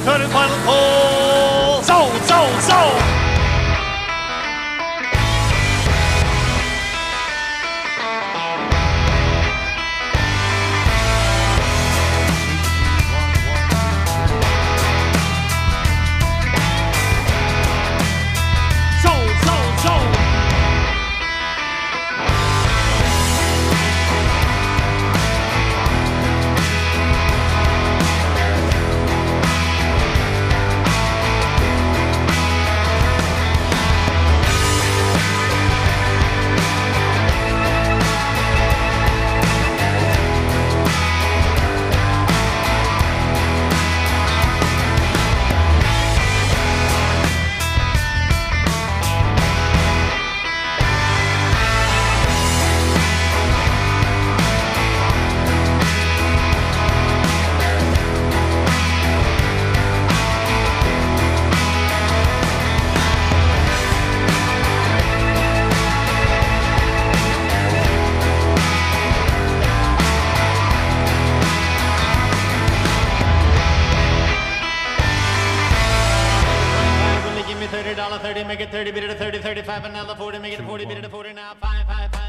Third and final call. Sold. $30, 30, make it 30, beat it to 30, 35, another 40, make it 40, beat it to 40 now, 5,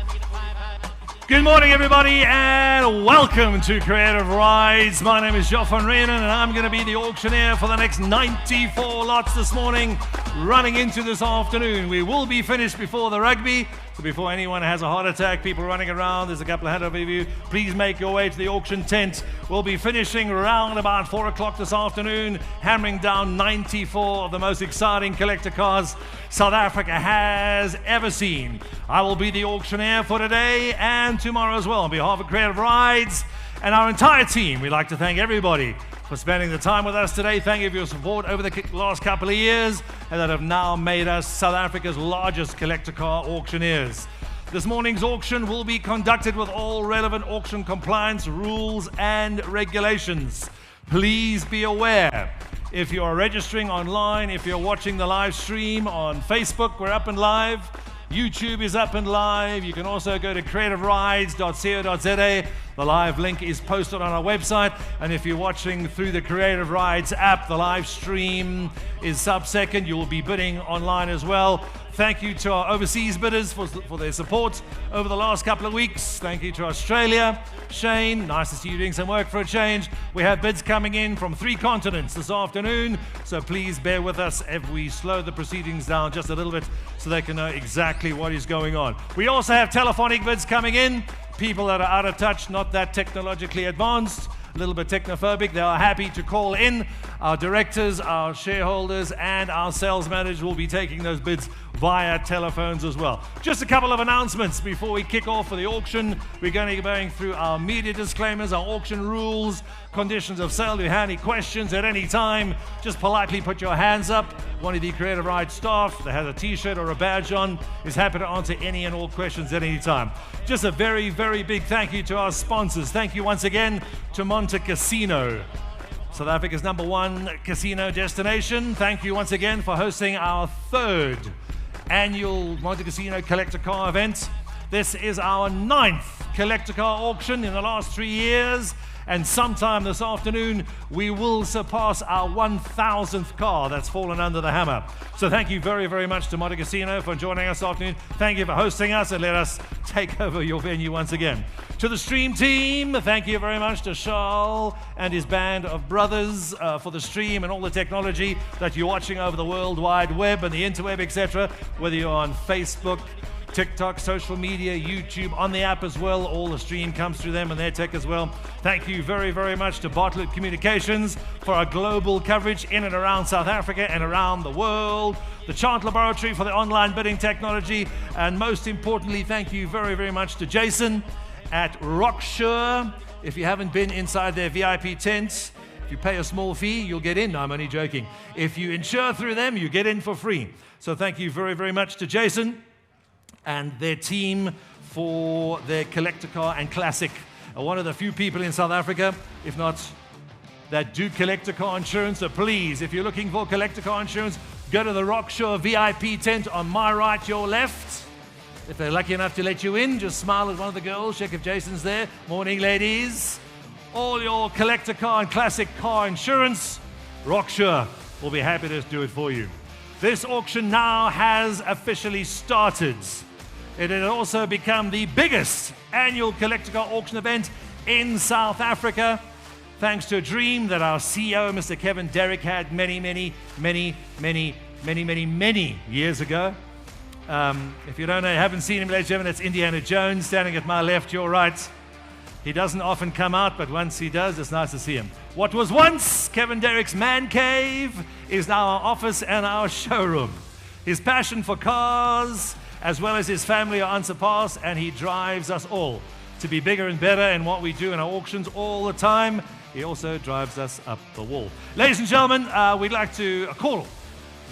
make it 5. Good morning, everybody, and welcome to Creative Rides. My name is Joff van Renen, and I'm going to be the auctioneer for the next 94 lots this morning, running into this afternoon. We will be finished before the rugby, so before anyone has a heart attack, people running around, there's a couple of hand over you. Please make your way to the auction tent. We'll be finishing around about 4 o'clock this afternoon, hammering down 94 of the most exciting collector cars South Africa has ever seen. I will be the auctioneer for today and tomorrow as well. On behalf of Creative Rides and our entire team, we'd like to thank everybody for spending the time with us today. Thank you for your support over the last couple of years and that have now made us South Africa's largest collector car auctioneers. This morning's auction will be conducted with all relevant auction compliance rules and regulations. Please be aware, if you are registering online, if you're watching the live stream on Facebook, we're up and live. YouTube is up and live. You can also go to creativerides.co.za. The live link is posted on our website. And if you're watching through the Creative Rides app, the live stream is sub-second. You will be bidding online as well. Thank you to our overseas bidders for their support over the last couple of weeks. Thank you to Australia. Shane, nice to see you doing some work for a change. We have bids coming in from 3 continents this afternoon, so please bear with us if we slow the proceedings down just a little bit so they can know exactly what is going on. We also have telephonic bids coming in. People that are out of touch, not that technologically advanced, a little bit technophobic, they are happy to call in. Our directors, our shareholders, and our sales managers will be taking those bids via telephones as well. Just a couple of announcements before we kick off for the auction. We're going to be going through our media disclaimers, our auction rules, conditions of sale. If you have any questions at any time, just politely put your hands up. One of the Creative Rides staff that has a t-shirt or a badge on is happy to answer any and all questions at any time. Just a very, very big thank you to our sponsors. Thank you once again to Monte Casino, South Africa's #1 casino destination. Thank you once again for hosting our 3rd annual Monte Casino collector car event. This is our 9th collector car auction in the last 3 years, and sometime this afternoon we will surpass our 1,000th car that's fallen under the hammer. So thank you very, very much to Monte Casino for joining us this afternoon. Thank you for hosting us and let us take over your venue once again. To the stream team, thank you very much to Charles and his band of brothers for the stream and all the technology that you're watching over the World Wide Web and the interweb, etc. Whether you're on Facebook, TikTok, social media, YouTube, on the app as well. All the stream comes through them and their tech as well. Thank you very, very much to Bartlett Communications for our global coverage in and around South Africa and around the world. The Chant Laboratory for the online bidding technology. And most importantly, thank you very, very much to Jason at Rocksure. If you haven't been inside their VIP tents, if you pay a small fee, you'll get in. No, I'm only joking. If you insure through them, you get in for free. So thank you very, very much to Jason and their team for their collector car and classic. One of the few people in South Africa, if not that do collector car insurance. So please, if you're looking for collector car insurance, go to the Rockshore VIP tent on my right, your left. If they're lucky enough to let you in, just smile at one of the girls, check if Jason's there. Morning, ladies. All your collector car and classic car insurance Rocksure will be happy to do it for you. This auction now has officially started. It has also become the biggest annual collector car auction event in South Africa, thanks to a dream that our CEO, Mr. Kevin Derrick, had many years ago. If you don't know, haven't seen him, ladies and gentlemen, that's Indiana Jones standing at my left, your right. He doesn't often come out, but once he does, it's nice to see him. What was once Kevin Derrick's man cave is now our office and our showroom. His passion for cars, as well as his family, are unsurpassed, and he drives us all to be bigger and better in what we do in our auctions all the time. He also drives us up the wall. Ladies and gentlemen, we'd like to call,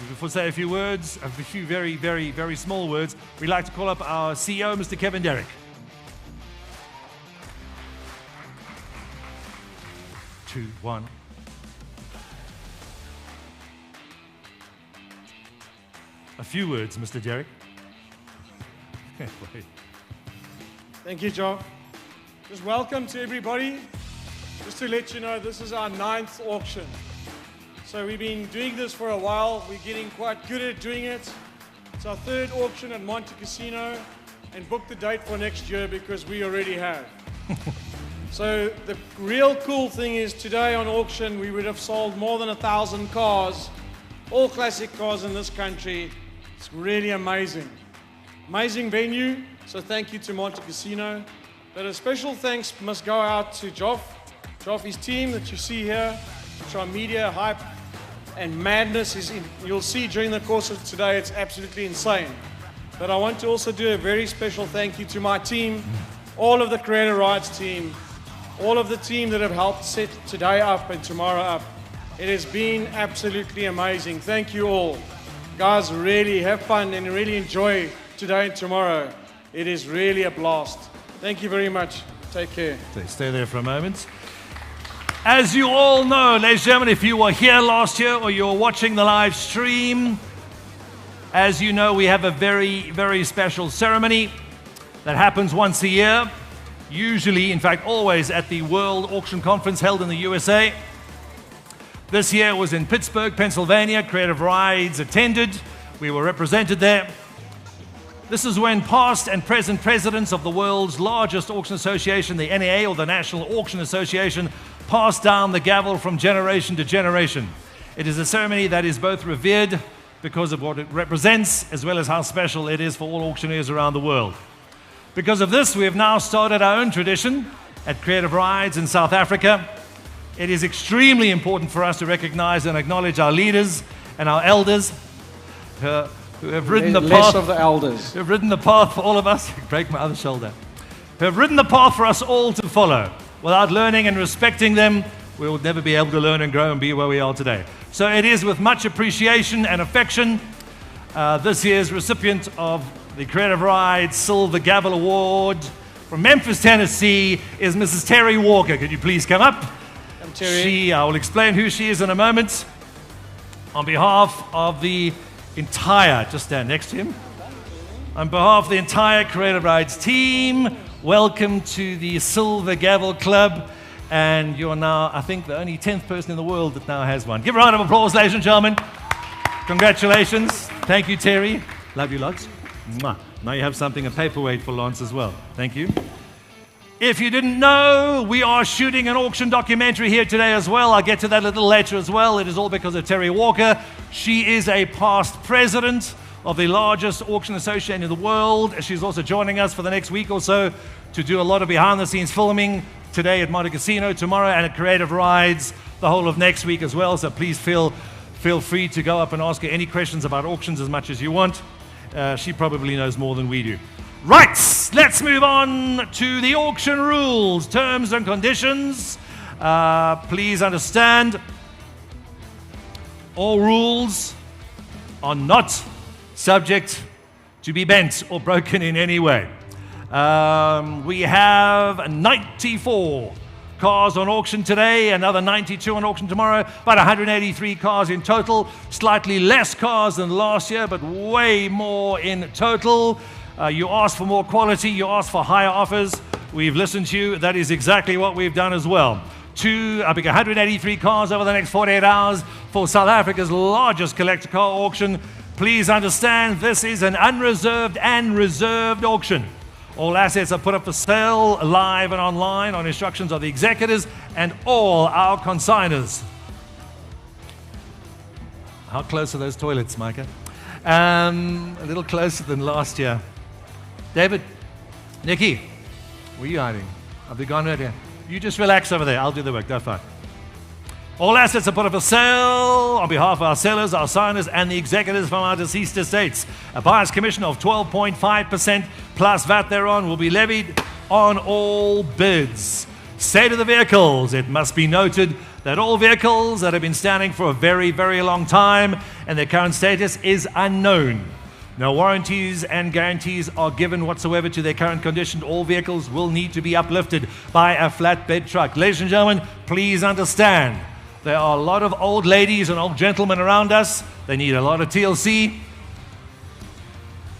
before say a few words, a few very small words, we'd like to call up our CEO, Mr. Kevin Derrick. Two, one. A few words, Mr. Derrick. Thank you, Joe. Just welcome to everybody. Just to let you know, this is our 9th auction. So we've been doing this for a while. We're getting quite good at doing it. It's our 3rd auction at Monte Casino, and book the date for next year because we already have. So the real cool thing is today on auction, we would have sold more than 1,000 cars, all classic cars in this country. It's really amazing. Amazing venue, so thank you to Monte Casino. But a special thanks must go out to Joff, his team that you see here, which are media hype and madness. You'll see during the course of today, it's absolutely insane. But I want to also do a very special thank you to my team, all of the Creative Rights team, all of the team that have helped set today up and tomorrow up. It has been absolutely amazing. Thank you all. Guys, really have fun and really enjoy today and tomorrow. It is really a blast. Thank you very much. Take care. Stay there for a moment. As you all know, ladies and gentlemen, if you were here last year or you're watching the live stream, as you know, we have a very special ceremony that happens once a year, usually, in fact, always at the World Auction Conference held in the USA. This year was in Pittsburgh, Pennsylvania. Creative Rides attended. We were represented there. This is when past and present presidents of the world's largest auction association, the NAA, or the National Auction Association, pass down the gavel from generation to generation. It is a ceremony that is both revered because of what it represents, as well as how special it is for all auctioneers around the world. Because of this, we have now started our own tradition at Creative Rides in South Africa. It is extremely important for us to recognize and acknowledge our leaders and our elders who have ridden the path. Less of the elders. Who have ridden the path for all of us. Break my other shoulder. Who have ridden the path for us all to follow. Without learning and respecting them, we will never be able to learn and grow and be where we are today. So it is with much appreciation and affection, this year's recipient of the Creative Rides Silver Gavel Award from Memphis, Tennessee, is Mrs. Terry Walker. Could you please come up? I'm Terry. I will explain who she is in a moment. On behalf of the entire, just stand next to him. On behalf of the entire Creative Rides team, welcome to the Silver Gavel Club. And you're now, I think, the only 10th person in the world that now has one. Give a round of applause, ladies and gentlemen. Congratulations. Thank you, Terry. Love you lots. Mwah. Now you have something, a paperweight for Lance as well. Thank you. If you didn't know, we are shooting an auction documentary here today as well. I'll get to that a little later as well. It is all because of Terry Walker. She is a past president of the largest auction association in the world. She's also joining us for the next week or so to do a lot of behind-the-scenes filming today at Monte Casino, tomorrow, and at Creative Rides the whole of next week as well. So please feel free to go up and ask her any questions about auctions as much as you want. She probably knows more than we do. Right, let's move on to the auction rules, terms and conditions. Please understand, all rules are not subject to be bent or broken in any way. We have 94 cars on auction today, another 92 on auction tomorrow, about 183 cars in total, slightly less cars than last year, but way more in total. You asked for more quality, you asked for higher offers. We've listened to you. That is exactly what we've done as well. 183 cars over the next 48 hours, for South Africa's largest collector car auction. Please understand, this is an unreserved and reserved auction. All assets are put up for sale live and online on instructions of the executives and all our consigners. How close are those toilets, Micah? A little closer than last year. David, Nikki, where are you hiding? Have they gone right here? You just relax over there. I'll do the work. That's fine. All assets are put up for sale on behalf of our sellers, our signers, and the executives from our deceased estates. A buyer's commission of 12.5% plus VAT thereon will be levied on all bids. State of the vehicles. It must be noted that all vehicles that have been standing for a very, very long time and their current status is unknown. No warranties and guarantees are given whatsoever to their current condition. All vehicles will need to be uplifted by a flatbed truck. Ladies and gentlemen, please understand, there are a lot of old ladies and old gentlemen around us. They need a lot of TLC,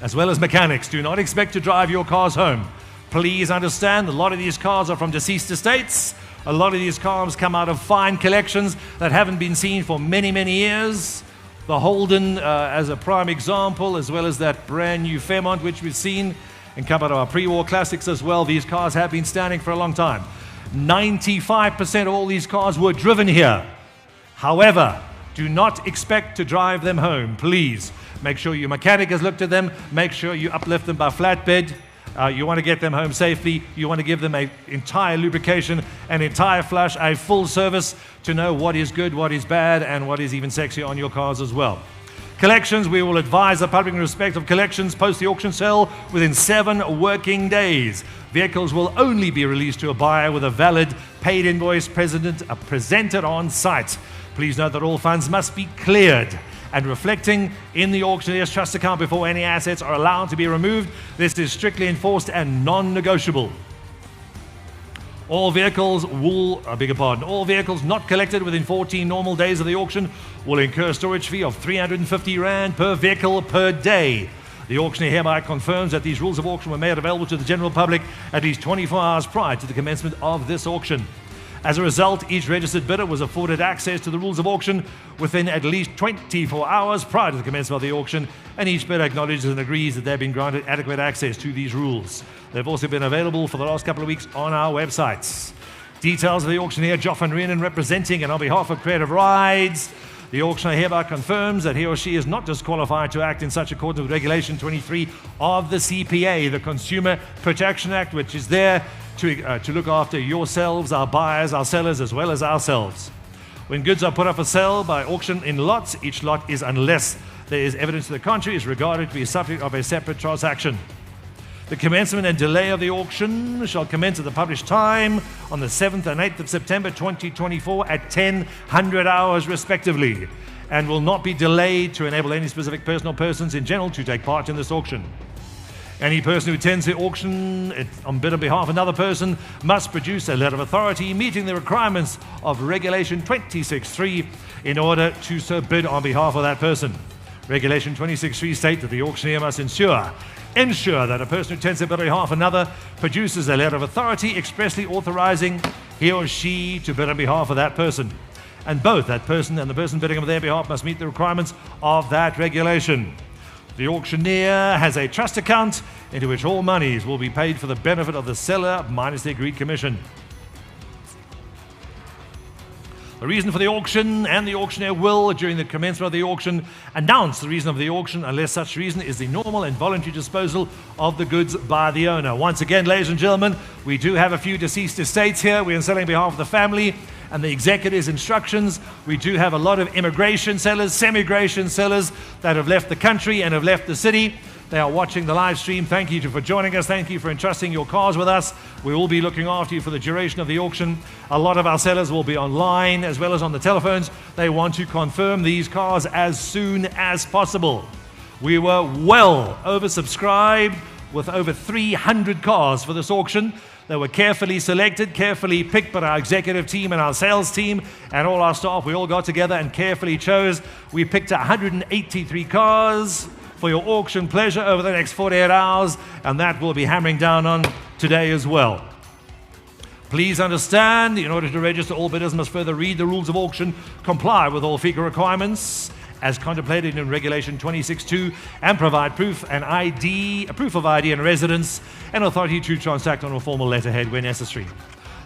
as well as mechanics. Do not expect to drive your cars home. Please understand, a lot of these cars are from deceased estates. A lot of these cars come out of fine collections that haven't been seen for many, many years. The Holden as a prime example, as well as that brand new Fairmont, which we've seen, and come out of our pre-war classics as well. These cars have been standing for a long time. 95% of all these cars were driven here. However, do not expect to drive them home. Please make sure your mechanic has looked at them. Make sure you uplift them by flatbed. You want to get them home safely. You want to give them an entire lubrication, an entire flush, a full service to know what is good, what is bad, and what is even sexy on your cars as well. Collections, we will advise the public in respect of collections post the auction sale within 7 working days. Vehicles will only be released to a buyer with a valid paid invoice presented on site. Please note that all funds must be cleared and reflecting in the auctioneer's trust account before any assets are allowed to be removed. This is strictly enforced and non-negotiable. All vehicles not collected within 14 normal days of the auction will incur a storage fee of 350 Rand per vehicle per day. The auctioneer hereby confirms that these rules of auction were made available to the general public at least 24 hours prior to the commencement of this auction. As a result, each registered bidder was afforded access to the rules of auction within at least 24 hours prior to the commencement of the auction, and each bidder acknowledges and agrees that they've been granted adequate access to these rules. They've also been available for the last couple of weeks on our websites. Details of the auctioneer, Joff van Renen, representing and on behalf of Creative Rides. The auctioneer hereby confirms that he or she is not disqualified to act in such accordance with Regulation 23 of the CPA, the Consumer Protection Act, which is there to look after yourselves, our buyers, our sellers, as well as ourselves. When goods are put up for sale by auction in lots, each lot is, unless there is evidence to the contrary, is regarded to be subject of a separate transaction. The commencement and delay of the auction shall commence at the published time on the 7th and 8th of September 2024 at 10:00 hours respectively, and will not be delayed to enable any specific person or persons in general to take part in this auction. Any person who attends the auction on bid on behalf of another person must produce a letter of authority meeting the requirements of Regulation 26.3 in order to so bid on behalf of that person. Regulation 26.3 states that the auctioneer must ensure that a person who attends a bid on behalf of another produces a letter of authority expressly authorizing he or she to bid on behalf of that person. And both that person and the person bidding on their behalf must meet the requirements of that regulation. The auctioneer has a trust account into which all monies will be paid for the benefit of the seller minus the agreed commission. The reason for the auction, and the auctioneer will, during the commencement of the auction, announce the reason of the auction unless such reason is the normal and voluntary disposal of the goods by the owner. Once again, ladies and gentlemen, we do have a few deceased estates here. We are selling on behalf of the family and the executive's instructions. We do have a lot of immigration sellers, semi-migration sellers that have left the country and have left the city. They are watching the live stream. Thank you for joining us. Thank you for entrusting your cars with us. We will be looking after you for the duration of the auction. A lot of our sellers will be online as well as on the telephones. They want to confirm these cars as soon as possible. We were well oversubscribed with over 300 cars for this auction. They were carefully selected, carefully picked by our executive team and our sales team and all our staff. We all got together and carefully chose. We picked 183 cars for your auction pleasure over the next 48 hours, and that will be hammering down on today as well. Please understand, in order to register, all bidders must further read the rules of auction, comply with all FICA requirements as contemplated in Regulation 26.2, and provide proof of ID and residence, and authority to transact on a formal letterhead where necessary.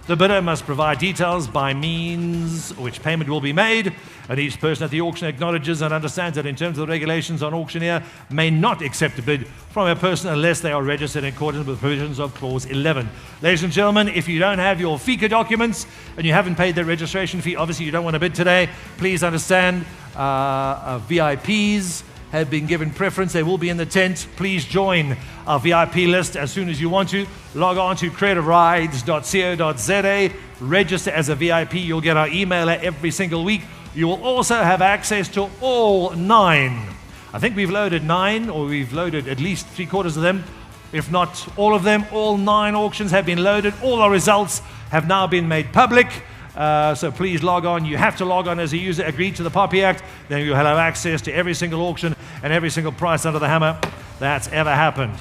The bidder must provide details by means which payment will be made, and each person at the auction acknowledges and understands that in terms of the regulations, an auctioneer may not accept a bid from a person unless they are registered in accordance with provisions of Clause 11. Ladies and gentlemen, if you don't have your FICA documents and you haven't paid the registration fee, obviously you don't want to bid today, please understand VIPs have been given preference. They will be in the tent. Please join our VIP list as soon as you want to. Log on to creativerides.co.za, register as a VIP. You'll get our emailer every single week. You will also have access to all 9. I think we've loaded 9, or we've loaded at least 3/4 of them, if not all of them. All 9 auctions have been loaded. All our results have now been made public. So please log on. You have to log on as a user, agree to the POPI Act, then you'll have access to every single auction and every single price under the hammer that's ever happened.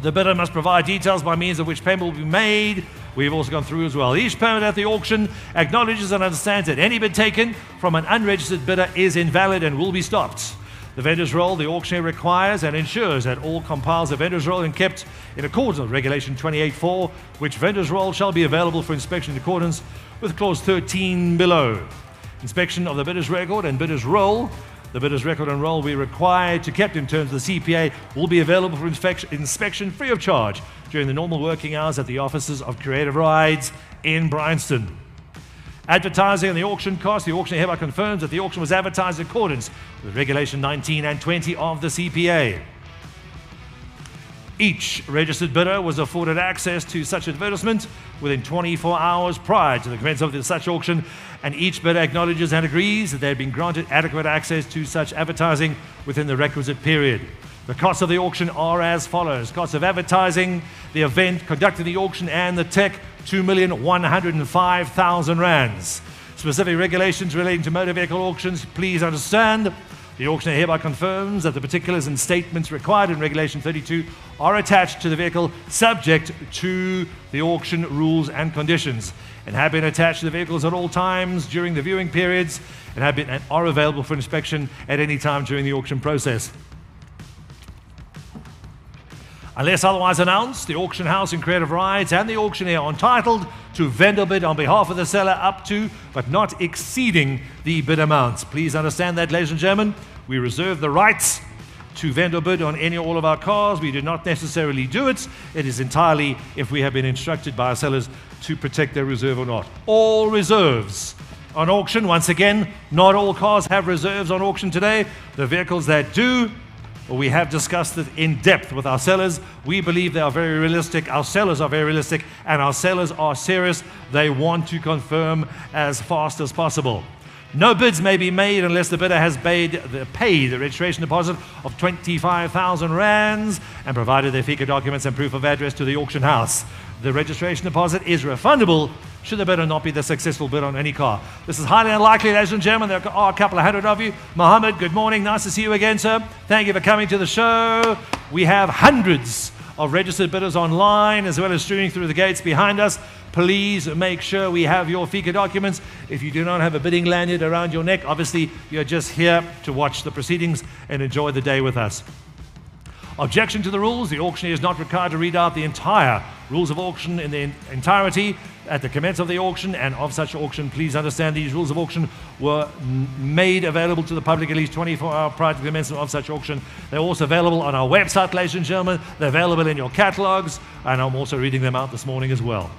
The bidder must provide details by means of which payment will be made. We've also gone through as well. Each permit at the auction acknowledges and understands that any bid taken from an unregistered bidder is invalid and will be stopped. The vendor's roll, the auctioneer requires and ensures that all compiles a vendor's roll and kept in accordance with Regulation 28.4, which vendor's roll shall be available for inspection in accordance with Clause 13 below. Inspection of the bidder's record and bidder's roll. The bidder's record and roll will be required to kept in terms of the CPA will be available for inspection free of charge during the normal working hours at the offices of Creative Rides in Bryanston. Advertising and the auction cost. The auctioneer hereby confirms that the auction was advertised in accordance with Regulation 19 and 20 of the CPA. Each registered bidder was afforded access to such advertisement within 24 hours prior to the commencement of such auction, and each bidder acknowledges and agrees that they have been granted adequate access to such advertising within the requisite period. The costs of the auction are as follows. Costs of advertising, the event, conducting the auction, and the tech, 2,105,000 rands. Specific regulations relating to motor vehicle auctions, please understand. The auctioneer hereby confirms that the particulars and statements required in Regulation 32 are attached to the vehicle subject to the auction rules and conditions, and have been attached to the vehicles at all times during the viewing periods, and are available for inspection at any time during the auction process. Unless otherwise announced, the auction house in Creative Rides and the auctioneer are entitled to vendor bid on behalf of the seller up to, but not exceeding, the bid amounts. Please understand that, ladies and gentlemen. We reserve the rights to vendor bid on any or all of our cars. We do not necessarily do it. It is entirely if we have been instructed by our sellers to protect their reserve or not. All reserves on auction, once again, not all cars have reserves on auction today. The vehicles that do, we have discussed it in depth with our sellers. We believe they are very realistic. Our sellers are very realistic, and our sellers are serious. They want to confirm as fast as possible. No bids may be made unless the bidder has paid the registration deposit of 25,000 rands and provided their FICA documents and proof of address to the auction house. The registration deposit is refundable should the bidder not be the successful bid on any car. This is highly unlikely, ladies and gentlemen. There are a couple of hundred of you. Mohammed, good morning. Nice to see you again, sir. Thank you for coming to the show. We have hundreds of registered bidders online, as well as streaming through the gates behind us. Please make sure we have your FICA documents. If you do not have a bidding lanyard around your neck, obviously you're just here to watch the proceedings and enjoy the day with us. Objection to the rules. The auctioneer is not required to read out the entire rules of auction in their entirety at the commencement of the auction and of such auction. Please understand these rules of auction were made available to the public at least 24 hours prior to the commencement of such auction. They're also available on our website, ladies and gentlemen. They're available in your catalogs, and I'm also reading them out this morning as well.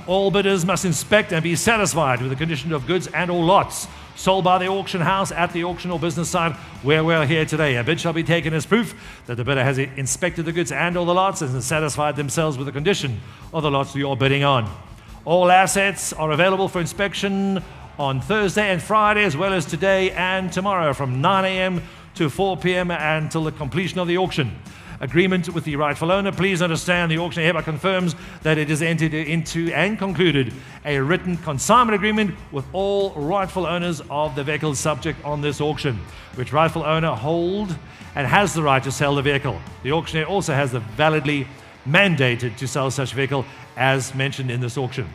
All bidders must inspect and be satisfied with the condition of goods and all lots sold by the auction house at the auction or business site where we're here today. A bid shall be taken as proof that the bidder has inspected the goods and all the lots and satisfied themselves with the condition of the lots you're bidding on. All assets are available for inspection on Thursday and Friday, as well as today and tomorrow from 9 a.m. to 4 p.m. until the completion of the auction. Agreement with the rightful owner. Please understand the auctioneer hereby confirms that it is entered into and concluded a written consignment agreement with all rightful owners of the vehicles subject on this auction, which rightful owner hold and has the right to sell the vehicle. The auctioneer also has the validly mandated to sell such vehicle as mentioned in this auction.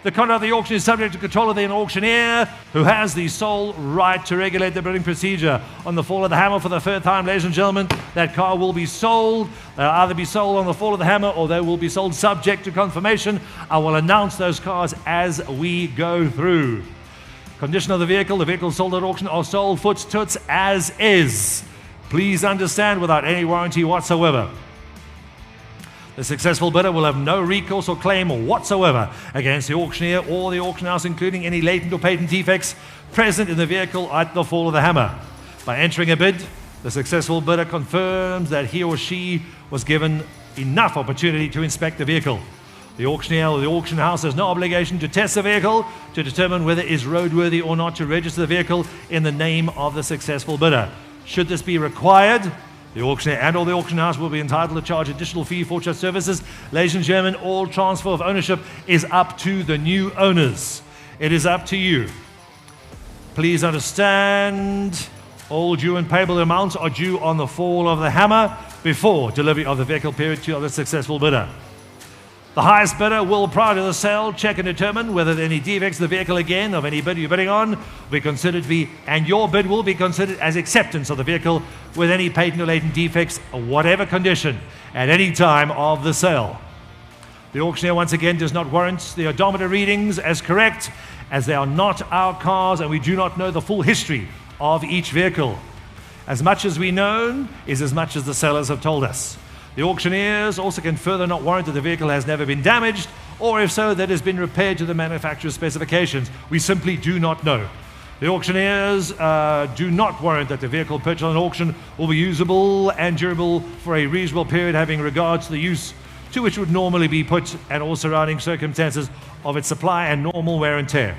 The conduct of the auction is subject to control of the auctioneer, who has the sole right to regulate the bidding procedure. On the fall of the hammer for the third time, ladies and gentlemen, that car will be sold. They'll either be sold on the fall of the hammer or they will be sold subject to confirmation. I will announce those cars as we go through. Condition of the vehicles sold at auction are sold foot toots as is. Please understand, without any warranty whatsoever. The successful bidder will have no recourse or claim whatsoever against the auctioneer or the auction house, including any latent or patent defects present in the vehicle at the fall of the hammer. By entering a bid, the successful bidder confirms that he or she was given enough opportunity to inspect the vehicle. The auctioneer or the auction house has no obligation to test the vehicle to determine whether it is roadworthy or not to register the vehicle in the name of the successful bidder. Should this be required, the auctioneer and or the auction house will be entitled to charge additional fee for such services. Ladies and gentlemen, all transfer of ownership is up to the new owners. It is up to you. Please understand, all due and payable amounts are due on the fall of the hammer before delivery of the vehicle period to the successful bidder. The highest bidder will, prior to the sale, check and determine whether there are any defects in the vehicle again of any bid you're bidding on will be considered to be, and your bid will be considered as acceptance of the vehicle with any patent or latent defects of whatever condition at any time of the sale. The auctioneer once again does not warrant the odometer readings as correct, as they are not our cars and we do not know the full history of each vehicle. As much as we know is as much as the sellers have told us. The auctioneers also can further not warrant that the vehicle has never been damaged, or if so, that it has been repaired to the manufacturer's specifications. We simply do not know. The auctioneers do not warrant that the vehicle purchased on auction will be usable and durable for a reasonable period, having regard to the use to which it would normally be put and all surrounding circumstances of its supply and normal wear and tear.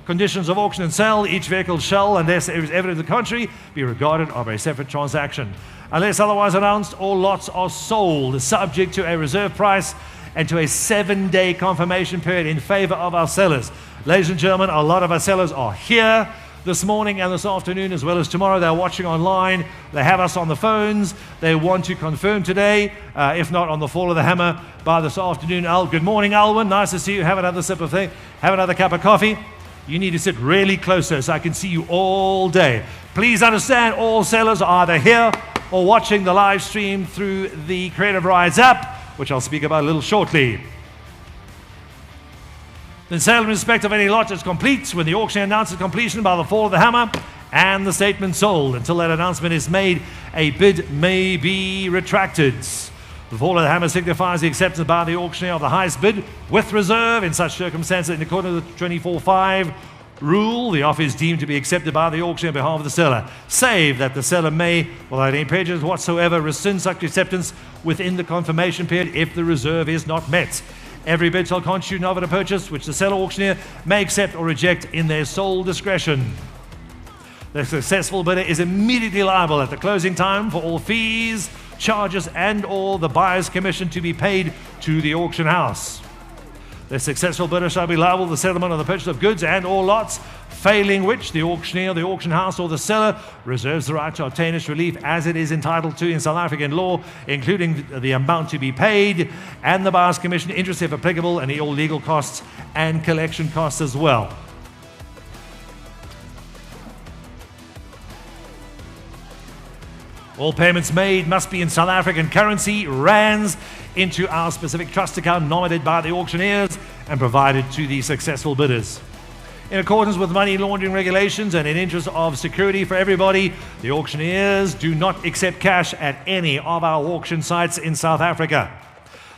Conditions of auction and sale: each vehicle shall, unless there is evidence to the contrary, be regarded as a separate transaction. Unless otherwise announced, all lots are sold subject to a reserve price and to a 7-day confirmation period in favor of our sellers. Ladies and gentlemen, a lot of our sellers are here this morning and this afternoon, as well as tomorrow. They're watching online. They have us on the phones. They want to confirm today, if not on the fall of the hammer, by this afternoon. Good morning, Alwyn. Nice to see you. Have another sip of thing. Have another cup of coffee. You need to sit really closer so I can see you all day. Please understand, all sellers are either here or watching the live stream through the Creative Rides app, which I'll speak about a little shortly. The sale in respect of any lot is complete when the auction announces completion by the fall of the hammer and the statement sold. Until that announcement is made, a bid may be retracted. The fall of the hammer signifies the acceptance by the auctioneer of the highest bid with reserve. In such circumstances, in accordance with the 24.5 rule, the offer is deemed to be accepted by the auctioneer on behalf of the seller, save that the seller may, without any prejudice whatsoever, rescind such acceptance within the confirmation period if the reserve is not met. Every bid shall constitute an offer to purchase, which the seller auctioneer may accept or reject in their sole discretion. The successful bidder is immediately liable at the closing time for all fees, charges, and all the buyer's commission to be paid to the auction house. The successful bidder shall be liable for the settlement of the purchase of goods and all lots, failing which the auctioneer, the auction house, or the seller reserves the right to obtain its relief as it is entitled to in South African law, including the amount to be paid and the buyer's commission, interest if applicable, and all legal costs and collection costs as well. All payments made must be in South African currency, rands, into our specific trust account nominated by the auctioneers and provided to the successful bidders. In accordance with money laundering regulations and in interest of security for everybody, the auctioneers do not accept cash at any of our auction sites in South Africa.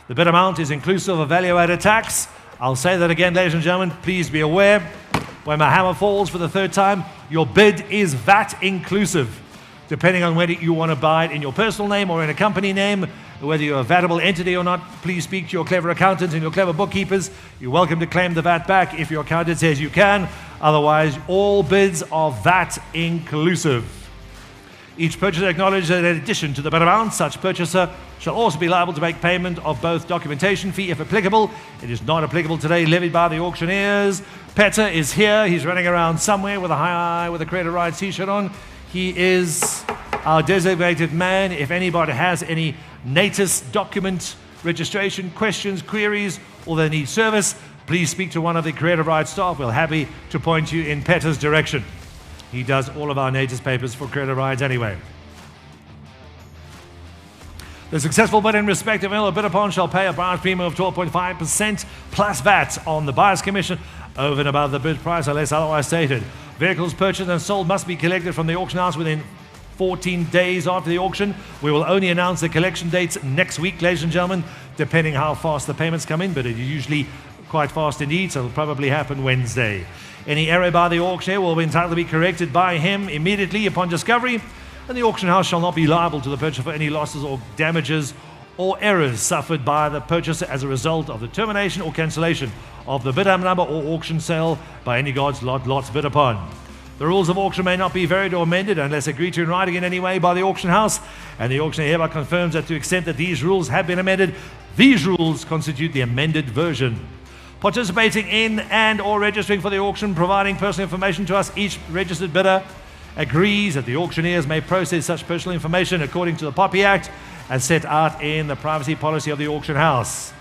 The bid amount is inclusive of value-added tax. I'll say that again, ladies and gentlemen, please be aware. When my hammer falls for the third time, your bid is VAT inclusive. Depending on whether you want to buy it in your personal name or in a company name, whether you're a vatable entity or not, please speak to your clever accountants and your clever bookkeepers. You're welcome to claim the VAT back if your accountant says you can. Otherwise, all bids are VAT inclusive. Each purchaser acknowledges that in addition to the bid amount, such purchaser shall also be liable to make payment of both documentation fee if applicable. It is not applicable today, levied by the auctioneers. Petter is here. He's running around somewhere with a Creative Rides t-shirt on. He is our designated man. If anybody has any NATIS document registration, questions, queries, or they need service, please speak to one of the Creative Rights staff. We're happy to point you in Peter's direction. He does all of our natives papers for Creative Rights anyway. The successful bid in respect of a bid upon shall pay a buyer's premium of 12.5% plus VAT on the buyer's commission over and above the bid price unless otherwise stated. Vehicles purchased and sold must be collected from the auction house within 14 days after the auction. We will only announce the collection dates next week, ladies and gentlemen, depending how fast the payments come in, but it is usually quite fast indeed, so it'll probably happen Wednesday. Any error by the auctioneer will be entitled to be corrected by him immediately upon discovery, and the auction house shall not be liable to the purchaser for any losses or damages or errors suffered by the purchaser as a result of the termination or cancellation of the bid number or auction sale by any lots bid upon. The rules of auction may not be varied or amended unless agreed to in writing in any way by the auction house, and the auctioneer hereby confirms that to the extent that these rules have been amended, these rules constitute the amended version. Participating in and or registering for the auction, providing personal information to us, each registered bidder agrees that the auctioneers may process such personal information according to the Poppy Act as set out in the privacy policy of the auction house.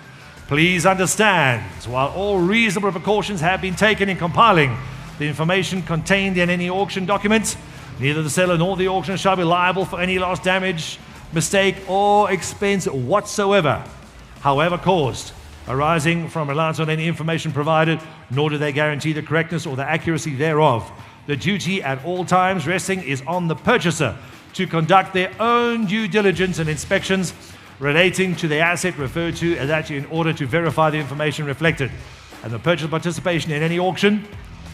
Please understand, while all reasonable precautions have been taken in compiling the information contained in any auction document, neither the seller nor the auctioneer shall be liable for any loss, damage, mistake, or expense whatsoever, however caused, arising from reliance on any information provided, nor do they guarantee the correctness or the accuracy thereof. The duty at all times resting is on the purchaser to conduct their own due diligence and inspections relating to the asset referred to as that in order to verify the information reflected. And the purchaser's participation in any auction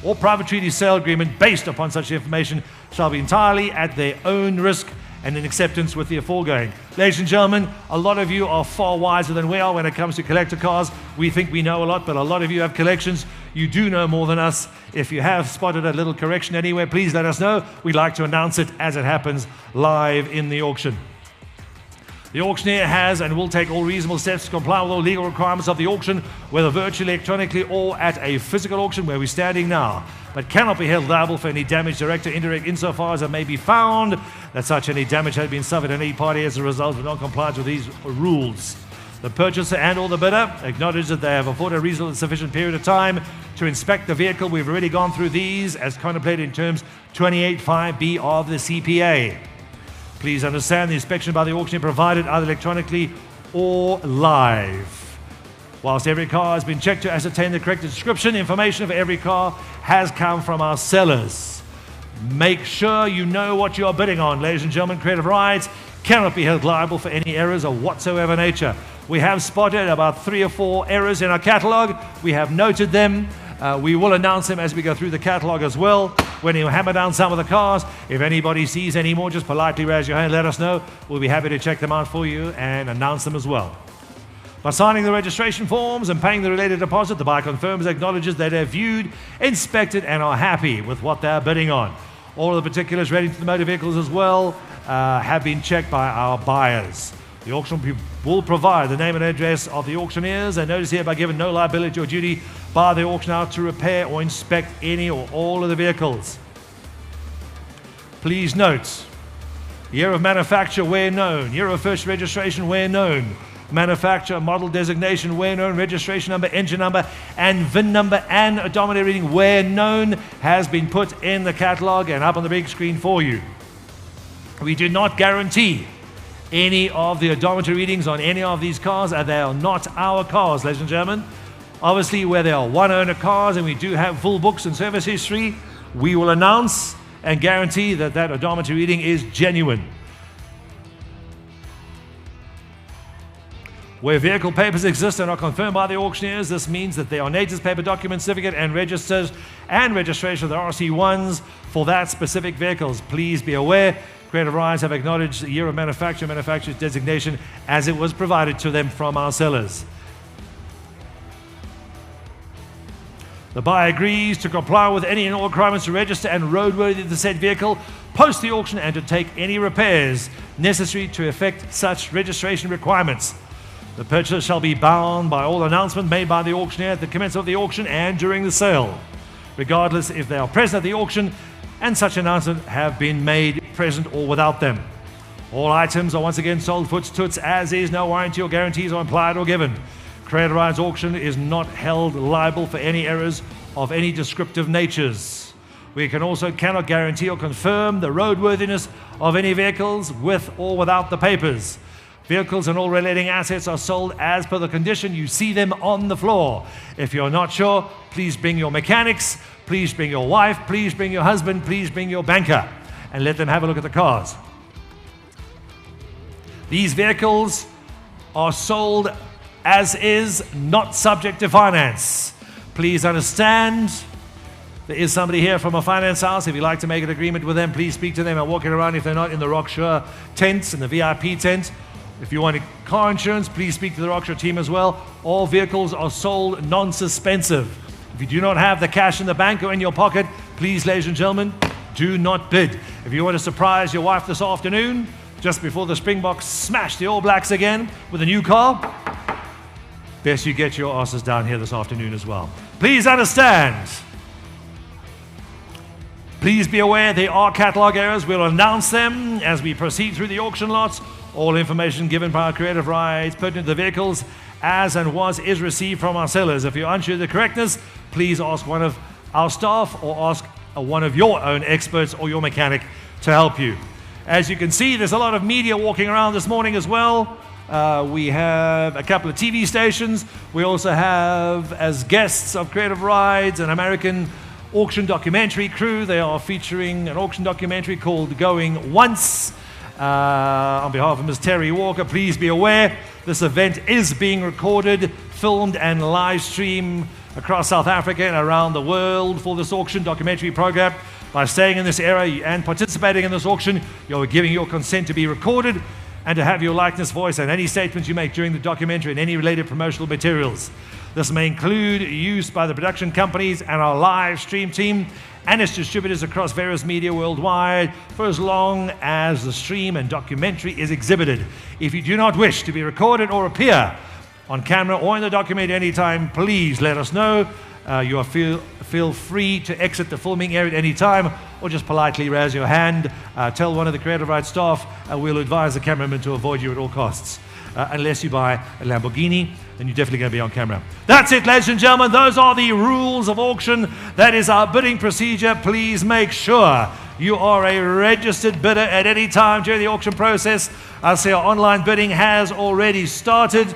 or private treaty sale agreement based upon such information shall be entirely at their own risk and in acceptance with the aforegoing. Ladies and gentlemen, a lot of you are far wiser than we are when it comes to collector cars. We think we know a lot, but a lot of you have collections. You do know more than us. If you have spotted a little correction anywhere, please let us know. We'd like to announce it as it happens live in the auction. The auctioneer has and will take all reasonable steps to comply with all legal requirements of the auction, whether virtually, electronically, or at a physical auction where we're standing now, but cannot be held liable for any damage, direct or indirect, insofar as it may be found that such any damage has been suffered in any party as a result of non-compliance with these rules. The purchaser and or the bidder acknowledge that they have afforded a reasonable and sufficient period of time to inspect the vehicle. We've already gone through these as contemplated in terms 28.5b of the CPA. Please understand the inspection by the auctioneer provided either electronically or live. Whilst every car has been checked to ascertain the correct description, information of every car has come from our sellers. Make sure you know what you are bidding on. Ladies and gentlemen, Creative Rights cannot be held liable for any errors of whatsoever nature. We have spotted about 3 or 4 errors in our catalogue. We have noted them. We will announce them as we go through the catalogue as well. When you hammer down some of the cars, if anybody sees any more, just politely raise your hand, let us know. We'll be happy to check them out for you and announce them as well. By signing the registration forms and paying the related deposit, the buyer confirms, acknowledges that they've viewed, inspected, and are happy with what they're bidding on. All of the particulars relating to the motor vehicles as well have been checked by our buyers. The auction will provide the name and address of the auctioneers, and notice hereby given no liability or duty by the auctioneer to repair or inspect any or all of the vehicles. Please note, year of manufacture where known, year of first registration where known, manufacturer, model designation where known, registration number, engine number, and VIN number and odometer reading where known has been put in the catalogue and up on the big screen for you. We do not guarantee any of the odometer readings on any of these cars, and they are not our cars, ladies and gentlemen. Obviously, where they are one-owner cars and we do have full books and service history, we will announce and guarantee that that odometer reading is genuine. Where vehicle papers exist and are confirmed by the auctioneers, this means that they are natives paper document, certificate, and registers and registration of the RC1s for that specific vehicles. Please be aware, Creative Rights have acknowledged the year of manufacture, manufacturer's designation as it was provided to them from our sellers. The buyer agrees to comply with any and all requirements to register and roadworthy the said vehicle post the auction and to take any repairs necessary to effect such registration requirements. The purchaser shall be bound by all announcements made by the auctioneer at the commencement of the auction and during the sale, regardless if they are present at the auction and such announcements have been made present or without them. All items are once again sold foots toots, as is. No warranty or guarantees are implied or given. Creative Rides Auction is not held liable for any errors of any descriptive natures. We cannot guarantee or confirm the roadworthiness of any vehicles with or without the papers. Vehicles and all relating assets are sold as per the condition you see them on the floor. If you're not sure, please bring your mechanics, please bring your wife, please bring your husband, please bring your banker, and let them have a look at the cars. These vehicles are sold as is, not subject to finance. Please understand, there is somebody here from a finance house. If you'd like to make an agreement with them, please speak to them and walk it around if they're not in the Rockshore tents, in the VIP tent. If you want car insurance, please speak to the Rockshore team as well. All vehicles are sold non-suspensive. If you do not have the cash in the bank or in your pocket, please, ladies and gentlemen, do not bid. If you want to surprise your wife this afternoon, just before the Springboks smash the All Blacks again with a new car, best you get your asses down here this afternoon as well. Please understand. Please be aware there are catalogue errors. We'll announce them as we proceed through the auction lots. All information given by our Creative Rides pertinent to the vehicles as and was is received from our sellers. If you're unsure of the correctness, please ask one of our staff or ask one of your own experts or your mechanic to help you. As you can see, there's a lot of media walking around this morning as well. We have a couple of TV stations. We also have, as guests of Creative Rides, an American auction documentary crew. They are featuring an auction documentary called Going Once. On behalf of Ms. Terry Walker, please be aware this event is being recorded, filmed and live streamed across South Africa and around the world for this auction documentary program. By staying in this area and participating in this auction, you're giving your consent to be recorded and to have your likeness, voice and any statements you make during the documentary and any related promotional materials. This may include use by the production companies and our live stream team and its distributors across various media worldwide for as long as the stream and documentary is exhibited. If you do not wish to be recorded or appear on camera or in the documentary anytime, please let us know. You are feel free to exit the filming area at any time or just politely raise your hand. Tell one of the Creative Rights staff, we'll advise the cameraman to avoid you at all costs. Unless you buy a Lamborghini, then you're definitely going to be on camera. That's it, ladies and gentlemen. Those are the rules of auction. That is our bidding procedure. Please make sure you are a registered bidder at any time during the auction process. I see our online bidding has already started.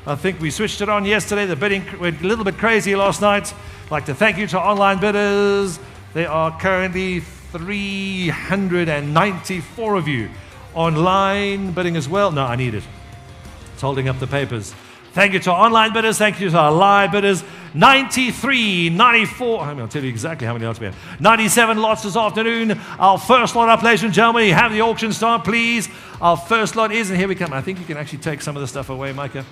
I think we switched it on yesterday. The bidding went a little bit crazy last night. I'd like to thank you to our online bidders. There are currently 394 of you online bidding as well. No, I need it. It's holding up the papers. Thank you to our online bidders. Thank you to our live bidders. 93, 94. I'll tell you exactly how many lots we have. 97 lots this afternoon. Our first lot up, ladies and gentlemen. You have the auction start, please. Our first lot is, and here we come. I think you can actually take some of the stuff away, Micah.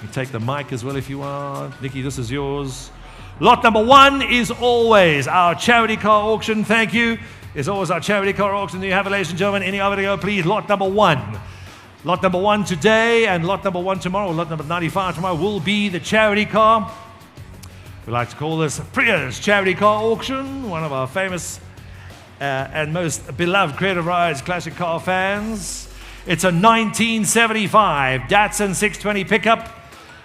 You take the mic as well if you want. Nikki, this is yours. Lot number one is always our charity car auction. Thank you. It's always our charity car auction. There you have it, ladies and gentlemen. Any other to go, please? Lot number one. Lot number one today and lot number one tomorrow, lot number 95 tomorrow, will be the charity car. We like to call this Priya's Charity Car Auction, one of our famous and most beloved Creative Rides classic car fans. It's a 1975 Datsun 620 pickup.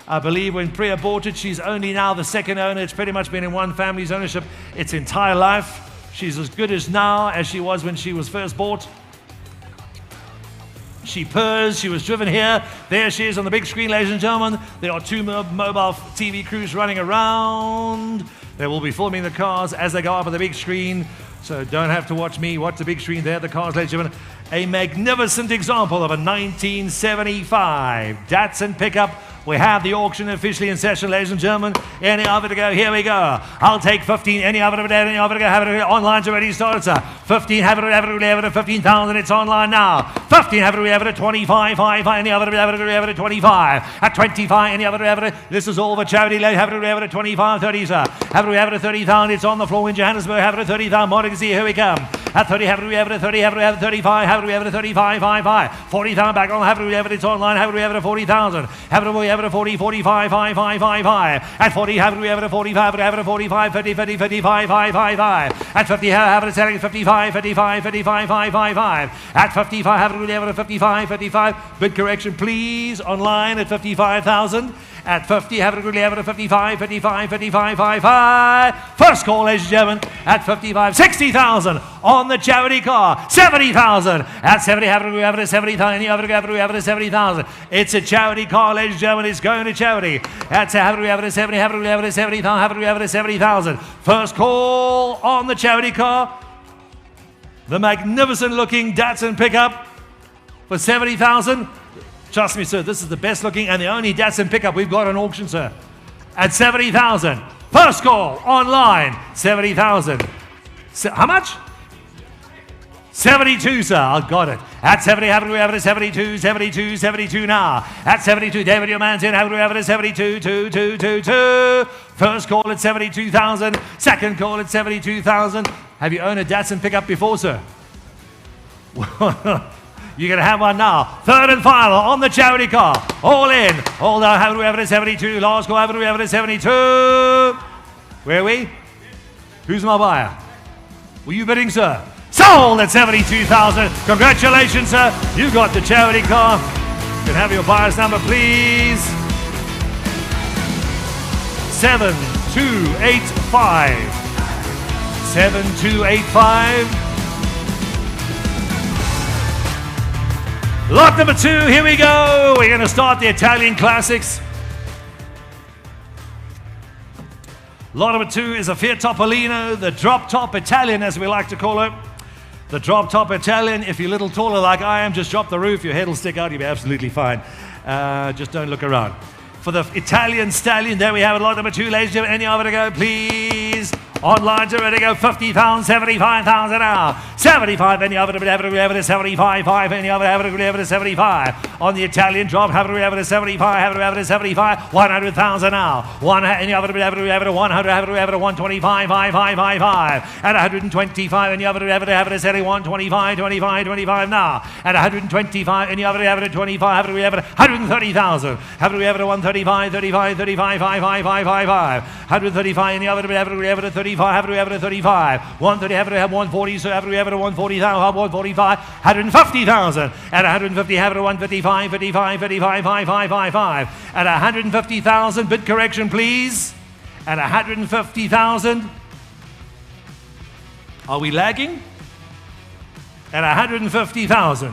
I believe when Priya bought it, she's only now the second owner. It's pretty much been in one family's ownership its entire life. She's as good as now as she was when she was first bought. She purrs, she was driven here. There she is on the big screen, ladies and gentlemen. There are two mobile TV crews running around. They will be filming the cars as they go up on the big screen. So don't have to watch me, watch the big screen there, the cars, ladies and gentlemen. A magnificent example of a 1975 Datsun pickup. We have the auction officially in session, ladies and gentlemen. Any other to go? Here we go. I'll take 15. Any other to go? Any other to go? Have it online's already started, sir. 15. Have it at 15,000. It's online now. 15. Have it at 25. 5. Any other to have it at 25. At 25. Any other to have it? This is all for charity. Have it at 25, 30, sir. Have it at 30,000. It's on the floor in Johannesburg. Have it at 30,000. More to see. Here we come. At 30, have we ever 30, have we ever 35, have we ever 35, 5, 40,000 back on, have we ever it's online, have we ever 40,000, have we ever 40, 45, 5, 5, 5, 5. At 40, have we ever 45, have we 45, 50, 50, 55, 5, 5, 5. At 50, have we selling 55, 55, 55, 5, 5, 5. At 55, have we ever 55, 55. Bid correction, please, online at 55,000. At 50, have we ever 55, 55, 55, 55. First call, ladies and gentlemen, at 55, 60,000 on the charity car, 70,000. At 70, have we ever 70,000, have we ever 70,000. It's a charity car, ladies and gentlemen, it's going to charity. At have we ever 70, have we ever 70,000, have we ever 70,000. First call on the charity car, the magnificent looking Datsun pickup for 70,000. Trust me, sir, this is the best looking and the only Datsun pickup we've got on auction, sir. At 70,000. First call, online, 70,000. How much? 72, sir. I got it. At 70, have we ever 72, 72, 72 now. At 72, David, your man's in. Have we ever 72, 2, 2, 2, 2. First call at 72,000. Second call at 72,000. Have you owned a Datsun pickup before, sir? You're going to have one now. Third and final on the charity car. All in. All down. Have we ever at 72? Last call. Have we ever at 72? Where are we? Who's my buyer? Were you bidding, sir? Sold at 72,000. Congratulations, sir. You got the charity car. You can have your buyer's number, please. 7285. 7285. Lot number 2, here we go. We're going to start the Italian classics. Lot number 2 is a Fiat Topolino, the drop top Italian, as we like to call it. The drop top Italian. If you're a little taller like I am, just drop the roof, your head will stick out, you'll be absolutely fine. Just don't look around. For the Italian stallion, there we have it. Lot number 2, ladies and gentlemen. Any over to go, please. Online to ready to go, 50,000, 75,000 now. 75, any other, 75, 5, any other, 75. On the Italian drop, have we ever 75, have we ever 75, 100,000 now. Any other, 100, have we ever 125, 5, 5, 5, 5. At 125, any other, have we 125, 25, 25 now. At 125, any other, 25, have we ever 130,000. Have we ever 135, 35, 35, 5, 5, 5, 5, 5. 135, any other, have we ever 35. Have we ever 35, 130, have we have 140, so have we ever 140,000, 145, 150,000, at 150, have we 155, 55, 55, 5, 5, 5, 5, at 150,000, bid correction please, at 150,000, are we lagging? At 150,000,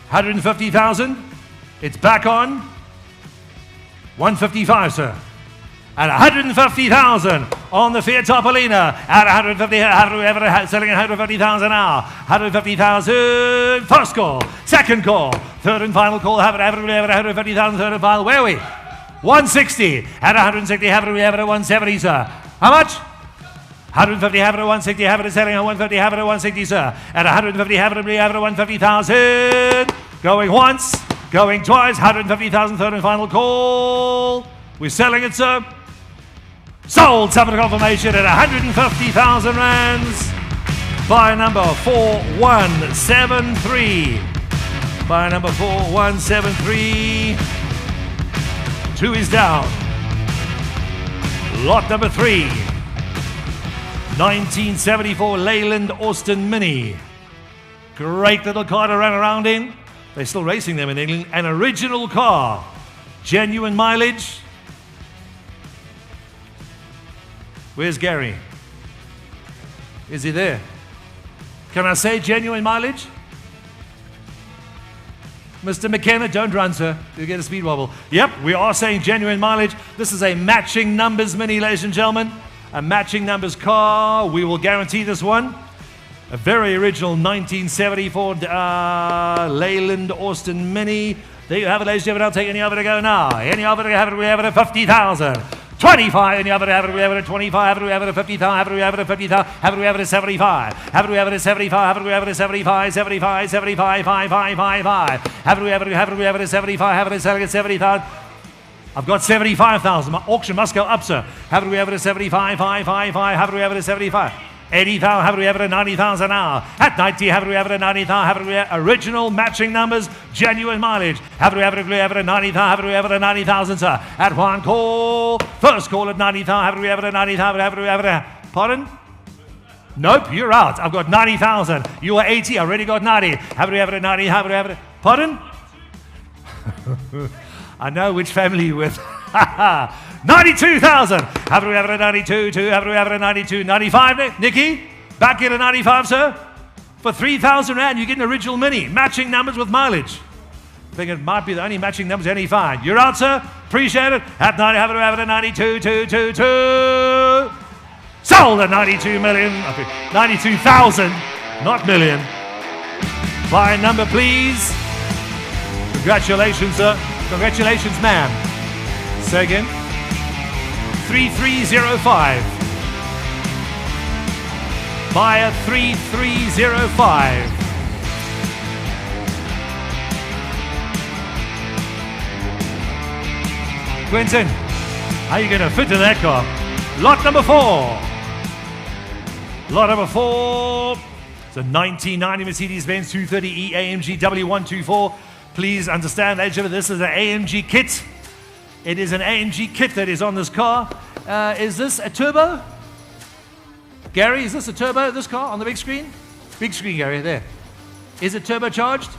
150,000, it's back on, 155, sir. At 150,000 on the Fiat Topolino. At 150, have we ever selling at 150,000 now? 150,000. First call. Second call. Third and final call. Have we ever 150,000. Third and final. Where are we? 160. At 160, have we ever 170, sir? How much? 150, have it at 160, have it at selling at 150, have it at 160, sir. At 150, have it at 150,000. Going once, going twice, 150,000. Third and final call. We're selling it, sir. Sold, subject confirmation at 150,000 rands. Buy number 4173. Buy number 4173. 2 is down. Lot number 3. 1974 Leyland Austin Mini. Great little car to run around in. They're still racing them in England. An original car. Genuine mileage. Where's Gary? Is he there? Can I say genuine mileage? Mr. McKenna, don't run, sir. You'll get a speed wobble. Yep, we are saying genuine mileage. This is a matching numbers Mini, ladies and gentlemen. A matching numbers car. We will guarantee this one. A very original 1974 Leyland Austin Mini. There you have it, ladies and gentlemen. I'll take any other to go now. Any other to have it, we have it at 50,000. 25, any other, have we ever at 25, have we ever at 50,000, have we ever at 50,000, have we ever at 75, have we ever at 75, have we ever at 75, 75, 75, 5, 5, 5, 5, have we ever at 75, have we at 70,000. I've got 75,000. My auction must go up, sir. Haven't we ever a 75, 5, 5, 5? Haven't we ever a 75? 80,000, haven't we ever a 90,000 now? At 90, haven't we ever a 90,000? Haven't we original matching numbers, genuine mileage? Haven't we ever a 90,000? Haven't we ever a 90,000, sir? At one call, first call at 90,000. Haven't we ever a 90,000? Haven't we ever a... Pardon? Nope, you're out. I've got 90,000. You are 80, I already got 90. Haven't we ever a 90? Haven't we ever a... Pardon? I know which family you're with. 92,000. Haven't we ever a 92? Haven't we ever a 92? 95, Nikki? Back in a 95, sir? For 3,000 rand, you get an original Mini. Matching numbers with mileage. I think it might be the only matching numbers any fine. You're out, sir? Appreciate it. At 90, haven't we ever a 92? Sold at 92 million. 92,000, not million. Buy a number, please. Congratulations, sir. Congratulations, ma'am. Say again. 3305. Buyer 3305. Quentin, how are you going to fit in that car? Lot number 4. Lot number 4. It's a 1990 Mercedes-Benz 230e AMG W124. Please understand, ladies and gentlemen, this is an AMG kit. It is an AMG kit that is on this car. Is this a turbo? Gary, is this a turbo, this car on the big screen? Big screen, Gary, there. Is it turbocharged?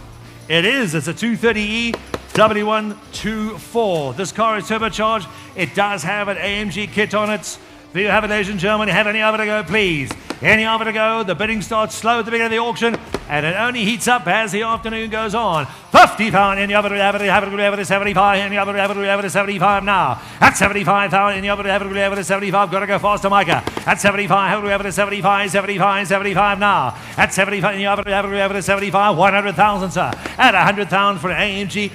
It is. It's a 230e W124. This car is turbocharged. It does have an AMG kit on it. Do you have it, ladies and gentlemen? Have any of it to go, please? Any of it to go? The bidding starts slow at the beginning of the auction, and it only heats up as the afternoon goes on. 50,000 in the other, have it, 75 in the other, have it, 75 now. At 75,000 in the other, have it, 75. Got to go faster, Micah. At 75, have it, 75, 75 now. At 75 in the other, have it, 75. 100,000, sir. At 100,000 for an AMG.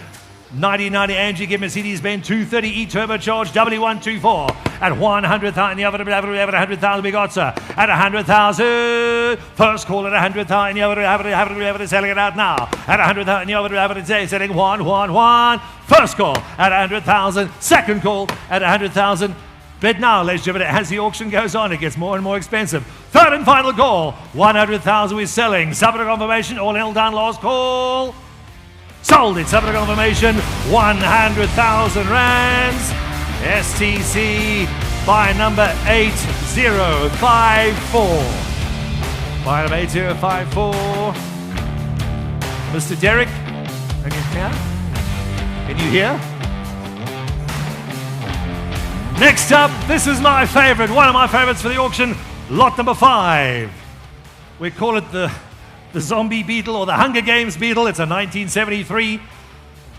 1990 AMG give Mercedes-Benz 230e turbocharged W124 at 100,000. The other, 100,000 we got, sir. At 100,000. First call at 100,000. The other, selling it out now. At 100,000. The other, selling 1. First call at 100,000. Second call at 100,000. Bid now, ladies and gentlemen. As the auction goes on, it gets more and more expensive. Third and final call. 100,000 we're selling. Subject confirmation. All held down. Last call. Sold it, subject confirmation, 100,000 rands. STC by number 8054. By number 8054. Mr. Derek, can you hear? Can you hear? Next up, this is my favorite, one of my favorites for the auction, lot number 5. We call it the Zombie Beetle or the Hunger Games Beetle. It's a 1973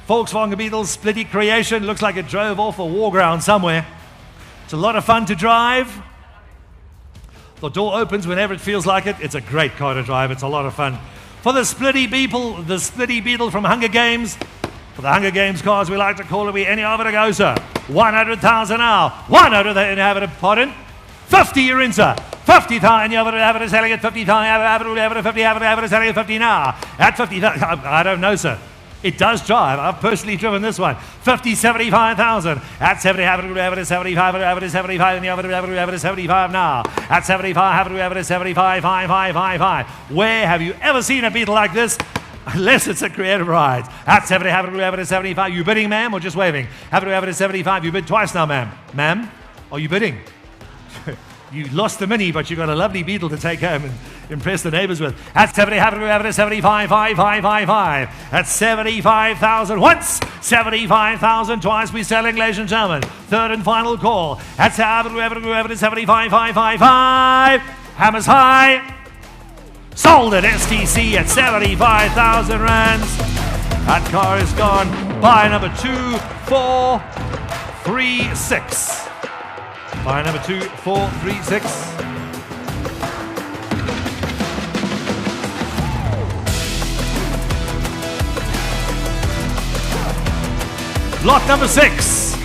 Volkswagen Beetle, splitty creation. Looks like it drove off a war ground somewhere. It's a lot of fun to drive. The door opens whenever it feels like it. It's a great car to drive. It's a lot of fun. For the splitty Beetle from Hunger Games, for the Hunger Games cars, we like to call it, any other to go, sir. 100,000 now. 100,000, have it, pardon? 50 you're in, sir. 50,000, you have it selling at 50,000, have it 50, have it selling at 50 now. At 50,000, I don't know, sir. It does drive. I've personally driven this one. 50, 75,000. At 70, have it 75, have it 75, and you have it 75 now. At 75, have it 75, 5. Where have you ever seen a Beetle like this? Unless it's a creative ride. At 70, have it 75. You bidding, ma'am, or just waving? Have it 75. You bid twice now, ma'am. Ma'am, are you bidding? You lost the Mini, but you got a lovely Beetle to take home and impress the neighbors with. At 70, have it 75, 5. At 75,000 once, 75,000 twice. We're selling, ladies and gentlemen. Third and final call. At 75, 5. Hammers high. Sold at STC at 75,000 rands. That car is gone. Buy number 2436. Buy number 2436. Lot number 6.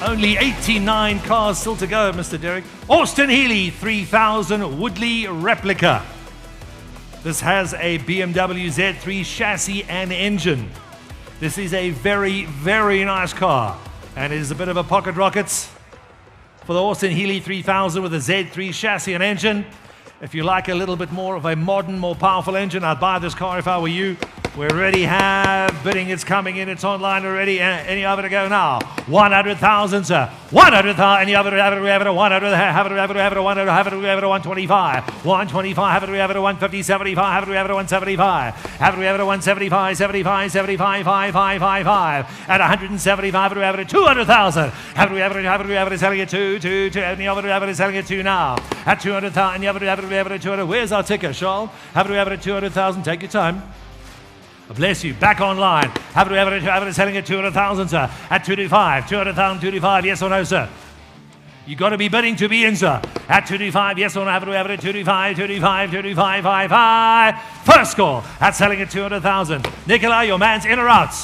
Only 89 cars still to go, Mr. Derek. Austin Healey 3000 Woodley replica. This has a BMW Z3 chassis and engine. This is a very, very nice car. And it is a bit of a pocket rocket for the Austin Healey 3000 with a Z3 chassis and engine. If you like a little bit more of a modern, more powerful engine, I'd buy this car if I were you. We already have bidding. It's coming in. It's online already. Any other to go now? 100,000, sir. 100,000. Any other? Have it. We have it. 100. Have it. We have it. We have it. 100. Have it. We have it. 125. 125. Have it. We have it. 150. 75. Have it. We have it. 175. Have it. We have it. 175. 75. 75. 5. 5. 5. 5. At 175. Have it. We have it. 200,000. Have it. We have it. Have it. We have it. Selling it to. Any other? Have it. Selling it to now. At 200,000. Any other? Have it. We have it. At 200. Where's our ticker, Charles? Have it. We have it. At 200,000. Take your time. Bless you. Back online. Have it selling at 200,000, sir. At 225. 200,000, 225. Yes or no, sir? You got to be bidding to be in, sir. At 225. Yes or no? Have it at 225. 225. 225. 55. First call. At selling at 200,000. Nicola, your man's in or out?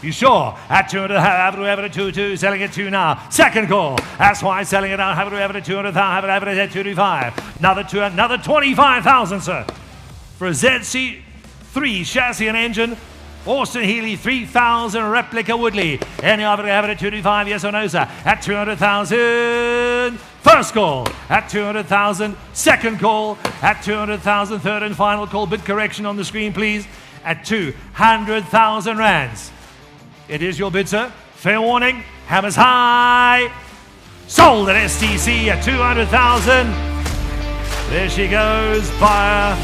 You sure? At 200, have it at 22, selling it 2 now. Second call. That's why selling it out. Have it at 200,000. Have it at 225. Another 25,000, sir. For a ZC3 chassis and engine, Austin Healey 3000 replica Woodley. Any other have it at 225, yes or no, sir? At 200,000. First call at 200,000. Second call at 200,000. Third and final call. Bid correction on the screen, please. At 200,000 rands. It is your bid, sir. Fair warning. Hammers high. Sold at STC at 200,000. There she goes. Buyer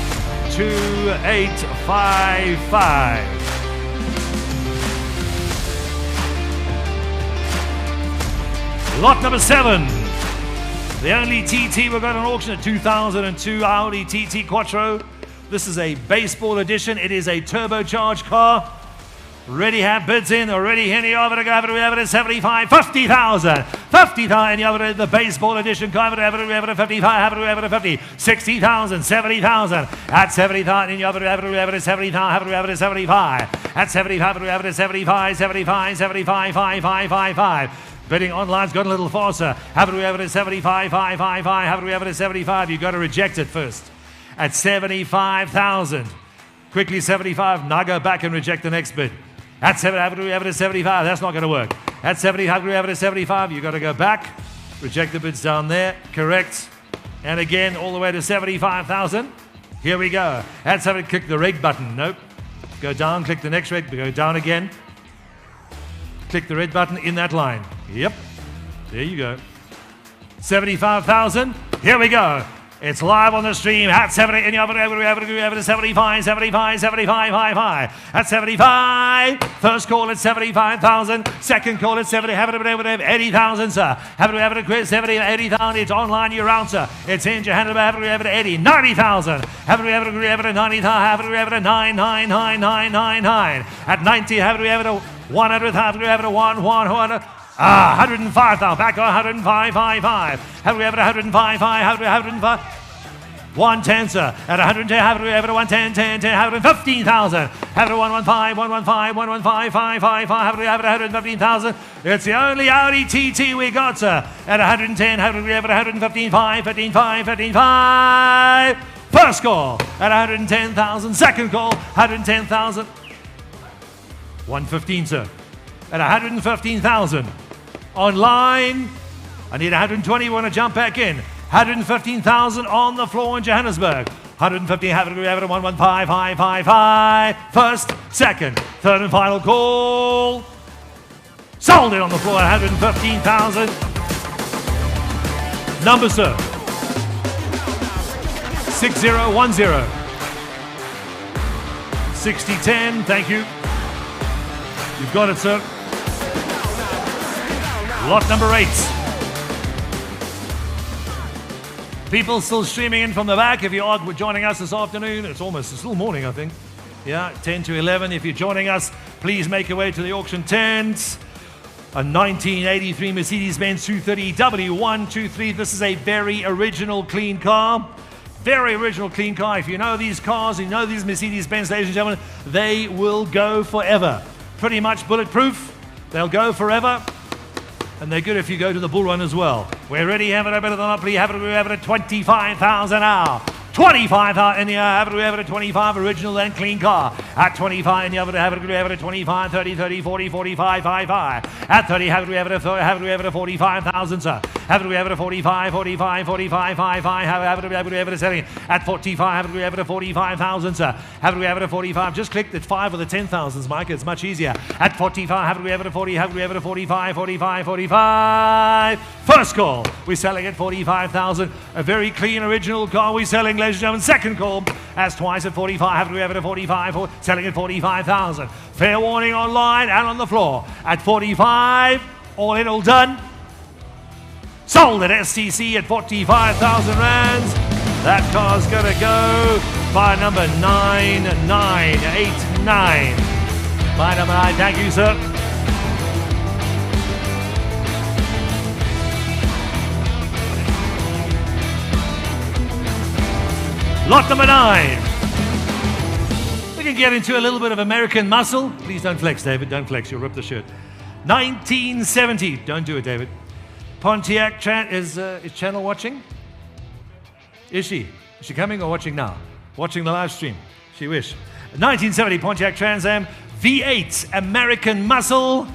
2855. Lot number 7. The only TT we've got on auction, a 2002 Audi TT Quattro. This is a baseball edition. It is a turbocharged car. Already have bids in. Already any over to go. We have it at 75, 50,000. 50,000. Any over the baseball edition car. We have it at 55. We have it at 50. 60,000, 70,000. At 70,000. Any over we have it at 70,000. We have it at 75. At 75. We have it at 75, 75, 75, 5, 5, 5, 5. Bidding online's got a little faster. Have it at 75, 5, 5, 5. Have it at 75. You've got to reject it first. At 75,000. Quickly 75. Now go back and reject the next bid. At 75, that's not going to work. At 75, we have it at 75. You've got to go back, reject the bids down there, correct. And again, all the way to 75,000. Here we go. At 7, click the red button. Nope. Go down, click the next red, go down again. Click the red button in that line. Yep. There you go. 75,000. Here we go. It's live on the stream at 70. Any other? We have it at 75, 75, 75, 55. At 75. First call at 75,000. Second call at 70. Have it at 80,000, sir. Have it at 70, 80,000. It's online. You're out, sir. It's in your hand. Have it at 80, 90,000. Have it at 90,000. Have it at 99999. At 90. Have it at 100. Have it at 100. 105,000. Back on 105, 5, 5. Have we ever 105, 5? Have we 105? 110, sir. At 110, have we ever 110, 10, 10, have we 15,000. Have we 115, 115, 115, 5, 5, 5. Have we ever 115,000? It's the only Audi TT we got, sir. At 110, have we ever 115, 5, 15, 5, 15, 5. First call at 110,000. Second call, 110,000. 115, sir. At 115,000. Online, I need 120. We want to jump back in. 115,000 on the floor in Johannesburg. 115, have it at 115, 5, 5, 5. First, second, third and final call. Sold it on the floor at 115,000. Number, sir. 6010. 6010, thank you. You've got it, sir. Lot number 8. People still streaming in from the back. If you are joining us this afternoon, it's still morning, I think. Yeah, 10 to 11. If you're joining us, please make your way to the auction tent. A 1983 Mercedes-Benz 230 W123. This is a very original, clean car. Very original, clean car. If you know these cars, you know these Mercedes-Benz, ladies and gentlemen, they will go forever. Pretty much bulletproof. They'll go forever. And they're good if you go to the bull run as well. We already have it over to the Monopoly. We have it at 25,000 now. 25 in the have it, we have it at 25, original and clean car. At 25 in the other, have it, we have it at 25, 30, 30, 40, 45, 55. At 30, have it, we have it at 45,000, sir. Have it, we have it at 45, 45, 45, 55. Have it, we have it at selling at 45, have it, we have it at 45,000, sir. Have it, we have it at 45. Just click the 5 or the 10,000s, Mike. It's much easier. At 45, have it, we have it at 40, have it, we have it at 45, 45, 45. First call, we're selling at 45,000. A very clean original car we're selling, ladies and gentlemen. Second call, as twice at 45, have it, we have it at 45, selling at 45,000. Fair warning online and on the floor. At 45, all in, all done. Sold at STC at 45,000 rands. That car's gonna go by number 9989. By number 9, thank you, sir. Lot number 9. We can get into a little bit of American muscle. Please don't flex, David. Don't flex. You'll rip the shirt. 1970. Don't do it, David. Pontiac is Channel watching? Is she? Is she coming or watching now? Watching the live stream. She wish. 1970 Pontiac Trans Am V8 American Muscle.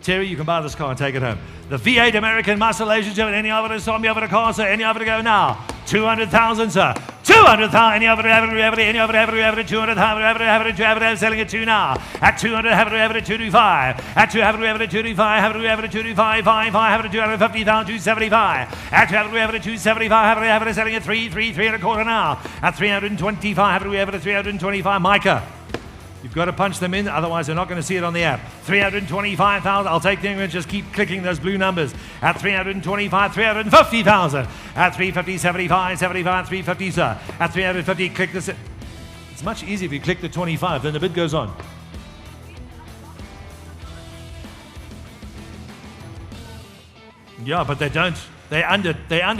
Terry, you can buy this car and take it home. The V8 American Muscle, ladies and gentlemen. Any other to me over the car, sir? Any other to go now? 200,000, sir. 200,000. Any other to have it? Any other to have it? 200,000. Selling it 2 now. At 200, have it 225. At 2, have it 225. Have it 225. 5. Have it 250,000. 275. At 2, have it 275. Have it selling it 3 and a quarter now. At 325. Have it 325. Micah. You've got to punch them in, otherwise they're not going to see it on the app. 325,000. I'll take them and just keep clicking those blue numbers. At 325, 350,000. At 350, 75, 350, sir. At 350, click this. It's much easier if you click the 25, then the bid goes on. Yeah, but they don't. They're under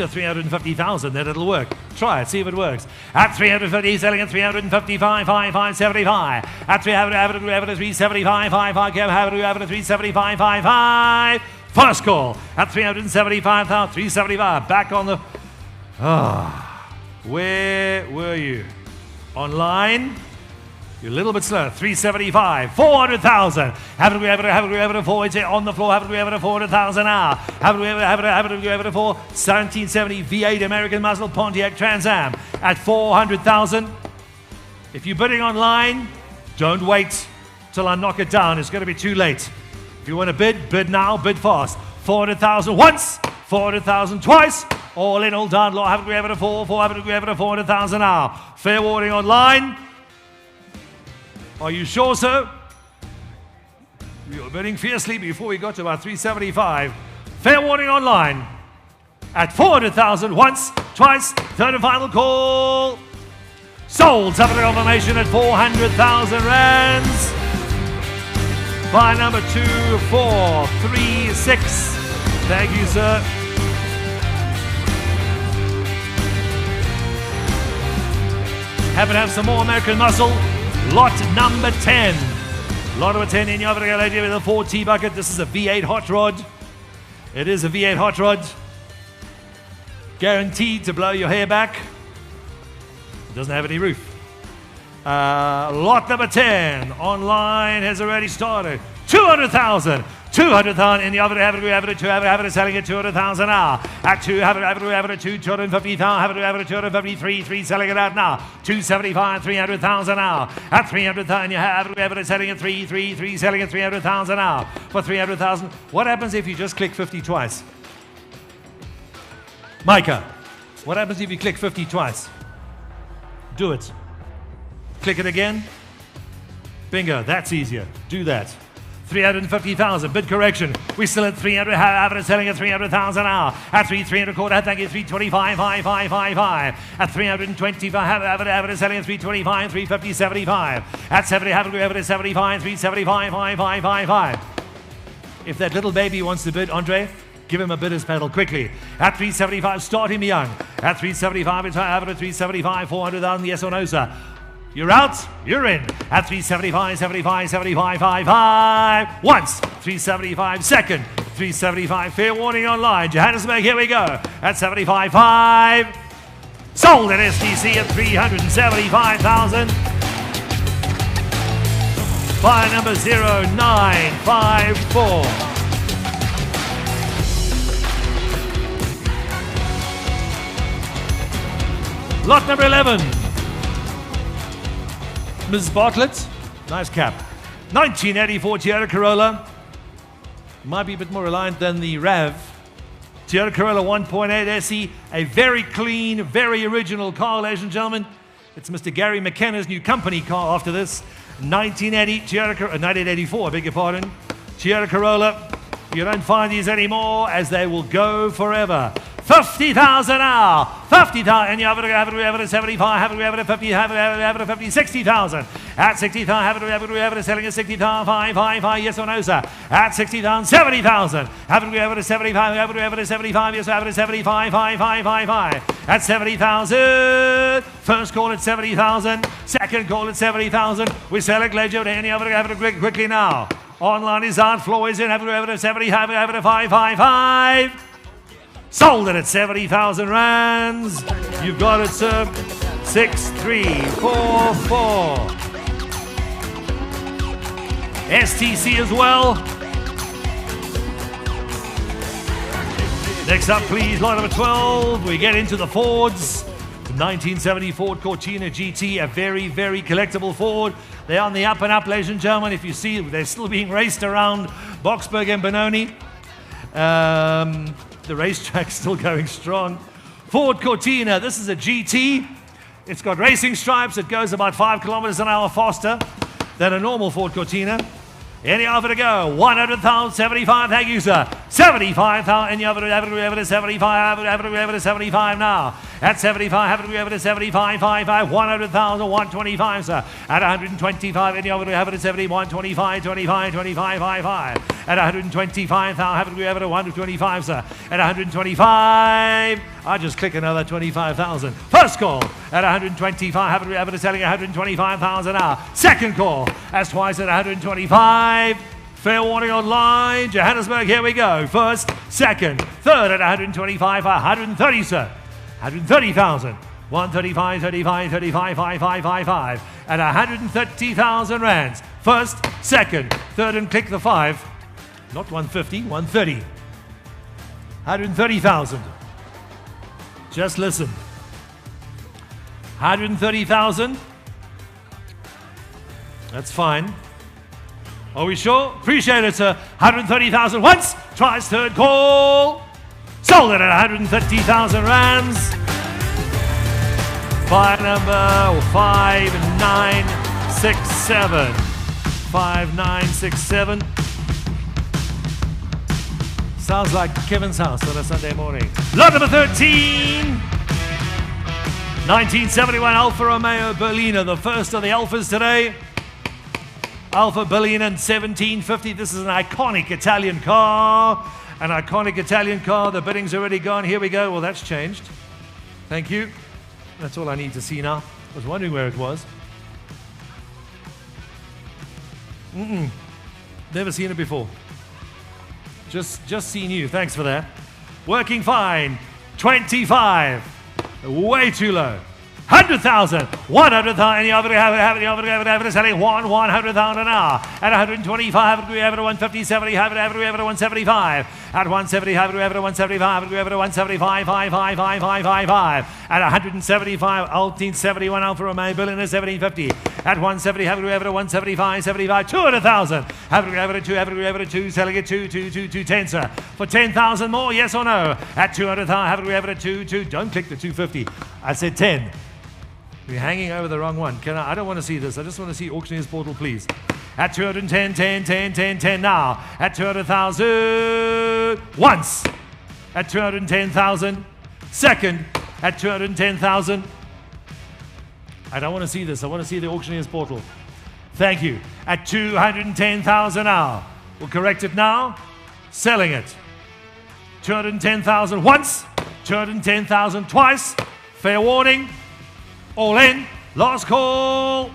350,000, then it'll work. Try it, see if it works. At 350, selling at 355, 575. At 375, 375, 55. First call at 375,000, 375. Back on the. Where were you? Online. You're a little bit slow. 375, 400,000. Have it a 4. It's on the floor. Have it a 400,000 now. Have it a 4. 1770 V8 American Muscle Pontiac Trans Am at 400,000. If you're bidding online, don't wait till I knock it down. It's going to be too late. If you want to bid now, bid fast. 400,000 once, 400,000 twice. All in, all done. Have it a 4. Have it a 400,000 now. Fair warning online. Are you sure, sir? We were bidding fiercely before we got to about 375. Fair warning online. At 400,000 once, twice, third and final call. Sold. Subject to confirmation at 400,000 rands. By number 2436. Thank you, sir. Happy to have some more American muscle. Lot number 10. Lot number 10 in your other lady with a 4T bucket. This is a V8 hot rod. It is a V8 hot rod. Guaranteed to blow your hair back. It doesn't have any roof. Lot number 10 online has already started. 200,000. 200,000 in the other, have it, selling at 200,000 now. At 2, have it, 250,000, have it, 253, selling it out now. 275, 300,000 now. At 300,000, you have it, selling at 3, selling at 300,000 now. For 300,000, what happens if you just click 50 twice? Micah, what happens if you click 50 twice? Do it. Click it again. Bingo, that's easier. Do that. 350,000, bid correction. We're still at 300, have it selling at 300,000 now. At 300 quarter, thank you, 325, 5. At 325, have it selling at 325, 350, 75. At 70, have it 75, 375, 5. If that little baby wants to bid, Andre, give him a bidder's pedal quickly. At 375, start him young. At 375, it's have it at 375, 400,000, yes or no, sir. You're out, you're in. At 375, 75, 5. Once, 375, second, 375. Fair warning online. Johannesburg, here we go. At 75, 5. Sold at STC at 375,000. Buy number 0954. Lot number 11. Ms. Bartlett, nice cap. 1984 Toyota Corolla. Might be a bit more reliant than the RAV. Toyota Corolla 1.8 SE, a very clean, very original car, ladies and gentlemen. It's Mr. Gary McKenna's new company car after this. 1984, I beg your pardon. Toyota Corolla. You don't find these anymore as they will go forever. 50,000 now. 50,000. And you have it at 75, have it at 50, have it at 50, 60,000. At 60,000, have it selling at 60,000, 5, yes or no, sir. At 60,000, 70,000. Have it at 75, have it at 75, yes, have it at 75, 5. At 70,000. First call at 70,000. Second call at 70,000. We sell it, Ledger, any other, have it quickly now. Online is out, floor is in, have it at 70, have it at 5. Sold it at 70,000 rands. You've got it, sir. 6344. STC as well. Next up, please, line number 12. We get into the Fords. The 1970 Ford Cortina GT, a very, very collectible Ford. They're on the up and up, ladies and gentlemen. If you see, they're still being raced around Boxburg and Benoni. The racetrack's still going strong. Ford Cortina, this is a GT. It's got racing stripes. It goes about 5 kilometers an hour faster than a normal Ford Cortina. Any offer to go? 100,000, 75, thank you, sir. 75,000, and you have it at 75, have it at 75 now. At 75, have it at 75, 100,000, 125, sir. At 125, and you have it at 71, 25, 25, 5. At 125,000, have it at 125, sir. At 125, I'll just click another 25,000. First call at 125, have it selling at 125,000 now. Second call, that's twice at 125. Fair warning online, Johannesburg, here we go. First, second, third at 125, 130, sir. 130,000. 135, 35, 35, 5. At 130,000 rands. First, second, third, and click the 5. Not 150, 130. 130,000. Just listen. 130,000. That's fine. Are we sure? Appreciate it, sir. 130,000 once, twice, third call. Sold it at 130,000 rands. Buy number 5967. 5967. Sounds like Kevin's house on a Sunday morning. Lot number 13. 1971 Alfa Romeo Berliner, the first of the Alfas today. Alfa Berliner 1750. This is an iconic Italian car. An iconic Italian car. The bidding's already gone. Here we go. Well, that's changed. Thank you. That's all I need to see now. I was wondering where it was. Never seen it before. Just seen you. Thanks for that. Working fine. 25. Way too low. 100,000, 100,000, and you have it, selling 100,000 an hour. At 125, we have it at 150, 70, have it at 175. At 170, have it at 175, we have it at 175, 5. At 175, 1871 Alfa Romeo Berliner 1750. At 170, have it at 175, 75, 200,000. Have it at 2, at 2, selling it 210, sir. For 10,000 more, yes or no? At 200,000, have it at 2, don't click the 250. I said 10. You're hanging over the wrong one. I don't want to see this. I just want to see Auctioneer's Portal, please. At 210, 10 now. At 200,000 once. At 210,000. Second. At 210,000. I don't want to see this. I want to see the Auctioneer's Portal. Thank you. At 210,000 now. We'll correct it now. Selling it. 210,000 once. 210,000 twice. Fair warning. All in. Last call.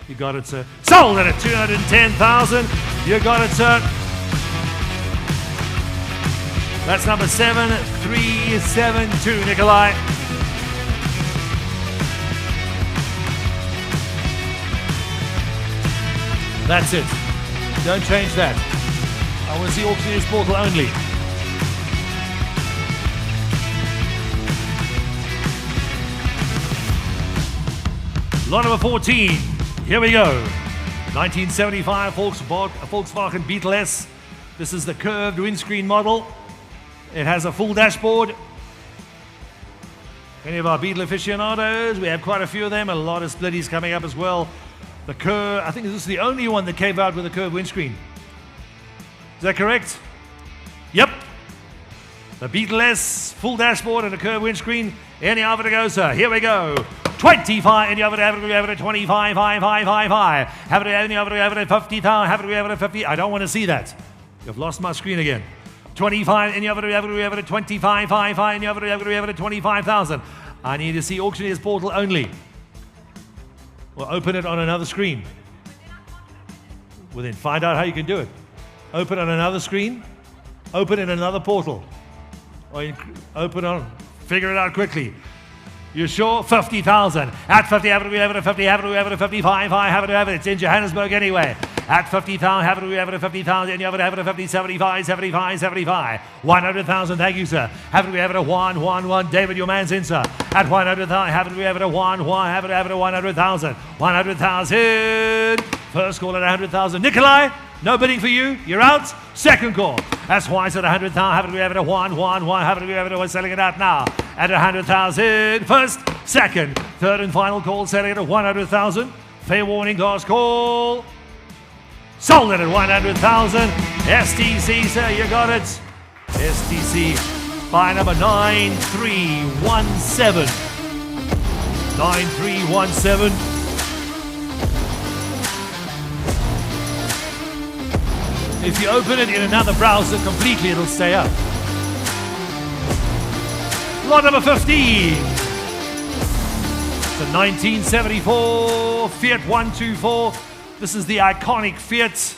You got it, sir. Sold it at 210,000. You got it, sir. That's number 7372, Nikolai. That's it. Don't change that. I want to see Auctioneer's Portal only. Lot number 14. Here we go. 1975 Volkswagen Beetle S. This is the curved windscreen model. It has a full dashboard. Any of our Beetle aficionados? We have quite a few of them. A lot of splitties coming up as well. The curve, I think this is the only one that came out with a curved windscreen. Is that correct? Yep. The Beetle S, full dashboard and a curved windscreen. Any of it goes, sir. Here we go. 25, any of it, have it, 25, 5, 5, 5, 5. Have it, any of it, have it, 50,000, have it, 50. I don't want to see that. You've lost my screen again. 25, any of it, have it, 25, 5, 5, any of it, have it, 25,000. I need to see Auctioneer's Portal only. We'll open it on another screen. Well, then find out how you can do it. Open on another screen. Open in another portal. Or you open on, figure it out quickly. You sure? 50,000. At 50, have it, 50, have it, 55, have it. It's in Johannesburg anyway. At 50,000, have it, 50,000, and you have it, 50, 75, 75, 75. 100,000, thank you, sir. Have it, 1. David, your man's in, sir. At 100,000, have it, 1, have it, 100,000. 100,000. First call at 100,000. Nikolai, no bidding for you. You're out. Second call. That's twice at 100,000. Have it, 1, have it, we're selling it out now. At 100,000. First, second, third and final call, selling it at 100,000. Fair warning, last call. Sold it at 100,000. STC, sir, you got it. STC, buy number 9317. 9317. If you open it in another browser completely, it'll stay up. Lot number 15. It's a 1974 Fiat 124. This is the iconic Fiat,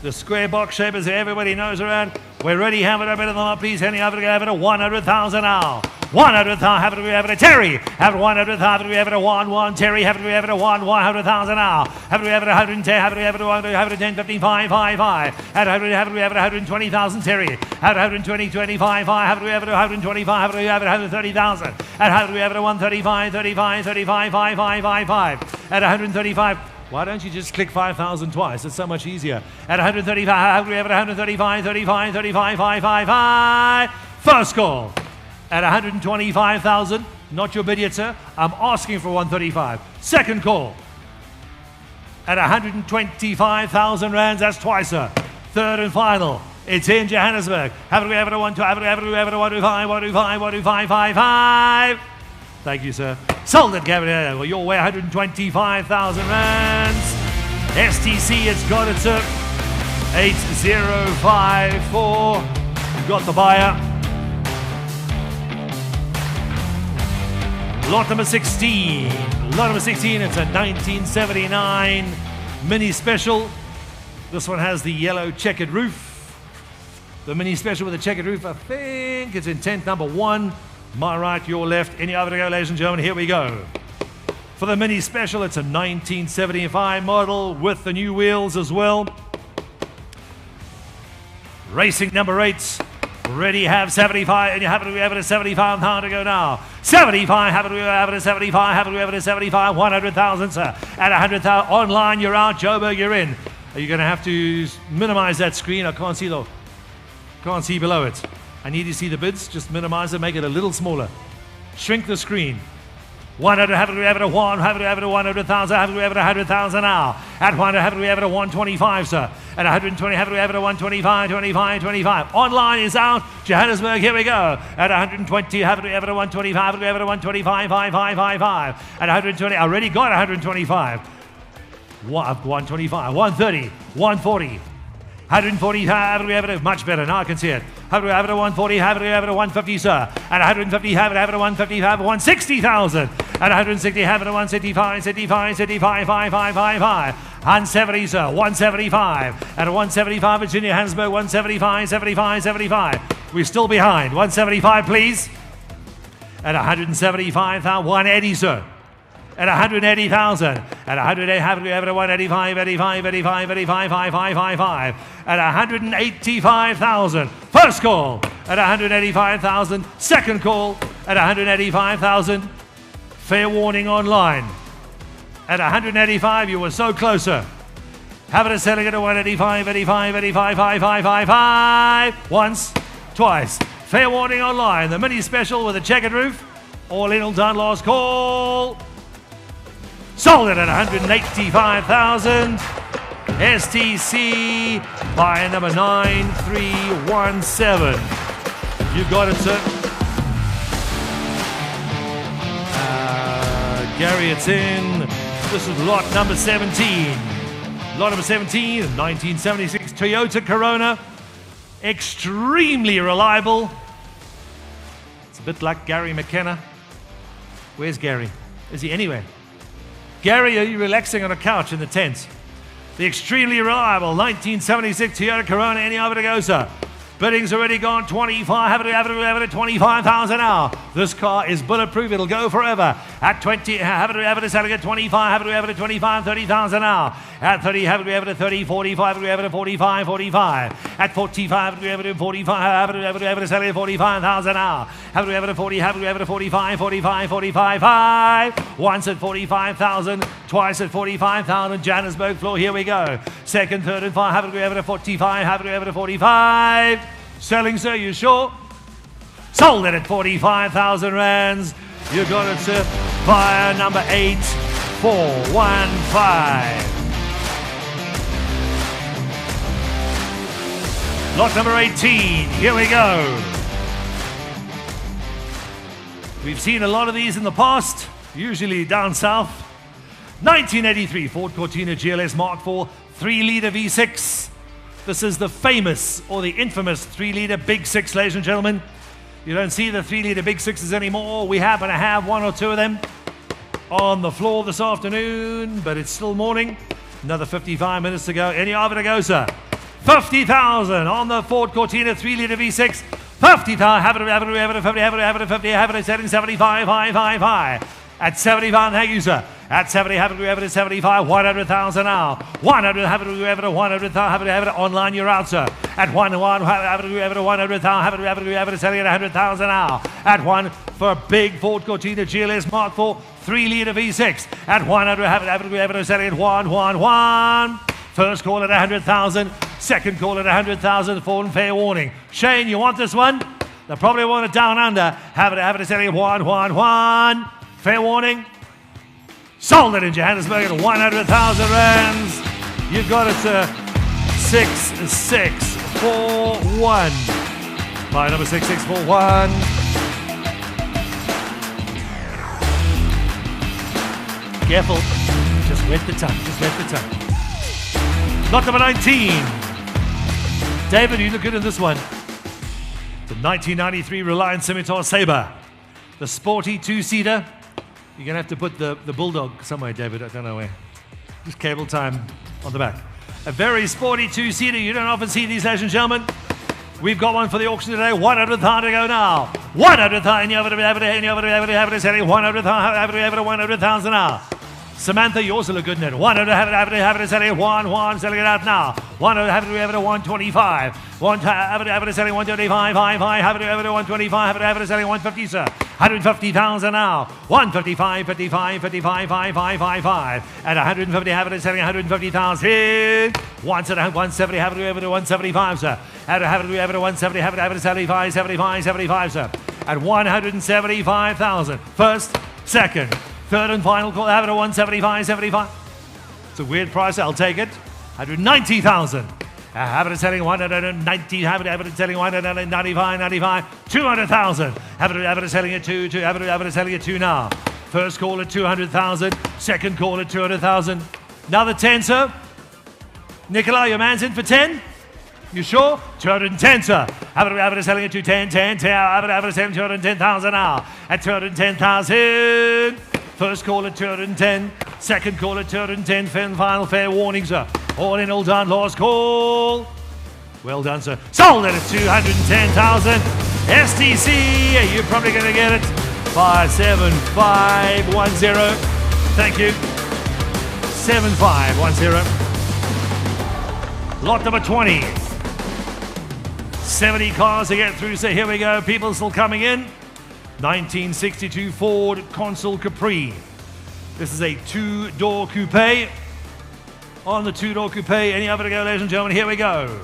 the square box shape as everybody knows around. We already have it up in the lot, please. Henny, have it at 100,000 now. 100,000, have it, Terry. Have it 100,000, have it 1, Terry, have it 100,000 now. Have it 110, have it 110, 15, 5, 5, 5. Have it 120,000, Terry. Have it 120, 25, 5. Have it 125, have it 130,000. Have it 135, 35, 35, 5, 5, 5, 5. At 135. Why don't you just click 5,000 twice? It's so much easier. At 135, we have it 135, 35, 35, 5, 5, 5. First call. At 125,000, not your bid yet, sir. I'm asking for 135. Second call. At 125,000 rands, that's twice, sir. Third and final. It's in Johannesburg. Have it, 125. Thank you, sir. Sold it, Gavin. Well, your way, 125,000 rands. STC, it's got it, sir. 8054. You got the buyer. Lot number 16. Lot number 16, it's a 1979 mini special. This one has the yellow checkered roof. The mini special with the checkered roof, I think it's in tent number 1. My right, your left. Any other to go, ladies and gentlemen? Here we go. For the mini special, it's a 1975 model with the new wheels as well. Racing number 8. Ready, have 75, and you have it at 75. How to go now? 75, have it at 75, have it at 75, 100,000, sir. At 100,000, online, you're out. Joburg, you're in. Are you going to have to minimize that screen? I can't see below it. I need to see the bids. Just minimize it, make it a little smaller. Shrink the screen. 100, have it at 1, have it at 100,000, have it at 100,000 now. At 100, have it at 125, sir. At 120, have it at 125, 25, 25. Online is out. Johannesburg, here we go. At 120, have it at 125, have it at 125, 5, 5, 5, 5. At 120, I already got 125. 125, 130, 140. 140, have it, much better, now I can see it. Have it at 140, have it at 150, sir. At 150, have it at 150, have it 160,000. At 160, have it at 165, 65, 65, 5, 5, 5, 5. 170, sir, 175. At 175, it's in Johannesburg, 175, 75, 75. We're still behind. 175, please. At 175,000, 180, sir. at 180,000, at 180, have we ever 185, 85, 85, 85, 55, 55, at 185,000. First call at 185,000. Second call at 185,000. Fair warning online. At 185, you were so closer. Having it selling it at 185, 85, 85, 55, 55. Once, twice. Fair warning online. The mini special with a checkered roof. All in, all done, last call. Sold it at 185,000. STC by number 9317. You got it, sir. Gary, it's in. This is lot number 17. Lot number 17, 1976 Toyota Corona. Extremely reliable. It's a bit like Gary McKenna. Where's Gary? Is he anywhere? Gary, are you relaxing on a couch in the tent? The extremely reliable 1976 Toyota Corona, any over to go, sir. Bidding's already gone 25, have it at 25,000 now. This car is bulletproof, it'll go forever. At 20, have it selling at 25, have it at 25, 30,000 now. At 30, have it at 30, 45, have it at 45, 45. At 45, have it at 45, have it selling at 45,000 now. Have it at 40, have it at 45, 45, 45, 5. Once at 45,000, twice at 45,000. Johannesburg floor, here we go. Second, third, and five, have it at 45, have it at 45. Selling, sir, you sure? Sold it at 45,000 rands. You got it, sir. Buyer number 8415. Lot number 18. Here we go. We've seen a lot of these in the past, usually down south. 1983 Ford Cortina GLS Mark IV 3-litre V6. This is the famous or the infamous 3-litre Big Six, ladies and gentlemen. You don't see the 3-litre Big Sixes anymore. We happen to have one or two of them on the floor this afternoon, but it's still morning. Another 55 minutes to go. Any over to go, sir. 50,000 on the Ford Cortina 3-litre V6. 50,000. Have it, 50, have it, setting 75, high. At 75, thank you, sir. At 70, have it at 75, 100,000 now. 100, have it 100,000, have it online, you're out, sir. At 1, have it 100,000, have it selling at 100,000 now. At 1 for a big Ford Cortina GLS Mark IV 3-litre V6. At 100, have it selling at 1. First call at 100,000, second call at 100,000, full and fair warning. Shane, you want this one? They probably want it down under. Have it selling at 1. Fair warning. Sold it in Johannesburg at 100,000 rands. You got it, sir. 6641. Buy number 6641. Careful. Just wet the tongue. Lot number 19. David, you look good in this one. The 1993 Reliance Scimitar Sabre. The sporty 2-seater. You're going to have to put the Bulldog somewhere, David. I don't know where. Just cable time on the back. A very sporty 2-seater. You don't often see these, ladies and gentlemen. We've got one for the auction today. 100,000 to go now. 100,000. You have it selling 100,000 now. Samantha, you also look good in it. 100, have it selling at 1, selling it out now. 100, have it at 125. Have it selling 125, have it at 125, have it selling 150, sir. 150,000 now. 155, 55, 55. At 150, have it selling 150,000. Once at 170, have it at 175, sir. Have it at 170, have it 75, 75, sir. At 175,000. First, second. Third and final call, have it at 175. It's a weird price, I'll take it. 190,000. Have it selling 190, have it selling 195. 200,000. Have it selling at 2, have it selling at 2 now. First call at 200,000, second call at 200,000. Another 10, sir. Nicola, your man's in for 10? You sure? 210, sir. Have it selling at 210, 10. Have it selling 210,000 now. At 210,000. First call at 210, second call at 210, final fair warning, sir. All in, all done, last call. Well done, sir. Sold it at 210,000. STC, you're probably going to get it. 57510. Thank you. 7510. Lot number 20. 70 cars to get through, so here we go. People still coming in. 1962 Ford Consul Capri. This is a two-door coupe. On the two-door coupe, any other to go, ladies and gentlemen? Here we go.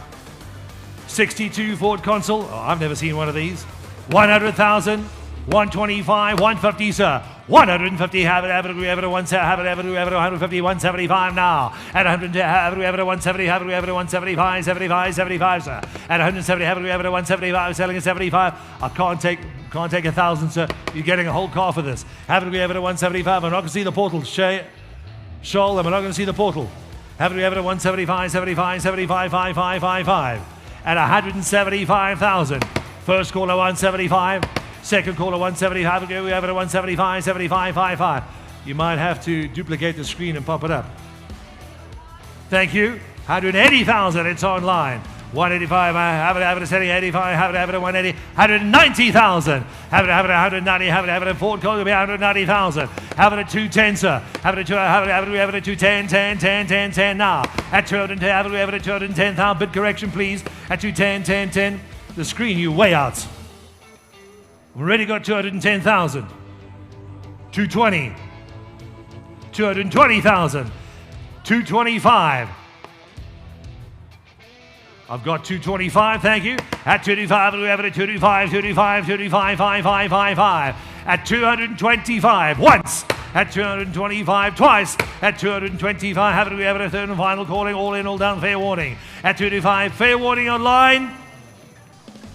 62 Ford Consul. Oh, I've never seen one of these. 100,000, 125, 150, sir. 150, have it, 150, 175 now. At 100, have it, 170, have it, 175, 75, 75, sir. At 170, have it, 175, selling at 75. I can't take 1,000, sir. You're getting a whole car for this. Have it, 175. I'm not going to see the portal. Shoal, I'm not going to see the portal. Have it, 175, 75, 75, 5, 5, 5, 5. At 175,000. First caller, 175. Second caller, 175. We have it at 175, 75, 5, 5. You might have to duplicate the screen and pop it up. Thank you. 180,000. It's online. 185. Have it at 85. Have it at 180. 190,000. Have it at 190. Have it at Ford Colt. 190,000. Have it at 210, sir. Have it at 210, 10, 10, 10, 10 now. At 210. Have it at 210,000. Bid correction, please. At 210, 10, 10. The screen, you way out. We've already got 210,000. 220. 220,000. 225. I've got 225, thank you. At 225, we have it at 225, 225, 225, 5, 5, 5, 5. At 225, once. At 225, twice. At 225, have it, we have it at third and final calling, all in, all down, fair warning. At 225, fair warning online.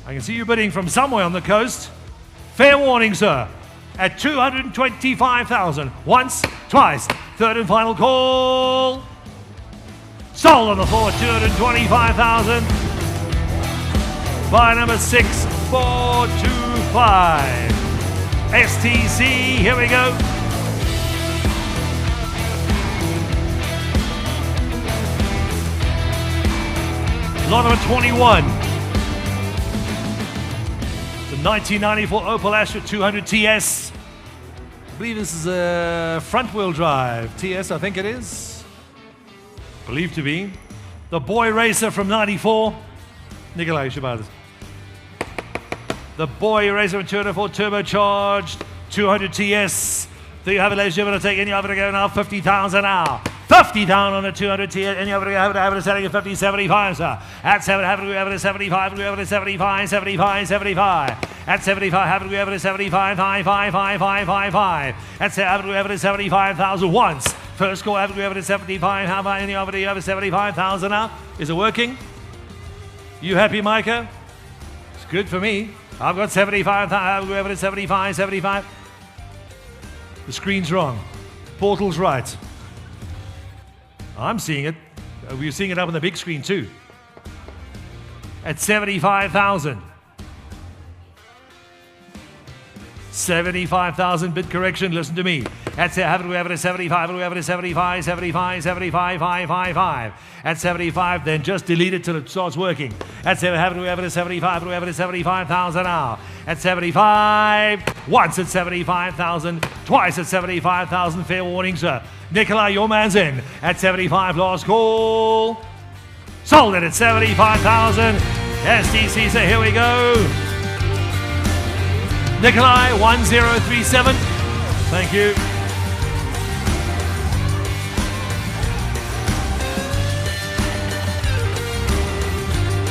I can see you bidding from somewhere on the coast. Fair warning, sir. At 225,000. Once, twice. Third and final call. Sold on the floor, 225,000. Buy number 6425. STC, here we go. Lot number 21. 1994 Opel Astra 200 TS. I believe this is a front-wheel drive TS, I think it is. Believed to be. The Boy Racer from 94. Nikolai, you should buy this. The Boy Racer from 204 turbocharged 200 TS. There you have it, ladies and gentlemen. I'll take any other to go now. 50,000 now. 50,000 on the 200 TS. Any other to go, have it selling at 50, 75, sir. At 7, have it, we have it at 75, we have it at 75, 75, 75. At 75, have it, we have it at 75, 5, 5, 5, 5, 5, 5. At 7, have it, we have it at 75,000 once. First call, have it, we have it at 75. How about any other, you have it 75,000 now? Is it working? You happy, Micah? It's good for me. I've got 75,000, we have it at 75, 75. The screen's wrong. Portal's right. I'm seeing it. We're seeing it up on the big screen too. At 75,000. 75,000 bid correction. Listen to me. At have it, we have it at 75. We have it at 75, 75, 75, 5, 5, 5. At 75, then just delete it till it starts working. At 7, have it, we have it at 75. We have it at 75,000 now. At 75, once at 75,000, twice at 75,000. Fair warning, sir. Nikolai, your man's in. At 75, last call. Sold it at 75,000. STC, so here we go. Nikolai, 1037. Thank you.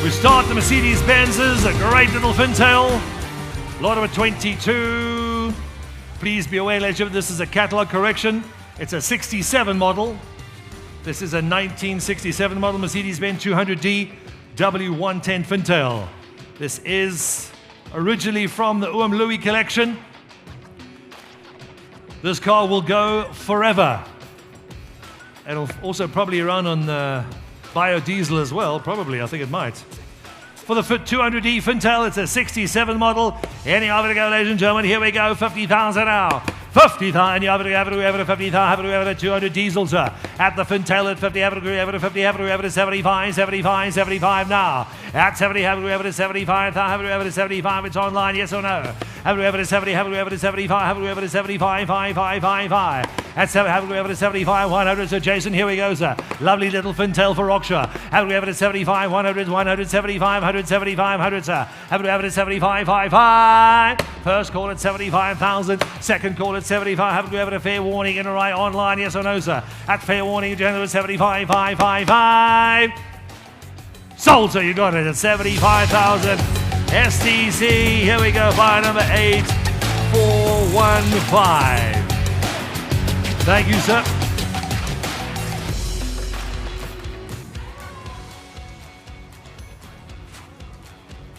We start the Mercedes-Benzes, a great little fintail. Lot number 22. Please be aware, ladies and gentlemen, this is a catalog correction. It's a 67 model. This is a 1967 model Mercedes-Benz 200D W110 fintail. This is originally from the Oom Louis collection. This car will go forever. It'll also probably run on biodiesel as well, probably, I think it might. For the 200D fintail, it's a 67 model. Any other to go, ladies and gentlemen, here we go, 50,000 now. 50,000, you have it at 50,000, have it at 200 diesel, sir. At the Fintail at 50, have it, have it, 50, have it, have it, 75, 75, 75 now. At 70, have it, have it, 75, have it, have it, 75, it's online, yes or no? Have it, have it, 70, have it, have it, 75, have it, have it, 75, 5, 5, 5, 5. At 7, have it, have it, 75, 100, so Jason, here we go, sir. Lovely little Fintail for Rockshaw. Have it, have it, 75, 100, 175, 175, 100, sir. Have it, 75, 5, 5. First call at 75,000. Second call at 75. Have it, a fair warning in a right online, yes or no, sir? At fair warning, general at 75, 5, 5, 5. Sold, sir, you got it at 75,000. STC, here we go, buy number 8415. Thank you, sir.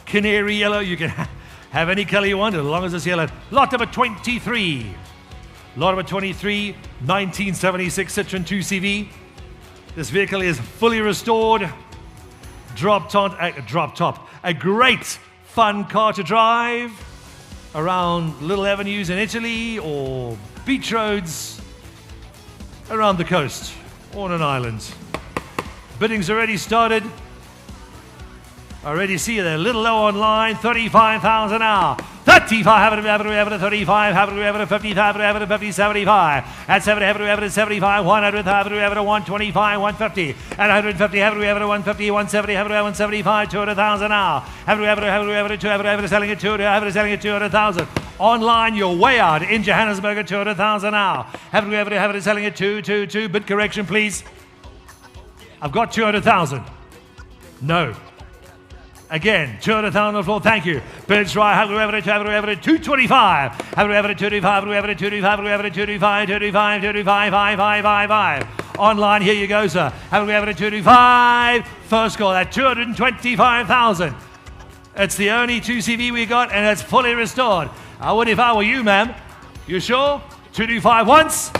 Canary yellow, you can have any color you want as long as it's yellow. Lot number 23. Lot number 23, 1976 Citroen 2CV. This vehicle is fully restored. Drop top. A great fun car to drive around little avenues in Italy or beach roads around the coast or on an island. Bidding's already started. I already see they're a little low online. 35,000 now. 35, have it, 35, have it, 50, have it, 50, 75. At 70, have it, 75, 100, have it, 125, 150. At 150, have it, 150, 170, have it, 175, 200,000 now. Have it, selling it, have it, selling it, 200,000. Online, you're way out. In Johannesburg at 200,000 now. Have it, selling it, 222. Bid correction, please. I've got 200,000. No. Again, 200,000 on the floor, thank you. Bids right, have it, 225. Have it, 225, have it, 225, 5. Online, here you go, sir. Have it, 225. First call at 225,000. It's the only 2CV we got, and it's fully restored. I would if I were you, ma'am. You sure? 225 once,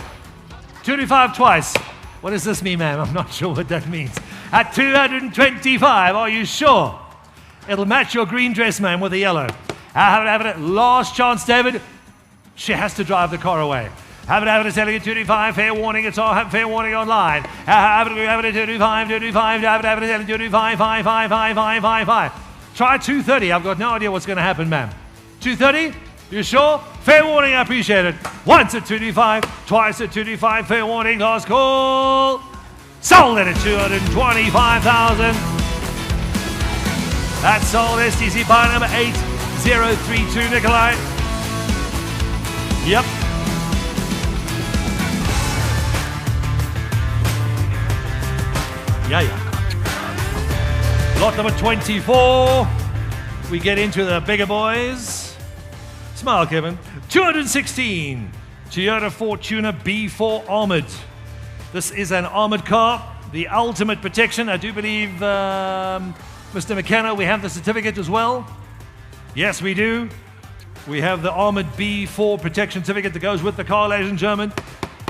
225 twice. What does this mean, ma'am? I'm not sure what that means. At 225, are you sure? It'll match your green dress, ma'am, with the yellow. Have it. Last chance, David. She has to drive the car away. Have it, selling it, 225. Fair warning, it's all fair warning online. Have it, 225, 225. Have it, selling 225, 5, 5, 5, 5, 5, 5. Try 230. I've got no idea what's going to happen, ma'am. 230? You sure? Fair warning, I appreciate it. Once at 225, twice at 225. Fair warning, last call. Sold it at 225,000. That's sold. STC buy number 8032, Nikolai. Yep. Yeah. Lot number 24. We get into the bigger boys. Smile, Kevin. 216. Toyota Fortuner B4 Armored. This is an armored car. The ultimate protection. I do believe... Mr. McKenna, we have the certificate as well. Yes, we do. We have the Armored B4 protection certificate that goes with the car, ladies and gentlemen.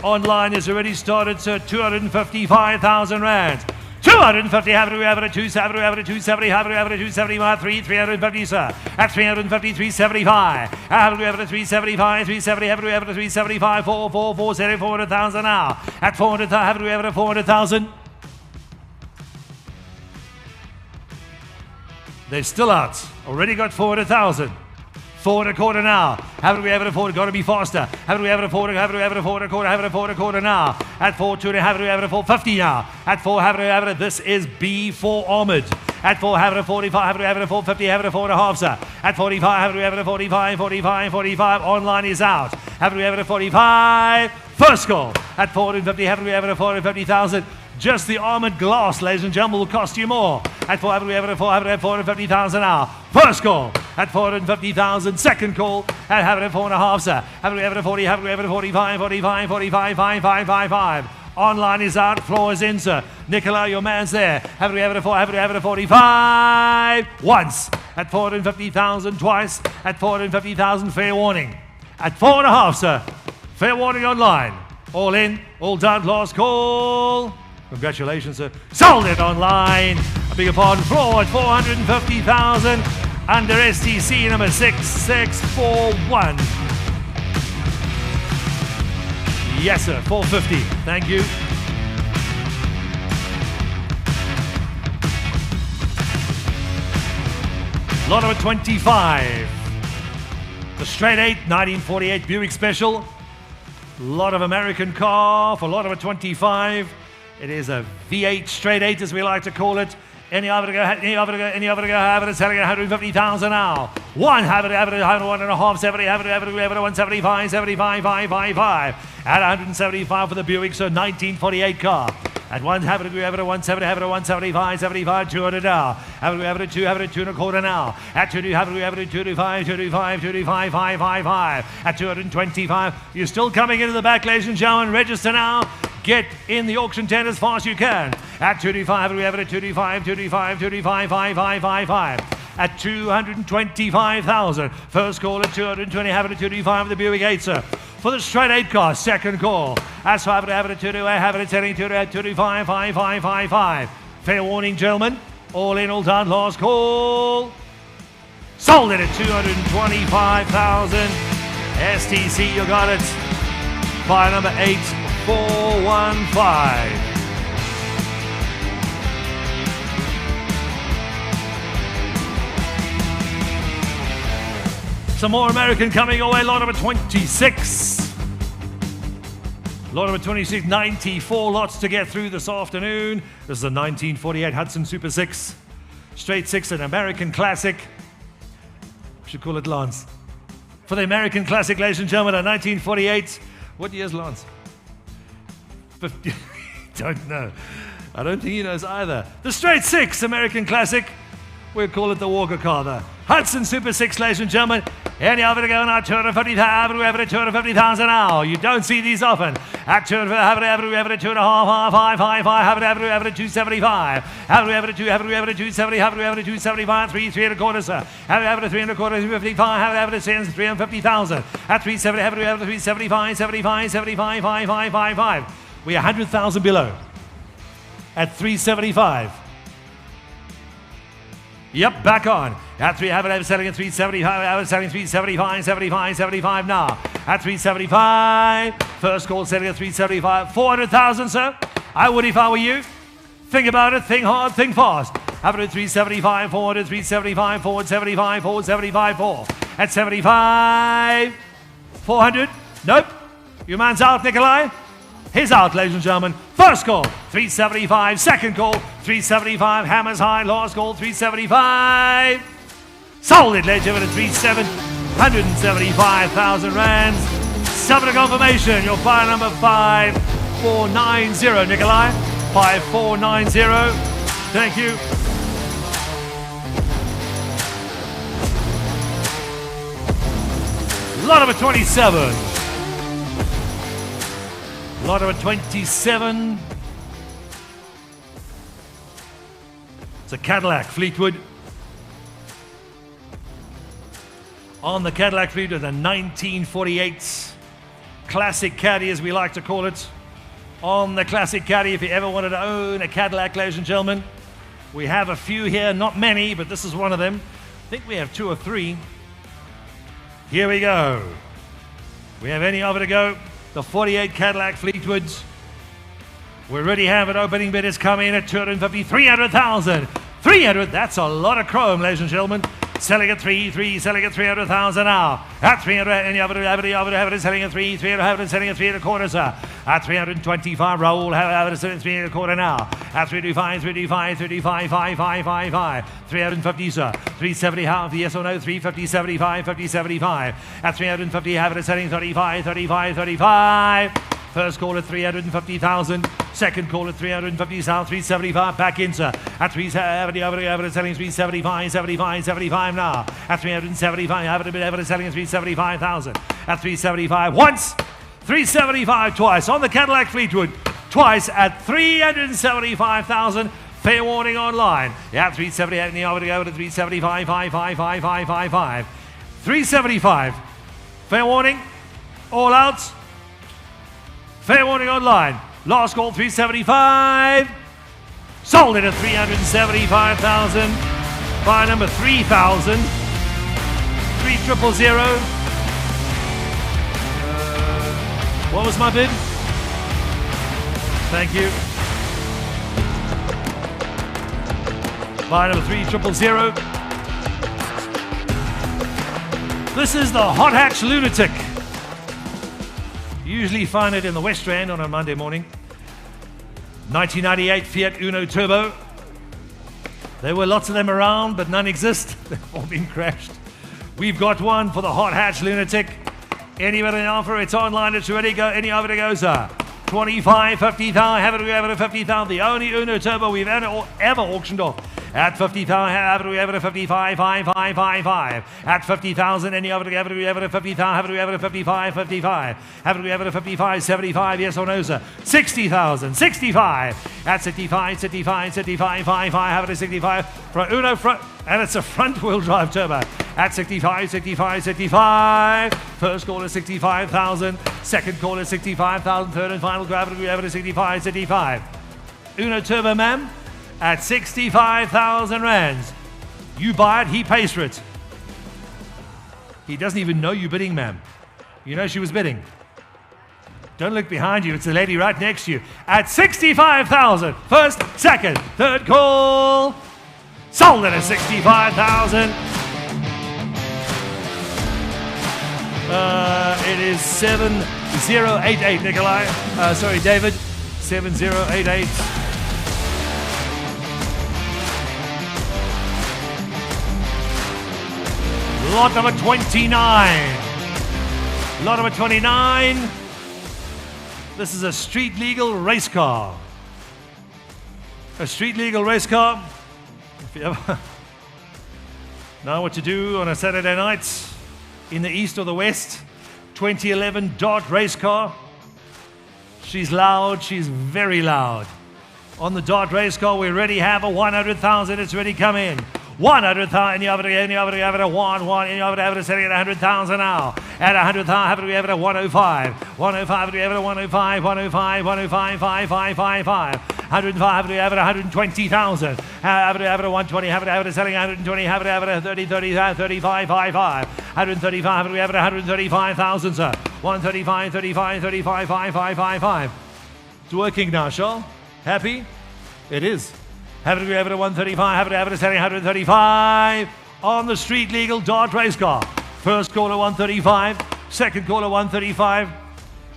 Online is already started, so 255,000 rands. 250, have it, 270, have it, 270, have it, 275, 350, sir. At 350, 375. Have it, 375, 370, have it, 375, 400,000 now. At 400, have it, 400,000. They're still out. Already got 400,000. 400 quarter now. Have it, forward, got to be faster. Have it, forward, have it, forward, quarter, have it, forward, quarter now. At 420, have it, 450 now. At 4, have it, this is B4 Armored. At 4, have it, 45, have it, 450, have it, 4.5, sir. At 45, have it, 45, 45, 45. Online is out. Have it, 45. First call. At 450, have it, 450,000. Just the armored glass, ladies and gentlemen, will cost you more. At 450,000 now. First call at 450,000. Second call at have it at 4.5, sir. Have it at 40, have it at 45, 45, 45, 5, 5, 5, 5. Online is out, floor is in, sir. Nicola, your man's there. Have it at 4, have it at 45. Once at 450,000, twice at 450,000. Fair warning. At 4.5, sir. Fair warning online. All in, all done. Last call. Congratulations, sir. Sold it online. I beg your pardon. Floor at 450,000 under STC number 6641. Yes, sir. 450. Thank you. Lot number 25. The straight 8, 1948 Buick Special. Lot of American car for lot number 25. It is a V8 straight 8 as we like to call it. Any other to go, have it, selling at 150,000 now. One, have it, 1.5, 70, have it, 175, 75, 555. At 175 for the Buick, so 1948 car. At one, have it, 170, have it, 175, 75, 200 now. Have it, 2, have it, 2.25 now. At 2, have it, 225, 225, 225, 555. At 225, you're still coming into the back, ladies and gentlemen. Register now. Get in the auction tent as fast as you can. At 225, we have it at 225, 225, 225, 5555. At 225,000. First call at 220, have it at 225 the Buick 8, sir. For the straight 8 car, second call. As for have it at 228, have it at 225, 5555. Fair warning, gentlemen. All in, all done, last call. Sold it at 225,000. STC, you got it. Buy number 8415. Some more American coming away. Lot number 26. Lot number 26, 94 lots to get through this afternoon. This is a 1948 Hudson Super 6. Straight 6, an American classic. We should call it Lance. For the American classic, ladies and gentlemen, a 1948. What year's Lance? 50. Don't know. I don't think he knows either. The straight 6 American classic. We'll call it the Walker car, the Hudson Super 6, ladies and gentlemen. Any other to go now, 250,000, we have it at 250,000 now. You don't see these often. At 250, have it at 2.5, 555, have it at 275. Have it at 270, have it at 275, 3 and a quarter, sir. Have it at 3 and a quarter, 255, have it at 350,000. At 370, have it at 375, 75, 75, 5555. We're 100,000 below. At 375. Yep, back on. At 3, have it selling at 375, have it selling 375, 75, 75 now. At 375, first call selling at 375, 400,000, sir. I would if I were you. Think about it, think hard, think fast. Have it at 375, 400, 375, 475, 475, 4. At 75, 400, nope. Your man's out, Nikolai. He's out, ladies and gentlemen. First call, 375. Second call, 375. Hammers high. Last call, 375. Sold it, ladies and gentlemen, at 175,000 rands. Summon confirmation. Your buyer number 5490, Nikolai. 5490. Thank you. Lot number 27. Lot number 27. It's a Cadillac Fleetwood. On the Cadillac Fleetwood, a 1948 Classic Caddy, as we like to call it. On the Classic Caddy, if you ever wanted to own a Cadillac, ladies and gentlemen. We have a few here, not many, but this is one of them. I think we have 2 or 3. Here we go. We have any other to go. The 48 Cadillac Fleetwoods. We already have it. Opening bid is coming in at 250, 300,000. 300, that's a lot of chrome, ladies and gentlemen. Selling at 3, selling at 300,000 now. At 300, any other, have it, selling at 3, have it, selling at 3 and a quarter, sir. At 325, Raoul, have it, selling at 3 and a quarter now. At 325, 555. 350, sir. 370, half, yes or no, 350, 75, 50, 75. At 350, have it, selling 35. First call at 350,000. Second call at 350,000. 375. Back in, sir. At 370, selling 375, 75 now. At 375, have it, selling at 375,000. At 375 once. 375 twice on the Cadillac Fleetwood. Twice at 375,000. Fair warning online. At 378, the over to go to 375, 555. 375. Fair warning. All out. Fair warning online. Last call, 375. Sold it at 375,000. Buy number 3,000. 3,000. What was my bid? Thank you. Buy number 3,000. This is the Hot Hatch Lunatic. You usually find it in the West Rand on a Monday morning. 1998 Fiat Uno Turbo. There were lots of them around, but none exist. They've all been crashed. We've got one for the Hot Hatch Lunatic. Anybody offer? It's online. It's ready. Go. Any of it goes. 25, 50,000. Have it at 50,000. The only Uno Turbo we've ever auctioned off. At 50,000, have it at 55, 5, 5, 5, 5. At 50,000, any of it, have it at 50,000, have it at 55, 55. Have it at 55, 75, yes or no, sir? 60,000, 65. At 65, 65, 65, 5, 5. Have it at 65. Front, Uno front, and it's a front-wheel drive turbo. At 65, 65, 65. First call is 65,000. Second call is 65,000. Third and final grab it at 65, 65. Uno Turbo, ma'am. At 65,000 rands. You buy it, he pays for it. He doesn't even know you're bidding, ma'am. You know she was bidding. Don't look behind you, it's the lady right next to you. At 65,000. First, second, third call. Sold it at 65,000. It is 7088, Nikolai. Sorry, David. 7088. Lot number 29. Lot number 29. This is a street legal race car. A street legal race car. If you ever know what to do on a Saturday night in the east or the west. 2011 Dart race car. She's loud. She's very loud. On the Dart race car, we already have a 100,000. It's ready to come in. 100,000, any of it, one, any of it, setting at 100,000 now. At 100,000, have it, we have it at 105. 105, we have it at 105, 105, 105, 5, 5, 5, 5. 105, have it, we have it at 120,000. Have it at 120, have it, selling 120, have it at 30, 30, 35, 5, 5. 135, have it, we have it at 135,000, sir. 135, 35, 35, 5, 5, 5, 5. It's working now, Shaw. Happy? It is. Have it at 135, have it selling 135 on the street legal Dart race car. First caller 135, second caller 135.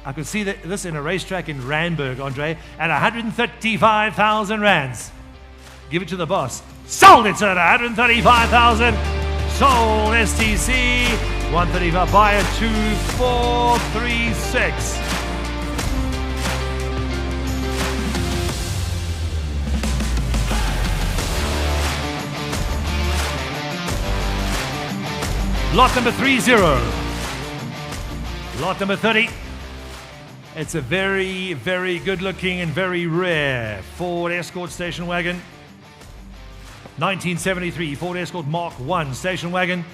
I could see this in a racetrack in Randburg, Andre, at 135,000 rands. Give it to the boss. Sold it, sir, at 135,000. Sold STC. 135, buyer 2436. Lot number 30. Lot number 30. It's a very, very good looking and very rare Ford Escort station wagon. 1973 Ford Escort Mark I station wagon.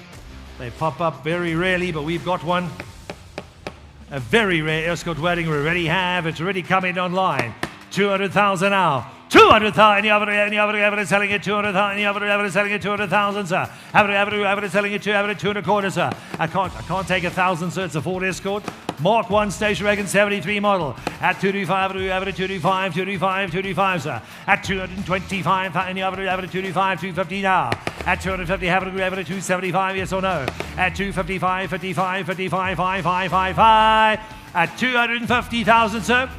They pop up very rarely, but we've got one. A very rare Escort wagon we already have. It's already coming online. 200,000 now. 200,000, any of it selling it 200,000, any of it selling it 200,000, sir. Have it selling it 2, have it 225, sir. I can't take 1,000, sir. It's a Ford Escort. Mark I station wagon 73 model. At 225, have it 225, 225, 225, sir. At 225, any of it 225, 250 now. At 250, have it 275, yes or no. At 255, 55, 55, 5, 5, 5, 5. At 250,000, sir.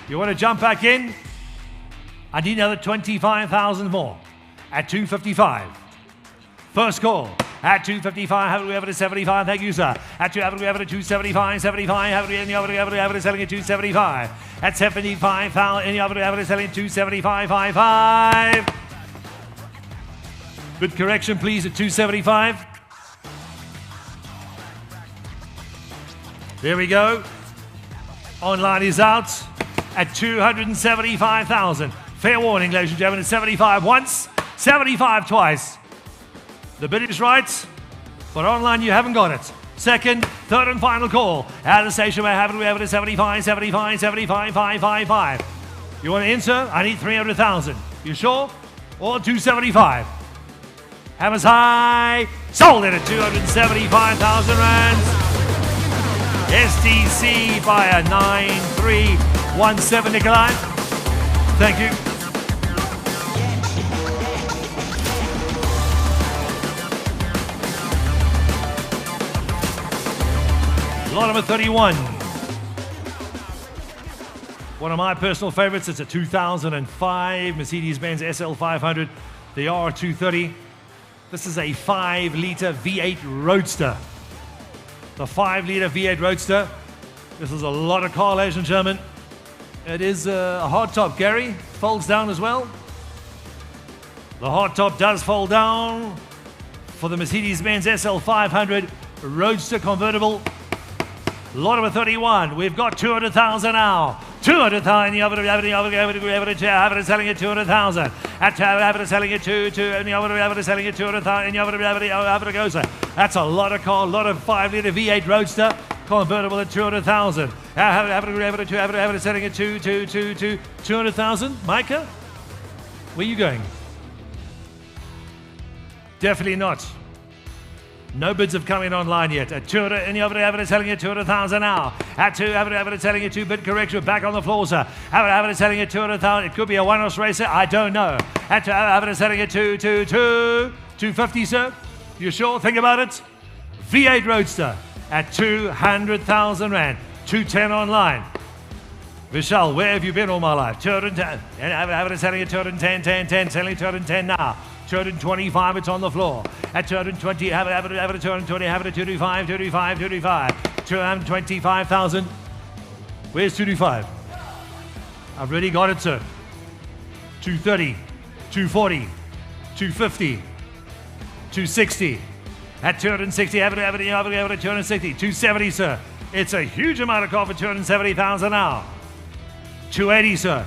You want to jump back in? I need another 25,000 more. At 255. First call. At 255, have we have it at 75? Thank you, sir. At 2, have we have it at 275, 75, have we any of it selling at 275. At 75,000, any of it have it selling at 275, 55. Bid correction, please, at 275. There we go. Online is out at 275,000. Fair warning, ladies and gentlemen, it's 75 once, 75 twice. The bid is right, but online you haven't got it. Second, third and final call. At the station we have it at 75, 75, 75, 5, 5, 5. You want to enter? I need 300,000. You sure? Or 275. Hammers high. Sold it at 275,000 rands. STC by a 9317, Nikolai. Thank you. Lot number 31. One of my personal favorites, it's a 2005 Mercedes-Benz SL500, the R230. This is a 5-liter V8 Roadster. The 5-liter V8 Roadster. This is a lot of car, ladies and gentlemen. It is a hardtop, Gary. Folds down as well. The hardtop does fold down for the Mercedes-Benz SL500 Roadster convertible. Lot number 31. We've got 200,000 now. 200,000. You have it selling at 200,000. Have it selling at 200,000. You have it selling at 200,000. You have it goes. That's a lot of car. A lot of 5-liter V8 Roadster convertible at 200,000. Have it selling at 200,000. Micah, where are you going? Definitely not. No bids have come in online yet. At 200, and you have it selling at 200,000 now. At 2, have it selling at 2 bid correction. Back on the floor, sir. Have it selling at 200,000. It could be a one-horse racer. I don't know. At 2, have it selling at 250, sir. You sure? Think about it. V8 Roadster at 200,000 rand. 210 online. Vishal, where have you been all my life? 210. And have it selling at 210, 10, selling 210 now. 225, it's on the floor. At 220, have it at 220, have it at 225, 225,000. Where's 225? I've already got it, sir. 230, 240, 250, 260. At 260, have it at 260, 270, sir. It's a huge amount of car for 270,000 now. 280, sir.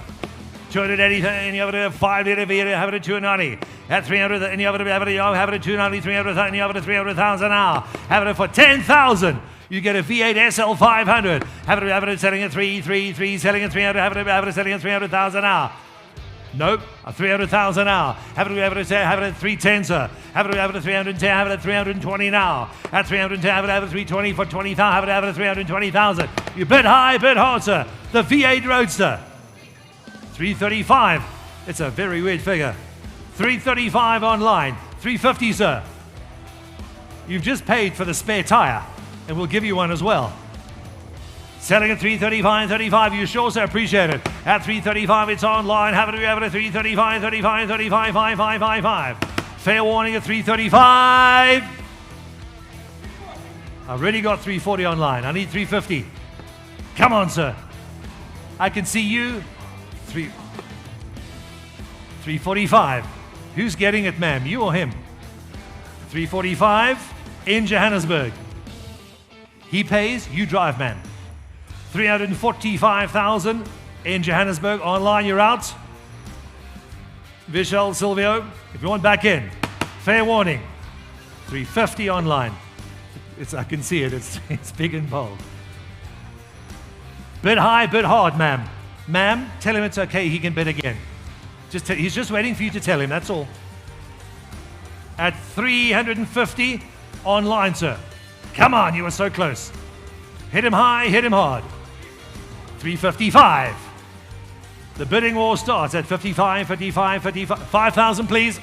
280, and you have it at 5-liter V8, have it at 290. At 300, and you have it at 290, 300,000, and you have it at 300,000 now. Have it for 10,000. You get a V8 SL500. Have it selling at 3, selling at 300, have it selling at 300,000 now. Nope, 300,000 now. Have it at 310, sir. Have it at 310, have it at 320 now. At 310, have it at 320 for 20,000, have it at 320,000. You bid high, bid hard, sir. The V8 Roadster. 335. It's a very weird figure. 335 online. 350, sir. You've just paid for the spare tire, and we'll give you one as well. Selling at 335, 35. You sure, sir? Appreciate it. At 335, it's online. Have it at 335, 35, 35, 5. Fair warning at 335. I've already got 340 online. I need 350. Come on, sir. I can see you. 345. Who's getting it, ma'am? You or him? 345 in Johannesburg. He pays, you drive, man. 345,000 in Johannesburg. Online, you're out. Vishal, Silvio, if you want back in. Fair warning. 350 online. I can see it. It's big and bold. Bid high, bid hard, ma'am. Ma'am, tell him it's okay. He can bid again. He's just waiting for you to tell him. That's all. At 350 online, sir. Come on, you were so close. Hit him high, hit him hard. 355. The bidding war starts at 55, 55, 55. 5,000, please.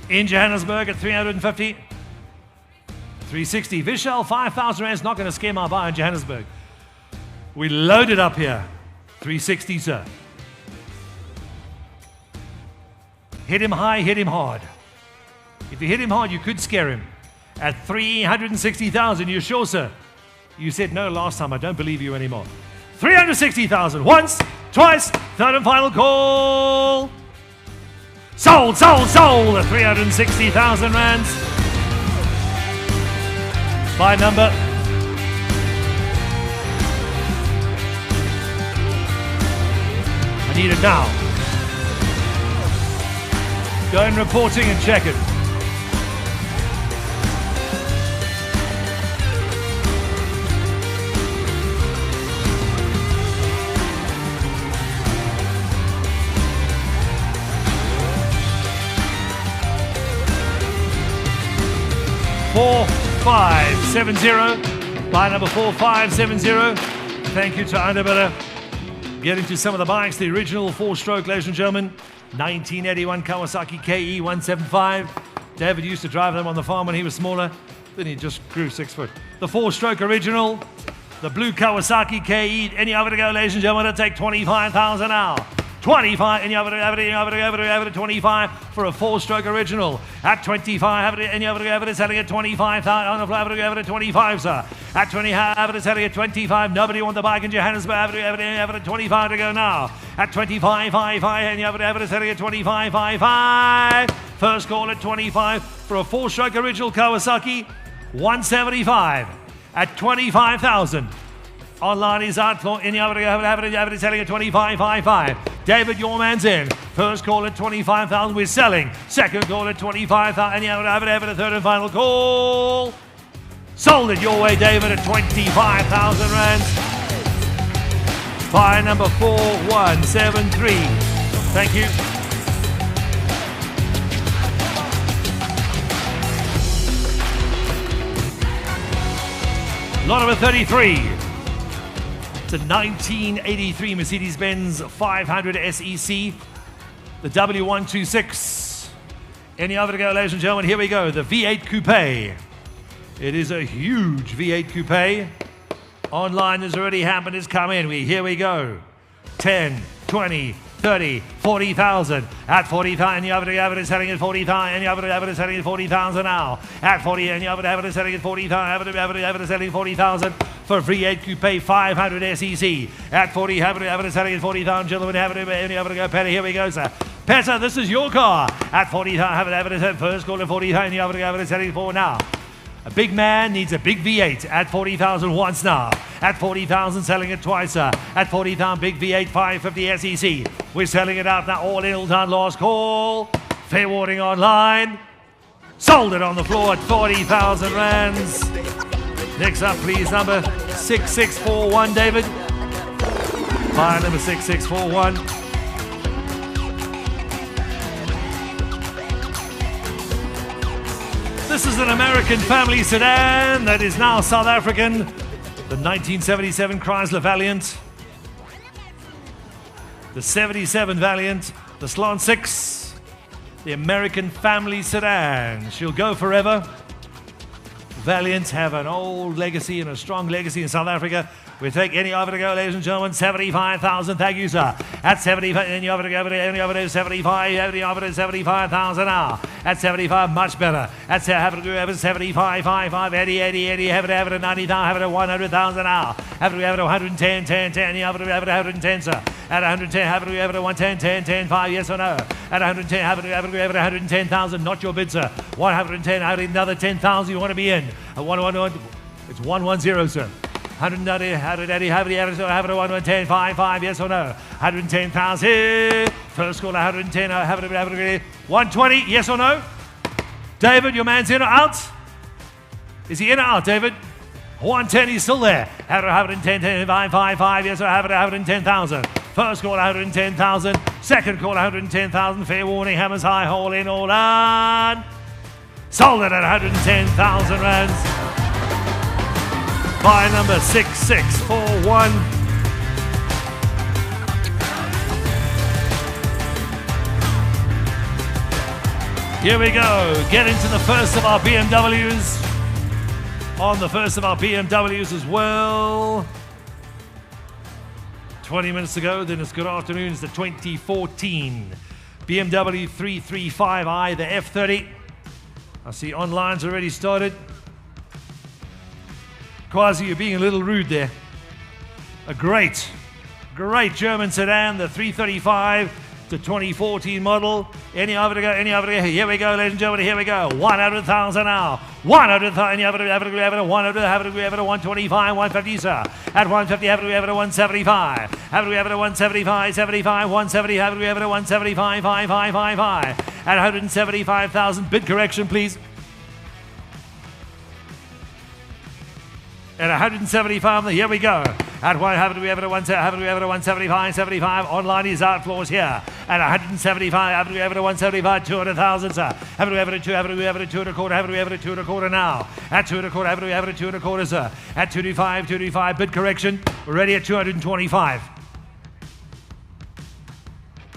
In Johannesburg at 350. 360. Vishal, 5,000 rand is not going to scare my buyer in Johannesburg. We load it up here. 360, sir. Hit him high, hit him hard. If you hit him hard, you could scare him. At 360,000, you sure, sir? You said no last time. I don't believe you anymore. 360,000. Once, twice, third and final call. Sold, sold, sold at 360,000 rands. By number. I need it now. Go in reporting and check it. Four, 570, buy number 4570. Thank you to Underbitter. Get into some of the bikes, the original 4-stroke, ladies and gentlemen. 1981 Kawasaki KE 175. David used to drive them on the farm when he was smaller. Then he just grew 6 foot. The 4-stroke original, the blue Kawasaki KE. Any other to go, ladies and gentlemen, to take 25,000 now. 25, any other to 25 for a 4-stroke original. At 25, any other selling at 25,000 on the floor, to 25, sir. At 20, selling at 25. Nobody want the bike in Johannesburg. At 25 to go now. At 25, any other selling at 25. First call at 25 for a 4-stroke original Kawasaki. 175 at 25,000. Online is out for any other selling at 25.55. David, your man's in. First call at 25,000. We're selling. Second call at 25,000. Any other third and final call. Sold it your way, David, at 25,000 rands. Buy number 4173. Thank you. Lot number 33. It's a 1983 Mercedes-Benz 500 SEC. The W126. Any other to go, ladies and gentlemen? Here we go. The V8 Coupe. It is a huge V8 Coupe. Online has already happened. It's come in. Here we go. 10, 20, 30, 40,000. At 40,000, any other is selling at 40,000. Any other is selling at 40,000 now. At 40, any other is selling at 40,000. Other is selling 40,000 for V8 Coupe 500 SEC. At 40, other is selling at 40,000. Gentlemen, any other to go, Petter? Here we go, sir. Petter, this is your car. At 40,000, other is first call at 40,000. Any other is selling for now. A big man needs a big V8 at 40,000 once now. At 40,000, selling it twice, sir. At 40,000, big V8 550 SEC. We're selling it out now. All in, done, last call. Fair warning online. Sold it on the floor at 40,000 rands. Next up, please, number 6641, David. Buy number 6641. This is an American family sedan that is now South African. The 1977 Chrysler Valiant. The 77 Valiant. The Slant 6. The American family sedan. She'll go forever. Valiants have an old legacy and a strong legacy in South Africa. We take any other to go, ladies and gentlemen. 75,000. Thank you, sir. At 75, any other to go, any other to 75, any other to 75,000 now. At 75, much better. At 75, 55, 80, have it at 90,000, have it at 100,000 now. Have it at 110, 10, 10, any other to have it at 110, sir. At 110, have it at 110, 10, 10, 5, yes or no. At 110, have it at 110,000, not your bid, sir. 110, out another 10,000 you want to be in. At 111, it's 110, sir. 190, have it at 110, 5, 5, yes or no. 110,000. First call 110, have it 120, yes or no. David, your man's in or out? Is he in or out, David? 110, he's still there. Have it 110, 10, 5, 5, 5, yes or have it 110,000. First call 110,000. Second call 110,000. Fair warning, hammers high, all in, all on. Sold it at 110,000 rands. Buy number 6641. Here we go. Get into the first of our BMWs. On the first of our BMWs as well. 20 minutes ago, then it's good afternoon. It's the 2014 BMW 335i, the F30. I see online's already started. Quasi, you're being a little rude there. A great German sedan, the 335, the 2014 model. Any other to go, here we go, ladies and gentlemen, here we go. 100,000 now. 100,000, any other to have it 100, have it 125, 150, sir. At 150, have it 175. Have it 175, 75, 170, have it 175, 5, 5, 5, 5. At 175,000, bid correction, please. At 175, here we go. At 175, 75. Online is out, floors here. At 175, 200,000, sir. Have it 2 and a quarter, have it 2 and a quarter now. At 2 and a quarter, have it 2 and a quarter, sir. At 225, bid correction. We're ready at 225.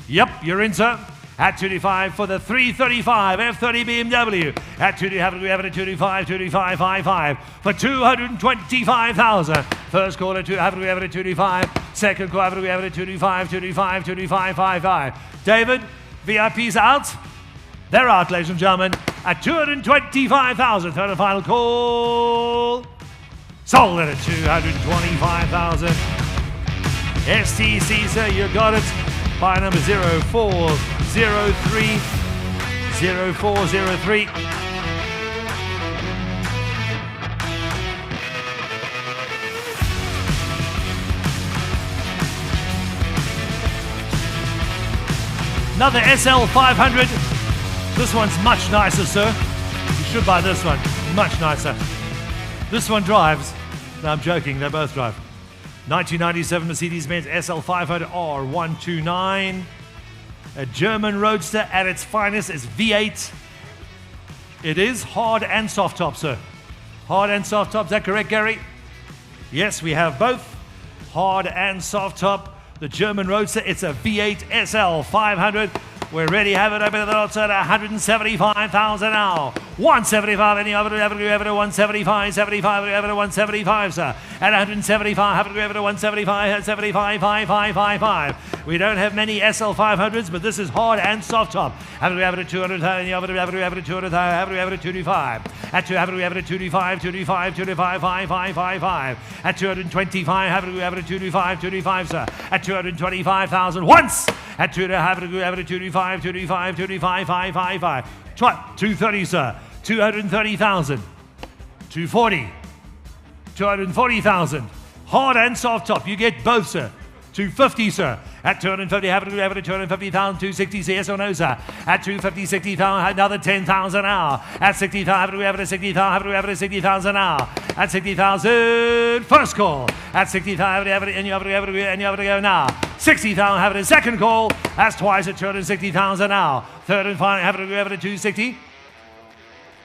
Yep, you're in, sir. at 225 for the 335 F30 BMW. At 2, have it at 225, 225, for 225,000. First call at 2, have it at 225. Second call, have it at 225, 225, 225. David, VIP's out. They're out, ladies and gentlemen, at 225,000. Third and final call. Sold it at 225,000. STC, sir, you got it. Buy number 0403. 0403. Another SL 500. This one's much nicer, sir. You should buy this one. Much nicer. This one drives. No, I'm joking. They both drive. 1997 Mercedes-Benz SL 500 R129. A German roadster at its finest. It's V8. It is hard and soft top, sir. Hard and soft top. Is that correct, Gary? Yes, we have both. Hard and soft top. The German roadster. It's a V8 SL 500. We're ready, have it open at the lots at 175,000 now. 175, any other, 175, 75, 175, sir. At 175, have it over to 175, 75, 5. We don't have many SL 500s, but this is hard and soft top. Have it over to 200, any other, have it over to 200, have it over to 225. At 2, have it over to 225, 225, 5. At 225, have it over to 225, sir. At 225,000 once. At 2, have it over to 225, 5. 230, sir. 230,000. 240. 240,000. Hard and soft top. You get both, sir. 250, sir. At 250, have it over to 250,000. 260, yes or no, sir. At 250, 60,000, another 10,000 now. At 60,000, have it over to 60,000, have it over to 60,000 now. At 60,000, first call. At 60,000, have it, and you have to go now. 60,000, have it in second call. That's twice at 260,000 now. Third and final, have it over to 260.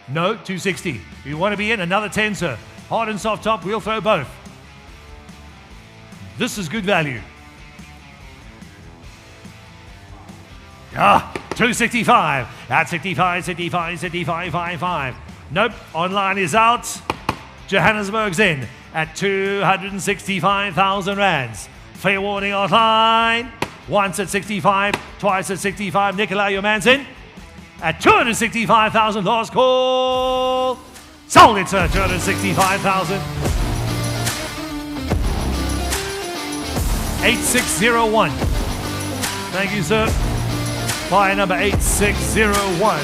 No, 260. You want to be in? Another 10, sir. Hard and soft top, we'll throw both. This is good value. 265. At 65, 5. Nope, online is out. Johannesburg's in at 265,000 rands. Fair warning online. Once at 65, twice at 65. Nicola, your man's in at 265,000. Last call. Sold it, sir. 265,000. 8601. Thank you, sir. Buy number 8601.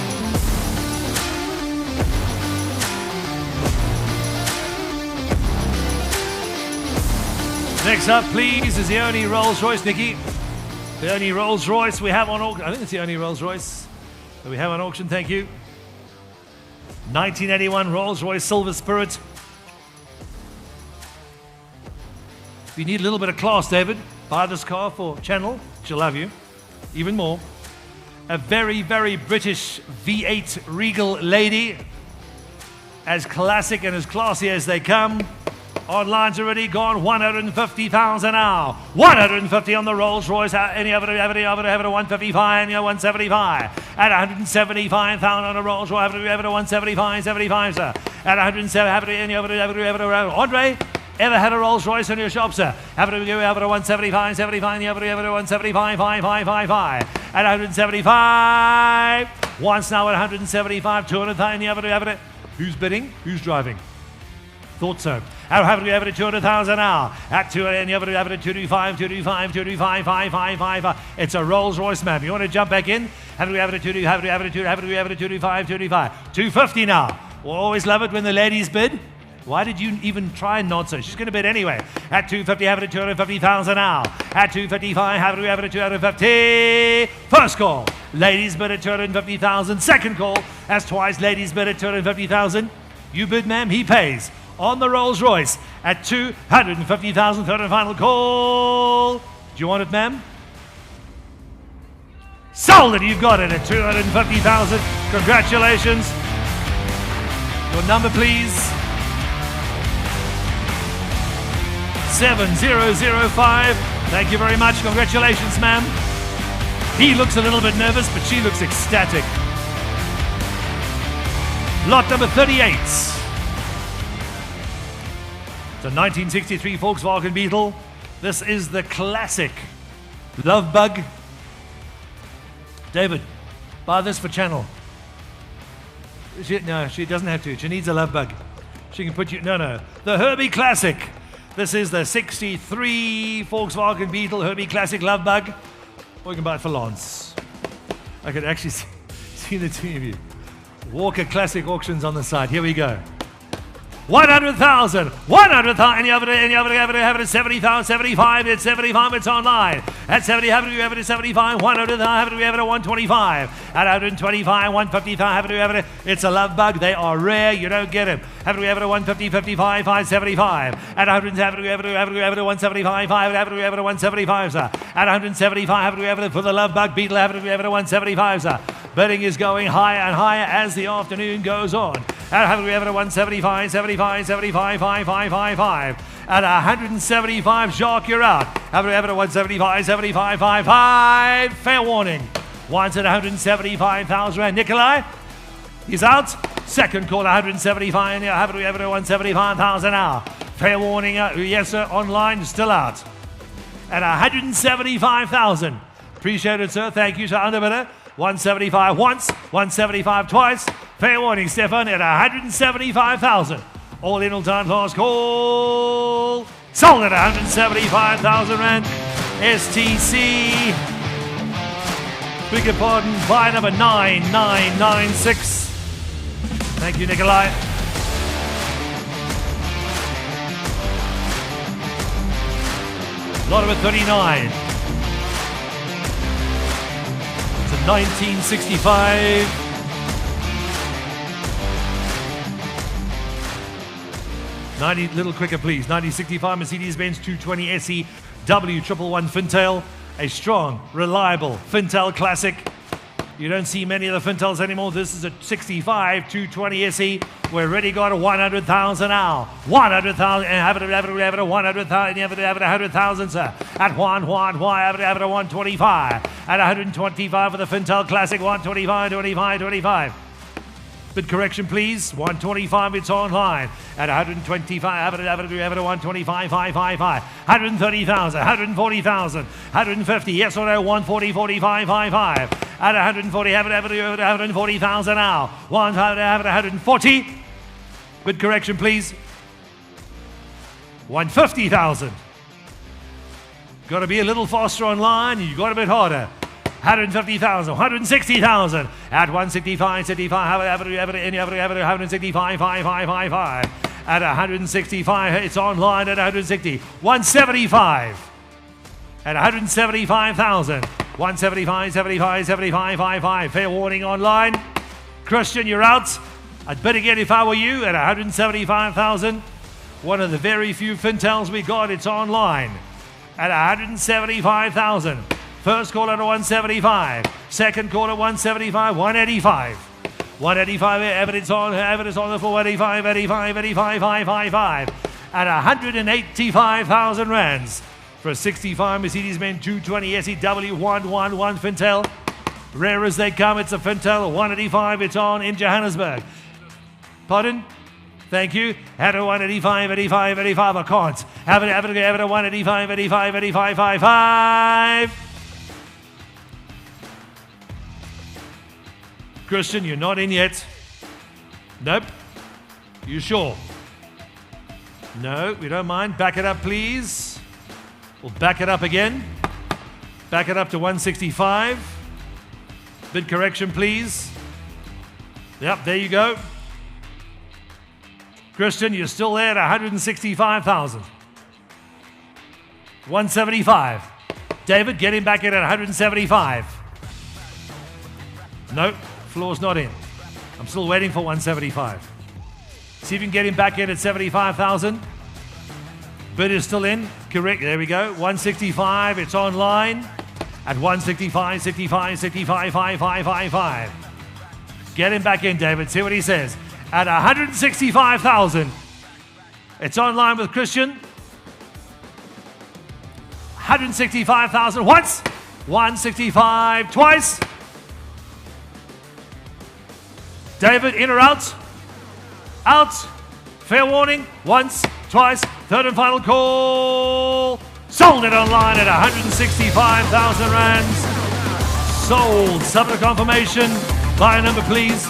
Next up, please, is the only Rolls-Royce, Nikki. The only Rolls-Royce we have on auction. I think it's the only Rolls-Royce that we have on auction. Thank you. 1981 Rolls-Royce Silver Spirit. If you need a little bit of class, David, buy this car for Channel. She'll love you. Even more. A very, very British V8 Regal lady. As classic and as classy as they come. Online's already gone 150,000 now. 150 on the Rolls-Royce. Any other 155, 175. At 175,000 on a Rolls-Royce. Over to 175, 75, sir. At 170, any other Andre, ever had a Rolls-Royce in your shop, sir? Have to go over to 175, 75, the other 175, 5. At 175. Once now at 175, 200,000, the other. Who's bidding? Who's driving? Thought so. I'll have to go over to 200,000 now. At 200, and you have to over to 225, 5. It's a Rolls-Royce, ma'am. You want to jump back in? Have to go over to 225, 250 now. We'll always love it when the ladies bid. Why did you even try and nod so? She's going to bid anyway. At 250, have it at 250,000 now. At 255, have it at 250. First call. Ladies bid at 250,000. Second call. That's twice. Ladies bid at 250,000. You bid, ma'am. He pays. On the Rolls-Royce at 250,000. Third and final call. Do you want it, ma'am? Sold it. You've got it at 250,000. Congratulations. Your number, please. 7005. Thank you very much. Congratulations, ma'am. He looks a little bit nervous, but she looks ecstatic. Lot number 38. It's a 1963 Volkswagen Beetle. This is the classic Love Bug. David, buy this for Channel. No, she doesn't have to. She needs a Love Bug. She can put you... No. The Herbie Classic. This is the 63 Volkswagen Beetle Herbie Classic Love Bug. Or you can buy it for Lance. I could actually see the two of you. Walker Classic Auctions on the side. Here we go. 100,000. 100,000. Any other, have it at 70,000, 75. It's 75. It's online. At 70, have it at 75. 100,000. Have it at 125. At 125, 150,000. Have it. It's a Love Bug. They are rare. You don't get them. Have it at 150, 55, 575. At 100, have it at 175. Have it at 175, sir. At 175, have it for the Love Bug Beetle. Have it at 175, sir. Bidding is going higher and higher as the afternoon goes on. At 175, 75, 75, 5, 5, 5, 5. At 175, Jacques, you're out. Have it at 175, 75, 5, 5. Fair warning. Once at 175,000 rand. Nikolai, he's out. Second call, 175. Have it at 175,000 now. Fair warning. Yes, sir. Online, still out. At 175,000. Appreciate it, sir. Thank you, sir. Underbidder. 175 once, 175 twice. Fair warning, Stefan, at 175,000. All in all time last call. Sold at 175,000 rand. STC. Beg your pardon, buy number 9996. Thank you, Nikolai. Lot number 39. 1965. Little quicker, please. 1965 Mercedes-Benz 220 SE W111 Fintail. A strong, reliable Fintail classic. You don't see many of the Fintails anymore. This is a 65 220 SE. We're already got a 100,000 now. 100,000. Have it 100,000. Have it 100,000, sir. At have it 125. At 125 for the Fintail Classic. 125, 25, 25. Bid correction, please. 125, it's online. At 125, have it 125, 555. 130,000, 140,000, 150, yes or no, 140, 45, 55. At 140, have it 140,000 now. Have it 140. Bid correction, please. 150,000. Got to be a little faster online. You got a bit harder. 150,000, 160,000 at 165, 75, have it, 165, 5, 5, 5, 5. At 165, it's online at 160, 175. At 175,000, 175, 75, 75, 5, 5. Fair warning online. Christian, you're out. I'd bid again if I were you at 175,000. One of the very few Fintails we got, it's online. At 175,000. First call at 175. Second call at 175. 185. 185. Evidence on the floor. 185. 85. 85. 555. At 185,000 rands for a 65 Mercedes-Benz 220 SE W111 Fintail. Rare as they come. It's a Fintail. 185. It's on in Johannesburg. Pardon? Thank you. At a 185, 85, 85. I can't. Have it at 185, 85, 85, 55. Christian, you're not in yet. Nope. You sure? No, we don't mind. Back it up, please. We'll back it up again. Back it up to 165. Bid correction, please. Yep, there you go. Christian, you're still there at 165,000. 175. David, get him back in at 175. Nope. Floor's not in. I'm still waiting for 175. See if you can get him back in at 75,000. Bid is still in. Correct. There we go. 165. It's online at 165, 65, 65, 5, 5, 5, 5. Get him back in, David. See what he says. At 165,000. It's online with Christian. 165,000 once. 165 twice. David, in or out? Out. Fair warning. Once, twice. Third and final call. Sold it online at 165,000 rands. Sold. Subject to confirmation. Buyer number, please.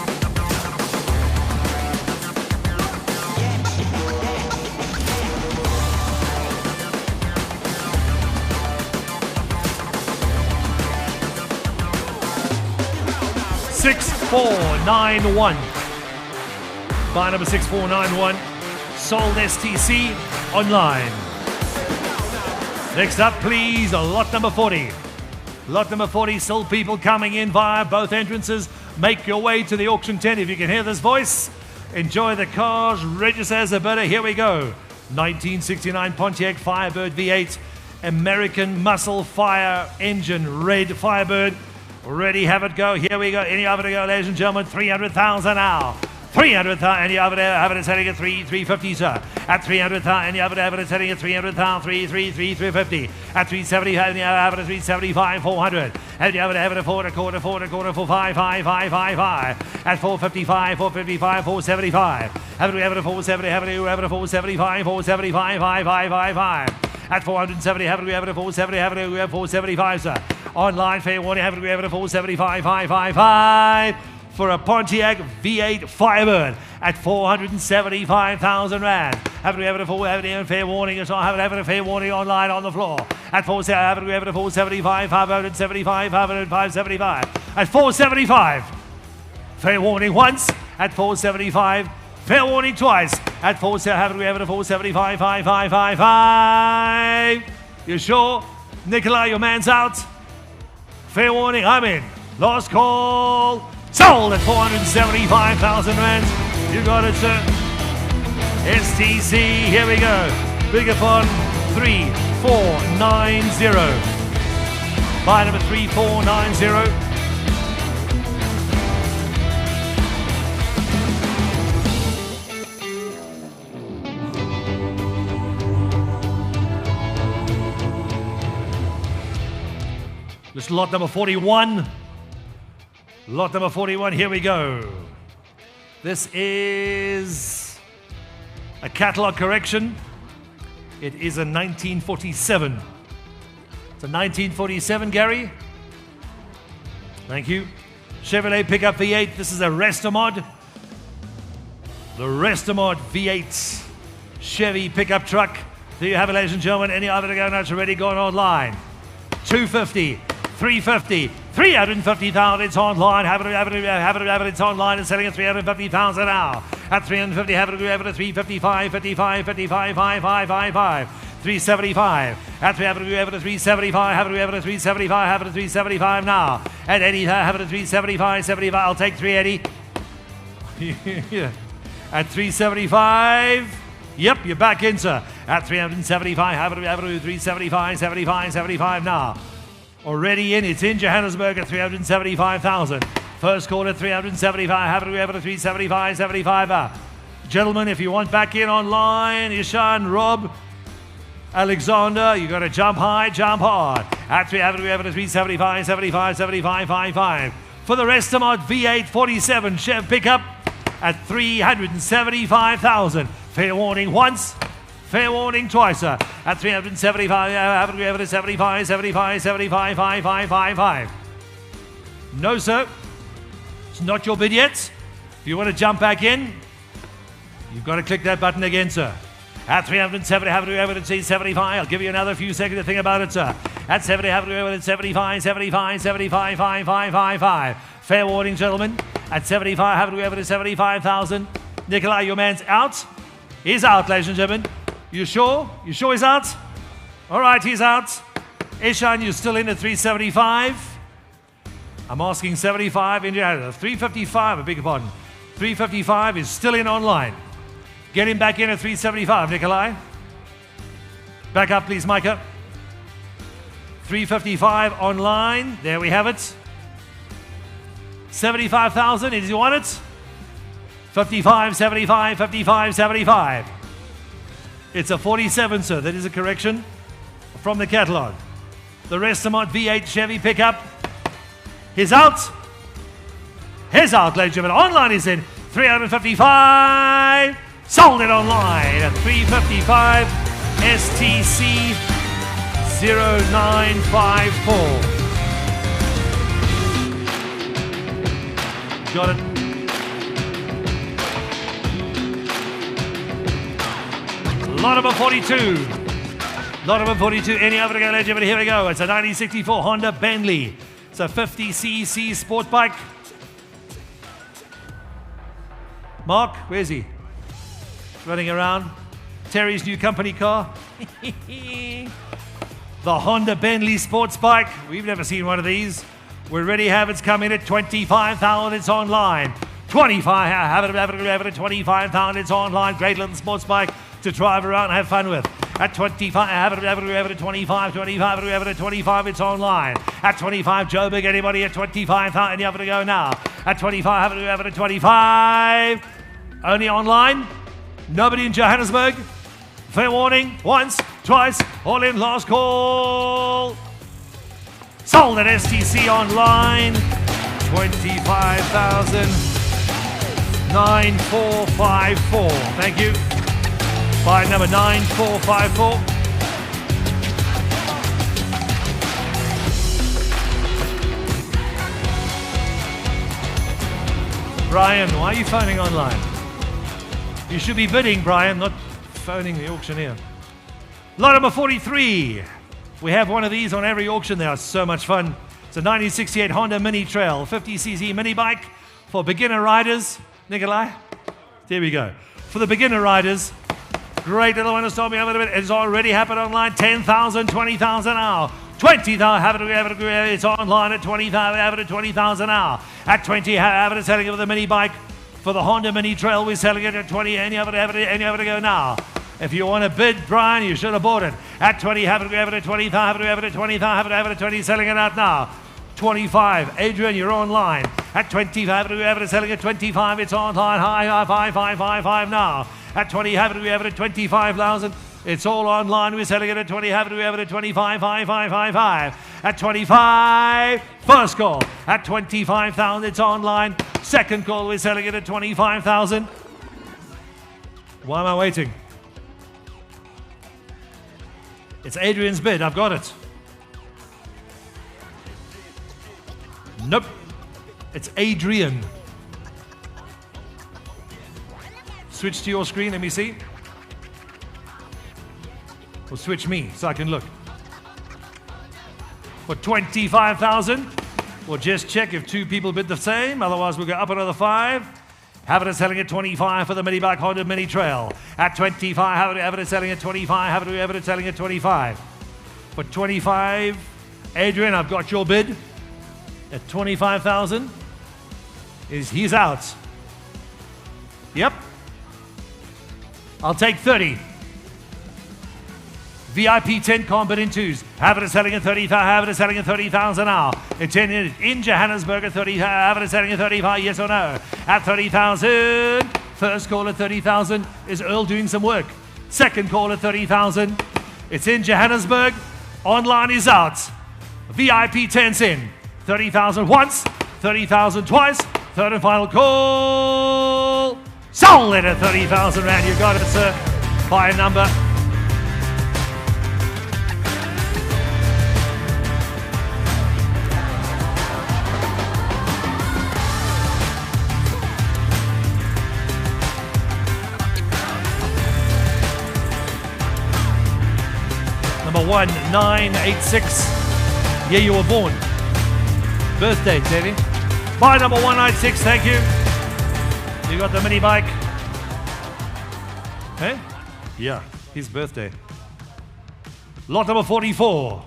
Six, 491. Buy number 6491. Sold STC online. Next up, please, lot number 40. Lot number 40, still people coming in via both entrances. Make your way to the auction tent if you can hear this voice. Enjoy the cars, register as a bidder. Here we go. 1969 Pontiac Firebird V8, American Muscle Fire Engine, red Firebird. Ready, have it go. Here we go. Any other to go, ladies and gentlemen. 300,000 now. 300,000. Any other have it selling at 350, sir. At 300,000. Any other have it selling at 300,000. 350. At 370. Any other have it at 375. 400. Any other have it at 4 quarter. 5. At 455. 475. Have it at 470. Have it at 475. 5. At 470, have it at 470, have it at 475, sir. Online, fair warning, have it at 475, 555 for a Pontiac V8 Firebird at 475,000 rand. Have it at 470, fair warning, have it at fair warning online on the floor. At 470, have it at 475, 575, 575. At 475, fair warning once. At 475. Fair warning twice. At 475, 555. You sure? Nikolai, your man's out. Fair warning, I'm in. Last call. Sold at 475,000 rands. You got it, sir. STC, here we go. Big upon 3490. Buy number 3490. This is lot number 41. Lot number 41, here we go. This is a catalog correction. It is a 1947. It's a 1947, Gary. Thank you. Chevrolet pickup V8. This is a Restomod. The Restomod V8 Chevy pickup truck. There you have it, ladies and gentlemen. Any other to go now? It's already gone online. 250. 350, 350,000, it's online, have it, it's online, it's selling at 350,000 now. At 350, have it at 355, 55, 55, 555, 375. At 375, have it at 375, have it at 375 now. At 80, have it at 375, 75, I'll take 380. At 375, yep, you're back in, sir. At 375, have it at 375, 75, 75 now. Already in, it's in Johannesburg at 375,000. First call at 375, have it at 375, 75. Gentlemen, if you want back in online, Ishan, Rob, Alexander, you got to jump high, jump hard. At 375, 75, 75, 55. For the rest of my V8 47 Chev pickup at 375,000. Fair warning once. Fair warning twice, sir. At 375, have it at 75, 75, 75, 555. No, sir. It's not your bid yet. If you want to jump back in, you've got to click that button again, sir. At 370, have it at 75. I'll give you another few seconds to think about it, sir. At 70, have it at 75, 75, 75, 555. Fair warning, gentlemen. At 75, have it at 75,000. Nikolai, your man's out. He's out, ladies and gentlemen. You sure? You sure he's out? All right, he's out. Ishan, you're still in at 375. I'm asking 75 in your 355, I beg your pardon. 355 is still in online. Get him back in at 375, Nikolai. Back up, please, Micah. 355 online. There we have it. 75,000. Did you want it? 55, 75, 55, 75. It's a 47, sir. That is a correction from the catalog. The Restamont V8 Chevy pickup is out. His out, ladies and gentlemen. Online is in 355. Sold it online at 355. STC 0954. Got it. Lot number 42. Lot number 42. Any other to go, legend? But here we go. It's a 1964 Honda Bentley. It's a 50cc sport bike. Mark, where's he? Running around. Terry's new company car. The Honda Bentley sports bike. We've never seen one of these. We already have it's coming at 25,000. It's online. 25. Have it at 25,000. It's online. Great little sports bike to drive around and have fun with. At 25, have it at 25, 25, have it at 25, it's online. At 25, Joburg, anybody at 25,000, you have to go now. At 25, have it at 25. Only online. Nobody in Johannesburg. Fair warning. Once, twice, all in, last call. Sold at STC online. 25,9454. Thank you. By number 9454. Brian, why are you phoning online? You should be bidding, Brian, not phoning the auctioneer. Lot number 43. We have one of these on every auction. They are so much fun. It's a 1968 Honda Mini Trail, 50cc mini bike for beginner riders. Nikolai? There we go. For the beginner riders. Great little one has told me over a bit. It's already happened online. 10,000, 20,000 now. 20,000, it's online at 20,000, have it at 20,000 now. At 20, have it selling it with a mini bike. For the Honda Mini Trail, we're selling it at 20, and you have it to go now. If you want to bid, Brian, you should have bought it. At 20, have it at 20,000, have it at 20,000, have it at 20, selling it out now. 25, Adrian, you're online. At 25, have it selling at 25, it's online. High, 5 now. At 20, have it at 25,000. It's all online. We're selling it at 20. Have it at 25, 5. At 25, first call. At 25,000, it's online. Second call, we're selling it at 25,000. Why am I waiting? It's Adrian's bid. I've got it. Nope. It's Adrian. Switch to your screen. Let me see. Or switch me so I can look. For 25,000. We'll just check if two people bid the same. Otherwise, we'll go up another 5. Have it selling at 25 for the mini bike Honda Mini Trail. At 25, have it selling at 25. Have it selling at 25. For 25, Adrian, I've got your bid at 25,000. He's out. Yep. I'll take 30. VIP 10 can't bid in 2s. Have it selling at 30,000. Have it selling at 30,000 now. It's in Johannesburg at 30. Have it selling at 35. Yes or no? At 30,000. First call at 30,000 is Earl doing some work. Second call at 30,000. It's in Johannesburg. Online is out. VIP 10's in. 30,000 once. 30,000 twice. Third and final call. Sold it at 30,000 rand. You got it, sir. By a number. Number 1986. Yeah, you were born. Birthday, Teddy. By number 196, thank you. You got the mini bike. Hey? Yeah, his birthday. Lot number 44.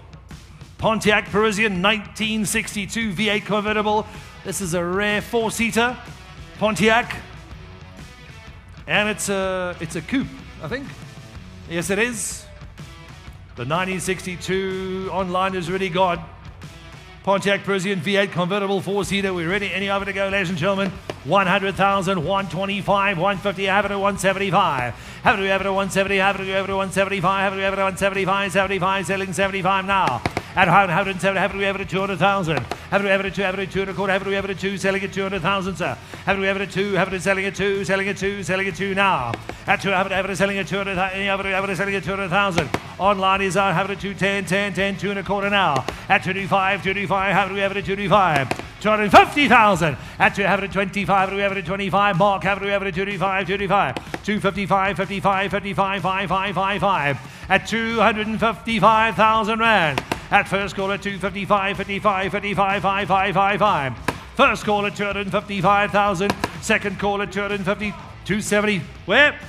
Pontiac Parisian 1962 V8 convertible. This is a rare 4-seater Pontiac. And it's a coupe, I think. Yes, it is. The 1962 online is ready, God. Pontiac Parisian V8 convertible 4-seater. We're ready. Any over to go, ladies and gentlemen. 100,000, 125, 150. Have it at 175. Have it at 170. Have it at 175. Have it at 175. 75. Selling 75 now. At 107, have we ever at 200,000? Have we ever at 2, have we at 2 and a quarter? Have we ever at 2, selling at 200,000, sir? Have we ever at 2, have we selling at 2, selling at 2, selling at 2 now? At 2, have we ever selling at 200,000? Have we ever selling at 200,000? Online is out, have it at 2, 10, 10, 10, 2 and a quarter now. At 25, 25, have we ever at 25? 250,000. At 2, have it at 25, have we ever at 25? Mark, have we ever at 25, 25. 255, 55, 55, 55, 55. At 255,000 rand. At first call at 255, 55, 55, 55, 55. First call at 255,000. Second call at 250, 270. Where?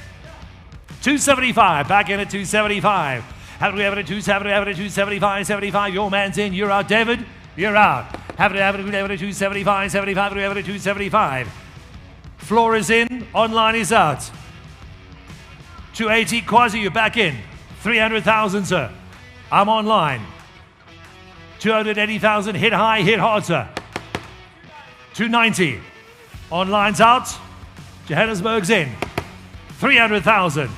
275. Back in at 275. Have we ever at 275, 75. Your man's in. You're out, David. You're out. Have we ever at 275, 75. Have we ever at 275. Floor is in. Online is out. 280. Quasi, you're back in. 300,000, sir. I'm online. 280,000. Hit high, hit hard, sir. 290. Online's out. Johannesburg's in. 300,000.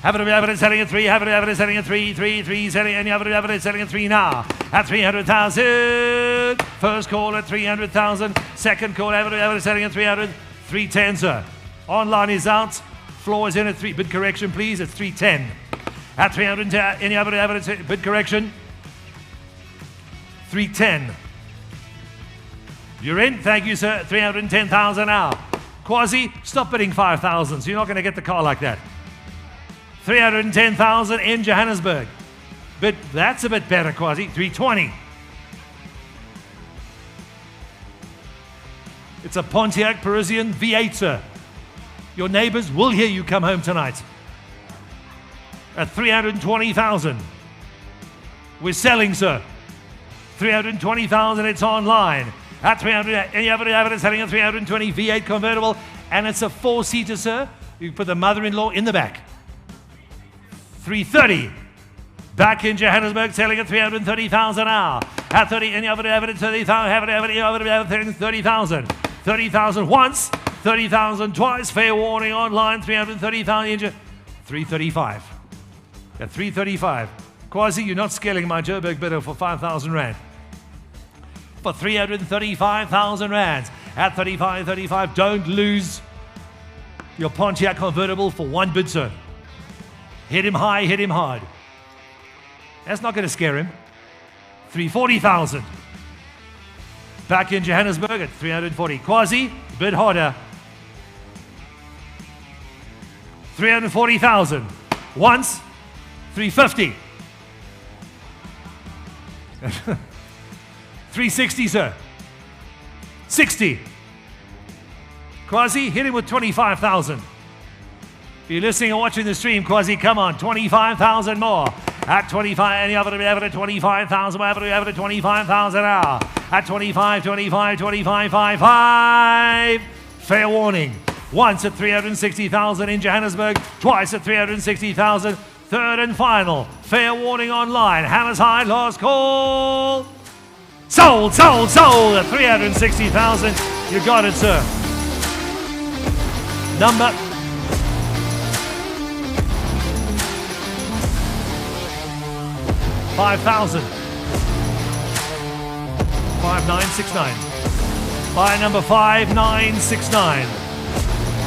Have it evidence selling at 3, have it evidence selling at 3, 3, 3, selling, and you have it evidence selling at 3 now. At 300,000. First call at 300,000. Second call, evidence selling at 300. 310, sir. Online is out. Floor is in at 3. Bid correction, please. It's 310. At 310, any other evidence, bid correction. 310. You're in. Thank you, sir. 310,000 now. Quasi, stop bidding 5,000. So you're not going to get the car like that. 310,000 in Johannesburg. But that's a bit better, Quasi. 320. It's a Pontiac Parisian V8, sir. Your neighbors will hear you come home tonight. At 320,000. We're selling, sir. 320,000, it's online. At 300, any other evidence selling at 320 V8 convertible, and it's a 4-seater, sir. You put the mother-in-law in the back. 330. Back in Johannesburg, selling at 330,000 now. At 30, any other evidence, 30,000, have any other evidence, 30,000. 30,000 once, 30,000 twice. Fair warning online, 330,000 injured. 335. At 335. Quasi, you're not scaling my Joburg bidder for 5,000 rand. For 335,000 rands. At 35, 35, don't lose your Pontiac convertible for one bid, sir. Hit him high, hit him hard. That's not going to scare him. 340,000. Back in Johannesburg at 340. Quasi, bid harder. 340,000. Once, 350. 360, sir. 60. Quasi, hit him with 25,000. If you're listening or watching the stream, Quasi, come on, 25,000 more. At 25, any other ever 25,000, ever 25,000 now. At 25, 25, 25, 55. Fair warning. Once at 360,000 in Johannesburg, twice at 360,000. Third and final. Fair warning online. Hammers high, last call. Sold, sold, sold at 360,000. You got it, sir. Number 5,000. 5969. Buy number 5969.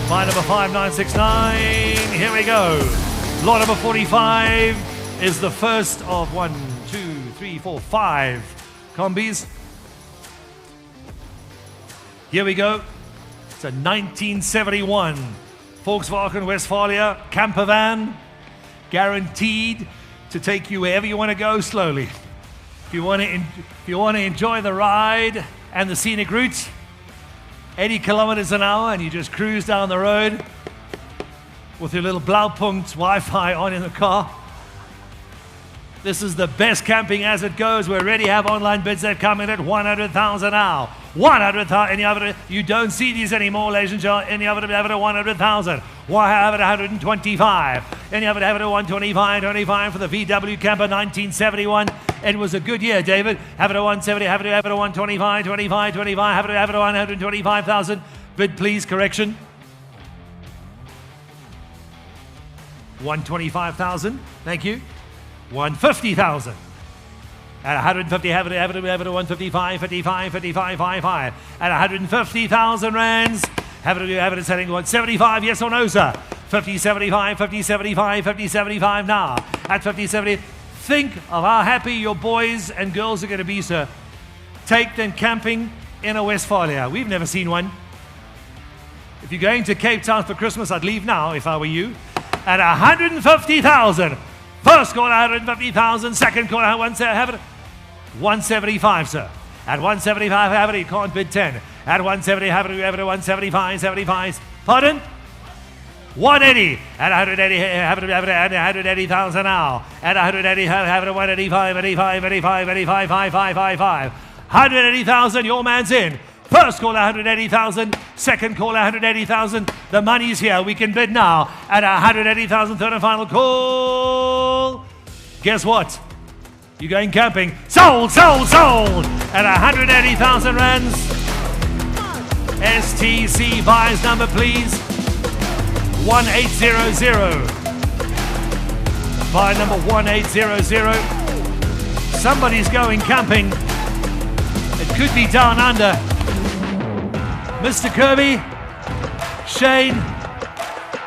Buy number 5969. Here we go. Lot number 45 is the first of 1, 2, 3, 4, 5 combis. Here we go. It's a 1971 Volkswagen Westphalia camper van, guaranteed to take you wherever you want to go slowly. If you want to enjoy the ride and the scenic route, 80 kilometers an hour, and you just cruise down the road with your little Blaupunkt Wi-Fi on in the car. This is the best camping as it goes. We already have online bids that come in at 100,000 now. 100,000. Any other? You don't see these anymore, ladies and gentlemen. Any other have it at 100,000? Why have it at 125? Any other have it at 125? 25 for the VW camper 1971. It was a good year, David. Have it at 170. Have it at 125. 25. 25. Have it at 125,000. Bid, please. Correction. 125,000. Thank you. 150,000. At 150, have it, 155, 55, 55, 55. At 150,000 rands, have it, selling 175, yes or no, sir? 50, 75, 50, 75, 50, 75 now. At 50, 70, think of how happy your boys and girls are going to be, sir. Take them camping in a Westphalia. We've never seen one. If you're going to Cape Town for Christmas, I'd leave now if I were you. At 150,000. First call, 150,000. Second call, 175, sir. At 175, have it. You can't bid 10. At 170, have it. 175, 75. Pardon? 180. At 180, have it. 180,000 now. At 180, have it. 185, 85, 85, 85, 55, 55. 180,000. Your man's in. First call, 180,000. Second call, 180,000. The money's here. We can bid now at 180,000. Third and final call. Guess what? You're going camping. Sold, sold, sold. At 180,000 rands. STC buys number, please. 1800. Buy number 1800. Somebody's going camping. It could be down under. Mr. Kirby, Shane,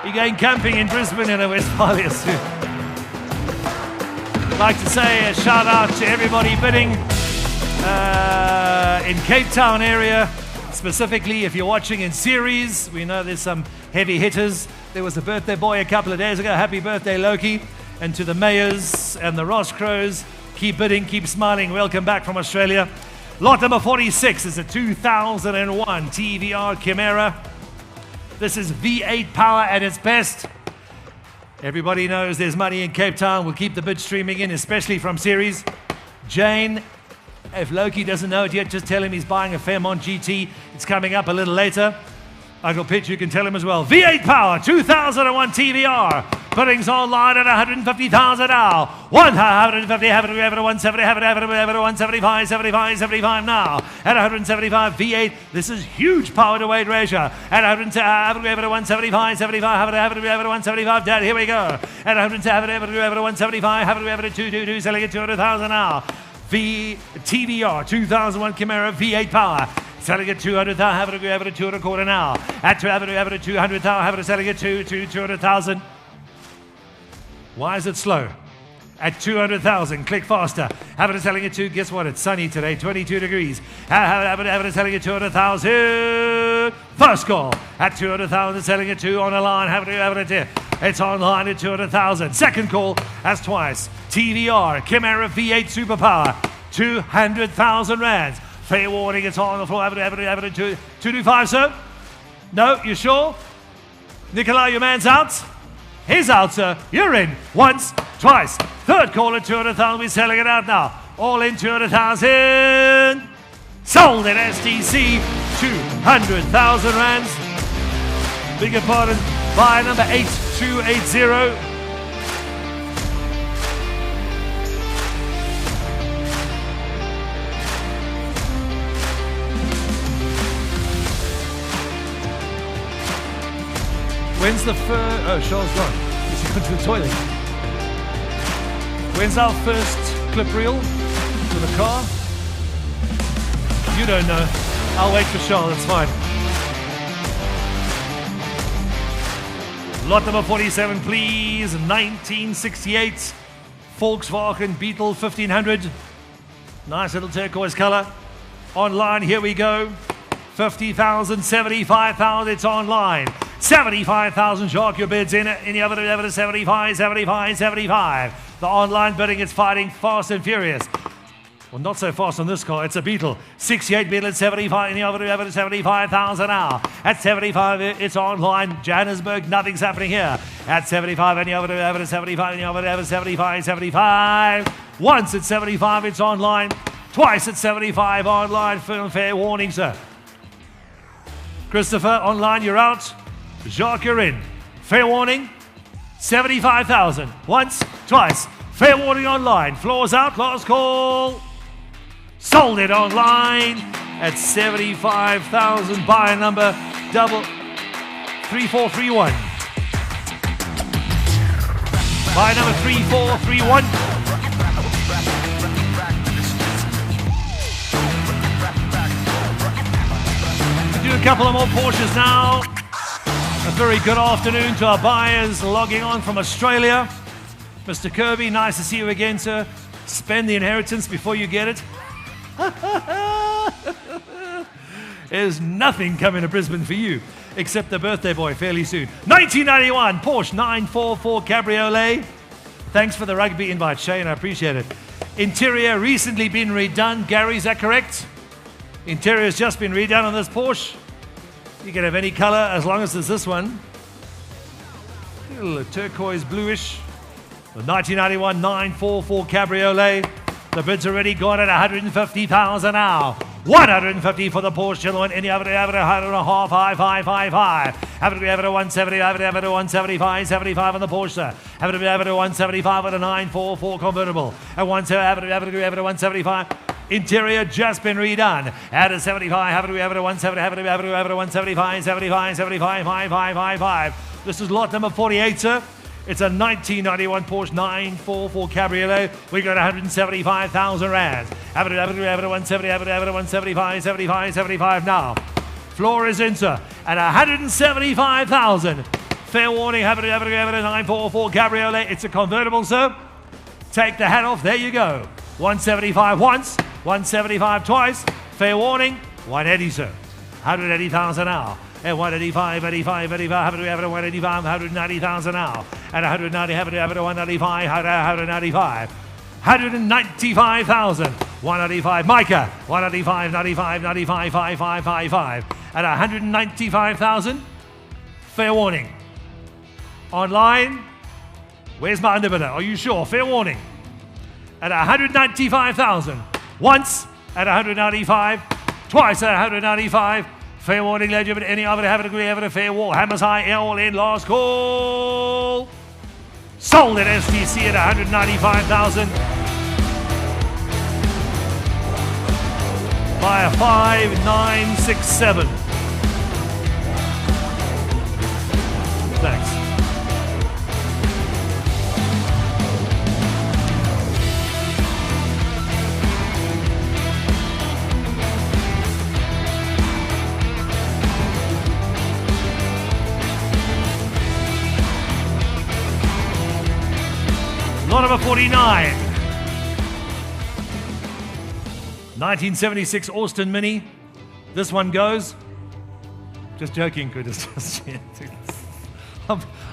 you're going camping in Brisbane in a Westphalia suit. I'd like to say a shout out to everybody bidding in Cape Town area, specifically if you're watching in series. We know there's some heavy hitters. There was a birthday boy a couple of days ago. Happy birthday, Loki. And to the Mayors and the Ross Crows, keep bidding, keep smiling. Welcome back from Australia. Lot number 46 is a 2001 TVR Chimera. This is V8 power at its best. Everybody knows there's money in Cape Town. We'll keep the bid streaming in, especially from series. Jane, if Loki doesn't know it yet, just tell him he's buying a Fairmont GT. It's coming up a little later. Uncle Pitch, you can tell him as well. V8 power, 2001 TVR. Biddings online at 150,000 now. 150, have it, 170, have it, 175, 75, 75 now. At 175, V8. This is huge power to weight ratio. At 175, 75, have it, 175. Dad, here we go. At 175, have it, 222, selling at 200,000 now. TVR, 2001 Chimera, V8 power. Selling at 200,000, have it, 225 now. At 200,000, have it, selling at 200,000. Why is it slow? At 200,000, click faster. Have it selling at 2. Guess what? It's sunny today, 22 degrees. Have it selling at 200,000. First call at 200,000, selling at 2 on a line. Have it. It's online at 200,000. Second call, that's twice. TVR, Chimera V8 Superpower, 200,000 rands. Fair warning, it's on the floor. Have it 225, sir? No, you sure? Nikolai, your man's out? He's out, sir. You're in. Once, twice. Third call at 200,000. We're selling it out now. All in 200,000. Sold at STC. 200,000 rands. Beg your pardon. Buy number 8280. When's the first... Oh, Charles gone. He's gone to the toilet. When's our first clip reel for the car? You don't know. I'll wait for Charles, that's fine. Lot number 47, please. 1968 Volkswagen Beetle 1500. Nice little turquoise color. Online, here we go. 50,000, 75,000, it's online. 75,000, Jacques, your bid's in the other 75, 75, 75. The online bidding is fighting fast and furious. Well, not so fast on this car, it's a Beetle. 68 Beetle at 75, in the other 75,000 now. At 75, it's online. Johannesburg, nothing's happening here. At 75, in the other 75, in the other 75, 75. Once at 75, it's online. Twice at 75, online. Fair warning, sir. Christopher, online, you're out. Jacques, you're in. Fair warning, 75,000. Once, twice. Fair warning online. Floors out, last call. Sold it online at 75,000. Buy number 3431. Buy number 3431. do a couple of more Porsches now. A very good afternoon to our buyers logging on from Australia. Mr. Kirby, nice to see you again, sir. Spend the inheritance before you get it. There's nothing coming to Brisbane for you except the birthday boy fairly soon. 1991 Porsche 944 Cabriolet. Thanks for the rugby invite, Shane. I appreciate it. Interior recently been redone. Gary, is that correct? Interior has just been redone on this Porsche. You can have any color as long as there's this one. A little turquoise bluish. The 1991 944 Cabriolet. The bid's already gone at 150,000 now. 150 for the Porsche. Chiller one. Any other, have it a half, high, 555. Have it a 170, have it a 175, 75 on the Porsche, sir. Have it a 175 with a 944 convertible. At 170, have it a 175. Interior just been redone. At a 75, have it a 170, have it a 175, 75, 75, 5. This is lot number 48, sir. It's a 1991 Porsche 944 Cabriolet. We got 175,000 rands. Have it a 170, have it a 175, 75, 75 now. Floor is in, sir, at 175,000. Fair warning, have it a 944 Cabriolet. It's a convertible, sir. Take the hat off, there you go. 175 once, 175 twice. Fair warning, 180, sir. 180,000 now. At 185, 85, 85, have it a 185, 190,000 now. At 190, have it a 195, 195. 195,000. 195, Micah. 195, 95, 95, 5555. At 195,000. Fair warning. Online. Where's my underbidder? Are you sure? Fair warning. At 195,000. Once at 195. Twice at 195. Fair warning, legend, but any other have it, agree, have it, a fair wall. Hammers high, all in, last call. Sold at STC at 195,000. By a 5967. Thanks. Lot number 49. 1976 Austin Mini. This one goes. Just joking, Curtis.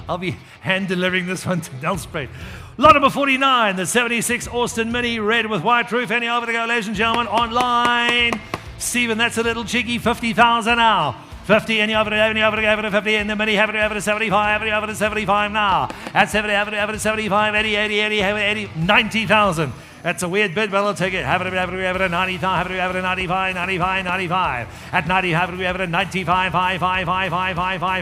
I'll be hand delivering this one to Nelspruit. Lot number 49. The 76 Austin Mini, red with white roof. Any over to go, ladies and gentlemen, online. Stephen, that's a little cheeky. 50,000 now. 50, any over to 50, in the Mini, have it over to 75, have it over to 75 now. At 70, have it over to 75, 80, 90,000. That's a weird bid, but I'll take it. Have it over to 90,000, have it over to 95. At 90, have it over to 95,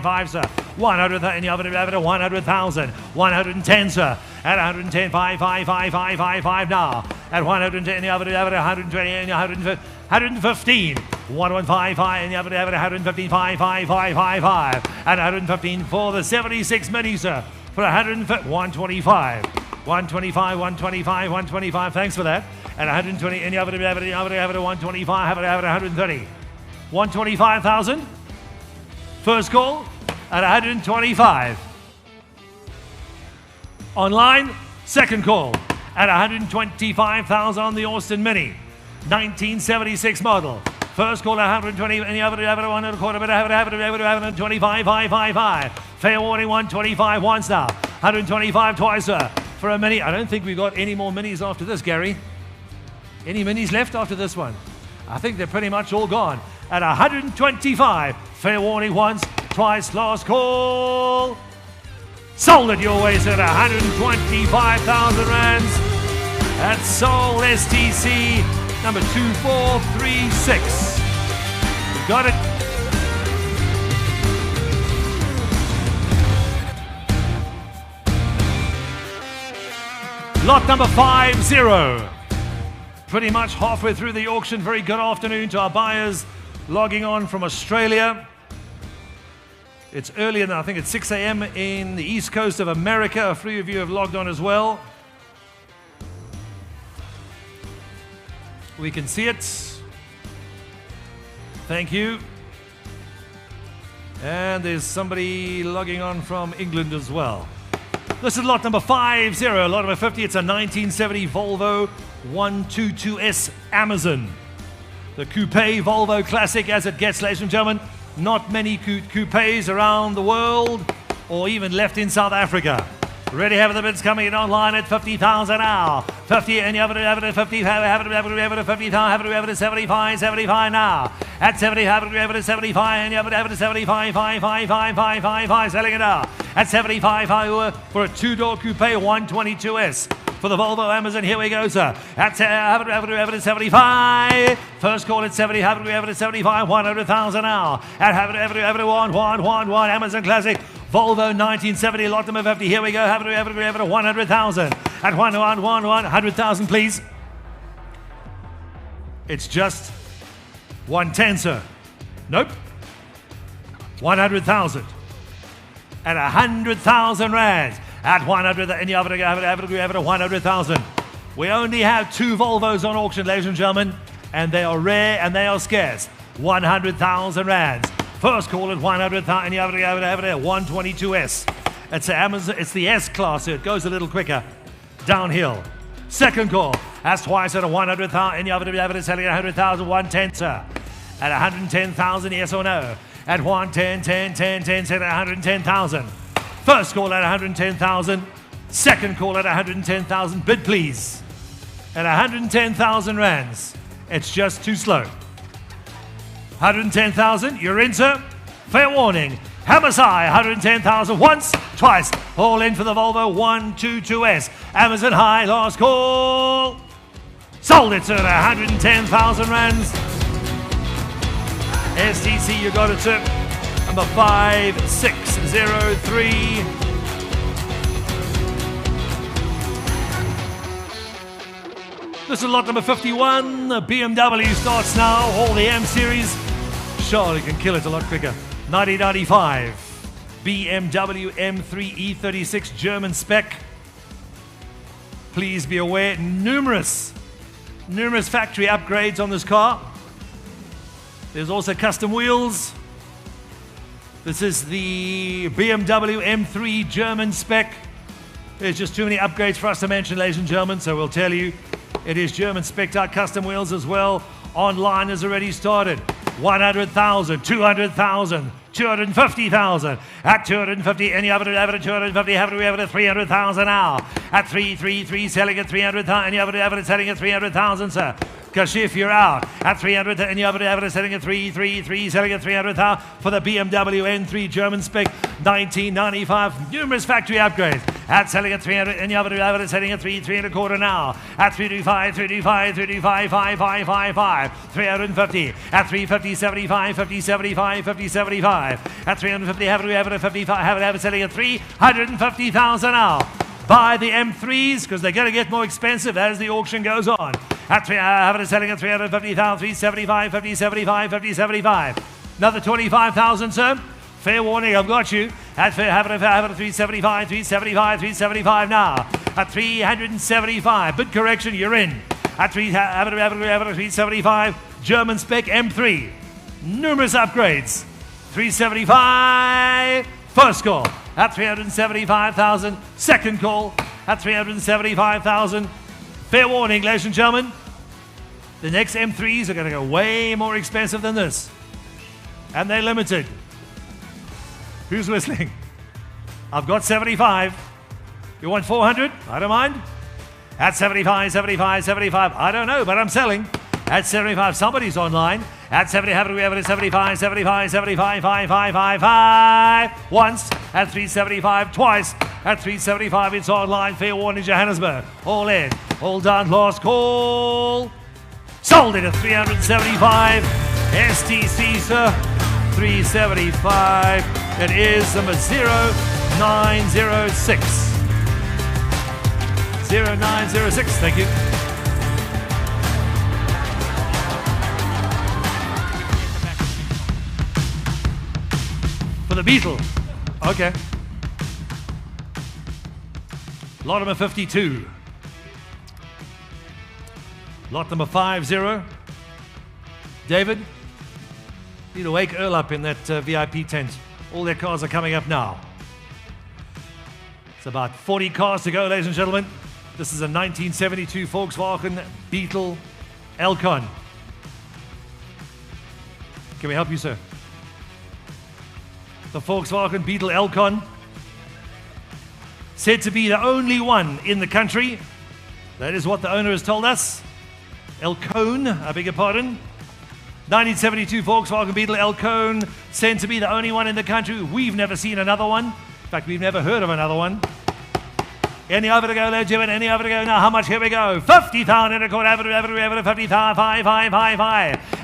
5, sir. 100, any over to 100,000. 110, sir. At 110, 5 now. At 110, any over to 120, any 115. 1155 and the other 115, 5. And 115 for the 76 Mini, sir. For 125. 125. Thanks for that. And 120 and the other 125. Have it 130. 125,000. First call at 125. Online, second call at 125,000 on the Austin Mini. 1976 model. First call at 120, and the other 125, 5. Fair warning, 125 once now. 125 twice, sir. For a Mini. I don't think we've got any more Minis after this, Gary. Any Minis left after this one? I think they're pretty much all gone. At 125. Fair warning once, twice, last call. Sold it your way, sir, at 125,000 rands. That's sold STC. Number 2436. You got it. Lot number 50. Pretty much halfway through the auction. Very good afternoon to our buyers logging on from Australia. It's earlier than I think it's 6 a.m. in the east coast of America. A few of you have logged on as well. We can see it. Thank you. And there's somebody logging on from England as well. This is lot number 50, lot number 50. It's a 1970 Volvo 122S Amazon. The coupe Volvo classic as it gets, ladies and gentlemen. Not many coupes around the world or even left in South Africa. Ready, have the bids coming in online at 50,000 now. 50, and you have it at 50, have it at 50,000, have it at 75, 75 now. At 70, have it at 75, and you have it at 75, 5, 5, 5, 5, 5, 5, selling it now. At 75, for a two-door coupe 122S. For the Volvo Amazon, here we go, sir. At have it at 75. First call at 70, have it at 75, 100,000 now. At have it at 1, Amazon Classic. Volvo 1970, lot number 50. Here we go. Have it at 100,000. At 100,000, please. It's just 110, sir. Nope. 100,000. At 100,000 rands. At 100, and you have it at 100,000. We only have two Volvos on auction, ladies and gentlemen, and they are rare and they are scarce. 100,000 rands. First call at 100,000, and you have it at 122S. It's the Amazon, it's the S class, so it goes a little quicker downhill. Second call, that's twice at a 100,000, and you have it selling at 100,000, 110, sir. At 110,000, yes or no? At 110, 10, set at 110,000. First call at 110,000. Second call at 110,000. Bid, please. At 110,000 rands. It's just too slow. 110,000. You're in, sir. Fair warning. Hammers high. 110,000 once, twice. All in for the Volvo 122S. Amazon high. Last call. Sold it, sir. At 110,000 rands. STC, you got it, sir. Number 5603. This is lot number 51. The BMW starts now. All the M series. Sure, you can kill it a lot quicker. 1995. BMW M3 E36 German spec. Please be aware, numerous factory upgrades on this car. There's also custom wheels. This is the BMW M3 German spec. There's just too many upgrades for us to mention, ladies and gentlemen, so we'll tell you it is German spec out custom wheels as well. Online has already started. 100,000, 200,000, 250,000. At 250, any other at 250, have it at 300,000 now. At 333, selling at 300,000, any other selling at 300,000, sir. Kashif, you're out. At 300, and you have it selling at 333, selling at 300,000 for the BMW M3 German spec 1995. Numerous factory upgrades. At selling at 300, and you have it selling at 3 and a quarter now. At 325, 5, 350. At 350, 75, 50, 75, 50, 75. At 350, have it at 55, have it selling at 350,000 now. Buy the M3s because they're going to get more expensive as the auction goes on. At have it selling at 350,000, 375, 50, 75, 50, 75. Another 25,000, sir. Fair warning, I've got you. At have it at 375, 375, 375 now. At 375, bid correction, you're in. At have it at 375, German spec M3. Numerous upgrades. 375, first call. At 375,000, second call at 375,000. Fair warning, ladies and gentlemen, the next M3s are going to go way more expensive than this. And they're limited. Who's whistling? I've got 75. You want 400? I don't mind. At 75, 75, 75. I don't know, but I'm selling. At 75, somebody's online. At 70, have it at 75, 75, 75, 5, 5, 5, 5. Once. At 375, twice. At 375, it's online. Fair warning, Johannesburg. All in. All done. Last call. Sold it at 375. STC, sir. 375. It is number 0906. 0906. Thank you. For the Beetle. Okay. Lot number 52. Lot number 50. David, need to wake Earl up in that VIP tent. All their cars are coming up now. It's about 40 cars to go, ladies and gentlemen. This is a 1972 Volkswagen Beetle Elcon. Can we help you, sir? The Volkswagen Beetle Elcon, said to be the only one in the country. That is what the owner has told us. Elcon, I beg your pardon. 1972 Volkswagen Beetle Elcon, said to be the only one in the country. We've never seen another one. In fact, we've never heard of another one. Any other to go, ladies and gentlemen? Any other to go? Now, how much? Here we go. 50,000 in a quarter. Average 50,000. 5.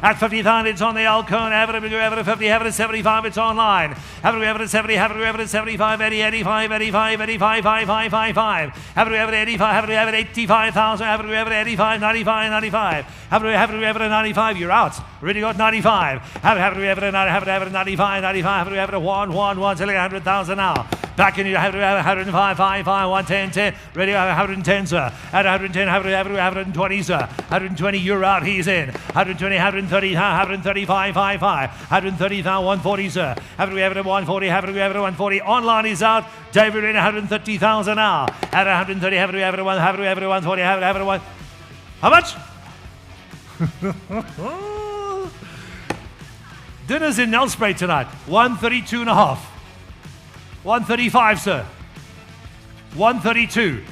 At 50,000, it's on the Elcon. Average 50. Average 75, it's online. Average 70. Average 75. 85. 5. Average 85. Average 85,000. Average 85. 95. Average 95. You're out. Already got 95. Average 95. Average 1. Selling 100,000 now. Back in 105. 5. 110. Ready, 110, sir. At 110, 120, sir. 120, you're out, he's in. 120, 130, 135, 5. 130, 140, sir. 140, 140. Online is out. David in 130,000 now. At 130, 140, 1. How much? Dinner's in Nelspruit tonight. 132 and a half. 135, sir. 132.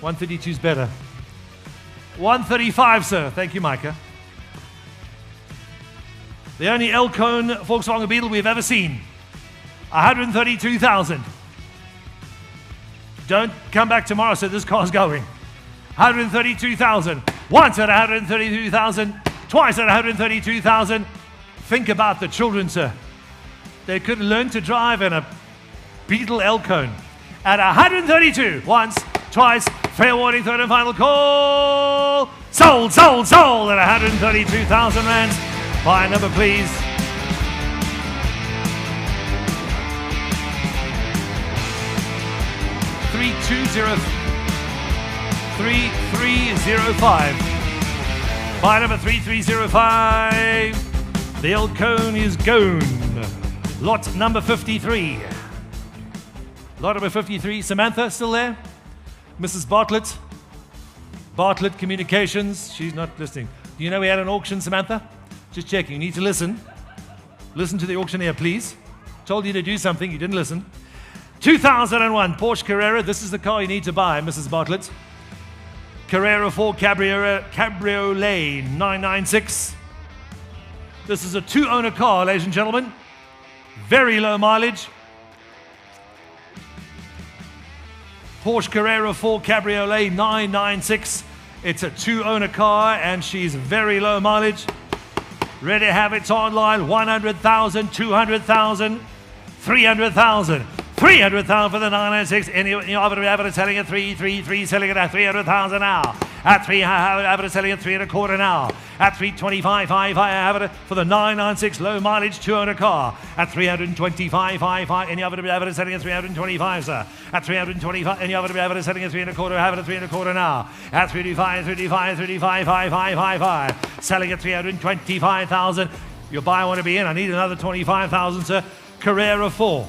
132 is better. 135, sir. Thank you, Micah. The only Elcon Volkswagen Beetle we've ever seen. 132,000. Don't come back tomorrow, so this car's going. 132,000. Once at 132,000. Twice at 132,000. Think about the children, sir. They could learn to drive in a Beetle Elcon. At 132, once, twice, fair warning, third and final call. Sold at 132,000 rands. Buy a number, please. $3305. Buy number 3305. The Elcon is gone. Lot number 53. Lot number 53. Samantha, still there? Mrs. Bartlett? Bartlett Communications. She's not listening. Do you know we had an auction, Samantha? Just checking. You need to listen. Listen to the auctioneer, please. Told you to do something. You didn't listen. 2001 Porsche Carrera. This is the car you need to buy, Mrs. Bartlett. Carrera 4 Cabriolet 996. This is a two-owner car, ladies and gentlemen. Very low mileage. Porsche Carrera 4 Cabriolet 996. It's a two-owner car and she's very low mileage. Ready to have it online. 100,000, 200,000, 300,000. 300,000 for the 996. Any other selling at 333, selling it at 300,000 now. At 3, average selling at 3.25 now. At 325, 5, average for the 996 low mileage 200 car. At 325, 5, any other average selling at 325, sir. At 325, any other average selling at 3.25, average 3.25 now. At 35, 5. Selling at 325,000. Your buyer want to be in. I need another 25,000, sir. Carrera 4.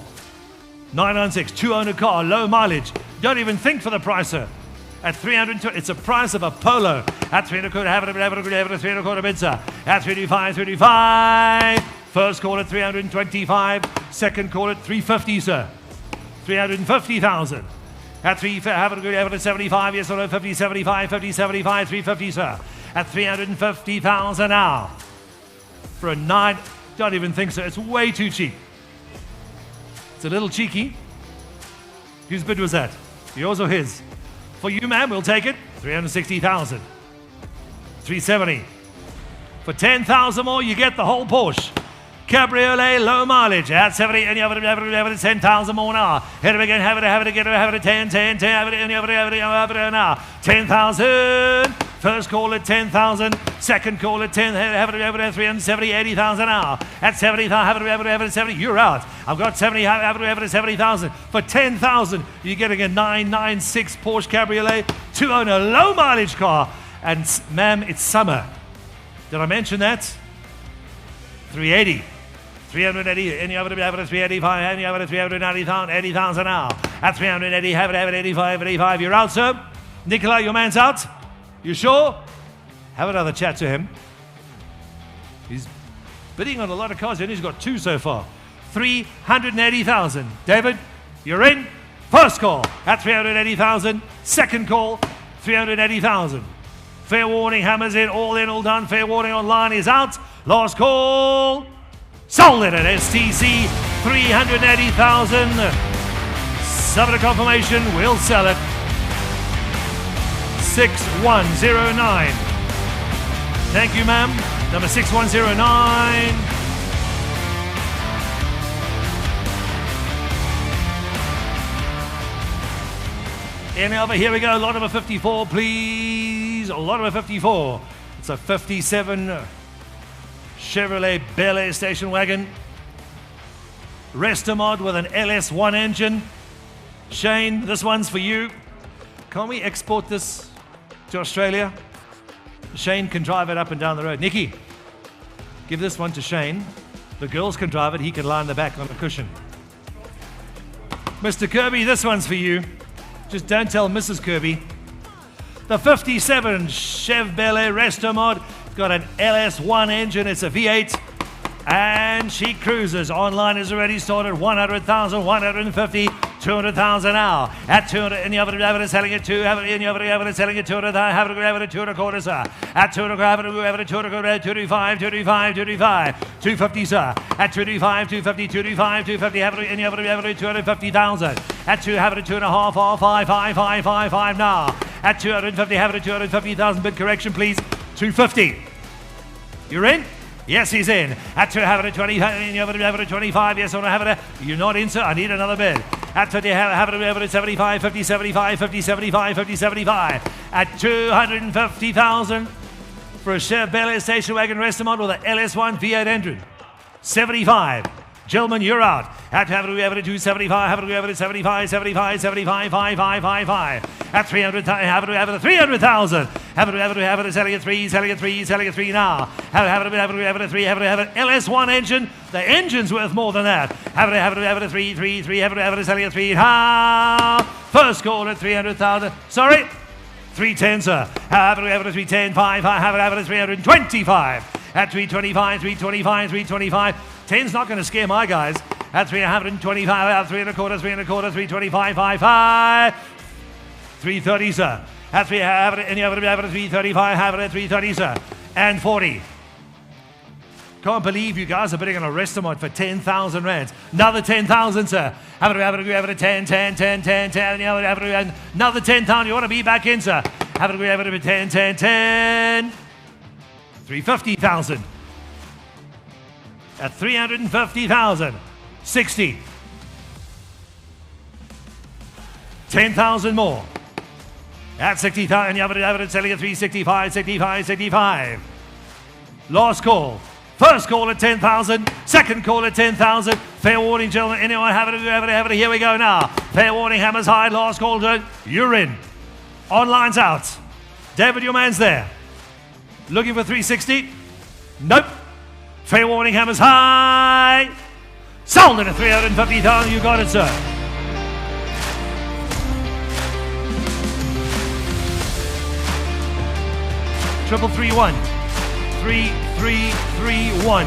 996, two-owner car, low mileage. Don't even think for the price, sir. At 320, it's the price of a Polo. At 3.25, have it, 3.25 bid, sir. At 35. First call at 325. Second call at 350, sir. 350,000. At 3, have it, 75, yes or no, 50, 75, 350, sir. At 350,000 now. For a 9, don't even think so. It's way too cheap. It's a little cheeky. Whose bid was that? Yours or his? For you, ma'am, we'll take it. 360,000. 370. For 10,000 more, you get the whole Porsche. Cabriolet, low mileage. At 70, any other, 10,000 more now. Hit it again, have it, 10, have it, any other now. 10,000. First call at 10,000. Second call at 10. Have it, 370, 80,000 now. At 70,000, have it, 70. You're out. I've got 70, have it, 70,000. For 10,000, you're getting a 996 Porsche Cabriolet, two-owner, low mileage car. And ma'am, it's summer. Did I mention that? 380. 380, any over to have it at 385, any over to 390,000, 80,000 now. At 380, have it, 85, 85. You're out, sir. Nicola, your man's out. You sure? Have another chat to him. He's bidding on a lot of cards and he's got 2 so far. 380,000. David, you're in. First call at 380,000. Second call, 380,000. Fair warning, hammers in, all done. Fair warning online is out. Last call. Sold it at STC, 380,000. Subject confirmation, we'll sell it. 6109. Thank you, ma'am. Number 6109. In over, here we go. Lot number 54, please. Lot number 54. It's a 57 Chevrolet Bel Air station wagon. Restomod with an LS1 engine. Shane, this one's for you. Can't we export this to Australia? Shane can drive it up and down the road. Nikki, give this one to Shane. The girls can drive it. He can lie in the back on the cushion. Mr. Kirby, this one's for you. Just don't tell Mrs. Kirby. The 57 Chev Bel Air Restomod. It's got an LS1 engine. It's a V8. And she cruises. Online has already started. 100,000, 150, 200,000 now. At 200, and the other is selling it to, and the other is selling it 200, have it 2 1/4, sir. At 200, have it 225, 225, 225, 250, sir. At 225, 250, 225, 250, have it, and the other 250,000. At 2, have it 2.5, 5 now. At 250, have it 250,000. Bid correction, please. 250. You're in? Yes, he's in. At 2, have it at 20, you have it at 25. Yes, I want to have it. You're not in, sir. I need another bid. At 50, have it at 75, 50, 75, 50, 75, 50, 75. At 250,000 for a Chev Bel Air station wagon Restomod with an LS1 V8 engine. 75. Gentlemen, you're out. At have it at 275, have it at 75, 75, 75, 5. At 300, have it at 300,000. Have it selling at 3, selling at 3, selling at 3 now. Have it at 3, have it LS1 engine. The engine's worth more than that. Have it at 3, have it selling at 3. First call at 300,000. Sorry? 310, sir. Have it at 310, 5, have it at 325. At 325, 325, 325. 10's not going to scare my guys. At 325, at 3 1/4, 3 1/4, 325, 5. 330, sir. At 3, have it, and you have it at 335, have it at 330, sir. And 40. Can't believe you guys are bidding on a Restomod for 10,000 rands. Another 10,000, sir. Have it at 10, 10, 10, 10, 10, and you have it at another 10,000. You want to be back in, sir. Have it at 10, 10, 10. 350,000. At 350,000. 60. 10,000 more. At 60,000, you have it selling at 365, 65, 65. Last call. First call at 10,000. Second call at 10,000. Fair warning, gentlemen. Anyone have it? Here we go now. Fair warning, hammers high. Last call. You're in. Online's out. David, your man's there. Looking for 360? Nope. Fair warning, hammers high. Sold it at 350,000. You got it, sir. Triple 31. 3331.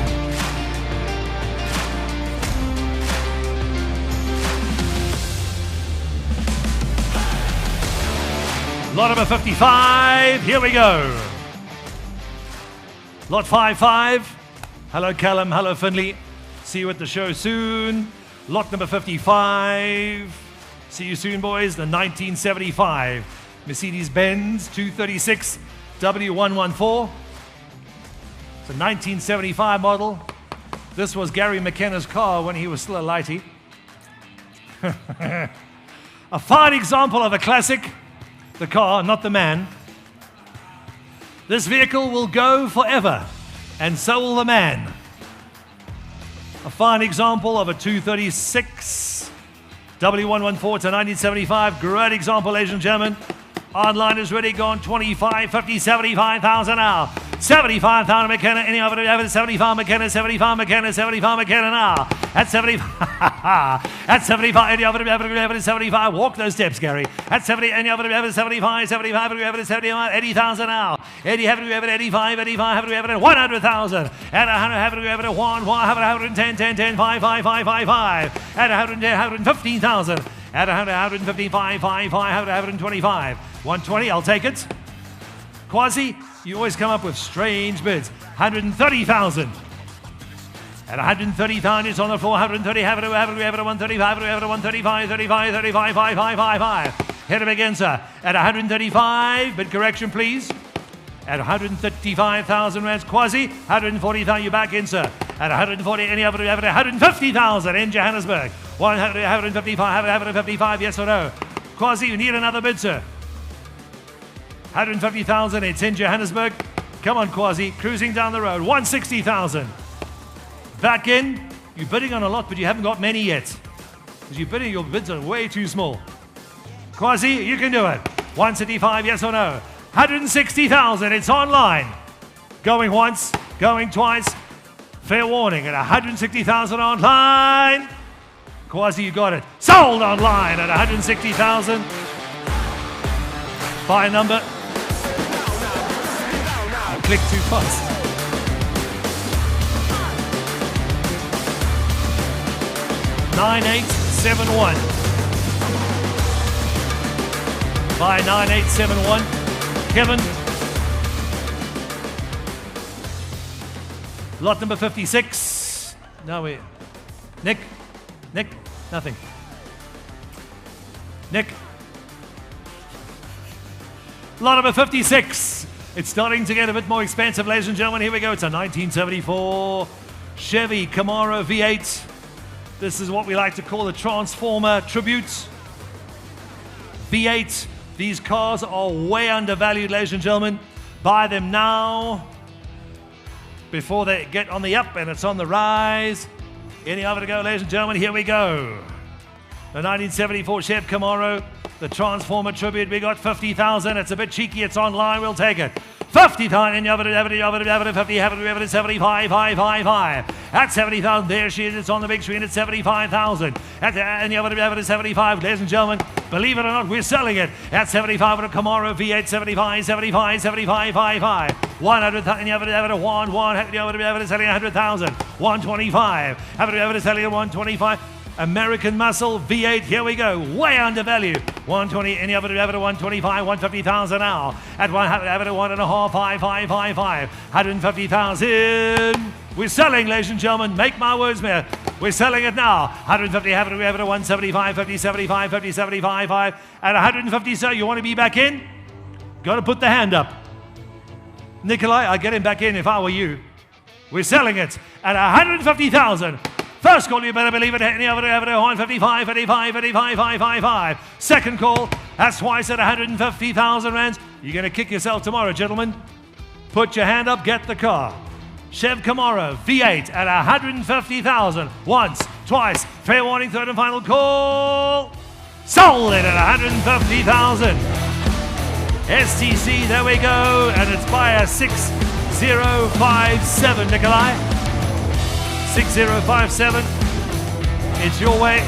Lot number 55. Here we go. Lot 55. Hello, Callum. Hello, Finley. See you at the show soon. Lot number 55. See you soon, boys. The 1975 Mercedes-Benz 236 W114. It's a 1975 model. This was Gary McKenna's car when he was still a lighty. A fine example of a classic. The car, not the man. This vehicle will go forever, and so will the man. A fine example of a 236 W114 to 1975. Great example, ladies and gentlemen. Online is ready, gone 25, 50, 75,000 now. 75,000 McKenna, any other 75 McKenna, 75 McKenna, 75 McKenna now. At 75, at 75, any other 75, walk those steps, Gary. At 70, any other 75, 75, 75, 80,000 now. 80, have we ever 85, 85, have we ever 100,000. At 100, have we ever 110, 10, 10, 5, 5, 5, 5, 5. At 110, 115,000. At 100, 155, 5, 5, 125. 120, I'll take it. Quasi, you always come up with strange bids. 130,000. At 130,000, it's on the floor. 130, have it, 135, 135, 35, 35, 5, 5, 5, 5. Hit him again, sir. At 135, bid correction, please. At 135,000 rands, Quasi. 140,000, you back in, sir. At 140, any other, 150,000 in Johannesburg. 155, 155, yes or no? Quasi, you need another bid, sir. 150,000, it's in Johannesburg. Come on, Quasi, cruising down the road. 160,000. Back in. You're bidding on a lot, but you haven't got many yet. Because you're bidding, your bids are way too small. Quasi, you can do it. 165, yes or no? 160,000, it's online. Going once, going twice. Fair warning, at 160,000 online. Quasi, you got it. Sold online at 160,000. Buy number. I clicked too fast. Nine eight 9871. Buy 9871. Kevin. Lot number 56. No, wait. Nick, nothing. Nick. Lot number 56. It's starting to get a bit more expensive, ladies and gentlemen. Here we go. It's a 1974 Chevy Camaro V8. This is what we like to call a Transformer tribute. V8. These cars are way undervalued, ladies and gentlemen. Buy them now before they get on the up and it's on the rise. Any other to go, ladies and gentlemen? Here we go. The 1974 Chevy Camaro, the Transformer tribute. We got 50,000. It's a bit cheeky. It's online. We'll take it. 50,000. And you have it, 50, have it, 75, 5, 5, 5. At 70,000. There she is. It's on the big screen at 75,000. And you have it, 75. Ladies and gentlemen, believe it or not, we're selling it. At 75 with a Camaro V8, 75, 75, 75, 5, 5. 100,000. You have it, 1, 1. You have it, selling 100,000. 125. Have it, selling 125. American Muscle V8, here we go, way undervalued. 120, any other 125, 150,000 now. At 1.5, 5, 5, 5, 5. 150,000. We're selling, ladies and gentlemen, make my words mere. We're selling it now. 150, have it, 175, 50, 75, 50, 75, 5. At 150, sir, you want to be back in? Got to put the hand up. Nikolai, I'd get him back in if I were you. We're selling it at 150,000. First call, you better believe it. Any other 155, 55, 55, 555. Second call, that's twice at 150,000 rands. You're going to kick yourself tomorrow, gentlemen. Put your hand up, get the car. Chev Camaro V8 at 150,000. Once, twice. Fair warning, third and final call. Sold it at 150,000. STC, there we go. And it's by a 6057, Nikolai. 6057. It's your way.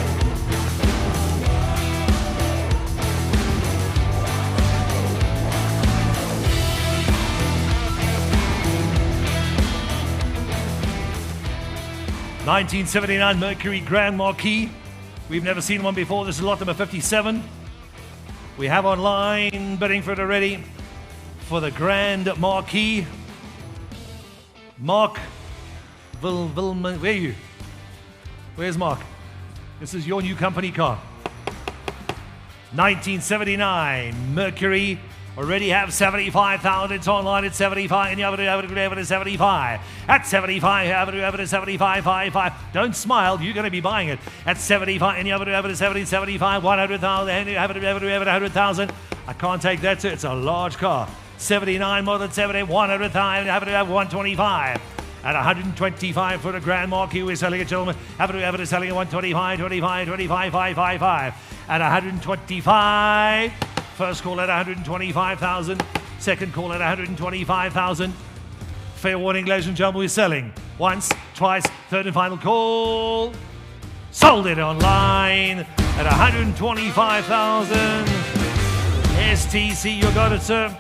(1979) Mercury Grand Marquis. We've never seen one before. This is lot number 57. We have online bidding for it already for the Grand Marquis. Mark Vilman, where are you? Where's Mark? This is your new company car. 1979 Mercury. Already have 75,000. It's online at 75. And you have it at 75. At 75, have it at 75, 5. Don't smile. You're going to be buying it at 75. And you have it at 70, 75, 100,000. And you have it at 100,000. I can't take that. Too. It's a large car. 79 more than 70, 100,000. Have it at 125. At 125 for the Grand Marquis, we're selling it, gentlemen. Have it selling at 125, 25, 25, 5. At 125. First call at 125,000. Second call at 125,000. Fair warning, ladies and gentlemen, we're selling. Once, twice, third and final call. Sold it online at 125,000. STC, you got it, sir.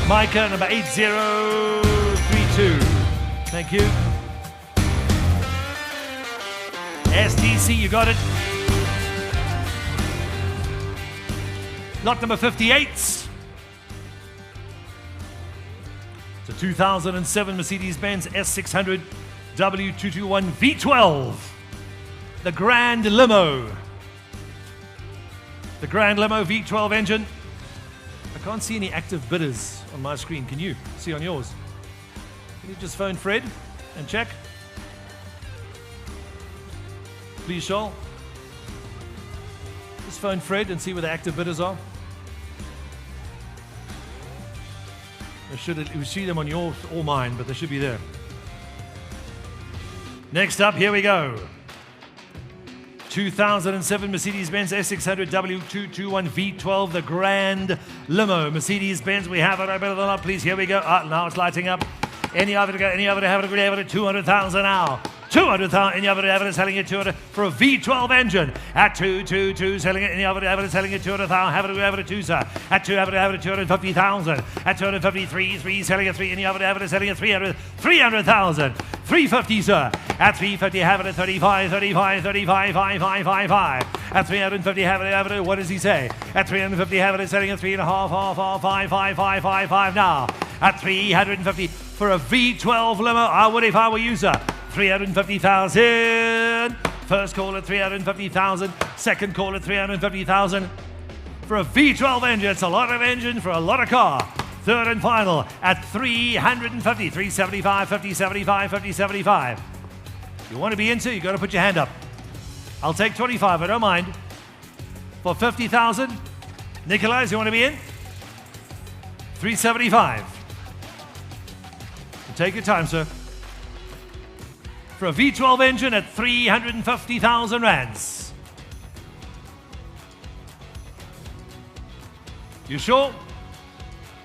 Micah, number 8032. Thank you. STC, you got it. Lot number 58. It's a 2007 Mercedes-Benz S600 W221 V12. The Grand Limo. The Grand Limo V12 engine. I can't see any active bidders on my screen. Can you see on yours? Can you just phone Fred and check? Please, Shoal. Just phone Fred and see where the active bidders are. We see them on yours or mine, but they should be there. Next up, here we go. 2007 Mercedes-Benz S600 W221 V12, the Grand Limo. Mercedes-Benz, we have it. I better than not, please. Here we go. Now it's lighting up. Any other to go? Any other to have it? 200,000 now. 200,000. Any other to have it? Selling it 200 for a V12 engine at 222. Selling it. Any other to have it? Selling it 200,000. Have it 2, sir. At 2, have it 250,000. At 253, 3. Selling it 3. Any other to have it? Selling it 300,000. 350, sir. At 350, have it at 35, 35, 35, 5, 5, 5, 5. At 350, have it. What does he say? At 350, have it. Selling it 3.5, half, 5, 5, 5, 5, 5 now. At 350 for a V12 limo. I would if I were you, sir. 350,000. First call at 350,000. Second call at 350,000. For a V12 engine, it's a lot of engine for a lot of car. Third and final at 350, 375, 50, 75, 50, 75. If you want to be into, you've got to put your hand up. I'll take 25, I don't mind. For 50,000, Nikolai, you want to be in? 375. Take your time, sir. For a V12 engine at 350,000 rands. You sure?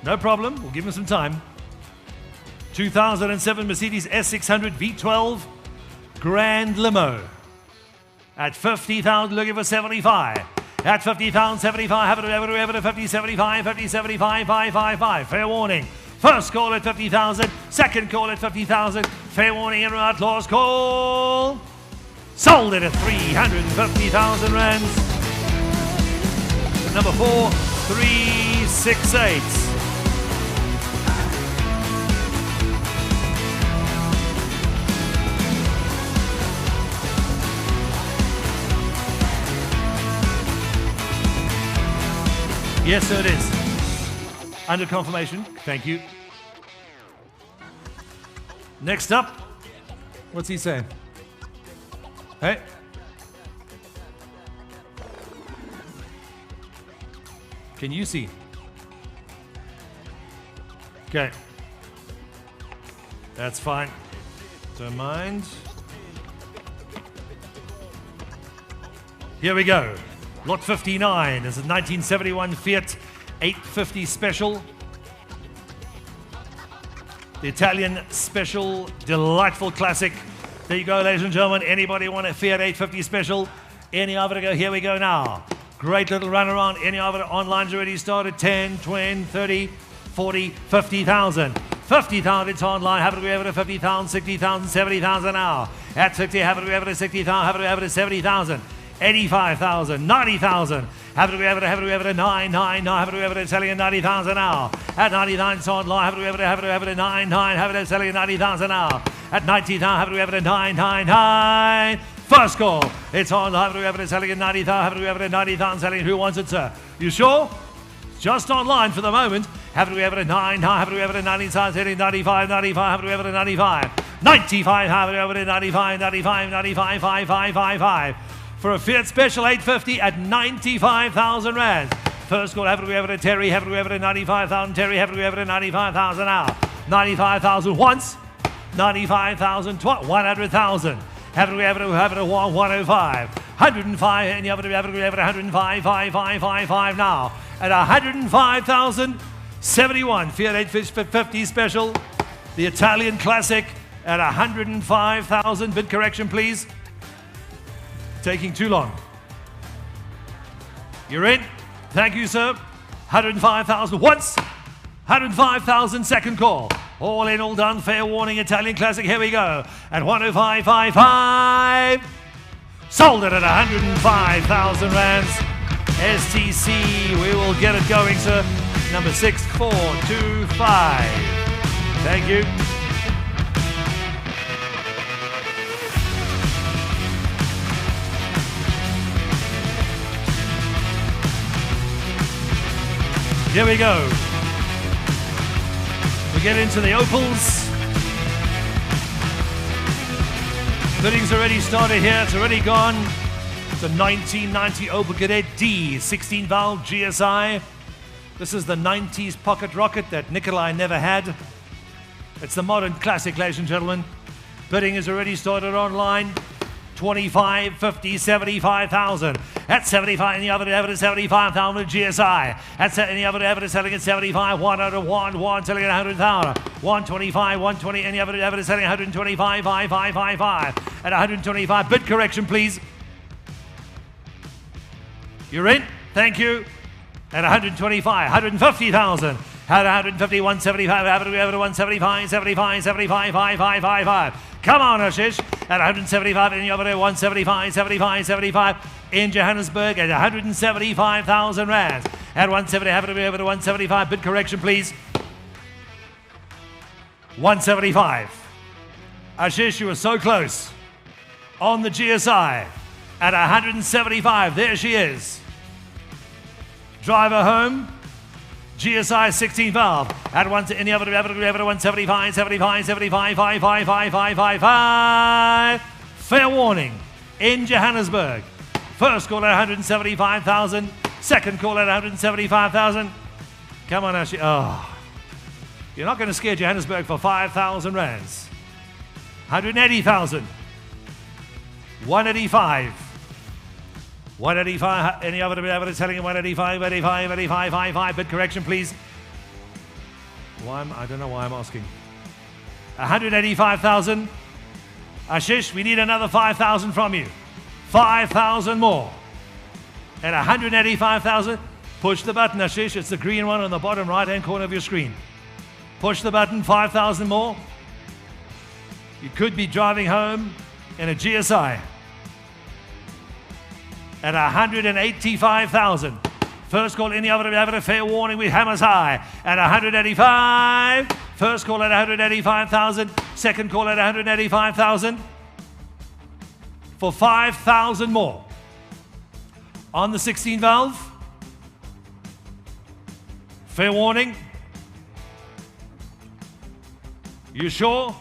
No problem. We'll give him some time. 2007 Mercedes S600 V12 Grand Limo. At 50,000, looking for 75. At 50,000, 75. Have it, 50, 75, 50, 75, 5, 5, 5. Fair warning. First call at 50,000. Second call at 50,000. Fair warning and outlaws call. Sold it at 350,000 rands. Number 4368. Yes, sir, it is. Under confirmation. Thank you. Next up, what's he saying? Hey. Can you see? Okay. That's fine. Don't mind. Here we go. Lot 59 is a 1971 Fiat 850 Special. The Italian Special, delightful classic. There you go, ladies and gentlemen. Anybody want a Fiat 850 Special? Any of it to go? Here we go now. Great little run around. Any of it online's already started. 10, 20, 30, 40, 50,000. 50,000, it's online. Have it we have it at 50,000, 60,000, 70,000 now. At 60, have it we have it at 60,000, have it we have it at 70,000. 85,000, 90,000. Have it we have it at 99, have it we have it at selling at 90,000 now. At 99, it's online. Have it we have it at 99, have it at selling at 90,000 now. At 90,000, have it we have it at 999. First call, it's on. Have it we have it at selling at 90,000, have it we have it at 90,000 selling. Who wants it, sir? You sure? Just online for the moment. Have it we have it at 9, have it we have it at 90,000, selling 95, 95, have it we have it at 95. 95, have it we have it at 95, 95, 95, 5, 5, 5, 5. For a Fiat Special 850 at 95,000 rand. First call, have it we have it at Terry, have it we have it at 95,000, Terry, have it we have it at 95,000 now. 95,000 once, 95,000 twice, 100,000. Have it we have it at 105. 105, and the other 105, 5 now. At 105,071, Fiat 850 special, the Italian Classic at 105,000. Bid correction, please. Taking too long. You're in. Thank you, sir. 105,000 once. 105,000 second call. All in, all done. Fair warning, Italian Classic. Here we go. At 105.55. Sold it at 105,000 rands. STC, we will get it going, sir. Number 6425. Thank you. Here we go. We get into the Opals. Bidding's already started here. It's already gone. It's a 1990 Opel Kadett D, 16 valve GSI. This is the 90s pocket rocket that Nikolai never had. It's the modern classic, ladies and gentlemen. Bidding has already started online. 25, 50, 75,000. At 75, and the other evidence 75,000 with GSI. At the other evidence selling at 75, 101, selling at 100,000. 125, 120, and the other evidence selling 125, 5555. At 125, bid correction, please. You're in. Thank you. At 125, 150,000. At 150, 175, 175, 75, 75, 5555. Come on, Ashish. At 175 in the other day, 175, 75, 75 in Johannesburg at 175,000 rands. At 170, have it over to 175. Bid correction, please. 175. Ashish, you were so close. On the GSI at 175. There she is. Driver home. GSI 16 valve at one in the other 175, 75, 75, 55, 5555. Fair warning in Johannesburg. First call at 175,000. Second call at 175,000. Come on, Ashley. Oh, you're not going to scare Johannesburg for 5,000 rands. 180,000. 185. 185, any other evidence telling him 185, 85, 85, 55. Bid correction, please. I don't know why I'm asking. 185,000. Ashish, we need another 5,000 from you. 5,000 more. At 185,000, push the button, Ashish. It's the green one on the bottom right-hand corner of your screen. Push the button, 5,000 more. You could be driving home in a GSI. At 185,000. First call in the other, fair warning with hammers high. At 185. First call at 185,000. Second call at 185,000. For 5,000 more. On the 16 valve. Fair warning. You sure?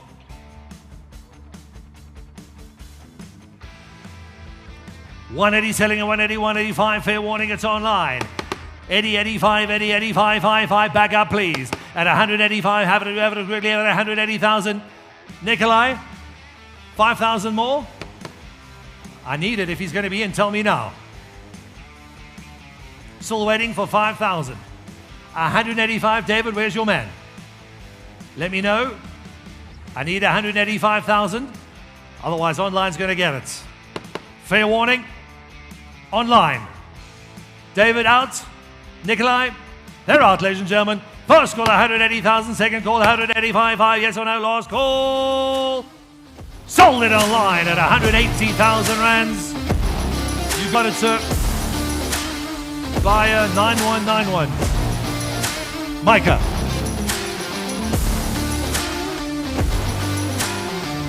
180 selling at 180, 185. Fair warning, it's online. 80, 85, 80, 85, 55. Back up, please. At 185, have it quickly at 180,000. Nikolai, 5,000 more. I need it if he's going to be in. Tell me now. Still waiting for 5,000. 185. David, where's your man? Let me know. I need 185,000. Otherwise, online's going to get it. Fair warning. Online. David out. Nikolai, they're out, ladies and gentlemen. First call 180,000. Second call 185,500. Yes or no? Last call. Sold it online at 180,000 rands. You got it, sir. Via 9191. Micah.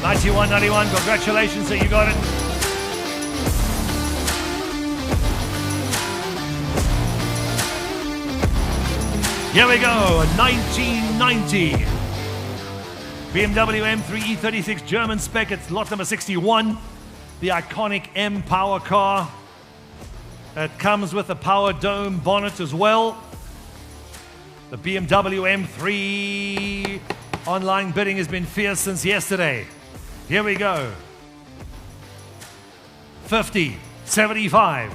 9191. Congratulations, sir. You got it. Here we go, a 1990 BMW M3 E36 German spec. It's lot number 61, the iconic M Power car. It comes with a power dome bonnet as well. The BMW M3 online bidding has been fierce since yesterday. Here we go. 50, 75,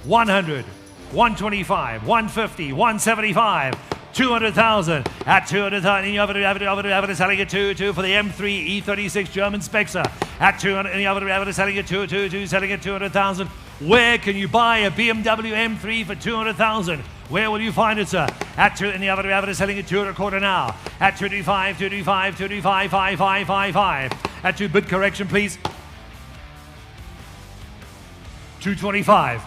100, 125, 150, 175, 200,000. At 200,000, in the other selling it 2 for the M3 E36 German Spexer. At 200, in the other selling it 2 selling it 200,000. Where can you buy a BMW M3 for 200,000? Where will you find it, sir? At 2, in the other selling it 2 and a quarter now. At 225, 225, 225, 5555. At 2, bid correction, please. 225.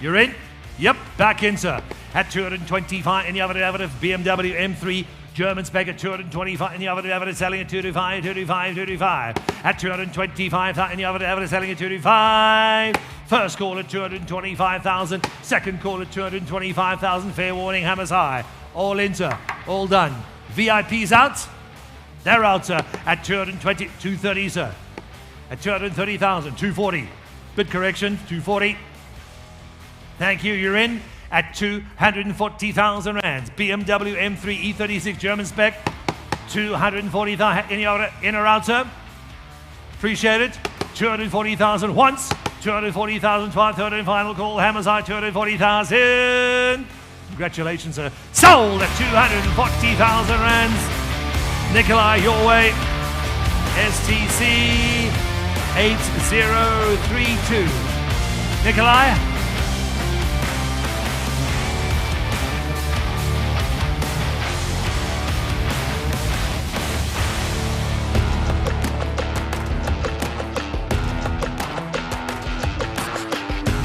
You're in? Yep, back in, sir. At 225, in the other BMW M3 German spec at 225, in the other selling at 225, 225, 225. At 225, in the other selling at 225. First call at 225,000. Second call at 225,000. Fair warning, hammers high. All in, sir. All done. VIPs out. They're out, sir. At 220, 230, sir. At 230,000, 240. Bid correction, 240. Thank you, you're in. At 240,000 rands. BMW M3 E36 German spec, 240,000. Any other in or out, sir? Appreciate it. 240,000 once, 240,000 twice, third and final call. Hammers high, 240,000. Congratulations, sir. Sold at 240,000 rands. Nikolai, your way. STC 8032. Nikolai?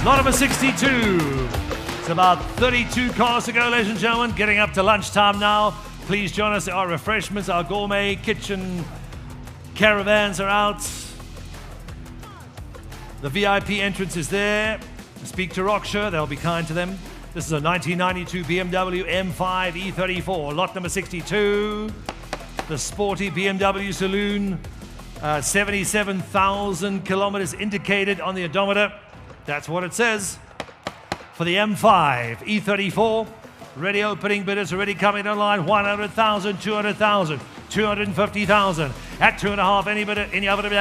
Lot number 62. It's about 32 cars to go, ladies and gentlemen. Getting up to lunchtime now. Please join us. Our refreshments, our gourmet kitchen caravans are out. The VIP entrance is there. Speak to Rocksher, they'll be kind to them. This is a 1992 BMW M5 E34, lot number 62. The sporty BMW saloon, 77,000 kilometers indicated on the odometer. That's what it says. For the M5 E34, ready opening bidders already coming online. 100,000, 200,000, 250,000. At 2.5, any bidder, any other 20,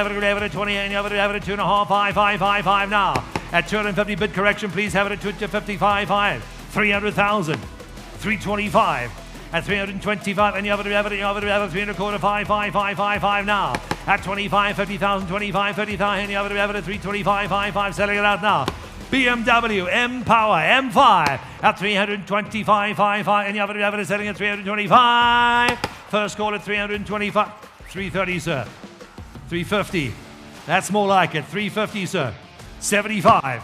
any other 2.5, 5 now. At 250 bid correction, please have it at 255, 300,000, 325. At 325, any other 300 quarter, 5 now. At 25, 50,000, 25, 50,000, any other 325, 5 selling it out now. BMW M Power M5 at 325, 5 any other selling at 325. First call at 325, 330, sir. 350. That's more like it. 350, sir. 75.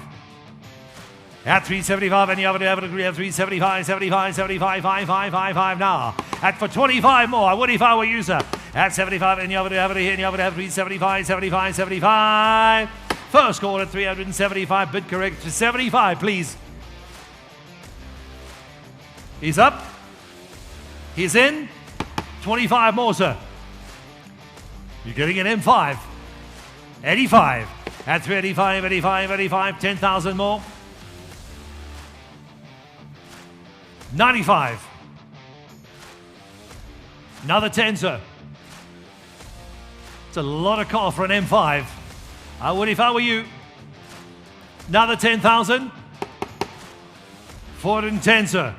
At 375, any other agree at 375, 75, 75, 5 now. At for 25 more, I would if I were you, sir. At 75, any other have 375, 75, 75. First call at 375, bid correct to 75, please. He's up. He's in. 25 more, sir. You're getting an M5. 85. At 385, 85, 85, 10,000 more. 95. Another 10, sir. It's a lot of car for an M5. I would if I were you. Another 10,000. 410, sir.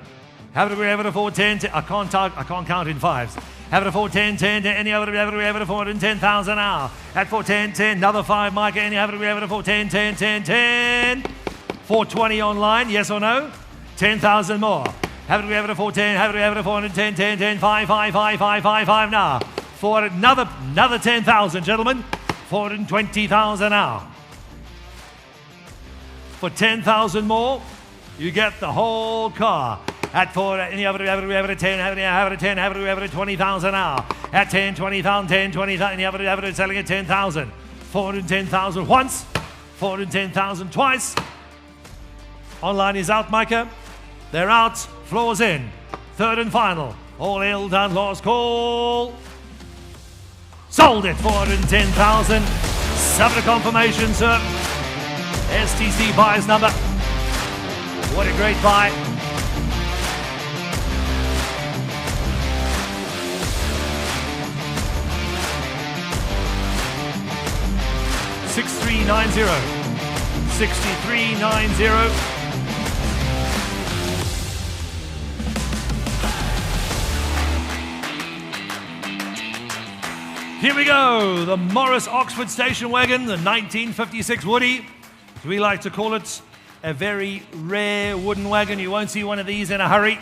Have it a 410. I can't count in fives. Have it a 410, 10, any other, have it a 410,000 now. At 410, 10, another 5, Mike, any have it a 410, 10, 10. 420 online, yes or no? 10,000 more. Have it a 410, have it a 410, 10, 5 now. For another 10,000, gentlemen. 420,000 now. For 10,000 more, you get the whole car. At 4, any other, have it a 10, have it a 10, have it a 20,000 now. At 10, 20,000, 10, 20,000, any other, have it selling at 10,000. 410,000 once, 410,000 twice. Online is out, Micah. They're out, floors in. Third and final. All hail done, last call. Sold it, 410,000. Subject confirmation, sir. STC buyer's number. What a great buy. $6390. 6390. Here we go, the Morris Oxford station wagon, the 1956 Woody. As we like to call it, a very rare wooden wagon. You won't see one of these in a hurry.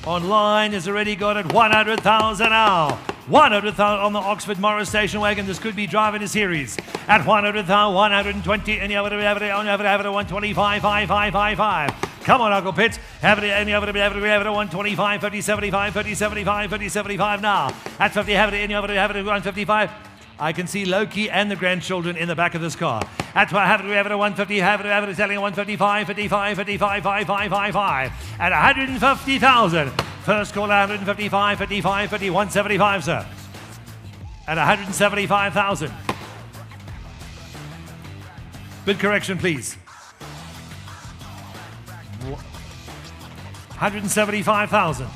Online has already got it 100,000 now. 100,000 on the Oxford Morris station wagon. This could be driving a series at 100,000, 120, and you have it at 125, 5, 5, 5, 5. Come on, Uncle Pitt. Have it at 125, 50, 75, 50, 75, 50, 75 now. At 50, have it at 155. I can see Loki and the grandchildren in the back of this car. At 150, have it selling at 155, 55, 55, 5, 5, 5, 5. At 150,000. First call at 155, 55, 50, 175, sir. At 175,000. Bid correction, please. 175,000.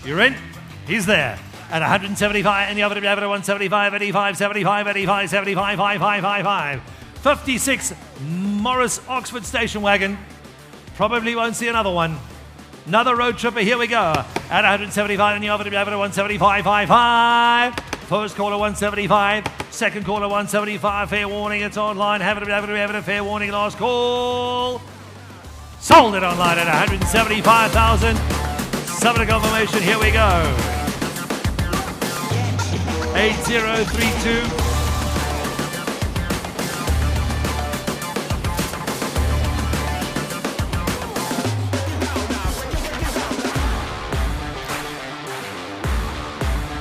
You're in? He's there. At 175, and the other 175, 85, 75, 85, 75, 5, 5, 5, 5. 56 Morris Oxford station wagon. Probably won't see another one. Another road tripper, here we go. At 175, and the other 175, 5, 5. First caller 175, second caller 175. Fair warning, it's online. Have it, fair warning, last call. Sold it online at 175,000. Summit confirmation, here we go. 8032.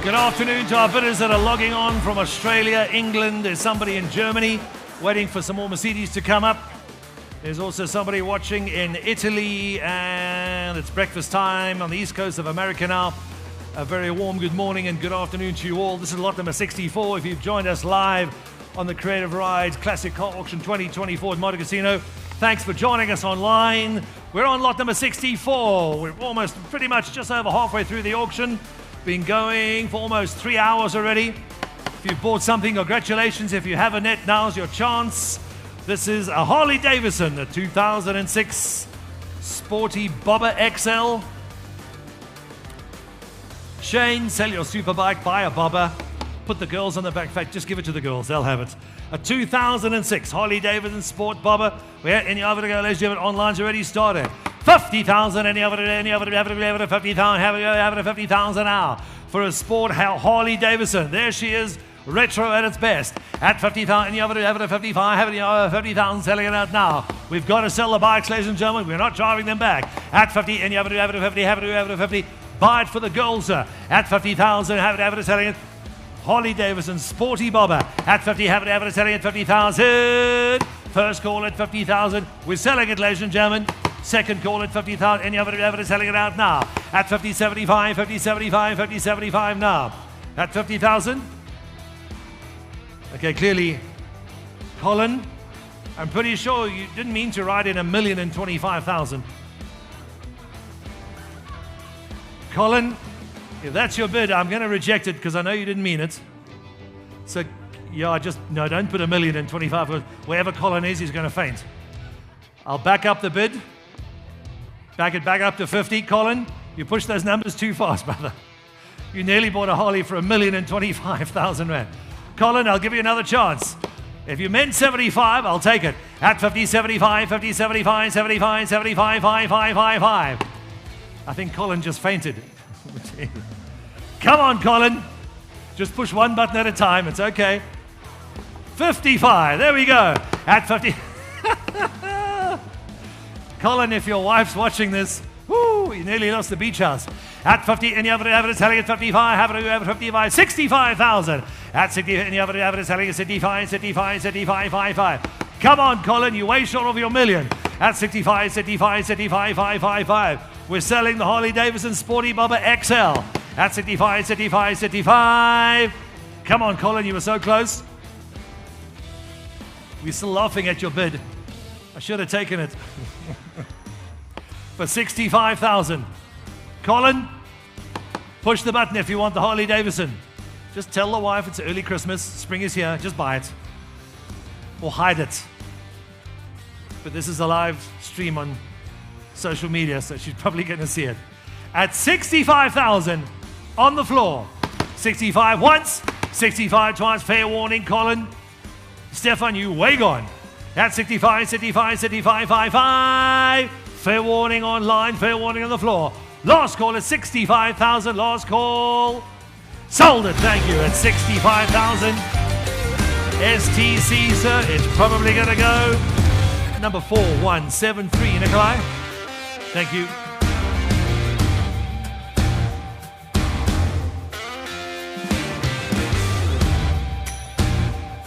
Good afternoon to our bidders that are logging on from Australia, England. There's somebody in Germany waiting for some more Mercedes to come up. There's also somebody watching in Italy, and it's breakfast time on the east coast of America now. A very warm good morning and good afternoon to you all. This is lot number 64. If you've joined us live on the Creative Rides Classic Car Auction 2024 at Monte Casino, thanks for joining us online. We're on lot number 64. We're almost pretty much just over halfway through the auction. Been going for almost 3 hours already. If you've bought something, congratulations. If you haven't yet, now's your chance. This is a Harley Davidson, the 2006 Sporty Bobber XL. Shane, sell your superbike, buy a bobber, put the girls on the back. In fact, just give it to the girls, they'll have it. A 2006 Harley Davidson Sport Bobber. We're any other to go, let's do it. Online's already started. 50,000, any other, 50,000, have it 50,000 now for a Sport Harley Davidson. There she is, retro at its best. At 50,000, any other, have it 55, have it 50,000, selling it out now. We've got to sell the bikes, ladies and gentlemen. We're not driving them back. At 50, any other, have it 50, have it 50. Buy it for the girls, sir. At 50,000, have it, selling it. Harley Davidson Sporty Bobber. At 50, have it, selling it 50,000. First call at 50,000. We're selling it, ladies and gentlemen. Second call at 50,000. Any other evidence selling it out now? At 50, 75, 50, 75, 50, 75 now. At 50,000. Okay, clearly, Colin, I'm pretty sure you didn't mean to write in 1,025,000. Colin, if that's your bid, I'm going to reject it because I know you didn't mean it. So, yeah, no, don't put 1,025,000. Wherever Colin is, he's going to faint. I'll back up the bid. Back it back up to 50. Colin, you pushed those numbers too fast, brother. You nearly bought a Harley for 1,025,000 rand. Colin, I'll give you another chance. If you meant 75, I'll take it. At 50, 75, 50, 75, 75, 75, 5, 5, 5, 5. I think Colin just fainted. Come on, Colin. Just push one button at a time. It's okay. 55. There we go. At 50. Colin, if your wife's watching this, woo, you nearly lost the beach house. At 50, any other evidence selling at 55, have it 55, 65,000. At 60, any other evidence selling at 65, 65, 65, 55. Come on, Colin, you way short of your million. At 65, 65, 65, 555. We're selling the Harley Davidson Sporty Bobber XL. At 65, 65, 65. Come on, Colin, you were so close. We're still laughing at your bid. I should have taken it. For 65,000. Colin, push the button if you want the Harley Davidson. Just tell the wife it's early Christmas. Spring is here. Just buy it. or hide it. But this is a live stream on social media, so she's probably going to see it. At 65,000 on the floor. 65 once, 65 twice. Fair warning, Colin. Stefan, you way gone. At 65, 65, 65, 55. Fair warning online, fair warning on the floor. Last call at 65,000. Last call. Sold it, thank you, at 65,000. ST Caesar, it's probably going to go. Number 4173, Nikolai. Thank you.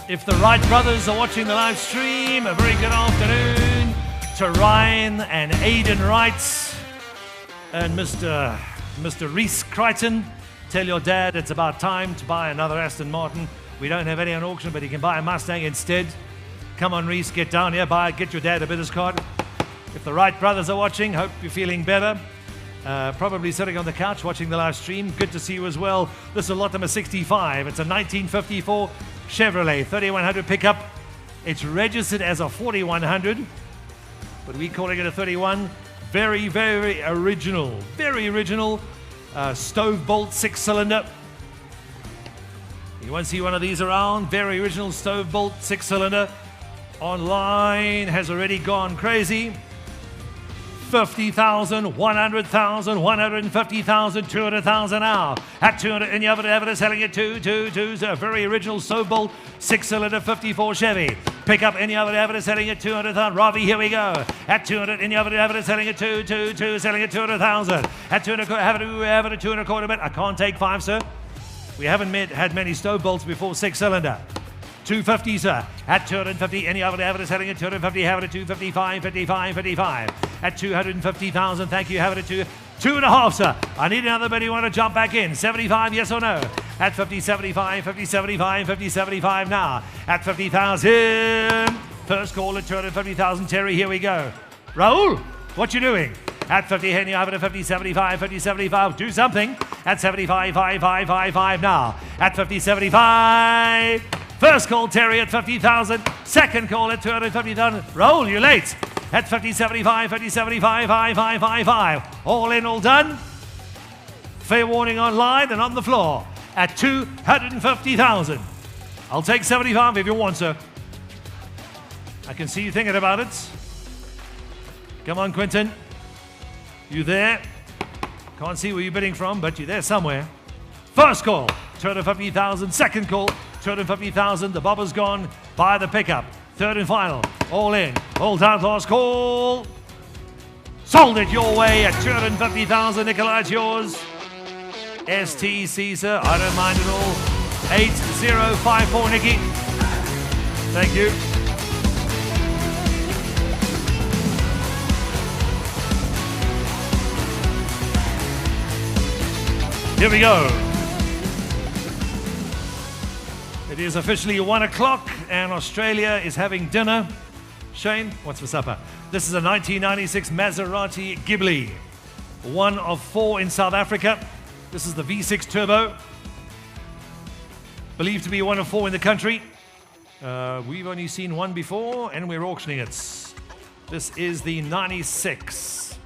If the Wright brothers are watching the live stream, a very good afternoon to Ryan and Aidan Wright and Mr. Reese Crichton. Tell your dad it's about time to buy another Aston Martin. We don't have any on auction, but he can buy a Mustang instead. Come on, Reese, get down here, get your dad a business card. If the Wright brothers are watching, hope you're feeling better. Probably sitting on the couch watching the live stream. Good to see you as well. This is lot number 65. It's a 1954 Chevrolet 3100 pickup. It's registered as a 4100, but we're calling it a 31. Very, very original. Very original. Stove bolt 6-cylinder. You won't see one of these around. Very original stove bolt 6-cylinder. Online has already gone crazy. 50,000, 100,000, 150,000, 200,000 now. At 200, and you have it selling it to a very original stove bolt 6-cylinder 54 Chevy. Pick up any other evidence selling it 200,000. Ravi, here we go. At 200, any other evidence selling it selling it 200,000. At 200, have it a 200 quarter bit. I can't take 5, sir. We haven't had many stove bolts before 6-cylinder. 250, sir. At 250, any other evidence selling it 250. Have it at 255, 55, 55. At 250,000, thank you. Have it at 2.5, sir. I need another bid. You want to jump back in? 75, yes or no? At 50, 75, 50, 75, 50, 75 now. At 50,000. First call at 250,000. Terry, here we go. Raoul, what you doing? At 50, Henry, I have it at 50, 75, 50, 75. Do something. At 75, 5, 5, 5, 5 now. At 50, 75. First call, Terry, at 50,000. Second call at 250,000. Raoul, you're late. At 50, 75, 50, 75, 5, 5, 5, 5. All in, all done. Fair warning online and on the floor. At 250,000. I'll take 75 if you want, sir. I can see you thinking about it. Come on, Quinton. You there? Can't see where you're bidding from, but you're there somewhere. First call, 250,000. Second call, 250,000. The bobber's gone. Buy the pickup. Third and final. All in. All down. Last call. Sold it your way at 250,000. Nikolai, it's yours. ST Caesar. I don't mind at all. 8054, Nikki. Thank you. Here we go. It is officially 1 o'clock and Australia is having dinner. Shane, what's for supper? This is a 1996 Maserati Ghibli. One of 4 in South Africa. This is the V6 Turbo. Believed to be one of 4 in the country. We've only seen one before and we're auctioning it. This is the 96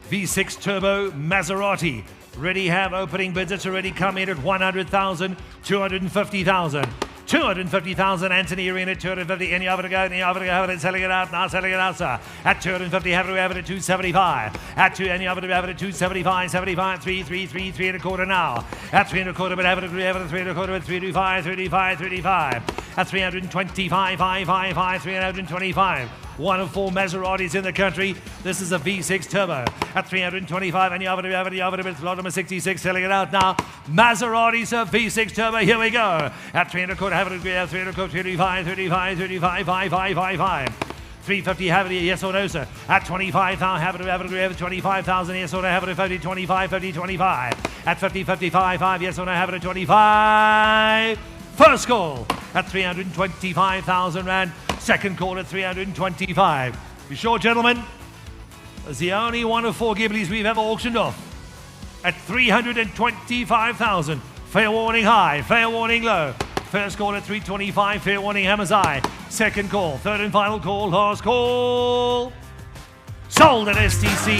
V6 Turbo Maserati. Ready, have opening bids. It's already come in at 100,000, 250,000. 250,000, Anthony Arena, 250, any other to go, have it, selling it out now, sir. At 250, have it at 275. At 2, any other to have it at 275, 75, 3 and a quarter now. At 3 and a quarter, but have it at 3 and a quarter, 325, 35. At 325, 555, 325. One of 4 Maseratis in the country. This is a V6 Turbo. At 325, any other bit, lot number 66, selling it out now. Maseratis of V6 Turbo, here we go. At 3 and a quarter, have it at 3 and a quarter, 35, 555. 350, have it, yes or no, sir. At 25,000, have it, 25,000, yes or no, have it at 50, 25, 50, 25. At 50, 55, 5, yes or no, have it at 25. First call at 325,000 Rand. Second call at 325. You sure, gentlemen? It's the only one of 4 Ghiblis we've ever auctioned off. At 325,000. Fair warning high, fair warning low. First call at 325, fair warning hammers high. Second call, third and final call, last call. Sold at STC,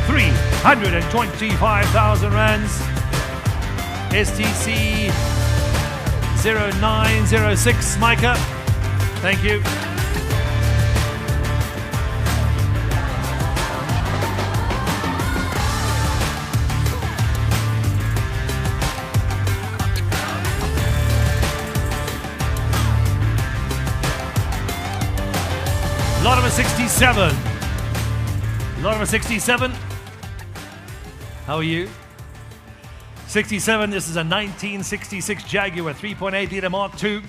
325,000 rands. STC 0906, Micah. Thank you. Lot of a 67. Lot of a 67. How are you? 67, this is a 1966 Jaguar 3.8 litre Mark II.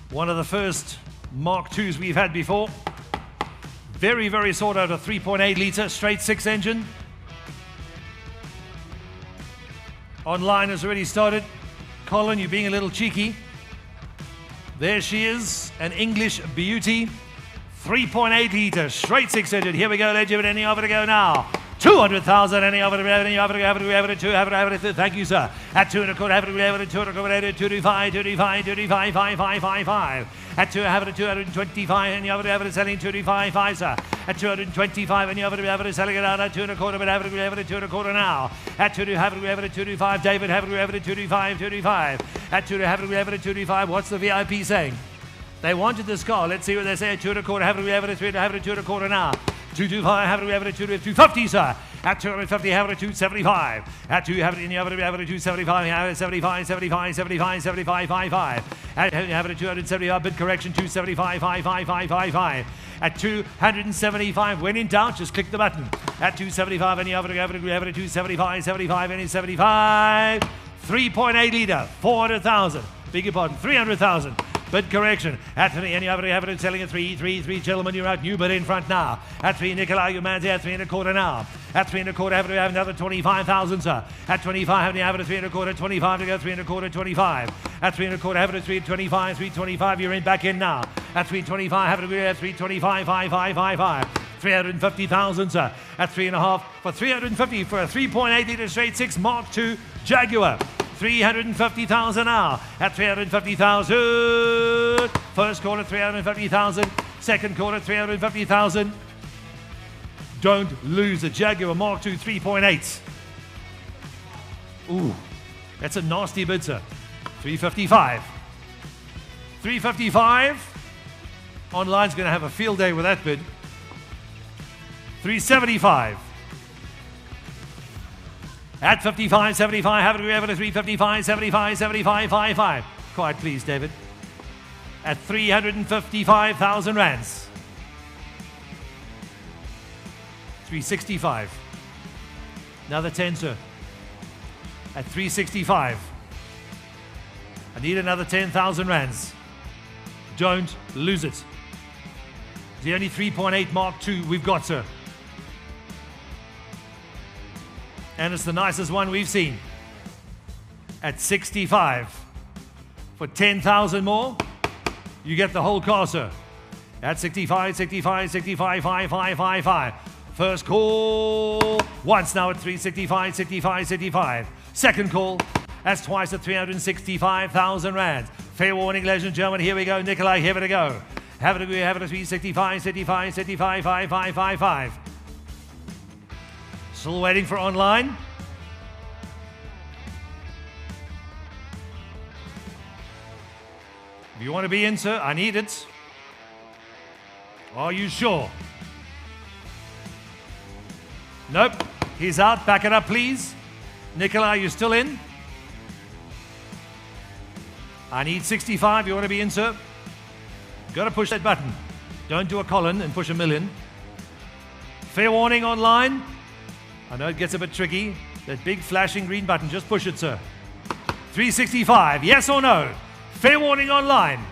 One of the first Mark IIs we've had before. Very, very sought out, a 3.8 litre straight six engine. Online has already started. Colin, you're being a little cheeky. There she is, an English beauty. 3.8 litre straight six engine. Here we go, legend, any of it to go now. 200,000, any of it, thank you, sir. At 2 and a quarter, have it, 2 and a quarter, 225, 225, 5. At 2, have it, 225, and you have it, selling 225, sir. At 225, and you have it, selling it out at 2 and a quarter, but have it, 2 and a quarter now. At 2, have it, 225, David, have it, 225. At 2, have it, 225, what's the VIP saying? They wanted this car. Let's see what they say. At 2 and a quarter, have it, 3, have it, 2 and a quarter now. 225, have it, 250, sir. At 250, have it, 275. At 2, have it, 275, have it, 75, 55. At have it, 275, bid correction, 275, 5. At 275, when in doubt, just click the button. At 275, any have it, 275, any 75. 3.8 litre, 400,000. Beg your pardon, 300,000. Bid correction. At 3, and you have it selling at 3, gentlemen, you're out. New bid in front now. At 3, Nikolai, your man's at 3 and a quarter now. At 3 and a quarter, have another 25,000, sir. At 25, have it 3 and a quarter, 25 to go, 3 and a quarter, 25. At 3 and a quarter, have it 325, 325, you're in back in now. At 325, have it 325, 5. 350,000, sir. At 3.5 for 350 for a 3.8 litre straight 6 Mark II Jaguar. 350,000 now. At 350,000. First quarter, 350,000. Second quarter, 350,000. Don't lose a Jaguar Mark II 3.8. Ooh, that's a nasty bid, sir. 355. 355. Online's going to have a field day with that bid. 375. At 55, 75, have it, 355, 75, 5. Quiet, please, David. At 355,000 rands. 365. Another 10, sir. At 365. I need another 10,000 rands. Don't lose it. It's the only 3.8 Mark II we've got, sir. And it's the nicest one we've seen. At 65. For 10,000 more, you get the whole car, sir. At 65, 5. First call. Once now at 365. Second call. That's twice at 365,000 rands. Fair warning, ladies and gentlemen. Here we go. Nikolai, here we go. Have it at 365, 5. Still waiting for online. If you want to be in, sir, I need it. Are you sure? Nope. He's out. Back it up, please. Nikolai, you still in? I need 65. You want to be in, sir? Got to push that button. Don't do a Colin and push a million. Fair warning online. I know it gets a bit tricky. That big flashing green button, just push it, sir. 365, yes or no? Fair warning online.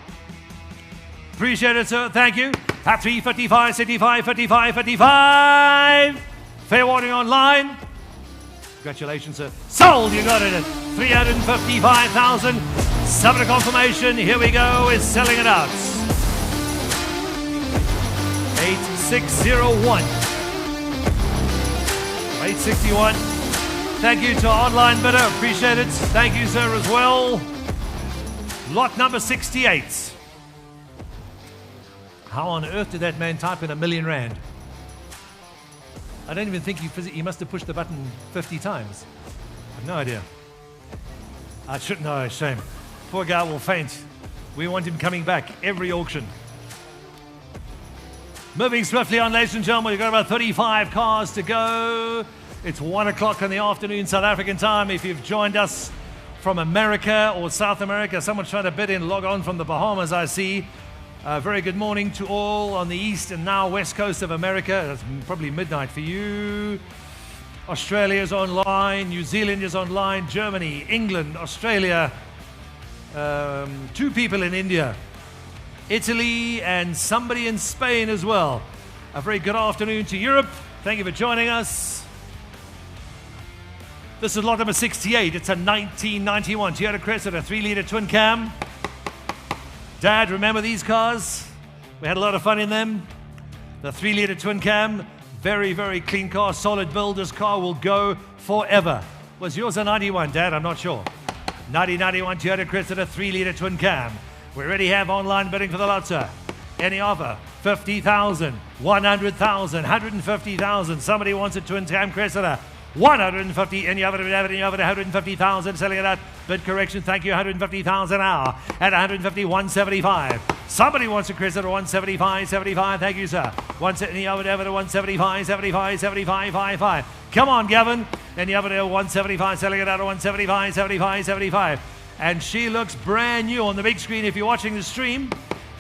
Appreciate it, sir. Thank you. At 355, 55. Fair warning online. Congratulations, sir. Sold, you got it at 355,000. Subject confirmation. Here we go. It's selling it out. 8601. 861. Thank you to our online bidder. Appreciate it. Thank you, sir, as well. Lot number 68. How on earth did that man type in R1,000,000? I don't even think he must have pushed the button 50 times. I have no idea. I shouldn't know, shame. Poor guy will faint. We want him coming back every auction. Moving swiftly on, ladies and gentlemen, we've got about 35 cars to go. It's 1 o'clock in the afternoon, South African time. If you've joined us from America or South America, someone's trying to bid in, log on from the Bahamas, I see. Very good morning to all on the east and now west coast of America. That's probably midnight for you. Australia's online, New Zealand is online, Germany, England, Australia, 2 people in India, Italy, and somebody in Spain as well. A very good afternoon to Europe. Thank you for joining us. This is lot number 68. It's a 1991 Toyota Cressida 3-litre twin cam. Dad, remember these cars? We had a lot of fun in them. The 3-litre twin cam, very, very clean car, solid build. This car will go forever. Was yours a 91, Dad? I'm not sure. 1991 Toyota Cressida 3-litre twin cam. We already have online bidding for the lot, sir. Any offer? 50,000, 100,000, 150,000. Somebody wants a twin cam Cressida. 150, any other, 150,000, selling it at bid correction, thank you, 150,000 now, at 150, 175. Somebody wants a Cressida, 175, 75, thank you, sir. Any other, 175, 75, 75, 55. Come on, Gavin. Any other, 175, selling it at 175, 75, 75. And she looks brand new on the big screen if you're watching the stream.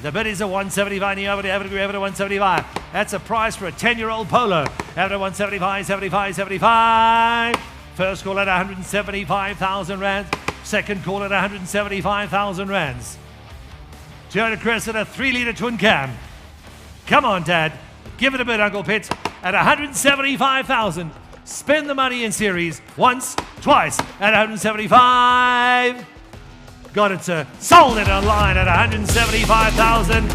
The bid is a 175, and you have it 175. That's a price for a 10-year-old Polo. Have it 175, 75, 75. First call at 175,000 rands. Second call at 175,000 rands. Toyota Cressida 3-litre twin cam. Come on, Dad. Give it a bid, Uncle Pitt. At 175,000. Spend the money in series. Once, twice, at 175. Got it, sir. Sold it online at 175,000.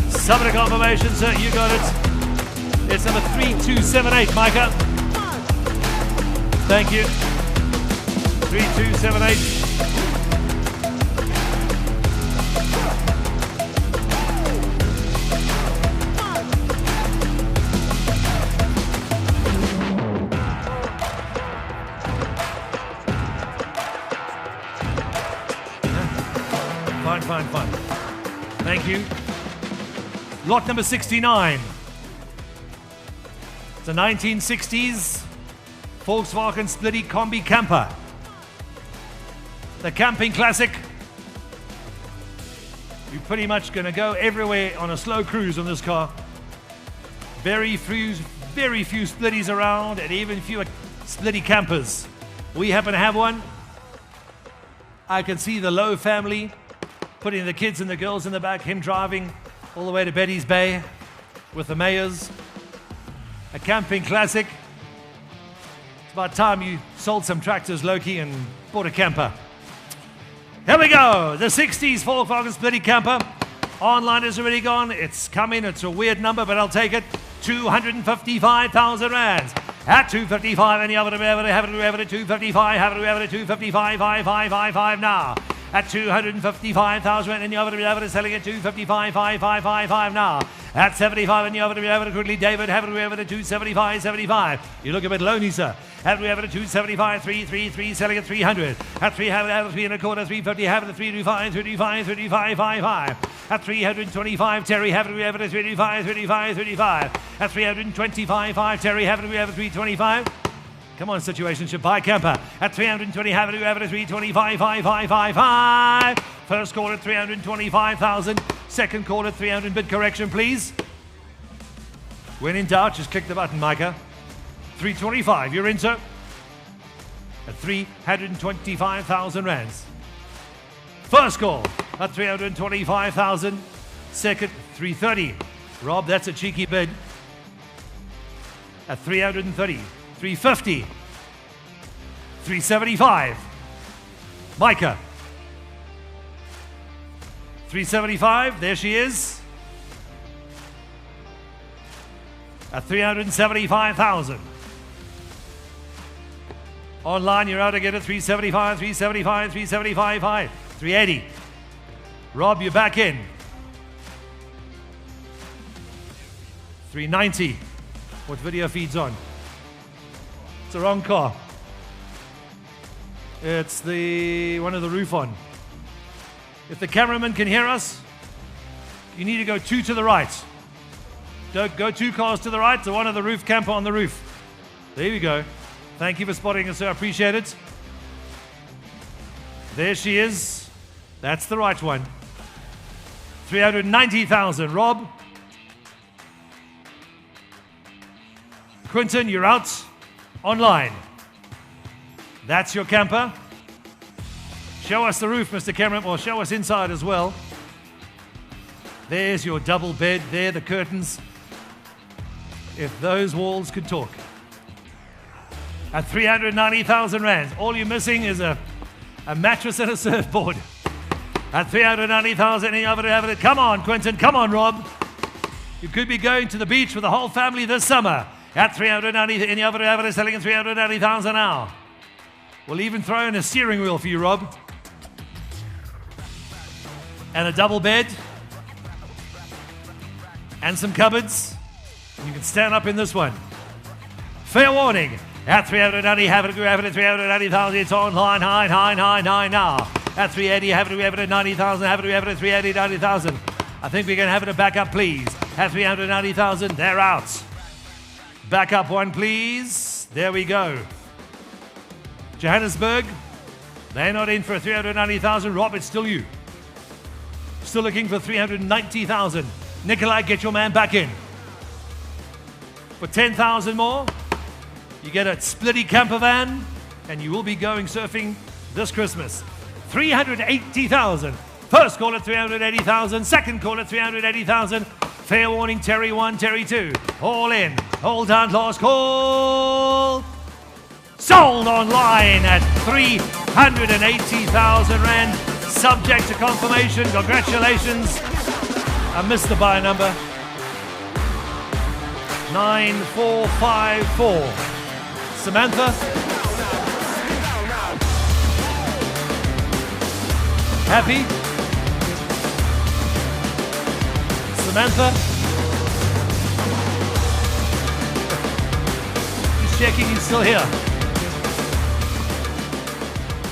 Subject confirmation, sir. You got it. It's number 3278, Micah. Thank you. 3278. Fine. Thank you. Lot number 69. It's a 1960s Volkswagen Splitty Combi Camper. The camping classic. You're pretty much going to go everywhere on a slow cruise on this car. Very few Splitties around, and even fewer Splitty campers. We happen to have one. I can see the Lowe family putting the kids and the girls in the back, him driving all the way to Betty's Bay with the Mayors. A camping classic. It's about time you sold some tractors, Loki, and bought a camper. Here we go. The 60s Volkswagen Splitty camper. Online is already gone. It's coming. It's a weird number, but I'll take it. 255,000 rands. At 255, any other, have it at 255, have it at 255, 5555 now. At 255,000, and the other is selling at 255, 5555 now. At 75, and the other quickly, David, have it at 275, 75. You look a bit lonely, sir. Have it at 275, 333, selling at 300. At 3, have it at 3 and a quarter, 350, have it at 325, 35, 35, 55. At 325, Terry, have it at 325, 35, 35. At 325, 5, Terry, have it at 325. Come on, situationship, buy camper. At 320, have it at 325, 5555. First call at 325,000. Second call at 300. Bid correction, please. When in doubt, just click the button, Micah. 325, you're in, sir. At 325,000 rands. First call at 325,000. Second, 330. Rob, that's a cheeky bid. At 330. 350, 375, Micah, 375, there she is, at 375,000. Online, you're out to get it, 375, 375, 375, 380. Rob, you're back in. 390. What video feeds on? It's the wrong car. It's the one with the roof on. If the cameraman can hear us, you need to go 2 to the right. Don't go 2 cars to the right, the one of the roof camper on the roof. There we go. Thank you for spotting us, sir. I appreciate it. There she is. That's the right one. 390,000. Rob. Quinton, you're out. Online. That's your camper. Show us the roof, Mr. Cameron, or show us inside as well. There's your double bed. There, the curtains. If those walls could talk. At 390,000 rands. All you're missing is a mattress and a surfboard. At 390,000, any other have it? Come on, Quinton. Come on, Rob. You could be going to the beach with the whole family this summer. At 390, any other have it selling at 390,000 now. We'll even throw in a steering wheel for you, Rob. And a double bed. And some cupboards. You can stand up in this one. Fair warning. At 390, have it at 390,000. It's online. High now. At 380, have it at 90,000. Have it at 380, 90,000. I think we're going to have it a back up, please. At 390,000, they're out. Back up one, please. There we go. Johannesburg, they're not in for 390,000. Rob, it's still you. Still looking for 390,000. Nikolai, get your man back in. For 10,000 more, you get a splitty camper van, and you will be going surfing this Christmas. 380,000. First call at 380,000. Second call at 380,000. Fair warning, Terry 1, Terry 2. All in. Hold on, last call. Sold online at 380,000 rand. Subject to confirmation. Congratulations. I missed the buy number. 9454. Samantha. Happy? Samantha? Just checking he's still here.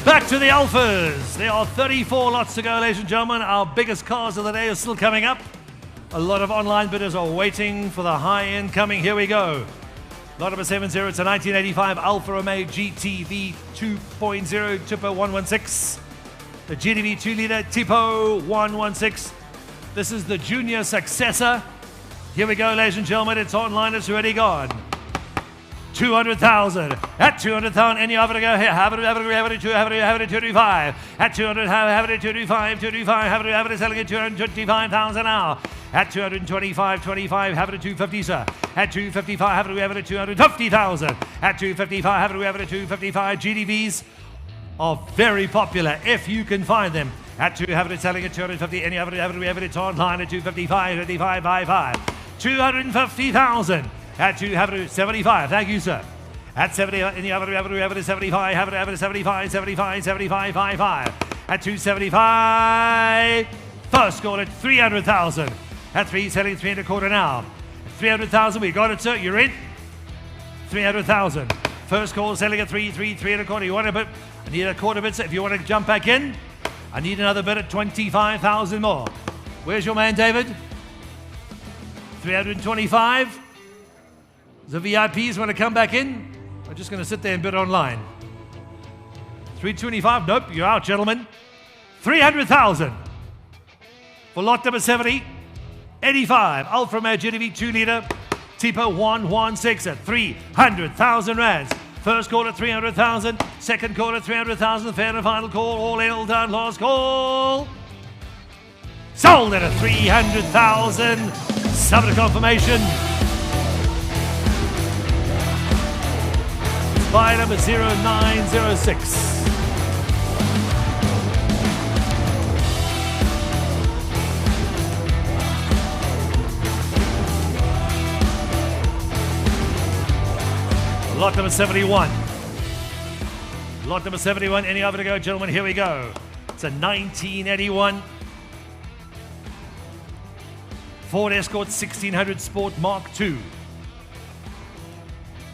Back to the Alphas. There are 34 lots to go, ladies and gentlemen. Our biggest cars of the day are still coming up. A lot of online bidders are waiting for the high-end coming. Here we go. Lot number 70, it's a 1985 Alfa Romeo GTV 2.0 Tipo 116. The GTV 2-liter Tipo 116. This is the junior successor. Here we go, ladies and gentlemen. It's online. It's already gone. 200,000. At 200,000, any other to go here? Have it, 225. At 200, have it, 225, 225. Have it, selling at 225,000 now. At 225, 25, have it at 250, sir. At 255, have it at 250,000. At 255, have it at 255. GTVs are very popular if you can find them. At 2, have it selling at 250. Any other, have it, it's online at 255, 55, 55. 250,000. At 2, have it at 75. Thank you, sir. At 70, any other, have it at 75. Have it at 75, 75, 75, 55. At 275. First call at 300,000. At 3, selling 3 and a quarter now. 300,000, we got it, sir. You're in. 300,000. First call selling at 3 and a quarter. You want a bit? I need a quarter bit, sir. If you want to jump back in, I need another bit at 25,000 more. Where's your man, David? 325. The VIPs want to come back in? I'm just going to sit there and bid online. 325. Nope, you're out, gentlemen. 300,000 for lot number 70. 85 Alfa Romeo GTV 2-liter Tipo 116 at 300,000 rands. First call at 300,000. Second call at 300,000. Fair and final call. All in, all done. Last call. Sold at a 300,000. Subject to confirmation. Buy number 0906. Lot number 71. Lot number 71. Any other to go, gentlemen? Here we go. It's a 1981 Ford Escort 1600 Sport Mark II.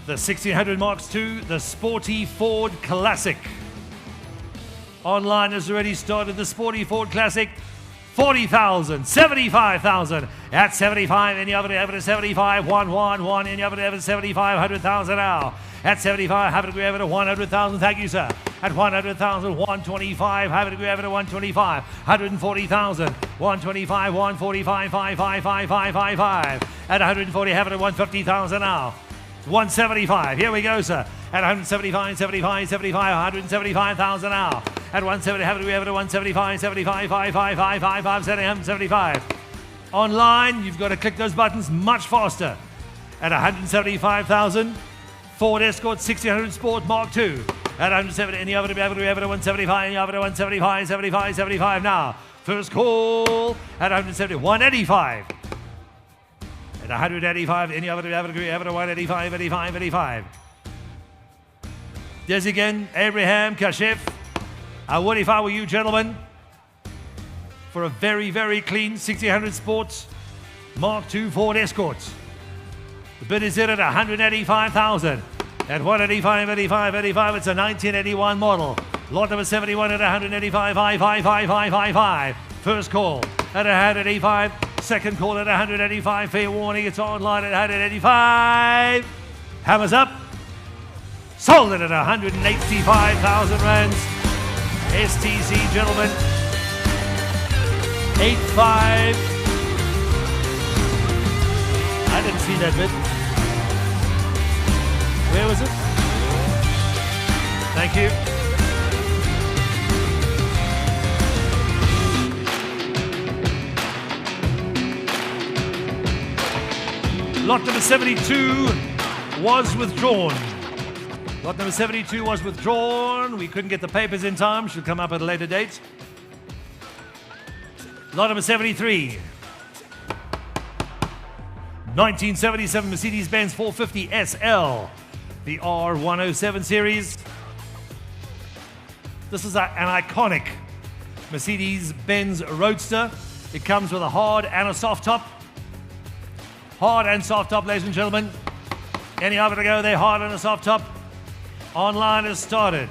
The 1600 Mark II, the Sporty Ford Classic. Online has already started. The Sporty Ford Classic, 40,000, 75,000. At 75, any other evidence, 75, 1, any other evidence, 75, 100,000 now. At 75, have it agree evidence, 100,000, thank you, sir. At 100,000, 125, have it agree evidence, 125, 140,000, 125, 145, 5. At 140, have it at 150,000 now. 175, here we go, sir. At 175, 75, 175,000 now. At 170, have it agree evidence, 175, 75. Online, you've got to click those buttons much faster. At 175,000, Ford Escort 1600 Sport Mark II. At 170, any other, 175, any other, 175, 75 now. First call at 170, 185. At 185, any other, 185, 85. There's again, Abraham Kashif. I would if I were you, gentlemen, for a very, very clean 1600 Sports Mark II Ford Escort. The bid is in at 185,000. At 185, 85, it's a 1981 model. Lot number 71 at 185, 5. First call at 185. Second call at 185. Fair warning, it's online at 185. Hammers up. Sold it at 185,000 rands. STC, gentlemen. 85. I didn't see that bid. Where was it? Thank you. Lot number 72 was withdrawn. Lot number 72 was withdrawn. We couldn't get the papers in time. Should come up at a later date. Lot number 73. 1977 Mercedes-Benz 450 SL. The R107 series. This is an iconic Mercedes-Benz Roadster. It comes with a hard and a soft top. Hard and soft top, ladies and gentlemen. Any other to go there, hard and a soft top. Online has started.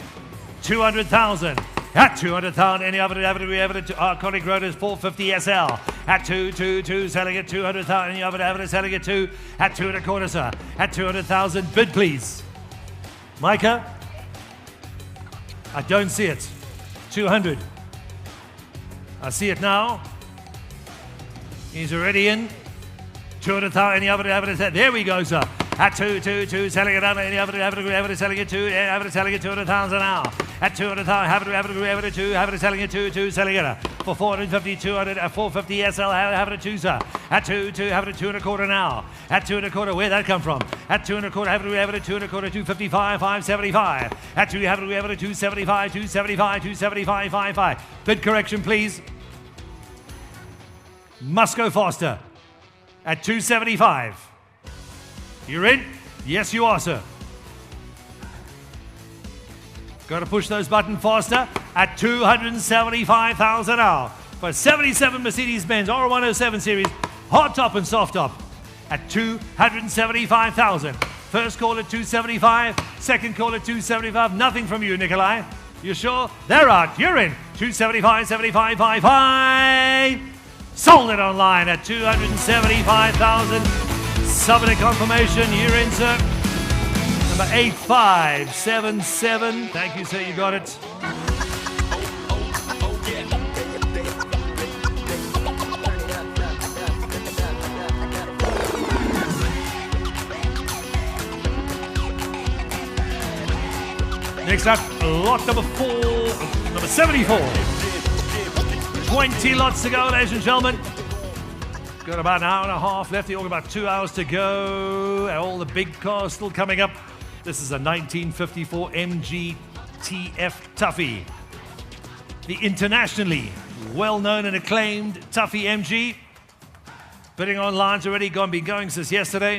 200,000. At 200,000, any other iconic Roadster 450 SL. At 2, selling it 200,000. Any other selling it 2 at 2.25, sir. At 200,000, bid please. Micah, I don't see it. 200. I see it now. He's already in. 200,000. Any other there we go, sir. At 2, selling it under. Any other selling it 2. Selling it 200,000 now. At 200,000, have it 2, selling it 2, selling it for 450, 200, 450 SL, have it 2, sir. At 2, have it 2.25 now. At 2.25, where'd that come from? At 2.25, have it 2.25, 255, 575. At 2, have it 275, 275, 5. Bid correction, please. Must go faster. At 275. You're in? Yes, you are, sir. Got to push those buttons faster at 275,000 now for 77 Mercedes-Benz R107 series, hard top and soft top at 275,000. First call at 275, second call at 275. Nothing from you, Nikolai. You sure? They're out. You're in. 275, 75, 5. Sold it online at 275,000. Subject confirmation. You're in, sir. Number 8577. Thank you, sir. You got it. Next up, lot number 74. 20 lots to go, ladies and gentlemen. Got about an hour and a half left. You've got about 2 hours to go. All the big cars still coming up. This is a 1954 MG TF Tuffy. The internationally well-known and acclaimed Tuffy MG. Bidding online's already been going since yesterday.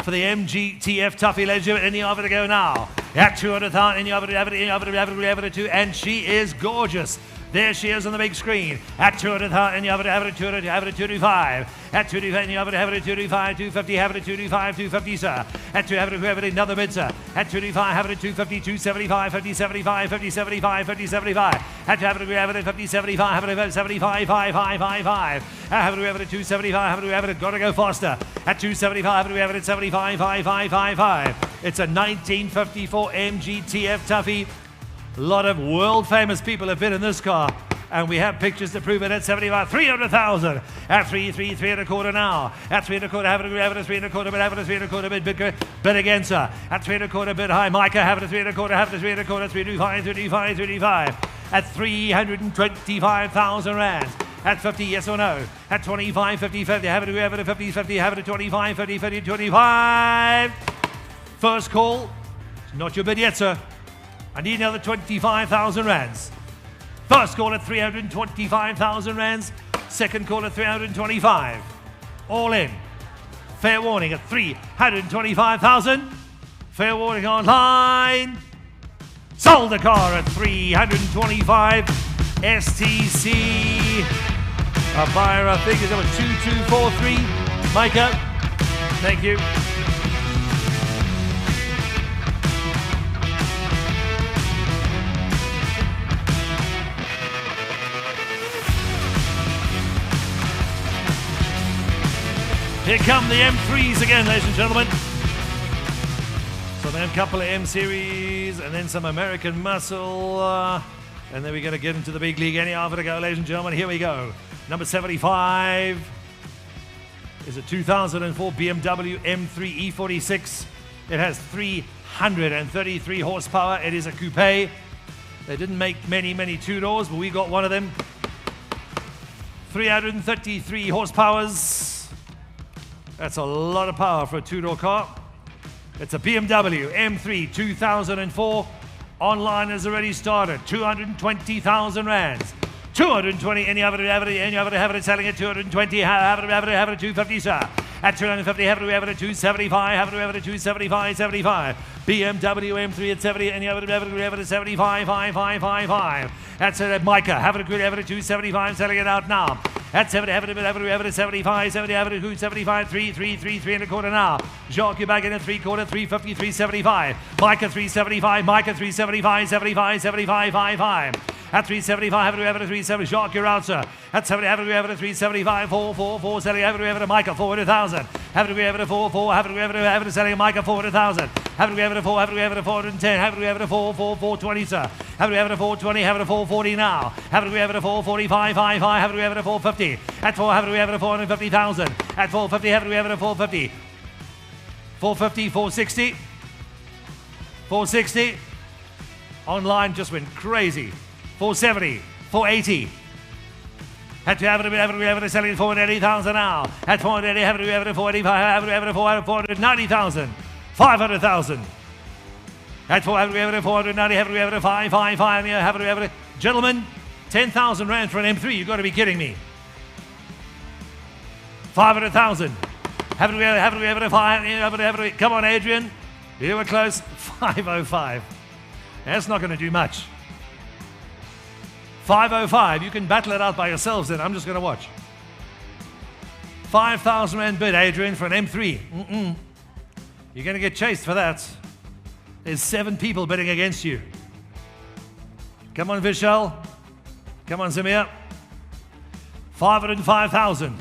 For the MG TF Tuffy, ladies and gentlemen, any other to go now. At 200,000, any other to two, and she is gorgeous. There she is on the big screen. At 200,000, any other to 225. At 225, and you have it 225, 250, have it at 225, 250, sir. At 2 have it another bid, sir. At 225, have it at 250, 275, 50, 75, 50, 75, 50, 75. At 2 have it at 50, 75, have it at 75, 5, 5, 5, 5. Have it at 275, have it, gotta go faster. At 275, have it at 75, 5, 5, 5, 5. It's a 1954 MGTF Tuffy. A lot of world famous people have been in this car, and we have pictures to prove it. At 75, 300,000. At 3 and a quarter now. At 3 and a quarter, have it at 3 and a quarter, but have it at 3 and a quarter, bid again, sir. At 3 and a quarter, bid high. Micah, have it at 3 and a quarter, have it at 3 and a quarter, 325, 325, 325. At 325,000 rands. At 50, yes or no? At 25, 50, 50, have it at 50, 50, have it at 25, 50, 50, 25. First call. It's not your bid yet, sir. I need another 25,000 rands. First call at 325,000 rands. Second call at 325. All in. Fair warning at 325,000. Fair warning online. Sold the car at 325. STC. A buyer, I think, is number 2243. Micah, thank you. Here come the M3s again, ladies and gentlemen. So then a couple of M series and then some American muscle. And then we're going to get into the big league. Any half to go, ladies and gentlemen. Here we go. Number 75 is a 2004 BMW M3 E46. It has 333 horsepower. It is a coupe. They didn't make many two-doors, but we got one of them. 333 horsepowers. That's a lot of power for a two-door car. It's a BMW M3 2004. Online has already started. 220,000 rands. 220. Any other have it selling at 220. Have it at 250, sir. At 250, have it at 275. Have it at 275, 75. BMW M3 at 70. Any other have it at 75, 5, 5, 5, 5. That's it at Micah. Have it at 275. Selling it out now. At 70, have it at 75, 70, have it at 275, 3 and a quarter now. Jacques, you're back in at 3 quarter, 350, 375. Micah 375, Micah 375, 75, 75, 5, 5. At 375, have it at 370. Jacques, you're out, sir. At 70, have it at 375, 4, 4, 4, selling, have it at Micah 400,000. Have it at 4, 4, have it at selling Micah 400,000. Have it at 4, have it at 410, have it at 4, 4, 420, sir. Have it at 420, have it at 440 now. Have it at 445, 5, 5, have it at 450. At 4, have it at 450,000. At 450, have it at 450. 450, 460. 460. Online just went crazy. 470, 480. Had to have it selling 480,000 now. At 480, have it at 485, have it at 490,000. 500,000. At 490, have it at 555, have it at gentlemen, 10,000 rand for an M3. You've got to be kidding me. 500,000. Have it at 5. Come on, Adrian. You were close. 505. That's not going to do much. 505. You can battle it out by yourselves then. I'm just going to watch. 5,000 rand bid, Adrian, for an M3. You're going to get chased for that. There's 7 people bidding against you. Come on, Vishal. Come on, Zamir. 505,000.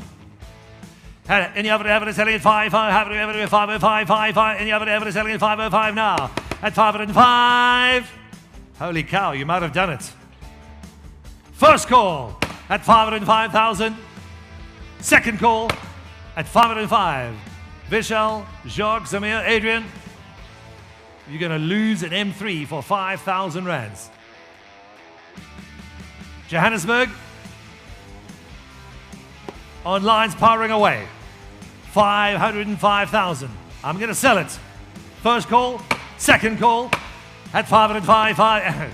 Any other evidence selling at 5, 505, 5, 5. Any other evidence selling at 505 now. At 505. Holy cow, you might have done it. First call at 505,000. Second call at 505. Vishal, Jacques, Zamir, Adrian. You're going to lose an M3 for 5,000 rands. Johannesburg. Online's powering away. 505,000. I'm going to sell it. First call, second call at 505.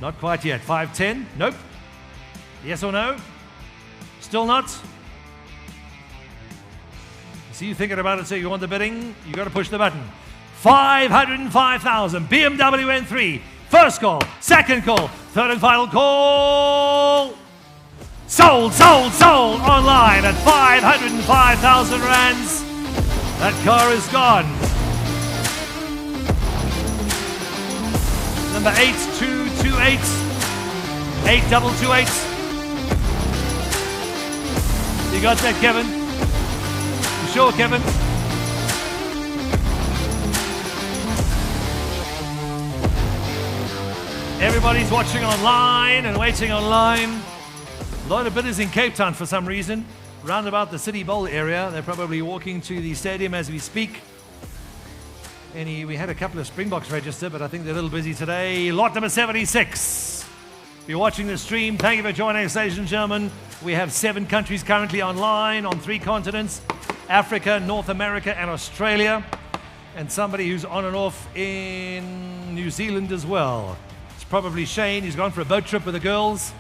Not quite yet. 510? Nope. Yes or no? Still not? See you thinking about it, so you want the bidding? You got to push the button. 505,000. BMW M3. First call, second call, third and final call. Sold online at 505,000 rands. That car is gone. Number 8228, 8228. You got that, Kevin? You sure, Kevin? Everybody's watching online and waiting online. A lot of bidders in Cape Town for some reason. Round about the City Bowl area. They're probably walking to the stadium as we speak. We had a couple of Springboks register, but I think they're a little busy today. Lot number 76. If you're watching the stream, thank you for joining us, ladies and gentlemen. We have 7 countries currently online on 3 continents: Africa, North America, and Australia. And somebody who's on and off in New Zealand as well. It's probably Shane. He's gone for a boat trip with the girls.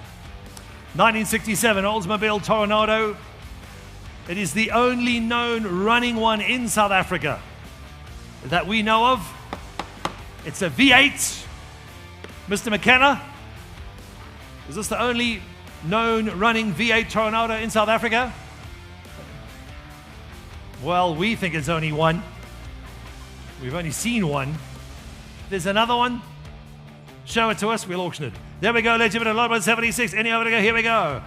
1967 Oldsmobile Toronado. It is the only known running one in South Africa that we know of. It's a V8. Mr. McKenna, is this the only known running V8 Toronado in South Africa? Well, we think it's only one. We've only seen one. There's another one. Show it to us, we'll auction it. There we go, ladies and gentlemen, lot number 76. Any over to go? Here we go.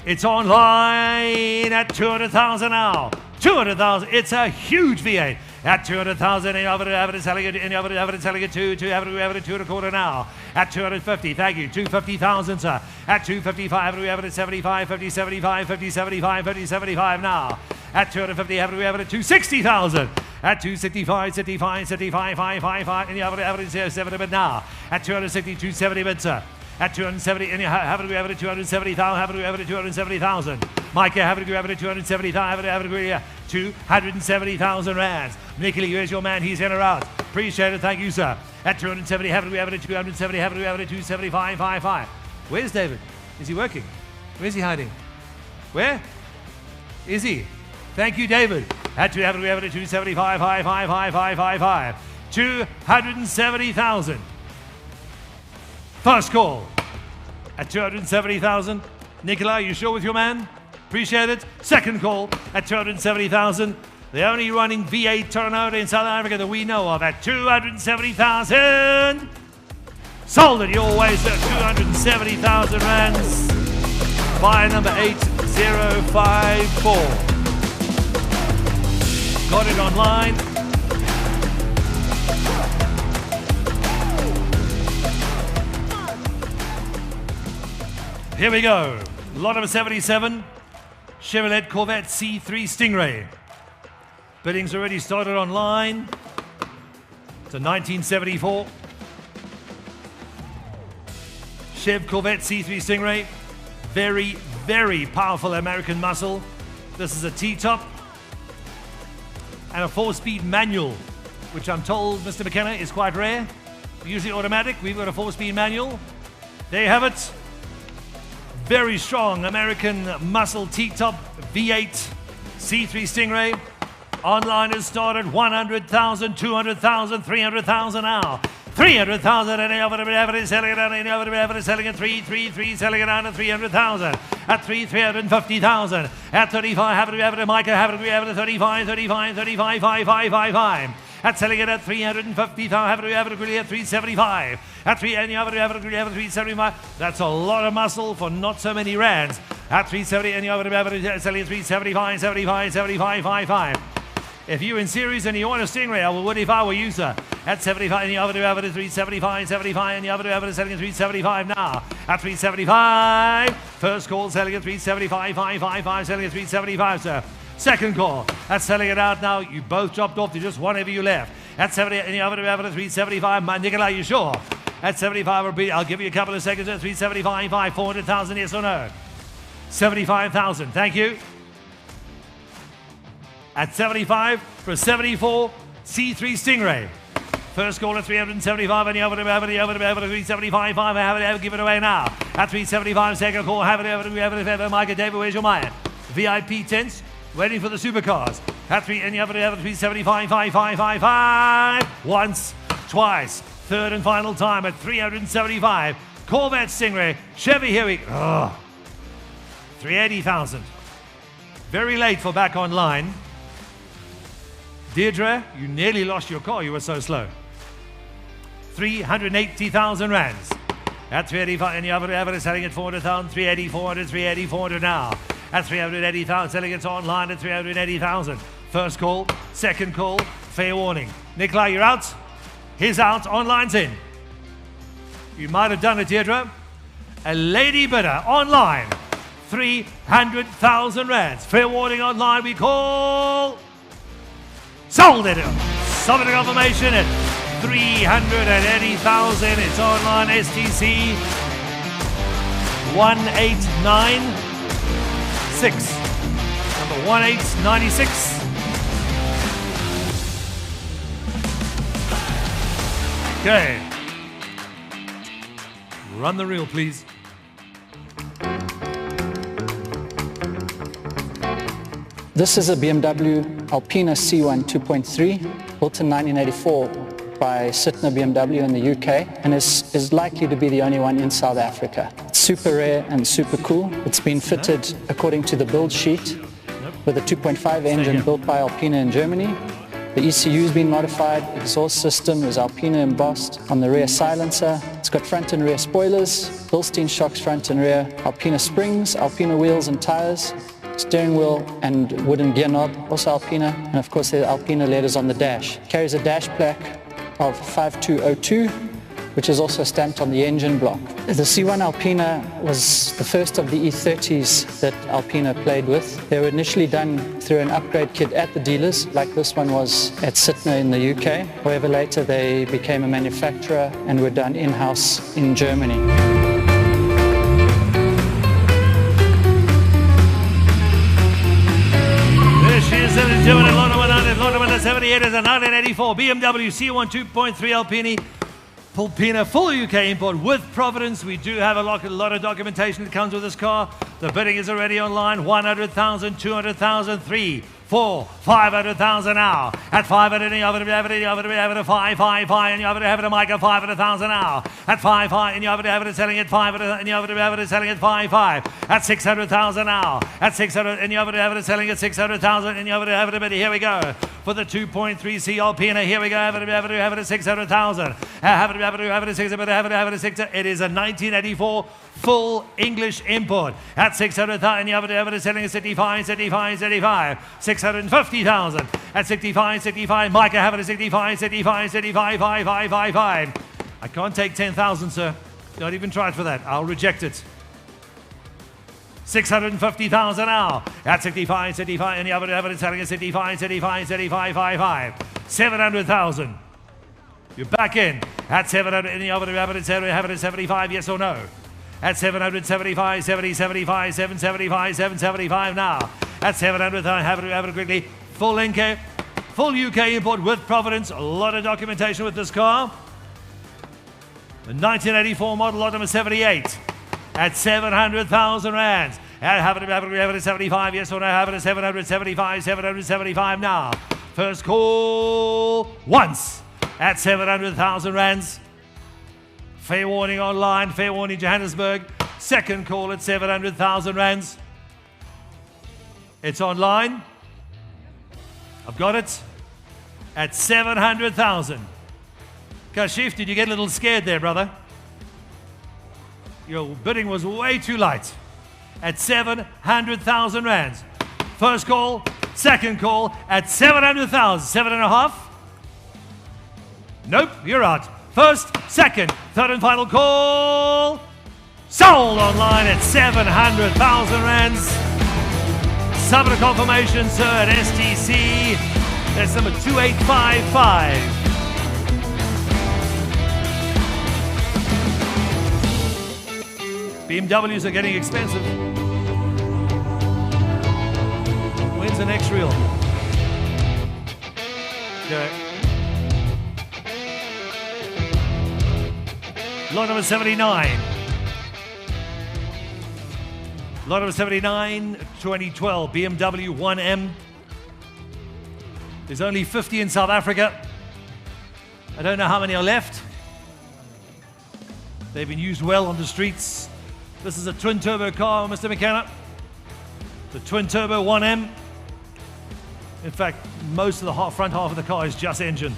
It's online at 200,000 now. 200,000. It's a huge V8 at 200,000. Any over to have it selling it? Any over to have it selling it? Two have it 2.25 now. At 250. Thank you. 250,000, sir. At 255. We have it at 75, 50, 75, 50, 75, 50, 75 now. At 250. Have it at 260,000. At 265, 65, 75, 555. Any over to have it at 70 bid now. At 260, 270 bid, sir. At 270, and have it at 270,000, have it at 270,000. Micah, have it at 270,000, have it at 270,000 rands. Nicola, here's your man, he's in or out. Appreciate it, thank you, sir. At 270, have it at 270, have it at 275, 55. Where's David? Is he working? Where's he hiding? Where? Is he? Thank you, David. At 275, 555. 270,000. First call at 270,000. Nicola, you sure with your man? Appreciate it. Second call at 270,000. The only running V8 Toronado in South Africa that we know of at 270,000. Sold it your way, sir. 270,000 rands. Buyer number 8054. Got it online. Here we go. Lot number 77. Chevrolet Corvette C3 Stingray. Bidding's already started online. It's a 1974. Chev Corvette C3 Stingray. Very, very powerful American muscle. This is a T-top. And a 4-speed manual, which I'm told, Mr. McKenna, is quite rare. Usually automatic. We've got a 4-speed manual. There you have it. Very strong American muscle T-top V8 C3 Stingray. Online has started 100,000, 200,000, 300,000 now. 300,000 and average selling it on average selling it 333 selling it on at 300,000 at 350,000 at 35 have it Micah have it 35 5 at selling it at 350,000 have it really at 375 at 3 and you have it 375. That's a lot of muscle for not so many rands. At 370 and you have it selling at 375 75 55. If you're in series and you want a Stingray, I would if I were you, sir. At 75, and the other have it at 375, 75, and the other have it selling at 375 now. At 375, first call selling at 375, 555, selling at 375, sir. Second call, that's selling it out now. You both dropped off to just one of you left. At 70, and the other have it at 375. Nicola, you sure? At 75, I'll give you a couple of seconds at 375, 5, 400,000, yes or no? 75,000, thank you. At 75 for a 74 C3 Stingray. First call at 375 and the other have it 375 5 have it give it away now. At 375 second call have it Micah David, where's your man? VIP tents waiting for the supercars. At 3 and the other have it 375 5 once, twice, third and final time at 375. Corvette Stingray, Chevy, here we go. 380,000. Very late for back online. Deirdre, you nearly lost your car, you were so slow. 380,000 rands. At 385, and the other is selling at 400,000, 380, 400, 380, 400 now. At 380,000, selling it online at 380,000. First call, second call, fair warning. Nikolai, you're out. He's out, online's in. You might have done it, Deirdre. A lady bidder online, 300,000 rands. Fair warning online, we call. Sold it. Solid confirmation at 380,000. It's online, STC 1896. Number 1896. Okay. Run the reel, please. This is a BMW Alpina C1 2.3, built in 1984 by Sytner BMW in the UK, and is likely to be the only one in South Africa. It's super rare and super cool. It's been fitted according to the build sheet with a 2.5 engine built by Alpina in Germany. The ECU has been modified, exhaust system is Alpina embossed on the rear silencer. It's got front and rear spoilers, Bilstein shocks front and rear, Alpina springs, Alpina wheels and tires, steering wheel and wooden gear knob, also Alpina, and of course the Alpina letters on the dash. Carries a dash plaque of 5202, which is also stamped on the engine block. The C1 Alpina was the first of the E30s that Alpina played with. They were initially done through an upgrade kit at the dealers, like this one was at Sytner in the UK. However, later they became a manufacturer and were done in-house in Germany. She is 72 and London 100, London 178 is a 1984 BMW C1 2.3 Alpina, full UK import with Providence. We do have a lot of documentation that comes with this car. The bidding is already online. 100,000, 200,000, 3, 4, 500,000 now. At 500, and you have it a 5, 5, 5, and you have it a Micah 500,000 now. At 5, 5, and you have it selling at 500, and you have it selling at 5, 5. At 600,000 now. At 600, and you have it selling at 600,000, and you have it a bit. Here we go for the 2.3C Alpina. Here we go. Have it at 600,000. Have it at 600. Have it at 600. It is a 1984 full English import at 600,000. You have it selling at 65, 65, 65. 650,000 at 65, 65. Micah, have it at 65, 65, 65, 5, 5, 5, 5. I can't take 10,000, sir. Don't even try it for that. I'll reject it. 650,000 now at 65, 65, and you have it selling at 65, 65, 65, 5, 5. 700,000. You're back in at 700, and you have it at 75, yes or no? At 775, 70, 75, 775, 775 now. At 700, have it quickly. Full NK, full UK import with Providence. A lot of documentation with this car. The 1984 model, lot number 78. At 700,000 rands. Have it at 75, yes or no? Have it at 775, 775 now. First call once at 700,000 rands. Fair warning online, fair warning Johannesburg. Second call at 700,000 rands. It's online. I've got it at 700,000. Kashif, did you get a little scared there, brother? Your bidding was way too light. At 700,000 rands. First call, second call at 700,000. 7.5? Nope, you're out. First, second, third and final call. Sold online at 700,000 rands. Subject confirmation, sir, at STC. That's number 2855. BMWs are getting expensive. When's the next reel? Okay. Lot number 79. Lot number 79, 2012, BMW 1M. There's only 50 in South Africa. I don't know how many are left. They've been used well on the streets. This is a twin-turbo car, Mr. McKenna. The twin turbo 1M. In fact, most of the front half of the car is just engine.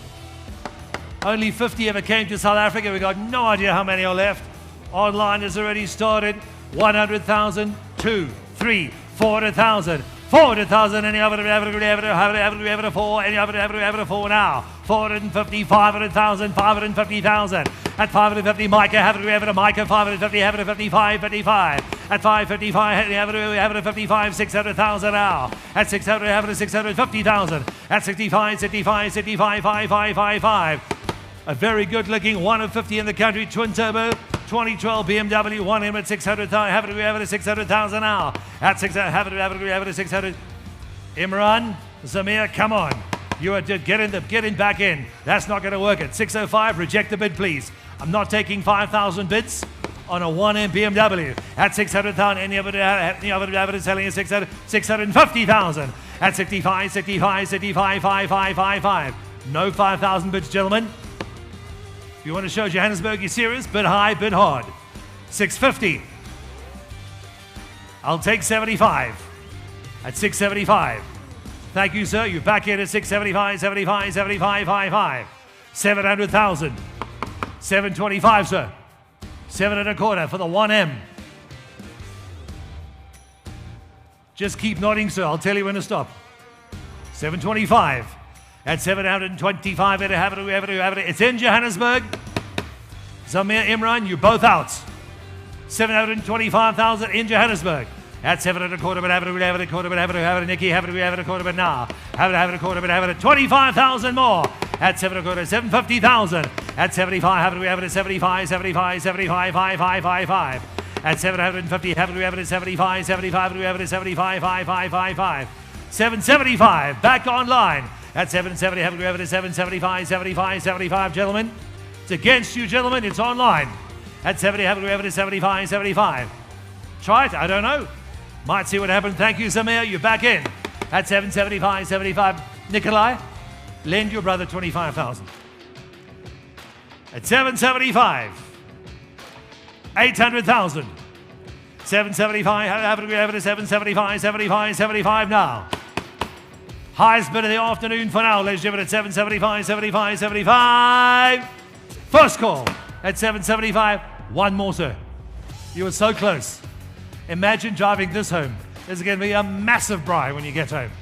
Only 50 ever came to South Africa. We got no idea how many are left. Online has already started. 100,000, 2, 3, 400,000. 400,000, any other, ever, 4, any other, 4 now. 450, 500,000, 550,000. At 550, Micah, ever, Micah, 550, ever, 55, 55. At 555, ever, 55, 600,000 now. At 600, ever, 650,000. At 65, 65, 65, 5555. A very good looking 1 of 50 in the country, twin turbo. 2012 BMW 1M at 600,000, have it 600,000 now. At 600, have it 600. Imran, Zamir, come on. You are get in back in. That's not going to work. At 605, reject the bid, please. I'm not taking 5,000 bids on a 1M BMW. At 600,000, any of it is selling at 650,000. At 65, 65, 65, 5555. No 5,000 bids, gentlemen. If you want to show Johannesburg you're serious, bid high, bid hard. 650. I'll take 75. At 675. Thank you, sir. You're back in at 675, 75, 75, 55. 700,000. 725, sir. 7.25 for the 1M. Just keep nodding, sir. I'll tell you when to stop. 725. At 725, it's in Johannesburg. Zamir, Imran, you both out. 725,000 in Johannesburg. At 7.25, but have it, Nikki, have it a quarter bit now. Have it a quarter bit, have it 25,000 more. At 7.25, 750,000. At 75, have it 75, 75, 75, 5555. At 750, have it 75, 75, have it 75, 5555. 775, back online. At 770, have it 775, 75, 75, gentlemen. It's against you, gentlemen. It's online. At 70, have it 75, 75. Try it. I don't know. Might see what happens. Thank you, Samir. You're back in. At 775, 75. Nikolai, lend your brother 25,000. At 775, 800,000. 775, have it 775, 75, 75 now. Highest bid of the afternoon for now, ladies and gentlemen, at 775, 75, 75. First call at 775. One more, sir. You were so close. Imagine driving this home. This is going to be a massive bribe when you get home.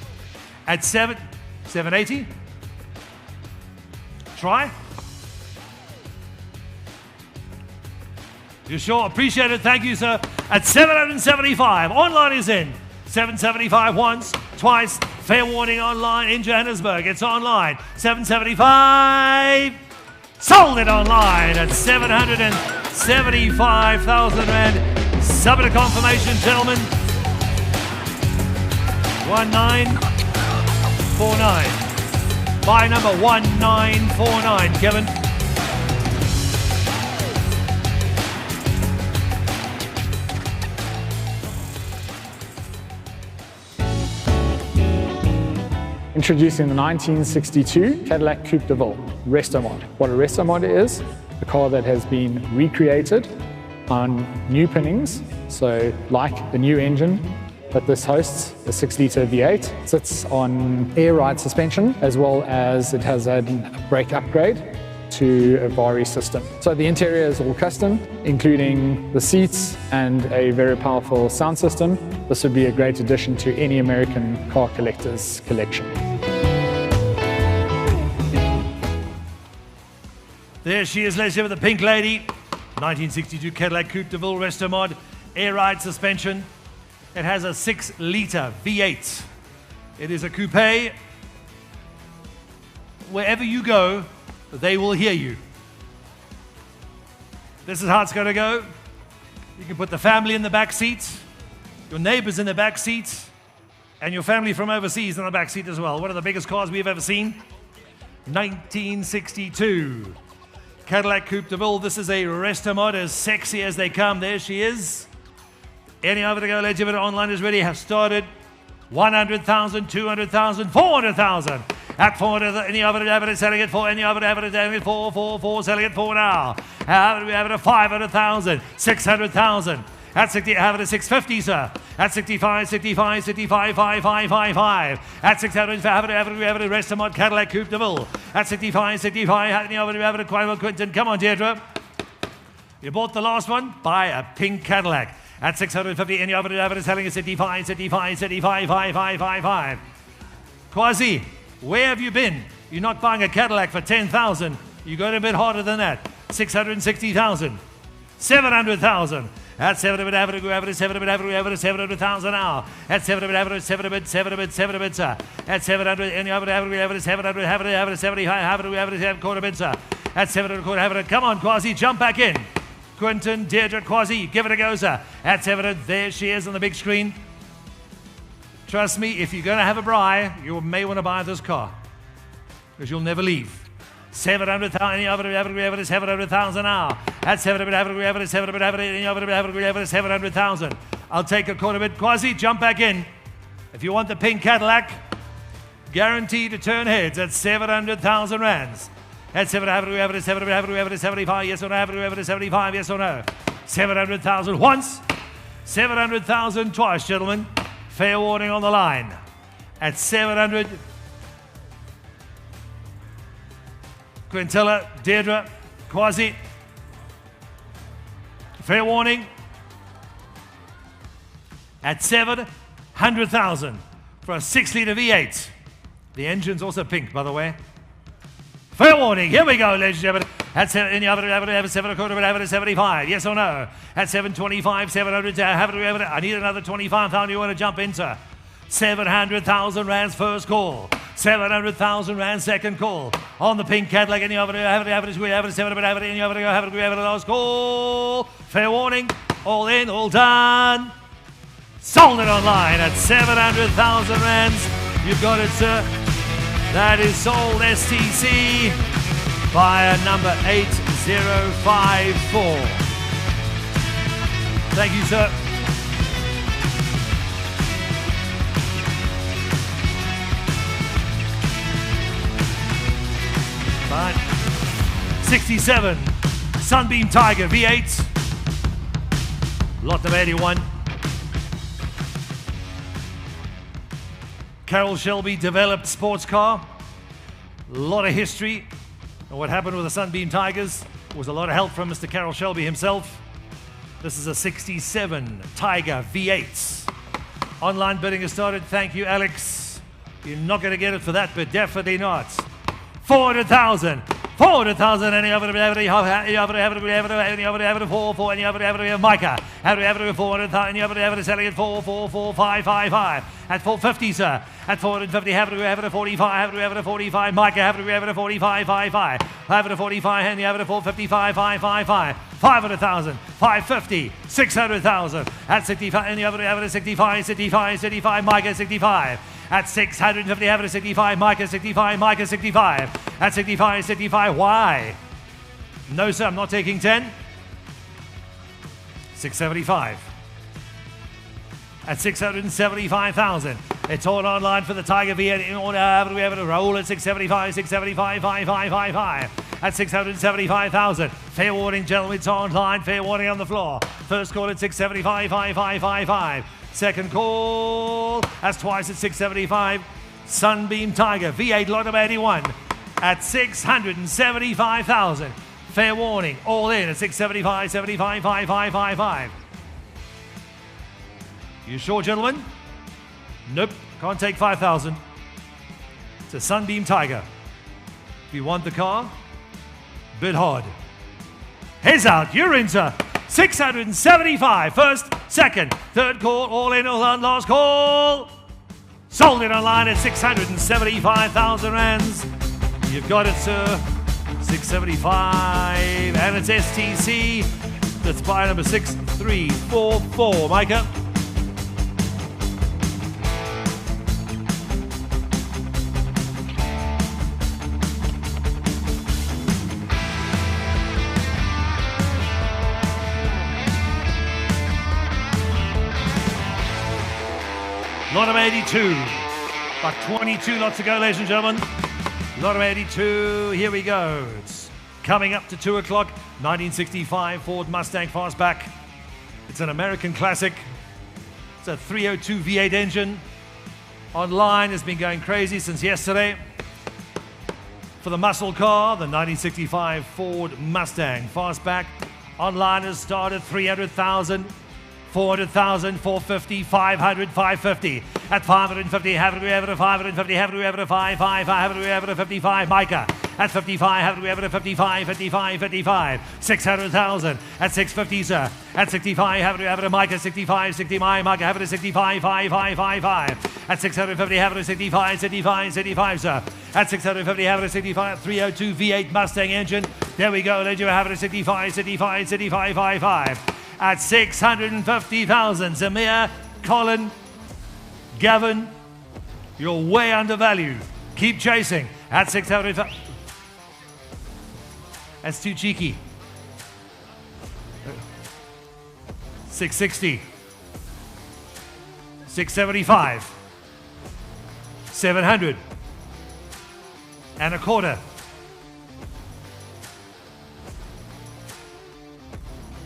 At 780. Try. You sure? Appreciate it. Thank you, sir. At 775. Online is in. 775 once, twice. Fair warning online in Johannesburg. It's online. 775. Sold it online at 775,000 Rand. Submit a confirmation, gentlemen. 1949. Buy number 1949, Kevin. Introducing the 1962 Cadillac Coupe de Ville Resto Mod. What a Resto Mod is, a car that has been recreated on new pinnings, so like the new engine that this hosts, the 6-litre V8, sits on air ride suspension, as well as it has a brake upgrade to a Vari system. So the interior is all custom, including the seats and a very powerful sound system. This would be a great addition to any American car collector's collection. There she is, ladies and gentlemen, the pink lady. 1962 Cadillac Coupe de Ville Resto Mod, air ride suspension. It has a 6-litre V8. It is a coupe. Wherever you go, they will hear you. This is how it's going to go. You can put the family in the back seat, your neighbors in the back seat, and your family from overseas in the back seat as well. One of the biggest cars we've ever seen. 1962 Cadillac Coupe de Ville. This is a Resto Mod, as sexy as they come. There she is. Any over to go, ladies and gentlemen, online is ready, have started. 100,000, 200,000, 400,000. At 400, any other average selling it for, any other average selling it for, selling it for now. We have it at 500,000, 600,000. At 60, have it at 650, sir. At 65, 65, 65, 5, 5, 5, 5. At 600, have it, rest of mod Cadillac Coupe de Ville. At 65, 65, have it, Quinton. Come on, Deirdre. You bought the last one? Buy a pink Cadillac. At 650, and you have it selling at 65, 65, 65, 5, 5, 5, 5. Quasi, where have you been? You're not buying a Cadillac for 10,000. You got a bit harder than that. 660,000. 700,000. At 700, have it, 700,000 now. At 700, have it, 7 a bit, sir. At 700, and you have it, 700, have it, 75, have it, quarter bit, sir. At 700, have it. Come on, Quasi, jump back in. Quinton, Deirdre, Quasi, give it a go, sir. At 700, there she is on the big screen. Trust me, if you're going to have a braai, you may want to buy this car, because you'll never leave. 700,000, 700,000 now. At 700, 700,000. I'll take a quarter bit. Quasi, jump back in. If you want the pink Cadillac, guaranteed to turn heads at 700,000 rands. At 700, 75, yes or no, 75, yes or no. 700,000 once, 700,000 twice, gentlemen. Fair warning on the line. At 700, Quintilla, Deirdre, Quasi. Fair warning. At 700,000 for a 6-litre V8. The engine's also pink, by the way. Fair warning. Here we go, ladies and gentlemen. At 75. Yes or no? At 725, 700. I need another 25,000. You want to jump into 700,000 rands first call. 700,000 rand second call on the pink Cadillac. And you have it, last call. Fair warning. All in, all done. Sold it online at 700,000 rands. You've got it, sir. That is sold STC via number 8054. Thank you, sir. Fine. 67 Sunbeam Tiger V8. Lot of 81. Carroll Shelby developed sports car. A lot of history. And what happened with the Sunbeam Tigers was a lot of help from Mr. Carroll Shelby himself. This is a 67 Tiger V8. Online bidding has started. Thank you, Alex. You're not going to get it for that, but definitely not. 400,000. 400,000. Any other Micah. Have it 400,000. Any other selling it 44555. At 450, sir. At 450, have it 45. Have it 45. Micah, have it 4555. Have it 45. And you have it 455 555. 500,000. 550. 600,000. At 65. And you have it 65. 65. 65. Micah 65. At 650, have it 65, Micah 65, Micah 65. At 65, 65, why? No, sir, I'm not taking 10. 675. At 675,000. It's all online for the Tiger V8. In order, we have it roll at 675, 675, 5555. At 675,000. Fair warning, gentlemen, it's online. Fair warning on the floor. First call at 675, 5555. Second call, that's twice at 675. Sunbeam Tiger, V8 lot of 81 at 675,000. Fair warning, all in at 675, 75, 5555. You sure, gentlemen? Nope, can't take 5,000. It's a Sunbeam Tiger. If you want the car, bid hard. Heads out, you're in, sir. 675, first, second, third call, all in, all on, last call. Sold it online at 675,000 rands. You've got it, sir. 675, and it's STC. That's buy number 6344. Micah. Lot of 82. About 22 lots to go, ladies and gentlemen. Lot of 82. Here we go. It's coming up to 2 o'clock. 1965 Ford Mustang Fastback. It's an American classic. It's a 302 V8 engine. Online has been going crazy since yesterday. For the muscle car, the 1965 Ford Mustang Fastback. Online has started 300,000, 400,000, 450, 500, 550. At 550, haven't we ever to 550, haven't we ever to 55, haven't we ever to 55, Micah. At 55, haven't we ever to 55, 55, 55, 600,000. At 650, sir. At 65, haven't we ever to Micah, 65, 65, Micah, haven't to 65, 5, 5, 5, 5. At 650, haven't to 65, 65, 65, sir. At 650, haven't to 65, 302 V8 Mustang engine. There we go, then you have it at 65, 65, 65, 5, 5. At 650,000, Zamir, Colin, Gavin, you're way undervalued. Keep chasing. At 600, that's too cheeky. 660, 675, 700, and a quarter.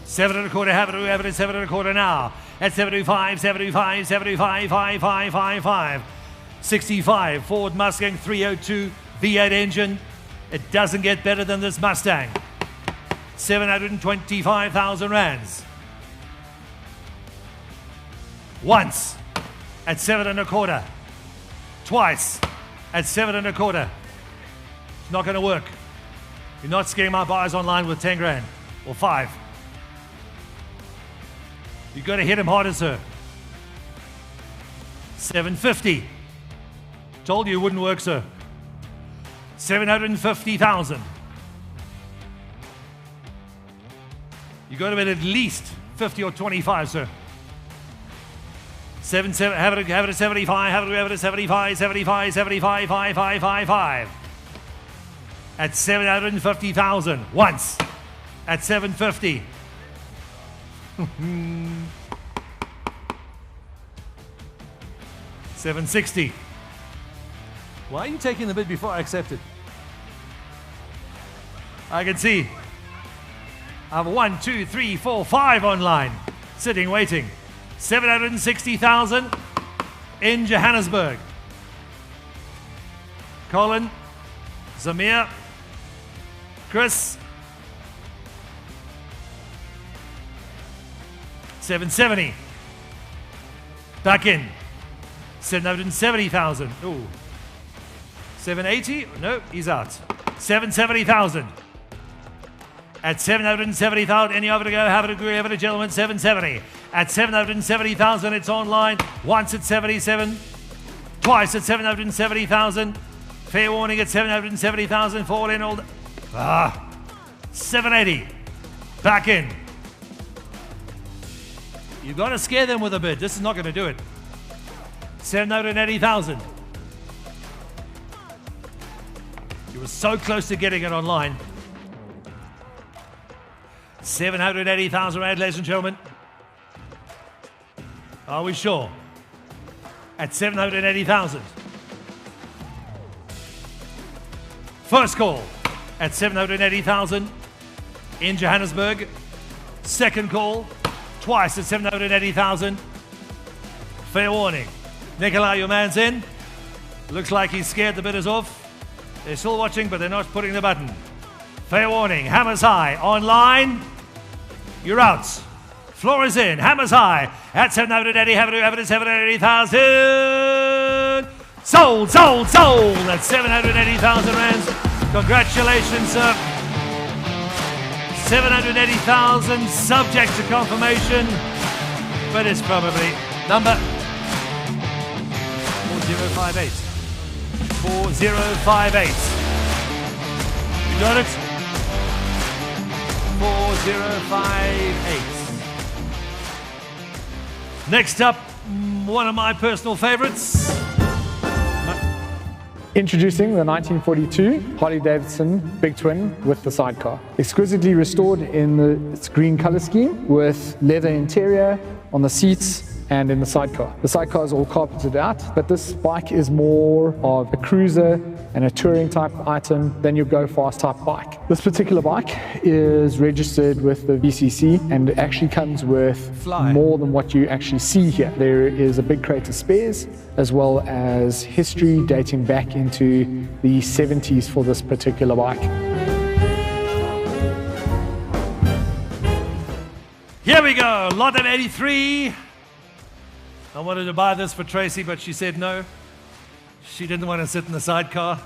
7 and a quarter, have it, 7 and a quarter now. At 75, 75, 75, 5, 5, 5, 5. 65, Ford Mustang 302 V8 engine. It doesn't get better than this Mustang. 725,000 rands. Once at 7 and a quarter. Twice at 7 and a quarter. It's not going to work. You're not scaring my buyers online with 10 grand or 5. You've got to hit him harder, sir. 750. Told you it wouldn't work, sir. 750,000. You got to bet at least 50 or 25, sir. 7, have it at 75, have it at 75, 75, 75, 5, 5, 5, 5. At 750,000. Once. At 750. 760. Why are you taking the bid before I accept it? I can see. I have 1, 2, 3, 4, 5 online. Sitting, waiting. 760,000 in Johannesburg. Colin, Zamir, Chris. 770. Back in. 770,000. Ooh. 780? No, he's out. 770,000. At 770,000, any over to go, have it agree, have it, gentlemen, 770. At 770,000, it's online. Once at 77. Twice at 770,000. Fair warning at 770,000. Fall in all. 780. Back in. You've got to scare them with a bid. This is not going to do it. 780,000. You were so close to getting it online. 780,000 rand, ladies and gentlemen. Are we sure? At 780,000. First call at 780,000 in Johannesburg. Second call twice at 780,000. Fair warning. Nikolai, your man's in. Looks like he's scared the bidders off. They're still watching, but they're not putting the button. Fair warning. Hammers high. Online. You're out. Floor is in. Hammers high. At 780. Have it at 780,000. Sold, sold, sold. At 780,000 rands. Congratulations, sir. 780,000 subject to confirmation. But it's probably number 4058. 4058. You got it? 4058. Next up, one of my personal favorites. Introducing the 1942 Harley-Davidson Big Twin with the sidecar. Exquisitely restored in its green color scheme with leather interior on the seats, and in the sidecar. The sidecar is all carpeted out, but this bike is more of a cruiser and a touring type item than your go fast type bike. This particular bike is registered with the VCC and it actually comes with more than what you actually see here. There is a big crate of spares as well as history dating back into the 70s for this particular bike. Here we go, lot of 83. I wanted to buy this for Tracy, but she said no. She didn't want to sit in the sidecar,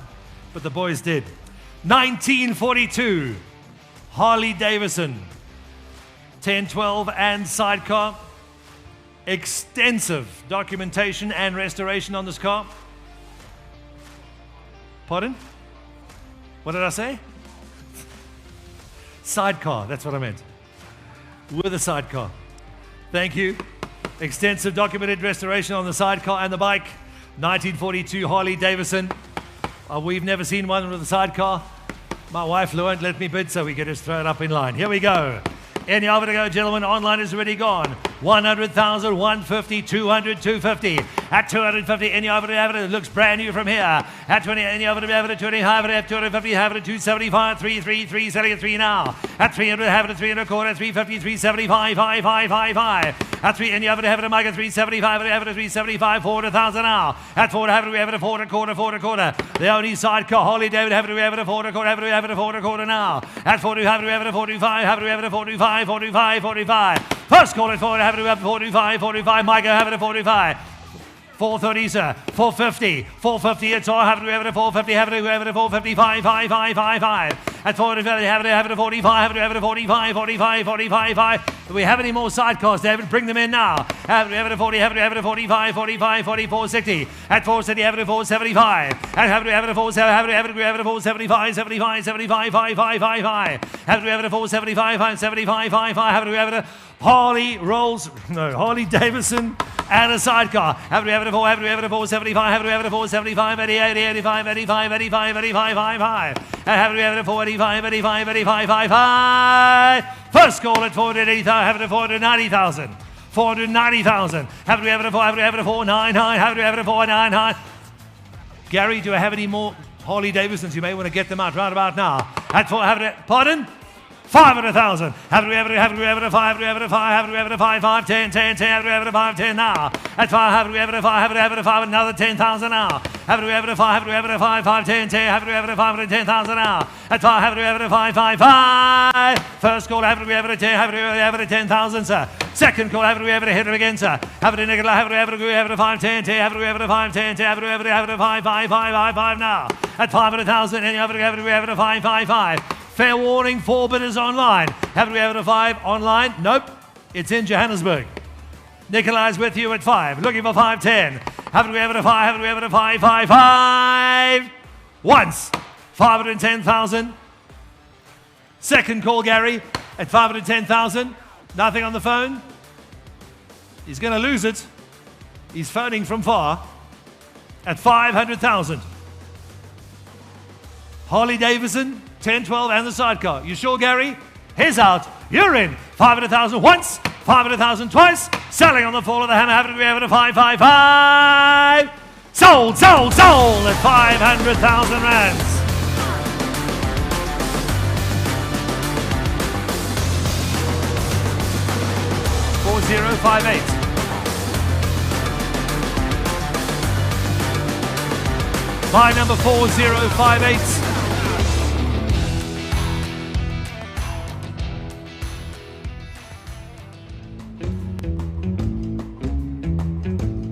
but the boys did. 1942, Harley Davidson, 1012 and sidecar. Extensive documentation and restoration on this car. Pardon? What did I say? Sidecar, that's what I meant. With a sidecar. Thank you. Extensive documented restoration on the sidecar and the bike. 1942 Harley Davidson. We've never seen one with a sidecar. My wife won't let me bid, so we can just throw it up in line. Here we go. Any over to go, gentlemen. Online is already gone. 100,000, 150, 200, 250. At 250, any over to have it. It looks brand new from here. At 20, any over to have it. 20, have it. At 250, have it. At 275, 333, selling at 3 now. At 300, have it. At 300, quarter. 350, 375, 5, 5, 5, 5. At 3, any over to have it. Mike at 375, have it. At 375, 400,000 now. At 4, have it. We have it. At 4, quarter, 4, quarter. The only sidecar, Harley David, have it. We have it. At 4, quarter, have it. We have it. At 4, quarter now. At 40, have it. We have it. At 45, have it. We have it. At 45, 45, 45. First call at 40, have it. We have it. 45, 45. Mike, have it. At 45. 430, sir. 450. 450. It's all. Have it. We have it. At 450. Have it. We have it. At 455. 5, 5, 5, 5. At 450. Have it. Have it. At 45. Have it. We have it. At 45. 45. 45. 5. Do we have any more sidecars, David? Bring them in now. Have it. We have it. At 40. Have it. We have it. At 45. 45. 44. 60. At 460. Have it. At 475. And have it. We have it. At 470. Have it. Have it. We have it. At 475. 75. 75. 5, 5, 5, 5. Have it. We have it. At 475. 5, 75. 5, 5. Have it. We have it. At Harley Davidson and a sidecar. Have we have it at 4, have we have it at 475, have we have it at 475, 88, 85, 85, 85, 85, 55. And have we have it at 485, 85, 85, 55. First call at 480,000, have it at 490,000. 490,000. Have we have it at 4, have we have it at 499, have we have it at 499. Gary, do I have any more Harley Davidsons? You may want to get them out right about now. At 4, have it at, pardon? 500,000. Have we ever, have we ever, 5, have we ever, 5, have we ever, 5, 5, 10, 10, 10, have we ever, 5, 10 now. At 5, have we ever, 5, have we ever, 5, another 10,000 now. Have we ever, 5, have we ever, 5, 5, 10, 10, have we ever, 510,000 now. At 5, have we ever, 5, 5, 5. First call, have we ever, 10, have we ever, 10,000, sir. Second call, have we ever, hit it again, sir. Have we ever, have we ever, 5, 10, 10, have we ever, 5, 10, 10, have we ever, 5, 5, 5, 5, 5 now. At 500,000, and have we ever, 5, 5, 5. Fair warning, 4 bidders online. Have we ever a 5 online? Nope. It's in Johannesburg. Nikolai's with you at 5. Looking for 510. Haven't we ever a 5? Haven't we ever a 5? 5, 5. Once. 510,000. Second call, Gary, at 510,000. Nothing on the phone. He's going to lose it. He's phoning from far. At 500,000. Harley Davidson. 10, 12, and the sidecar. You sure, Gary? He's out. You're in. 500,000 once, 500,000 twice. Selling on the fall of the hammer. Haven't we ever 5, 5, 5? Sold, sold, sold at 500,000 rands. $4058. Buy number 4058.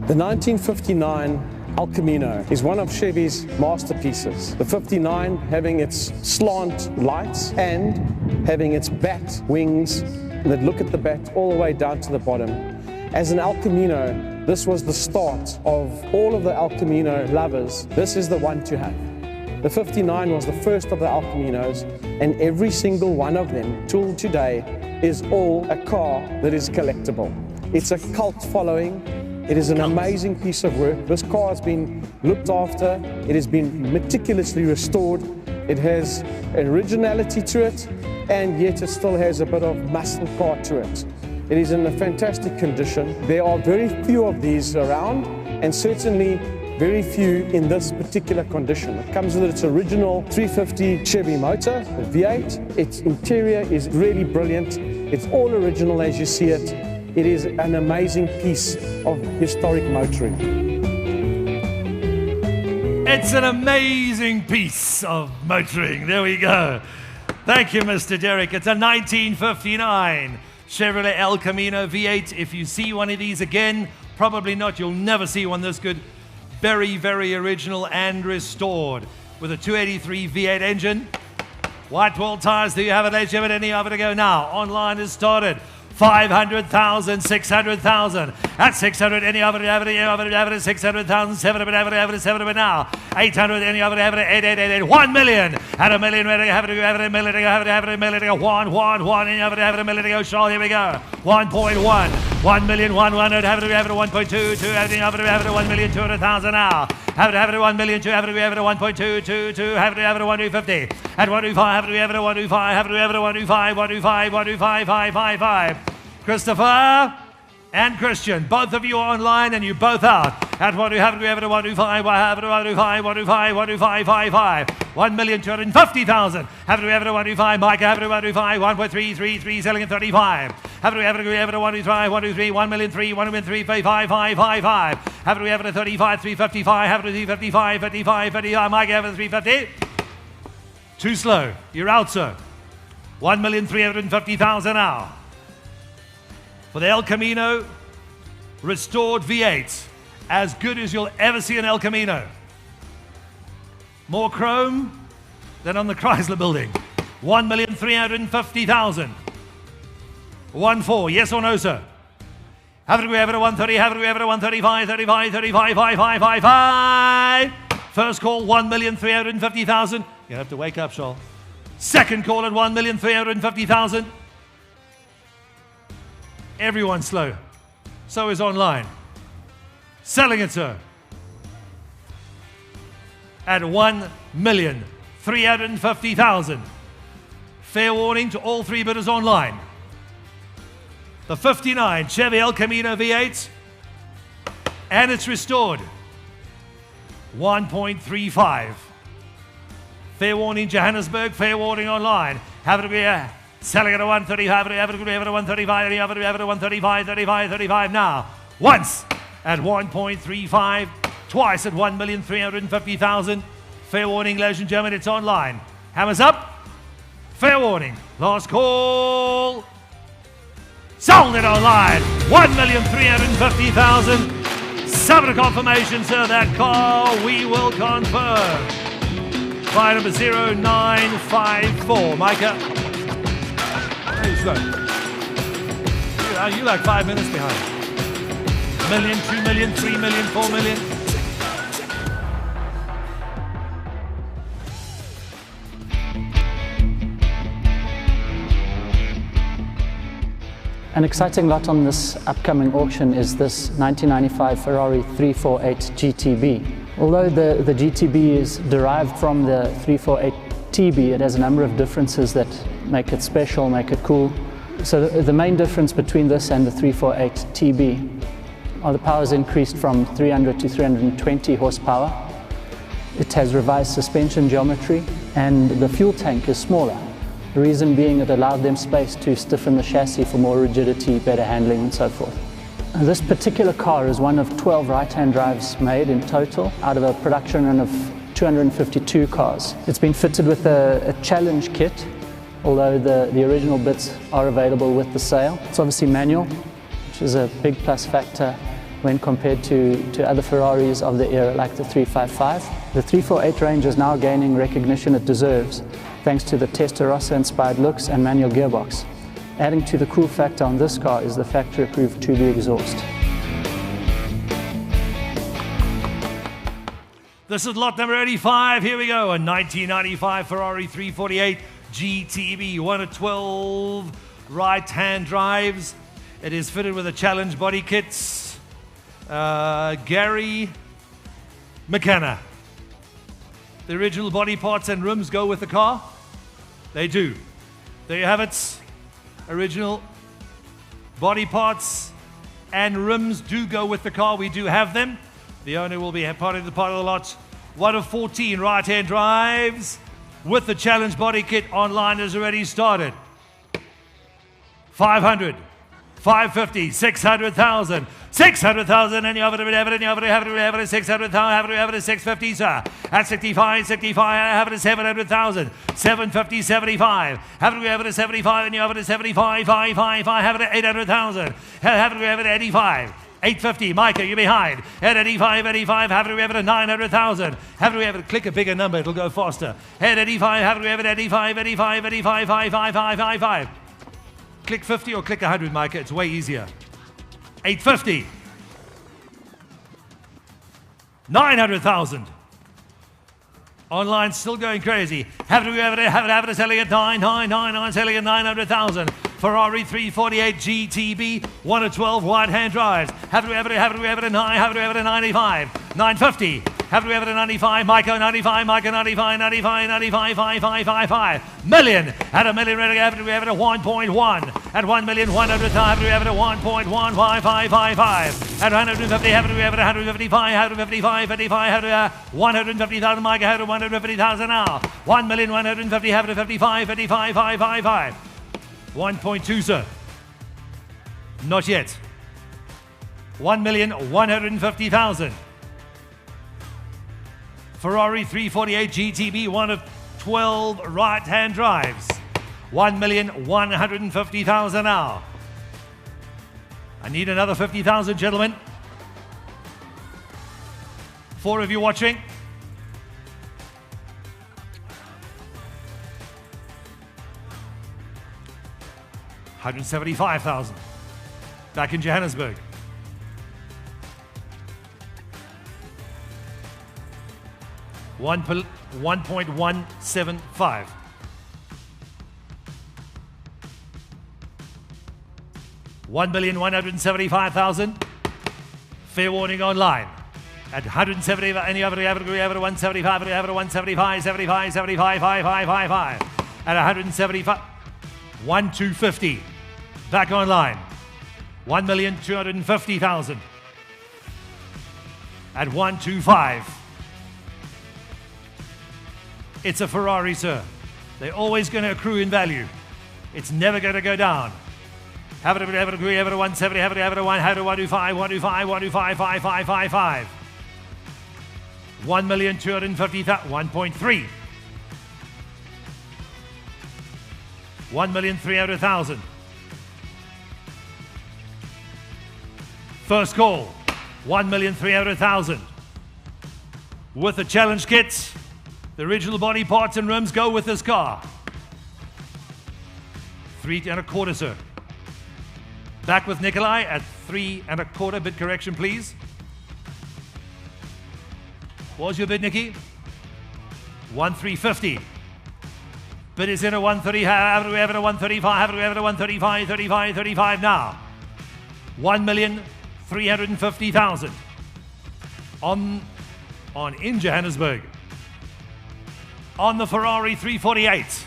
The 1959 El Camino is one of Chevy's masterpieces. The 59 having its slant lights and having its bat wings that look at the bat all the way down to the bottom. As an El Camino, this was the start of all of the El Camino lovers. This is the one to have. The 59 was the first of the El Caminos, and every single one of them till today is all a car that is collectible. It's a cult following. It is an amazing piece of work. This car has been looked after. It has been meticulously restored. It has originality to it, and yet it still has a bit of muscle car to it. It is in a fantastic condition. There are very few of these around, and certainly very few in this particular condition. It comes with its original 350 Chevy motor, the V8. Its interior is really brilliant. It's all original as you see it. It is an amazing piece of historic motoring. It's an amazing piece of motoring. There we go. Thank you, Mr. Derek. It's a 1959 Chevrolet El Camino V8. If you see one of these again, probably not. You'll never see one this good. Very, very original and restored with a 283 V8 engine. White wall tires. Do you have it, ladies? You have it? Any of it to go now? Online has started. 500,000, 600,000. At 600, any of it, have it, any of it, have it, 600,000, 700, have it, 700 now. 800, any of it, have it, 888, 1 million. At a million, have it, a million, have it, a million, one, any of it, have it, a million to go, Charles, here we go. 1.1, 1 million, 100, have it, 1.2, 2, any of it, have it, 1,200,000 now. Have it, 1 million, 2, have it, 1.2, 2, have it, 150. At 125, have it, 125, have it, 125, 125, 125, 555. Christopher and Christian, both of you are online and you both out. At what do you have? We have it 125, 125, 125, 125, 1,250,000. Have we have it 125, Mike, have it 125, 1.333, selling at 35. Have we have it 125, 123, 1,003, 1,003, 555. Have we have it at 35, 355, have it 355, 55, 55, Mike, have it 350. Too slow. You're out, sir. 1,350,000 now. For the El Camino restored V8, as good as you'll ever see an El Camino. More chrome than on the Chrysler building. 1,350,000. 1.4, yes or no, sir? Haven't we ever a 130? Haven't we ever a 135? 35, 35, 5, 5, 5, 5. First call, 1,350,000. You have to wake up, Charles. Second call at 1,350,000. Everyone's slow. So is online. Selling it, sir. At 1,350,000. Fair warning to all three bidders online. The 59 Chevy El Camino V8. And it's restored. 1.35. Fair warning Johannesburg. Fair warning online. Have it be selling at a 130, have it a 135, have it a 135, 35, 35 now. Once at 1.35, twice at 1,350,000. Fair warning, ladies and gentlemen, it's online. Hammers up. Fair warning. Last call. Sold it online. 1,350,000. 7 confirmation, sir. That car we will confirm. Flight number 0954. Micah. Slow. You like 5 minutes behind. 1 million, 2 million, 3 million, 4 million. An exciting lot on this upcoming auction is this 1995 Ferrari 348 GTB. Although the GTB is derived from the 348 TB, it has a number of differences that make it special, make it cool. So the main difference between this and the 348 TB are the power's increased from 300 to 320 horsepower. It has revised suspension geometry and the fuel tank is smaller. The reason being it allowed them space to stiffen the chassis for more rigidity, better handling and so forth. This particular car is one of 12 right-hand drives made in total out of a production run of 252 cars. It's been fitted with a challenge kit, although the original bits are available with the sale. It's obviously manual, which is a big plus factor when compared to other Ferraris of the era like the 355. The 348 range is now gaining recognition it deserves, thanks to the Testarossa-inspired looks and manual gearbox. Adding to the cool factor on this car is the factory-approved tube exhaust. This is lot number 85. Here we go. A 1995 Ferrari 348 GTB. One of 12 right-hand drives. It is fitted with a challenge body kit. Gary McKenna. The original body parts and rims go with the car. They do. There you have it. Original body parts and rims do go with the car. We do have them. The owner will be part of the lot. 1 of 14 right-hand drives with the challenge body kit online has already started. 500, 550, 600,000, 600,000, and you have it, 600,000, have it, 650, sir. At 65, 65, have it, 700,000, 750, 75, have it, 75, and you have it, 75, 5, 5, 5, have it, 800,000, have it, 85. 850, Micah, you're behind. Head 85, 85, have we ever at 900,000. Have we ever click a bigger number, it'll go faster. Head 85, have we ever 85, 85, 85, 5, 5, 5, 5, 5. Click 50 or click 100, Micah, it's way easier. 850. 900,000. Online still going crazy. Have it selling at 999, selling at 900,000. Ferrari 348 GTB, 1 of 12 right-hand drives. Have it at 95, 950. Have it at 95, Micah 95, Micah 95, 95, 95, 5, 5, 5, 5. Million. At a million, have it at 1.1. At 1,100,000, have it at 1.1, 5, 5, 5, 5. At 150, have it at 155, have it at 55, 55, have it at 150,000, Micah, have it at 150,000 now. 1,150,000, have it at 55, 55, 5, 5, 5. 1.2, sir. Not yet. 1,150,000. Ferrari 348 GTB, 1 of 12 right-hand drives. 1,150,000 now. I need another 50,000, gentlemen. 4 of you watching. $175,000. Back in Johannesburg. $1.175. $1,175,000. Fair warning online. At 170, any other 175, 175, 75, 75, 5, 5, 5, 5. At 175, 1,250. Back online. 1,250,000. At 125. It's a Ferrari, sir. They're always going to accrue in value. It's never going to go down. Have it, 170, have it, 125, 125, 125, 5, 5, 5, 5. 1,250,000, 1.3. 1,300,000. First call, 1,300,000. With the challenge kits, the original body parts and rims go with this car. 3 1/4, sir. Back with Nikolai at 3 1/4. Bid correction, please. What was your bid, Nikki? 1,350. Bid is in at 130. Have we ever at 135? Have we ever at 135? 35, 35 now. 1,350,000 on in Johannesburg. On the Ferrari 348,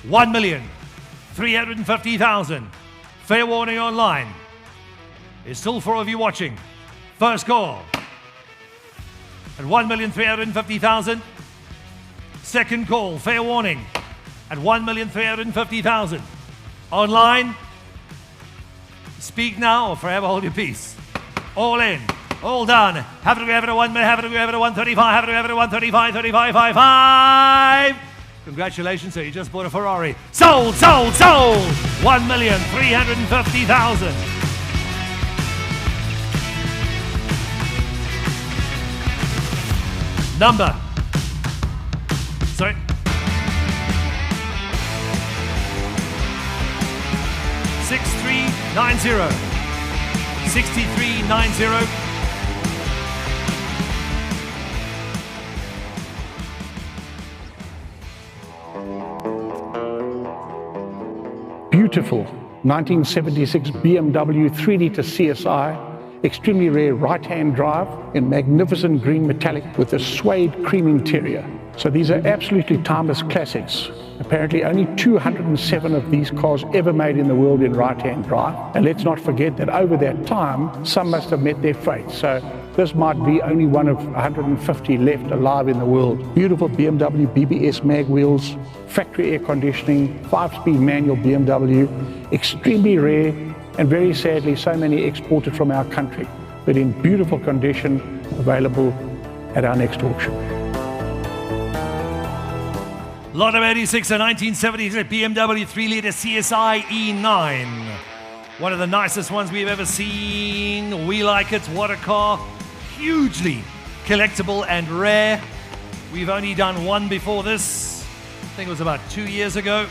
1,350,000. Fair warning online. There's still 4 of you watching. First call at 1,350,000. Second call, fair warning at 1,350,000. Online, speak now or forever hold your peace. All in. All done. Have it at 1 minute, have it at 135, have it at 135, 35, 5, 5. Congratulations, sir. You just bought a Ferrari. Sold, sold, sold. 1,350,000. Number. Sorry. $6390. $6390. Beautiful 1976 BMW 3-litre CSI, extremely rare right-hand drive in magnificent green metallic with a suede cream interior. So these are absolutely timeless classics. Apparently only 207 of these cars ever made in the world in right-hand drive. And let's not forget that over that time, some must have met their fate. So this might be only one of 150 left alive in the world. Beautiful BMW BBS mag wheels, factory air conditioning, 5-speed manual BMW, extremely rare, and very sadly so many exported from our country, but in beautiful condition, available at our next auction. Lot of 86 and 1970s BMW 3-litre CSI E9. One of the nicest ones we've ever seen. We like it. What a car. Hugely collectible and rare. We've only done one before this. I think it was about 2 years ago.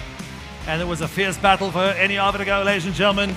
And it was a fierce battle for any of it to go, ladies and gentlemen.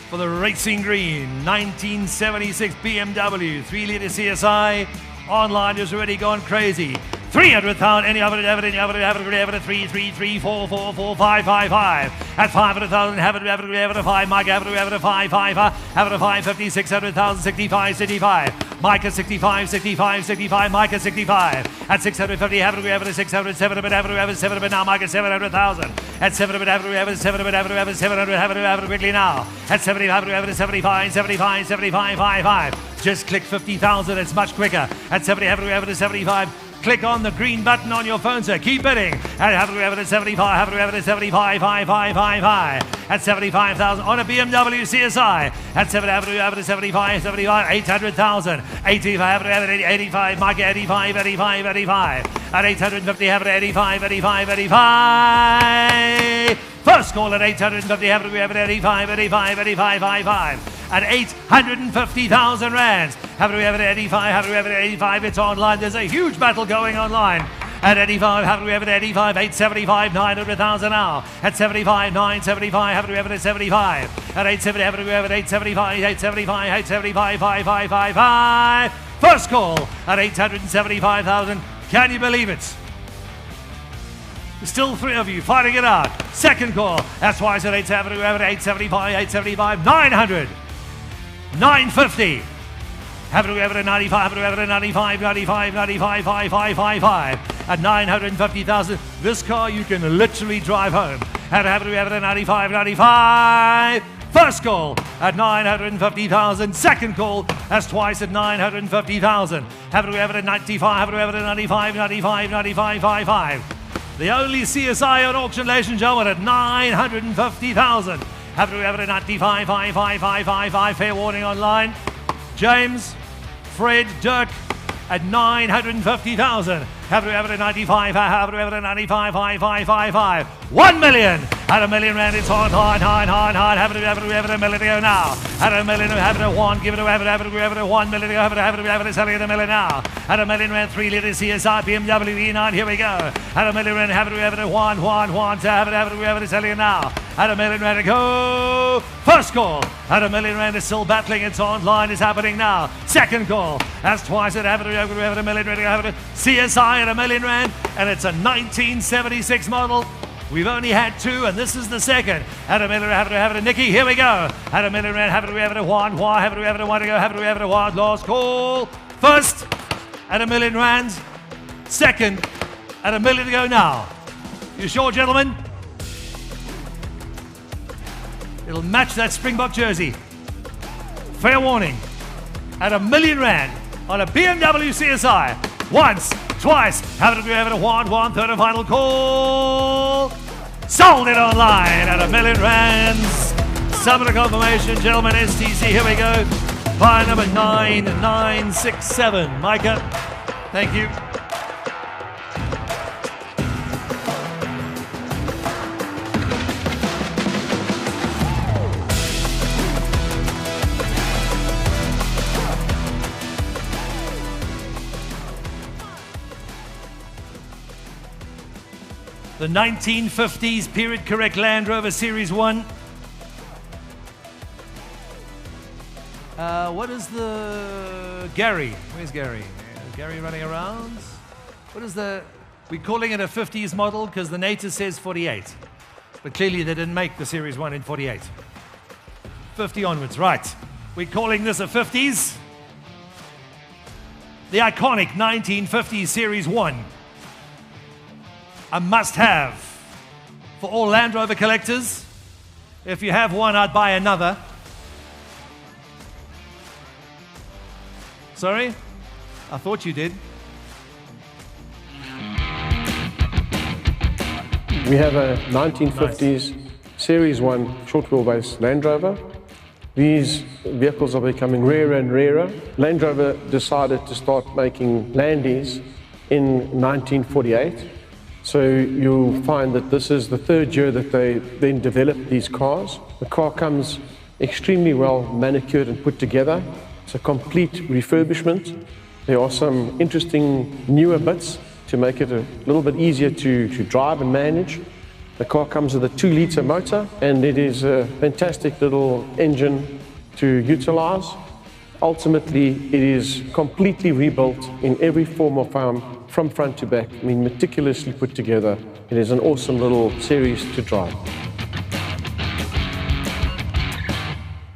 For the Racing Green 1976 BMW 3-litre CSI. Online has already gone crazy. 300,000, any of it, 3, 3, 3, 4, 4, 4, 5, 5, 5. At 500,000, have it, 5, Mike, have it, 5, 5, have it, 5, 50, 600,000, 65, 65. Mike at 65, 65, 65, Mike at 65. At 650, have it, 600, 700, have it, 700, now Mike at 700,000. At 700, have it, 700, have it, 700, have it quickly now. At 70, have it, 75, 75, 75, 55. Just click 50,000, it's much quicker. At 70, have it, 75. Click on the green button on your phone, sir. Keep bidding. And have it at 75, have it at 75, 5, 5, 5, 5. At 75,000 on a BMW CSI. At 7, have it at 75, 75, 800,000. 85, have it at 85, Mike 85, 85, 85. At 850, have it at 85, 85, 85. First call at 850, have it at 85, 85, 85, 55. At 850,000 rands. Have it at 85, have it at 85, it's online. There's a huge battle going online. At 85, have it at 85, 875, 900,000 now. At 75, 975, have it at 75. At 870, have it at 875, 875, 875, 5, 5, 5, 5. First call at 875,000. Can you believe it? There's still 3 of you fighting it out. Second call, that's why I said 875, 875, 900. 950. Have it at 95, have it at 95, 95, 95, 5, 5, 5, 5. At 950,000. This car you can literally drive home. Have it at 95, 95. First call at 950,000. Second call, that's twice at 950,000. Have it at 95, have it at 95, 95, 95, 5, 5. The only CSI on auction, ladies and gentlemen, at 950,000. Have it at 95, 5, 5, 5, 5, 5. Fair warning online. James, Fred, Dirk at 950,000. Have it at 95, have it at 95, 5, 5, 5, 5. 1 million. At a million rand, it's hard. Have it a million to go now. At a million, have it at 1. Give it a, have it at 1 million to go. Have it, selling at a million now. At a million rand, 3-litre CSI BMW E9. Here we go. At a million rand, have it at 1. So have it, selling it now. At a million rand to go. First call. At a million rand, is still battling. It's online. It's happening now. Second call. That's twice at have it a million rand. Have it CSI at a million rand, and it's a 1976 model. We've only had 2, and this is the second. At a million rand, have it, Nicky. Here we go. At a million rand, have it, 1. Have it, 1 to go. Have it, 1. Last call. First at a million rand. Second at a million to go now. You sure, gentlemen? It'll match that Springbok jersey. Fair warning. At a million rand on a BMW CSI. Once, twice. Have it, 1. Third and final call. Sold it online at a million rands. Summit of confirmation, gentlemen. STC. Here we go. Buy number 9967. Micah, thank you. The 1950s period correct Land Rover Series 1. What is the Gary? Where's Gary? Gary running around? What is the... We're calling it a 50s model because the Native says 48. But clearly they didn't make the Series 1 in 48. 50 onwards, right. We're calling this a 50s. the iconic 1950 Series 1. A must-have for all Land Rover collectors. If you have one, I'd buy another. Sorry? I thought you did. We have a 1950s Series 1 short wheelbase Land Rover. These vehicles are becoming rarer and rarer. Land Rover decided to start making Landies in 1948. So you'll find that this is the third year that they then developed these cars. The car comes extremely well manicured and put together. It's a complete refurbishment. There are some interesting newer bits to make it a little bit easier to drive and manage. The car comes with a 2-litre motor, and it is a fantastic little engine to utilize. Ultimately, it is completely rebuilt in every form of arm, from front to back. I mean, meticulously put together. It is an awesome little series to drive.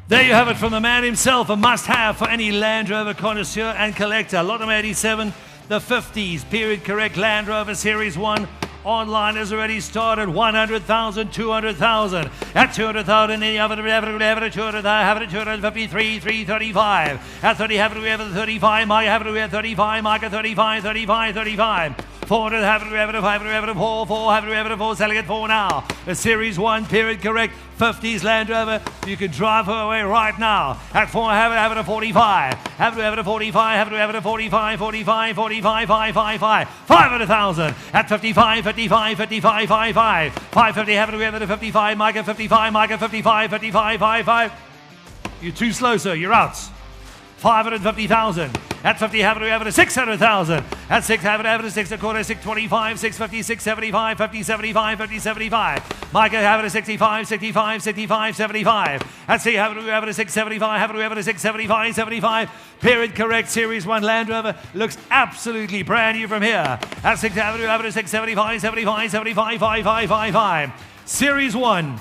There you have it from the man himself, a must-have for any Land Rover connoisseur and collector. Lottom 87, the 50s, period correct Land Rover Series 1. Online has already started. 100,000, 200,000. At 200,000, any of it, have it, 253, 335. At 30, have it, 35. Mike, have it, 35. Mike, 35, 35, 35. 400, have it, 4, 4, have it, 4, selling it 4 now. A Series 1, period correct, 50s Land Rover. You can drive her away right now. At 4, have it, 45. Have it, 45, have it, 45, 45, 45, 555. 500,000. At 55, 55, 55, 55. 550, have it, 55, Mike, 55, Mike, 55, 55, 55. You're too slow, sir, you're out. 550,000. At 50, have it, 600,000. At 6, have it, 6 a quarter, 625, 650, 675, 50, 75, 50, 75. Micah, have it, 65, 65, 65, 75. At 6, have it, 675, have it, 675, 75. Period correct, Series 1 Land Rover looks absolutely brand new from here. At 6, have it, 675, 75, 75, 55, 55. Series 1.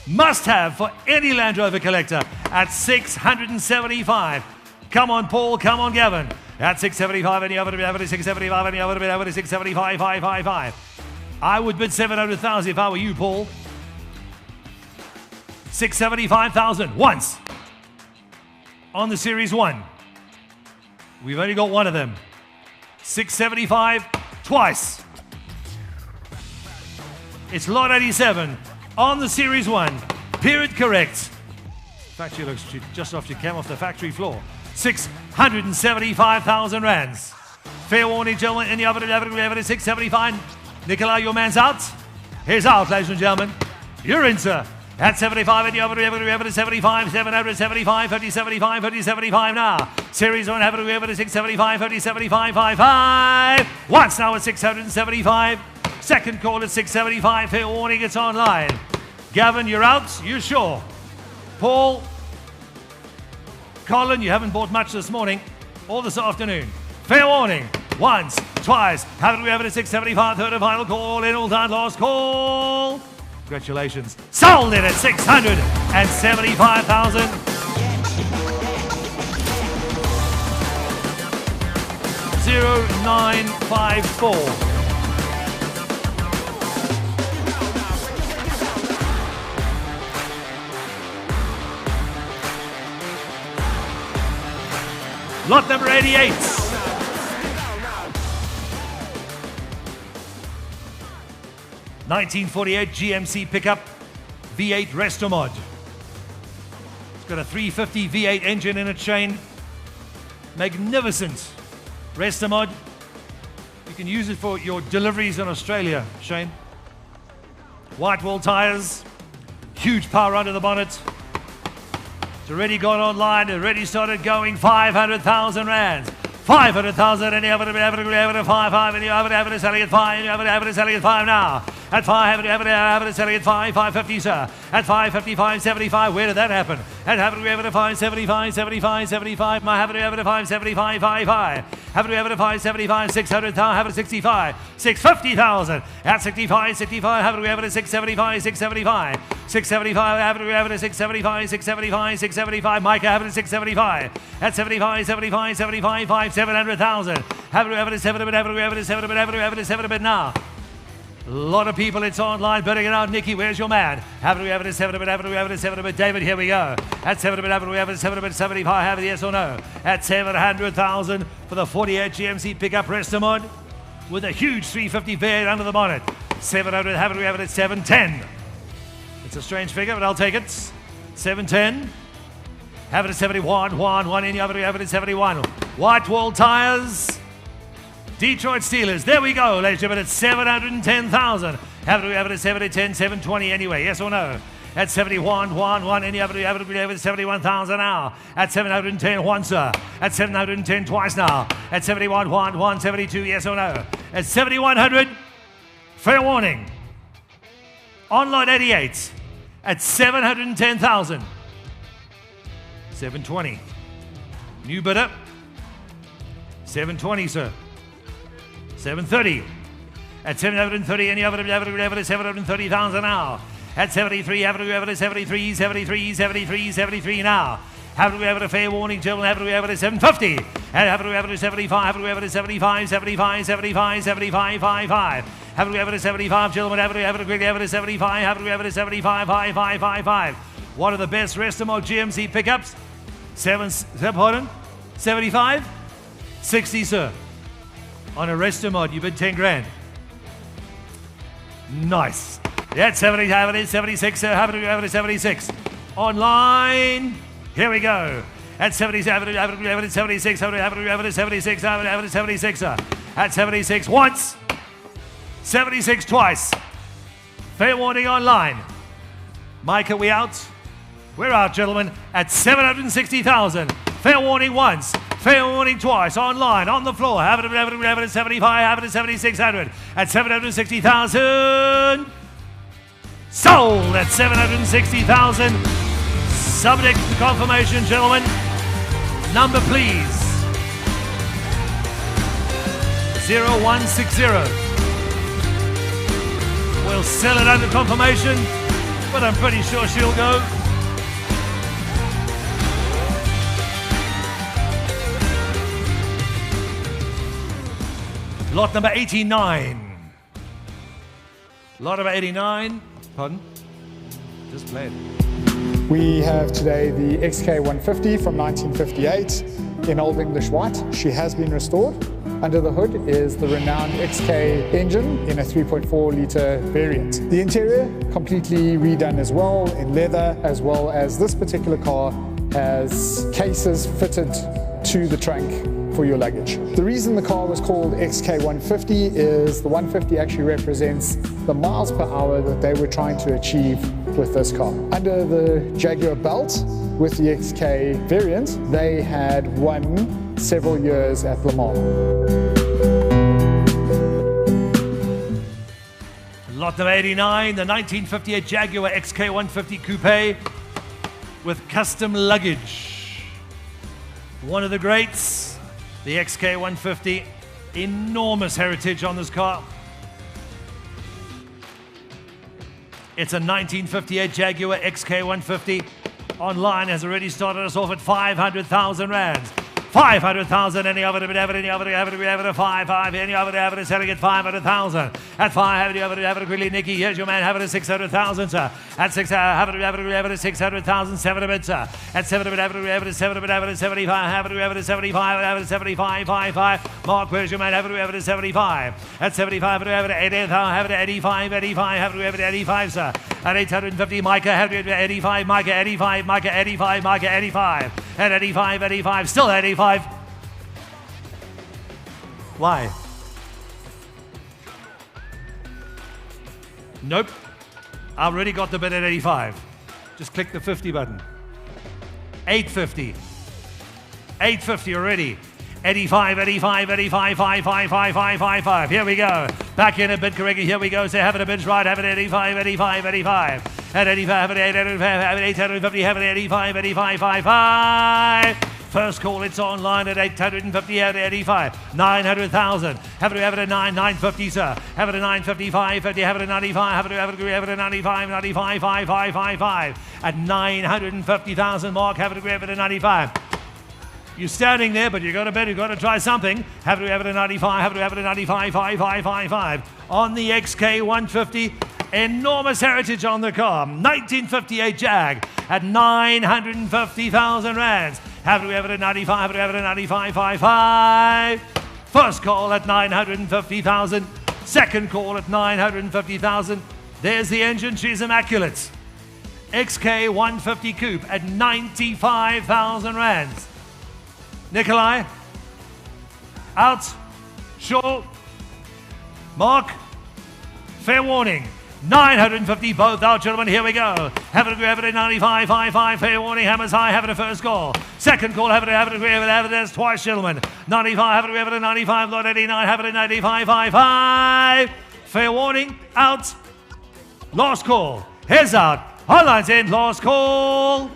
Must have for any Land Rover collector at 675. Come on, Paul. Come on, Gavin. At 675, any other bid, 675, any other bid, 675, 555. I would bid 700,000 if I were you, Paul. 675,000 once on the Series 1. We've only got one of them. 675 twice. It's lot 87 on the Series 1. Period correct. Factory looks just after you came off the factory floor. 675,000 rands. Fair warning, gentlemen, in the other 675. Nikolai, your man's out. He's out, ladies and gentlemen. You're in, sir. At 75, in the other 75, 775, 50, 75, 50, 75 now. Series 1, have it, 675, 50, 75, 55. Once now at 675. Second call at 675. Fair warning, it's online. Gavin, you're out. You sure? Paul, Colin, you haven't bought much this morning or this afternoon. Fair warning. Once, twice. Haven't we ever at 675? Third and final call. In all done. Last call. Congratulations. Sold it at 675,000. $0954. Lot number 88. (1948) GMC pickup V8 Resto Mod. It's got a 350 V8 engine in it, Shane. Magnificent Resto Mod. You can use it for your deliveries in Australia, Shane. White wall tires, huge power under the bonnet. It's already gone online, already started going. 500,000 rands. 500,000, and you have it, 5, and you have it, selling at 5, and you have it, selling at 5 now. At 5, have it selling at 5, 550, sir. At 555, 75. Where did that happen? At have it 575, 75, 75. My have it 575, 55. Have it 575, 600,000. Have it 65, 650,000. At 65, 65. Have it 675, 675. 675. Have it 675, 675, 675. Micah have it 675. At 75, 75, 75, 5, 700,000. Have it 7 a bit now. A lot of people, it's online, bidding it out. Nikki, where's your man? Have it 7 a bit. David, here we go. At 7 a bit, have it 7 a bit, 75. Have it yes or no? At 700,000 for the 48 GMC pickup Restamod with a huge 350 bed under the bonnet. 700, have it at 710. It's a strange figure, but I'll take it. 710. Have it at 71. 1 in, have it at 71. White wall tires. Detroit Steelers. There we go, ladies and gentlemen. It's 710,000. Have it at 710, 720 anyway. Yes or no? At 71, 1 in, have it at 71,000 now. At 710, 1 sir. At 710 twice now. At 71, 1, 72. Yes or no? At 7,100. Fair warning. Online 88. At 710,000. 720. New bidder. 720, sir. 730. At 730, any other 730,000 now. At 73, have it 73, 73, 73, 73 now. Have it a fair warning, gentlemen. Have it at 750. And have it at 75, have it at 75, 75, 75, 75, 55. Have it at 75, gentlemen. Have it quickly, have it at 75, have it at 75, 5, 5, 5, 5. One of the best Restamod GMC pickups. 75, 60, sir. On a Restamod, you bid 10 grand. Nice. That's 70, have it at 76, sir. Have it at 76. Online. Here we go. At 70, have it at 76, have it at 76, have it at 76, sir. At 76 once. 76 twice. Fair warning online. Micah, we out? We're out, gentlemen, at 760,000. Fair warning once. Fair warning twice. Online, on the floor. Have it at 75, have it at 7,600. At 760,000. Sold at 760,000. Subject to confirmation, gentlemen. Number, please. 0160. We'll sell it under confirmation, but I'm pretty sure she'll go. Lot number 89. Lot number 89. Pardon? Just play it. We have today the XK150 from 1958 in Old English white. She has been restored. Under the hood is the renowned XK engine in a 3.4 litre variant. The interior completely redone as well in leather, as well as this particular car has cases fitted to the trunk for your luggage. The reason the car was called XK150 is the 150 actually represents the miles per hour that they were trying to achieve with this car. Under the Jaguar belt with the XK variant, they had won several years at Le Mans. Lot number 89, the 1958 Jaguar XK150 Coupe with custom luggage. One of the greats. The XK150, enormous heritage on this car. It's a 1958 Jaguar XK150. Online has already started us off at 500,000 rands. 500,000, any of it, any of it, a 5, any of it, selling at 500,000. At 5, have it quickly, Nikki, here's your man, have it at 600,000, sir. At 6, have it at 600,000, 7 of it, sir. At 7 of it, have it at 7 of it, have it at 75, have it at 75, have it at 75, 5. Mark, where's your man, have it at 75. At 75, have it at 80, have it at 85, have it at 85, sir. At 850, Micah, have it at 85, Micah, 85, Micah, 85, Micah, 85. At 85, still 85. Why? Nope. I already got the bid at 85. Just click the 50 button. 850. 850 already. 85, 85, 85, 5, 5, 5, 5, 5, 5. Here we go. Back in a bit correctly. Here we go. So have it a bit right. Have it 85, 85, 85. At 85, have it 850, have it 85, 85, 5, 5. First call, it's online at 850, at 85. 900,000. Have it at 950, sir. Have it at 955, 50, have it at 95, have it at 95, 95, 5, 5, 5, 5. At 950,000 mark, have it at 95. You're standing there, but you've got to bet, you've got to try something. Have it at 95, have it at 95, 5, 5, 5, 5. On the XK 150, enormous heritage on the car. 1958 Jag at 950,000 rands. Have it at 95, have it at 95, 5, 5. First call at 950,000. Second call at 950,000. There's the engine, she's immaculate. XK 150 Coupe at 95,000 rands. Nikolai, out, Shaw, Mark, fair warning, 950 both out, gentlemen, here we go. Have it at 95, 5, 5, fair warning, hammers high, have it a first call. Second call, have it that's twice, gentlemen. 95, have it at 95, Lord 89, have it at 95, 5, 5. Fair warning, out, last call, here's out, online's in, last call.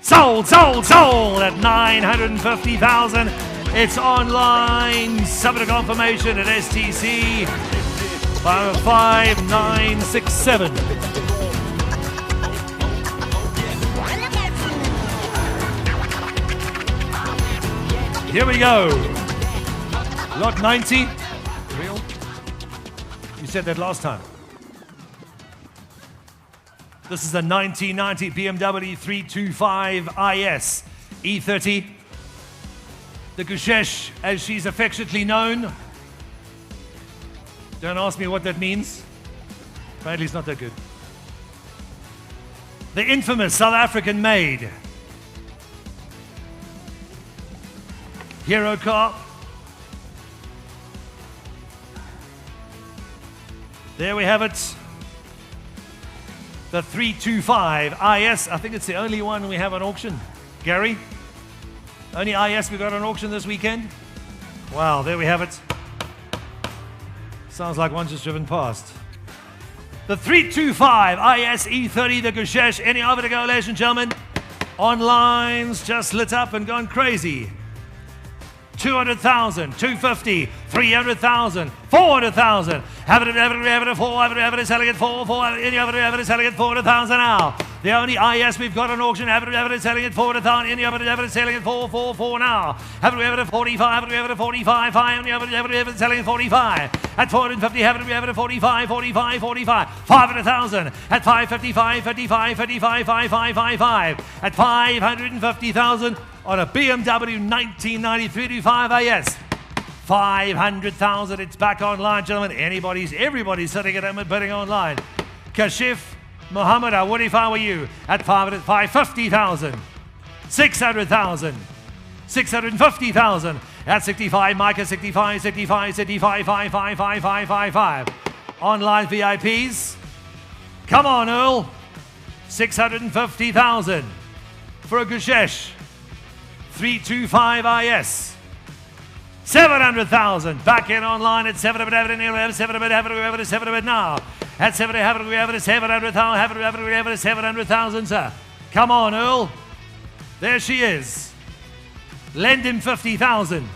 Sold at 950,000. It's online. Subject confirmation at STC 5967. Here we go. Lot 90. Real? You said that last time. This is a 1990 BMW 325 IS E30. The Gushesh, as she's affectionately known. Don't ask me what that means. Apparently it's not that good. The infamous South African made hero car. There we have it. The 325 IS, I think it's the only one we have on auction. Gary? Only IS we got on auction this weekend? Wow, there we have it. Sounds like one just driven past. The 325 IS E30, the Gushesh. Any over to go, ladies and gentlemen? Online's just lit up and gone crazy. 200,000, 250, 300,000, 400,000. Have it at 4, have it selling at 4, any other have it selling at 400,000 now. The only IS we've got on auction, have it selling at 400,000, any other have it selling at 4 now. Have it at 45, have it at 45, any other have it selling at 45. At 450, have it at 45, 45, 45, 500,000. At 555, 55, 55, 5555. At 550,000 on a BMW 1993 IS. 500,000. It's back online, gentlemen. Everybody's sitting at home and bidding online. Kashif Muhammad, what if I were you? At 550,000. 600,000. 650,000. At 65, Micah 65, 65, 65, 5, 5, 5, 5, 5, 5. Online VIPs. Come on, Earl. 650,000 for a Gushesh 325 IS. 700,000 back in online at 7 of it, have it now. At 7 have it 700,000, sir. Come on, Earl. There she is. Lend him 50,000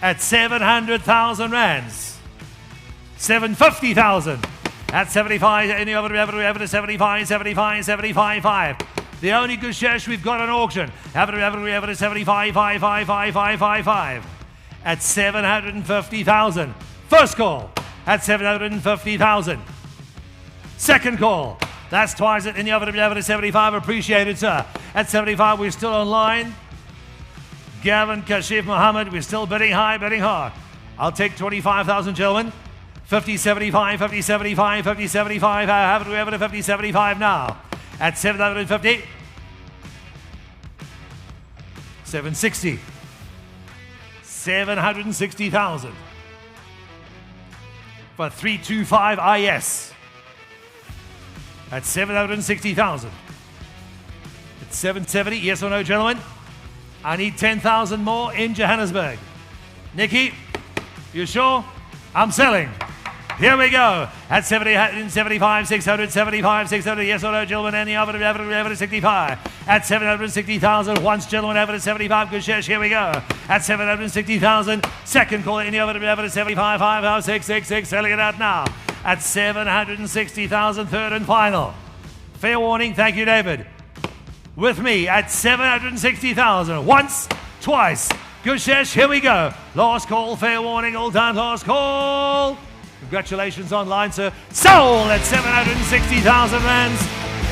at 700,000 rands. 750,000 at 75. Any other have it 75, 75, 75, 5. The only Gushesh we've got on auction. Have it 75, 5, 5, 5, 5, 5, 5. At 750,000. First call at 750,000. Second call. That's twice it. In the other have it 75. Appreciated, sir. At 75, we're still online. Gavin Kashif Muhammad, we're still bidding high, bidding hard. I'll take 25,000, gentlemen. 50, 75, 50, 75, 50, 75. Have it 50, 75 now. At 750, 760, 760,000 for 325 IS. At 760,000. At 770, yes or no, gentlemen? I need 10,000 more in Johannesburg. Nikki, you sure? I'm selling. Here we go. At 775, 675, 600. Yes or no, gentlemen? Any other average 65. At 760,000. Once, gentlemen, average 75. Good shares. Here we go. At 760,000. Second call. Any other average 75. 5, 5, 6, 6, 6. Selling it out now. At 760,000. Third and final. Fair warning. Thank you, David. With me at 760,000. Once, twice. Good shares. Here we go. Last call. Fair warning. All done. Last call. Congratulations online, sir. Sold at 760,000 rands.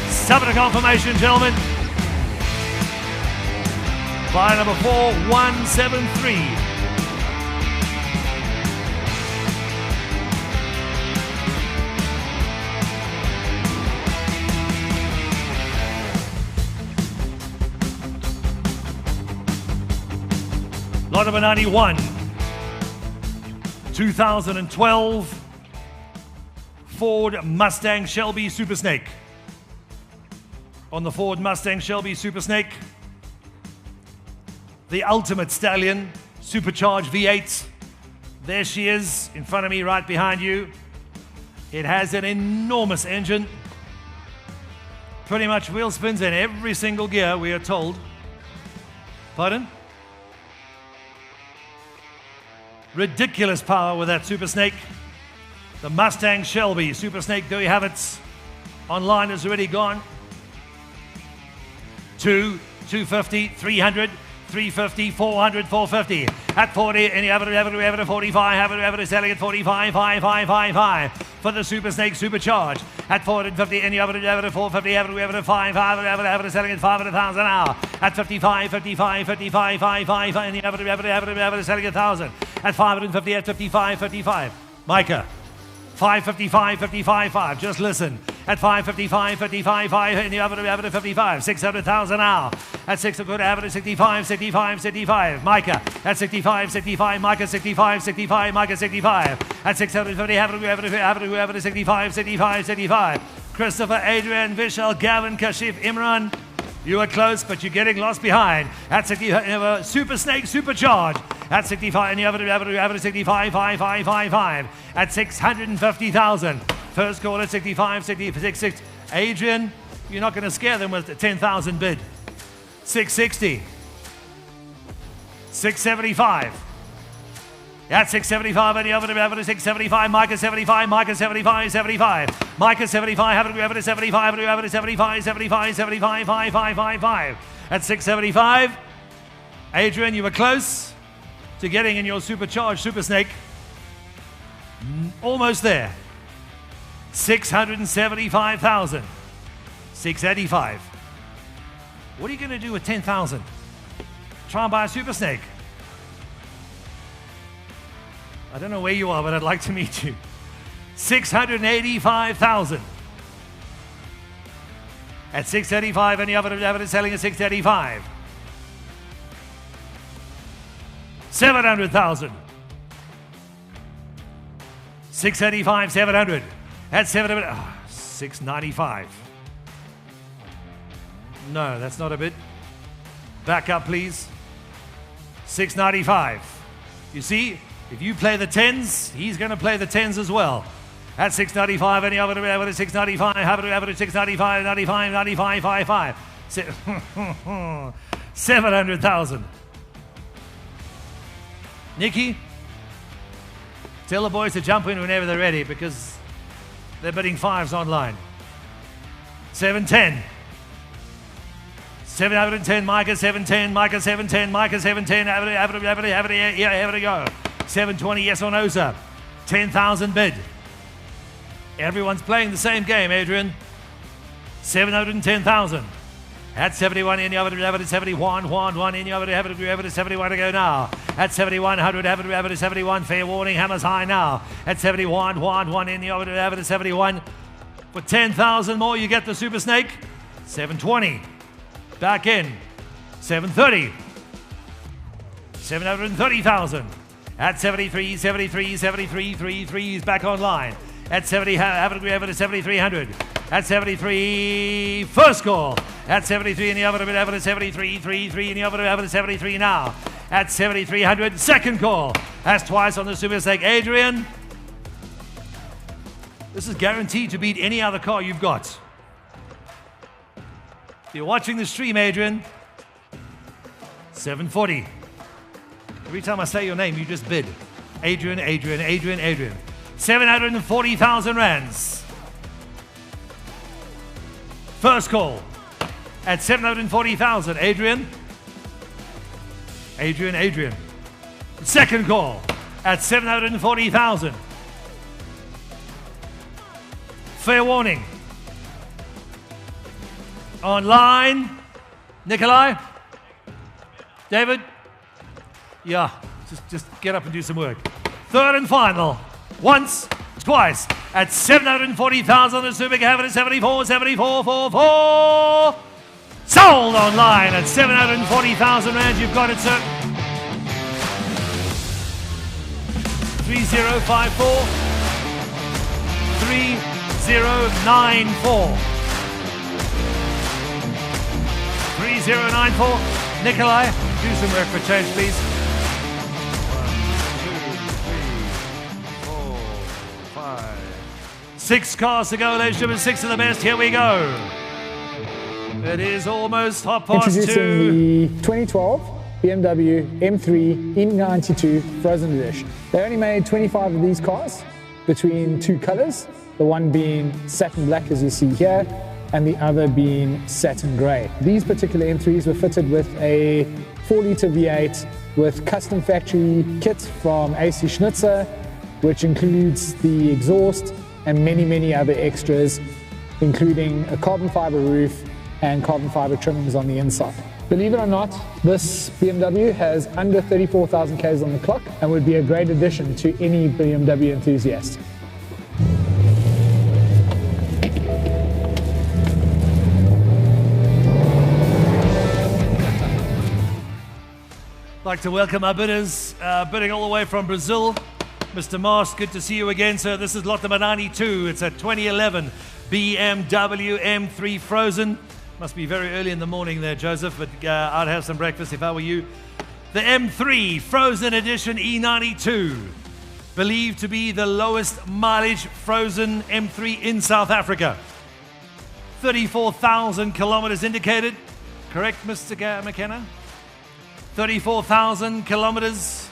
Summit of confirmation, gentlemen. Buy number 4173. Lot number 91. 2012 Ford Mustang Shelby Super Snake. On the Ford Mustang Shelby Super Snake, the ultimate stallion, supercharged V8. There she is in front of me, right behind you. It has an enormous engine. Pretty much wheel spins in every single gear, we are told. Pardon? Ridiculous power with that Super Snake. The Mustang Shelby Super Snake, there you have it. Online is already gone. 250, 300, 350, 400, 450. At 40, any other 45, average selling at 45, 5, 5, 5, 5. For the Super Snake Supercharged. At 450, any other 450, average 5, average selling at 500,000 an hour. At 55, 55, 55, 5, 5, any average selling at 1,000. At 550, at 55, 55. Micah. 555, 55, 5. Just listen. At 555, 55, 5. Any other 55. 600,000 an hour. At 6, a good average 65, 65, 65. Micah. At 65, 65. Micah 65, 65. Micah 65. At 650, average 65, 65, 65. Christopher, Adrian, Vishal, Gavin, Kashif, Imran. You are close, but you're getting lost behind. At 60, Super Snake Supercharged. At 65, any average 65, 5, 5, 5, 5. At 650,000. First call at 65, 66, 6. Adrian, you're not going to scare them with the 10,000 bid. 660. 675. At 675, any other average 675, Micah 75, Micah 75, 75. Micah 75, average 75, average 75, 75, 75, 5, 5, 5, 5. At 675, Adrian, you were close to getting in your supercharged Super Snake. Almost there. 675,000. 685. What are you going to do with 10,000? Try and buy a Super Snake. I don't know where you are, but I'd like to meet you. 685,000. At 635, any other average selling at 635. 700,000. 685, 700. At 700, 695. No, that's not a bid. Back up, please. 695. You see, if you play the 10s, he's going to play the 10s as well. At 695, any other average 695, average 695, 95, 95, 55. 700,000. Nikki, tell the boys to jump in whenever they're ready because they're bidding 5s online. 710. 710, Micah 710, Micah 710, Micah 710, have to go. 720, yes or no, sir. 10,000 bid. Everyone's playing the same game, Adrian. 710,000. At 71, any other average 71, 1, any other average 71 to go now. At 7,100, average 71, fair warning, hammers high now. At 71, 1, any other average 71. For 10,000 more, you get the Super Snake. 720. Back in. 730. 730,000. At 73, 73, 73, 33 is back online. At 70, average 7,300. At 73, first call. At 73 in the other, at 73, 3 in the other, at 73 now. At 7,300, second call. That's twice on the Super Stake. Adrian, this is guaranteed to beat any other car you've got. If you're watching the stream, Adrian, 740. Every time I say your name, you just bid. Adrian, Adrian, Adrian, Adrian. 740,000 rands. First call at 740,000. Adrian. Adrian, Adrian. Second call at 740,000. Fair warning. Online. Nikolai? David? Yeah, just get up and do some work. Third and final. Once, twice. At 740,000, the Super Cabinet 74, 74, 44. Sold online at 740,000 rand. You've got it, sir. 3054. 3094. 3094. Nikolai, do some work for change, please. 1, 2, 3, 4, 5. 6 cars to go, ladies and gentlemen. 6 of the best. Here we go. It is almost half past 2. Introducing the 2012 BMW M3 E92 Frozen Edition. They only made 25 of these cars between 2 colors, the one being satin black as you see here, and the other being satin grey. These particular M3s were fitted with a 4-litre V8 with custom factory kits from AC Schnitzer, which includes the exhaust and many other extras, including a carbon fiber roof and carbon fiber trimmings on the inside. Believe it or not, this BMW has under 34,000 Ks on the clock and would be a great addition to any BMW enthusiast. I'd like to welcome our bidders, bidding all the way from Brazil. Mr. Mast, good to see you again, sir. This is lot number 92. It's a 2011 BMW M3 Frozen. Must be very early in the morning there, Joseph, but I'd have some breakfast if I were you. The M3 Frozen Edition E92, believed to be the lowest mileage Frozen M3 in South Africa. 34,000 kilometers indicated. Correct, Mr. McKenna? 34,000 kilometers.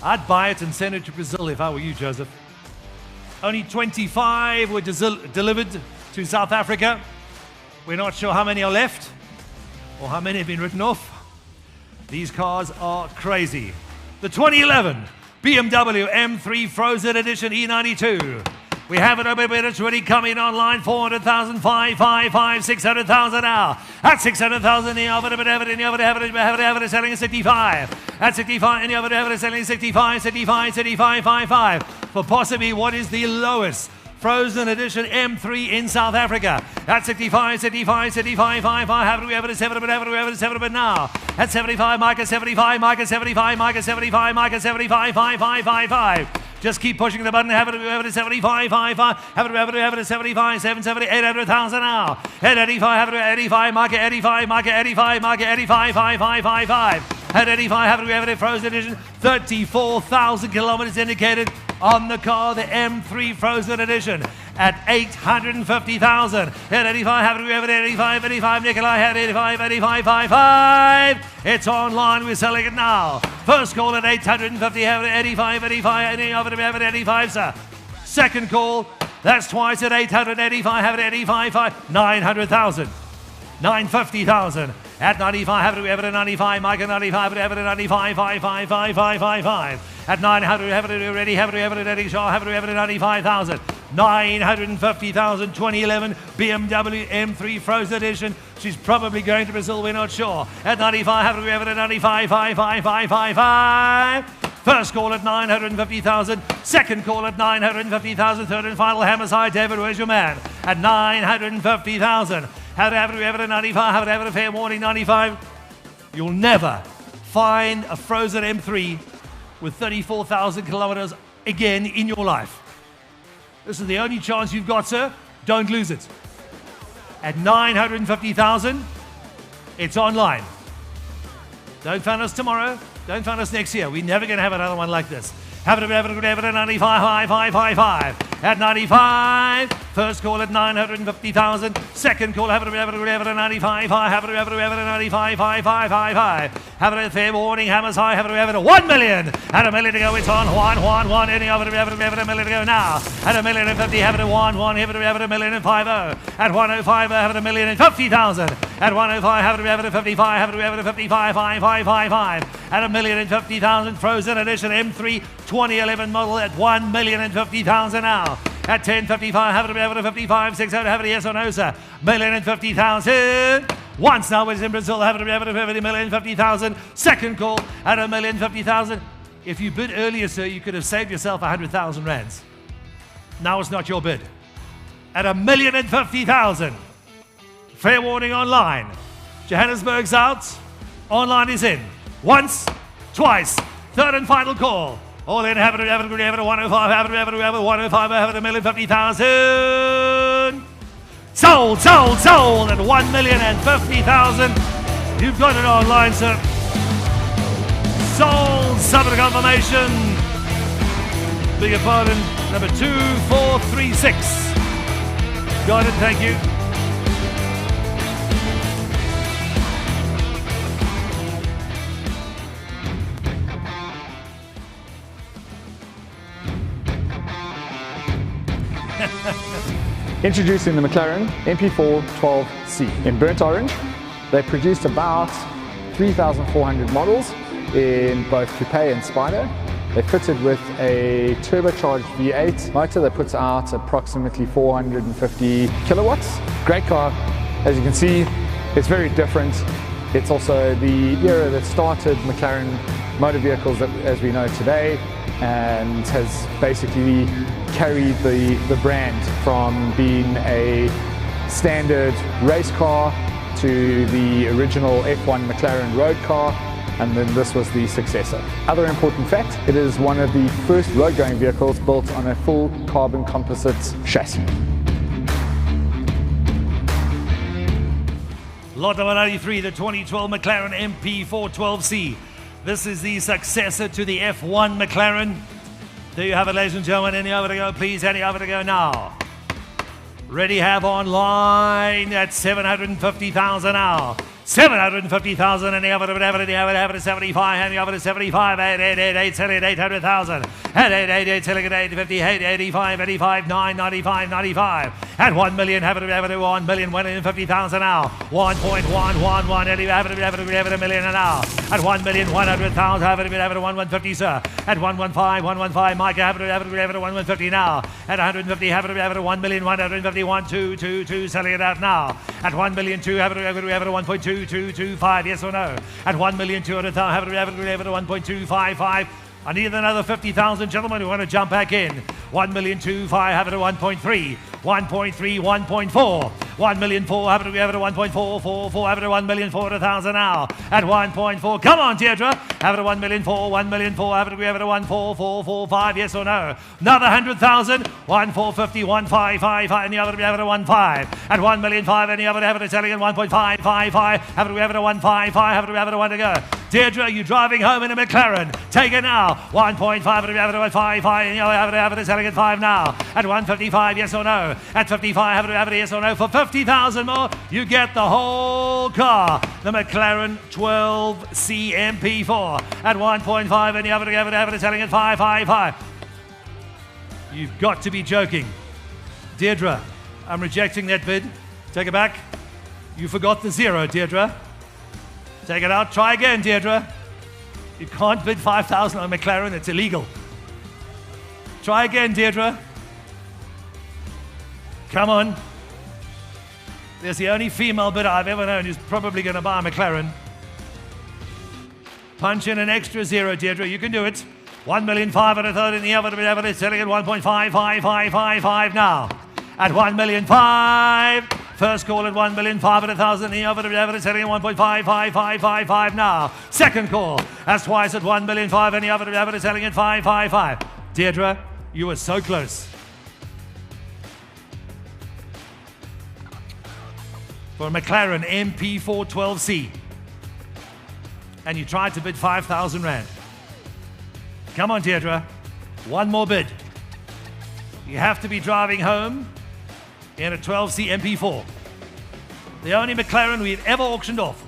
I'd buy it and send it to Brazil if I were you, Joseph. Only 25 were delivered to South Africa. We're not sure how many are left or how many have been written off. These cars are crazy. The 2011 BMW M3 Frozen Edition E92. We have it over bid. It's ready coming online. 400,000, 555, 600,000 now. At 600,000, the other bit, have it, selling at 65. At 65, and the other have it, selling 65, 75, 75, 55. For possibly what is the lowest Frozen Edition M3 in South Africa. At 65, 75, 75, 55. Have we ever it, 7 now. At 75, Mike at 75, Mike at 75, Mike at 75, Mike at 75, 55. Just keep pushing the button. Have it at 75, 55. Have it at 75, 770, 800,000 now. At 85, have it at 85, Mike at 85, Mike at 85, Mike at 85, 55. At 85, have it Frozen Edition. 34,000 kilometers indicated on the car, the M3 Frozen Edition. At 850,000. At 85, have it at 85, 85. Nikolai had 85, 85, 55. It's online, we're selling it now. First call at 850, have it at 85, 85. Any of it, have it at 85, sir. Second call, that's twice at 885, have it at 85, 900,000. 950,000. At 95, have it at 95, Mike at 95, have it at 95, 55. At 900, have it already, have it at 80, have it at 95,000. 950,000, 2011 BMW M3 Frozen Edition. She's probably going to Brazil, we're not sure. At 95, have it at 95, 55. First call at 950,000. Second call at 950,000. Third and final hammers high. David, where's your man? At 950,000. Have it at 95. Have it at fair warning 95. You'll never find a Frozen M3 with 34,000 kilometers again in your life. This is the only chance you've got, sir. Don't lose it. At 950,000, It's online. Don't phone us tomorrow. Don't phone us next year. We're never going to have another one like this. Have it at 95. At 95. First call at 950,000. Second call, have it at 95. Have it at 95. Have it at fair warning. Hammers high. Have it at 1 million. At $1 million to go. It's on. One. Any of it at $1 million to go now. At $1,050,000. Have it at 1. Have it at $1,050,000. At 105. Have it at $1,050,000. At 105. Have it at 55. Have it at 55. 5. At $1,050,000. Frozen edition M3 2011 model at $1,050,000 now. At 10.55, have it at 55, 6 out, have it yes or no, sir. $1,050,000. Once now, it's in Brazil, have it at $1,050,000. Second call at $1,050,000. If you bid earlier, sir, you could have saved yourself 100,000 rands. Now it's not your bid. At $1,050,000. Fair warning online. Johannesburg's out. Online is in. Once, twice. Third and final call. All in, have it at 105, have it at 105, have it at $1,050,000. Sold at $1,050,000. You've got it online, sir. Sold, subject to confirmation. Beg your pardon, number 2436. Got it, thank you. Introducing the McLaren MP4-12C. In burnt orange, they produced about 3,400 models in both coupe and spider. They're fitted with a turbocharged V8 motor that puts out approximately 450 kilowatts. Great car, as you can see, it's very different. It's also the era that started McLaren motor vehicles as we know today, and has basically carried the brand from being a standard race car to the original F1 McLaren road car, and then this was the successor. Other important fact, it is one of the first road-going vehicles built on a full carbon composite chassis. Lot number 93, the 2012 McLaren MP4-12C. This is the successor to the F1 McLaren. There you have it, ladies and gentlemen. Any over to go, please. Any over to go now. Ready, have online at 750,000 now. 750,000, and the other at 75, and the other at 75, 888, selling at 800,000, at 888, selling at 850, 885, 85, 995, 95, at 1 million, have it at 1,150,000 now, 1.111, and have it at $1 million an hour, at 1,100,000, have it at 1,150, sir, at 115, Mike, have it at 1,150 now, at 150, have it at 1,150, 2, selling it out now, at 1,200,000, have it at 1.225, yes or no? At 1,200,000, have it at 1.255. I need another 50,000 gentlemen who want to jump back in. 1,225,000, have it at 1.3, 1.3, 1.4, 1,004,000, have it at 1.444, have it at 1,400,000 now. At 1.4, come on, Deirdre, have it at 1,004,000, 1,004,000, have it at 1.4445, yes or no? Another 100,000, 1,450, 1,555, and the other have it at 1.5. At 1,005,000, and the other have it at selling at 1.555, have it at 1.55, have it at 1 to go. Deirdre, you driving home in a McLaren? Take it now. 1.5, have it at 5.5, and you have it selling at 5 now. At 155, yes or no? At 55, have it yes or no? For 50,000 more, you get the whole car. The McLaren 12C MP4 at 1.5, and you have it selling at 5.55. You've got to be joking. Deirdre, I'm rejecting that bid. Take it back. You forgot the zero, Deirdre. Take it out. Try again, Deirdre. You can't bid 5,000 on McLaren. It's illegal. Try again, Deirdre. Come on. There's the only female bidder I've ever known who's probably going to buy a McLaren. Punch in an extra zero, Deirdre. You can do it. 1,500,000 in the other. It's selling at 1.55555 now. At 1,500,000. First call at 1,500,000. The other is selling at 1.55555 now. Second call. That's twice at 1,500,000. And the other is selling at 555. Deirdre, you were so close. for a McLaren MP4 12C. And you tried to bid 5,000 Rand. Come on, Deirdre. One more bid. You have to be driving home in a 12C MP4. The only McLaren we've ever auctioned off.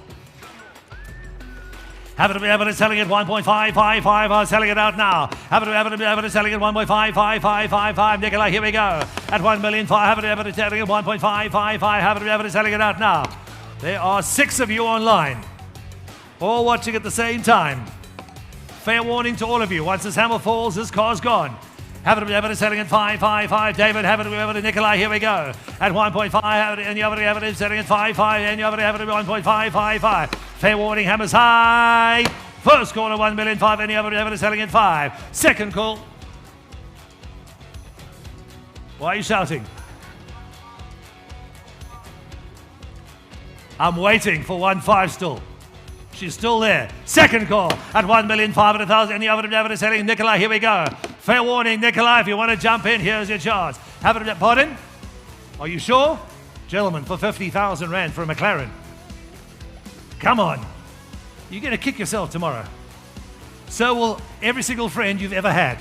Have it selling at 1.555. Selling it out now. Have it selling at 1.55555. Nikolai, here we go. At 1 million. Have it selling at 1.555. Have it selling it out now. There are 6 of you online, all watching at the same time. Fair warning to all of you. Once this hammer falls, this car's gone. Have it selling at 555. David, have it Nikolai, here we go. At 1.5, and you have it selling at 5.5, and you have it 1.555. Fair warning, hammers high. First call at 1 million 5, and you have it selling at 5. Second call. Why are you shouting? I'm waiting for 1.5 still. She's still there. Second call at 1,500,000. And the other is selling. Nikolai, here we go. Fair warning, Nikolai, if you want to jump in, here's your chance. Have it, pardon? Are you sure? Gentlemen, for 50,000 Rand for a McLaren. Come on. You're going to kick yourself tomorrow. So will every single friend you've ever had,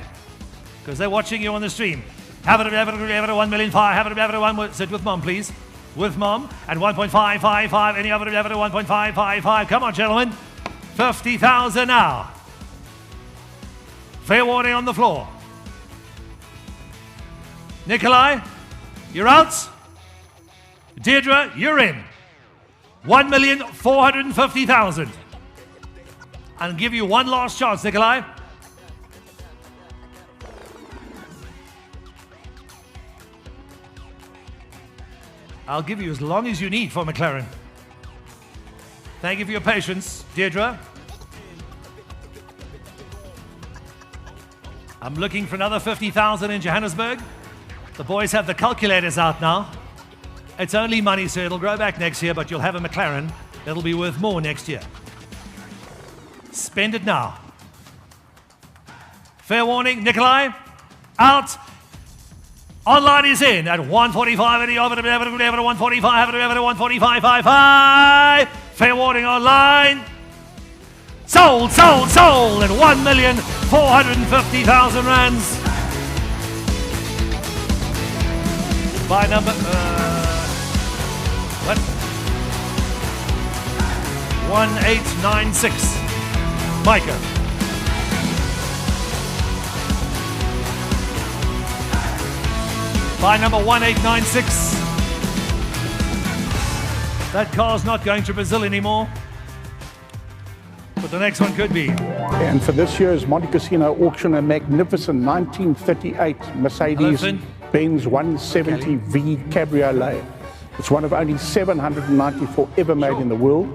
because they're watching you on the stream. Have it, 1,500,000. Have it, 1. Sit with mom, please. With mom at 1.555. Any other 1.555. Come on, gentlemen. 50,000 now. Fair warning on the floor. Nikolai, you're out. Deirdre, you're in. 1,450,000. I'll give you one last chance, Nikolai. I'll give you as long as you need for McLaren. Thank you for your patience, Deirdre. I'm looking for another 50,000 in Johannesburg. The boys have the calculators out now. It's only money, so it'll grow back next year, but you'll have a McLaren that'll be worth more next year. Spend it now. Fair warning, Nikolai, out. Online is in at 145, and over to 145, have it over to 145.55. Fair warning online. Sold, sold, sold at 1,450,000 rands. By number, what? 1896. Micah. By number 1896. That car's not going to Brazil anymore, but the next one could be. And for this year's Monte Casino auction, a magnificent 1938 Mercedes-Benz 170V Cabriolet. It's one of only 794 ever made in the world,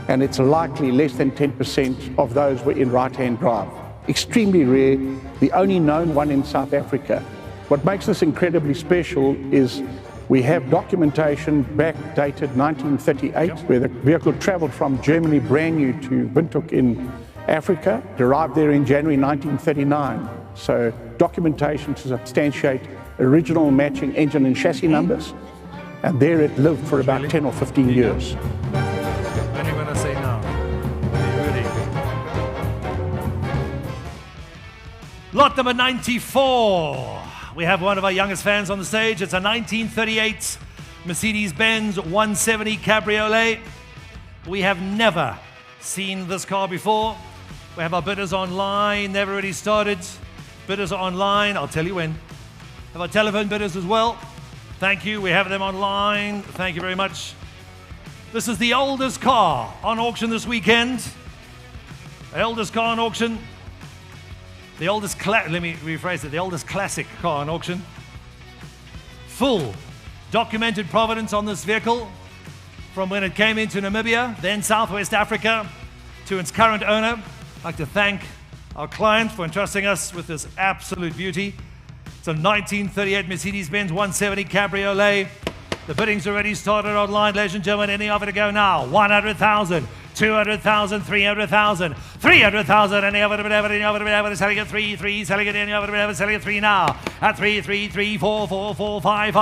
and it's likely less than 10% of those were in right-hand drive. Extremely rare, the only known one in South Africa. What makes this incredibly special is we have documentation backdated 1938, where the vehicle traveled from Germany brand new to Windhoek in Africa, arrived there in January 1939. So documentation to substantiate original matching engine and chassis numbers. And there it lived for about 10 or 15 years. Only when I say no. Ready? Lot number 94. We have one of our youngest fans on the stage. It's a 1938 Mercedes-Benz 170 Cabriolet. We have never seen this car before. We have our bidders online. They've already started. Bidders are online. I'll tell you when. Have our telephone bidders as well. Thank you. We have them online. Thank you very much. This is the oldest car on auction this weekend. The oldest car on auction. The oldest, let me rephrase it, the oldest classic car on auction. Full documented provenance on this vehicle from when it came into Namibia, then Southwest Africa, to its current owner. I'd like to thank our client for entrusting us with this absolute beauty. It's a 1938 Mercedes-Benz 170 Cabriolet. The bidding's already started online, ladies and gentlemen. Any offer to go now? 100,000, 200,000, 300,000, 300,000, and the selling at 3, selling it in, selling at 3 now. At 3, 4, 5, 5.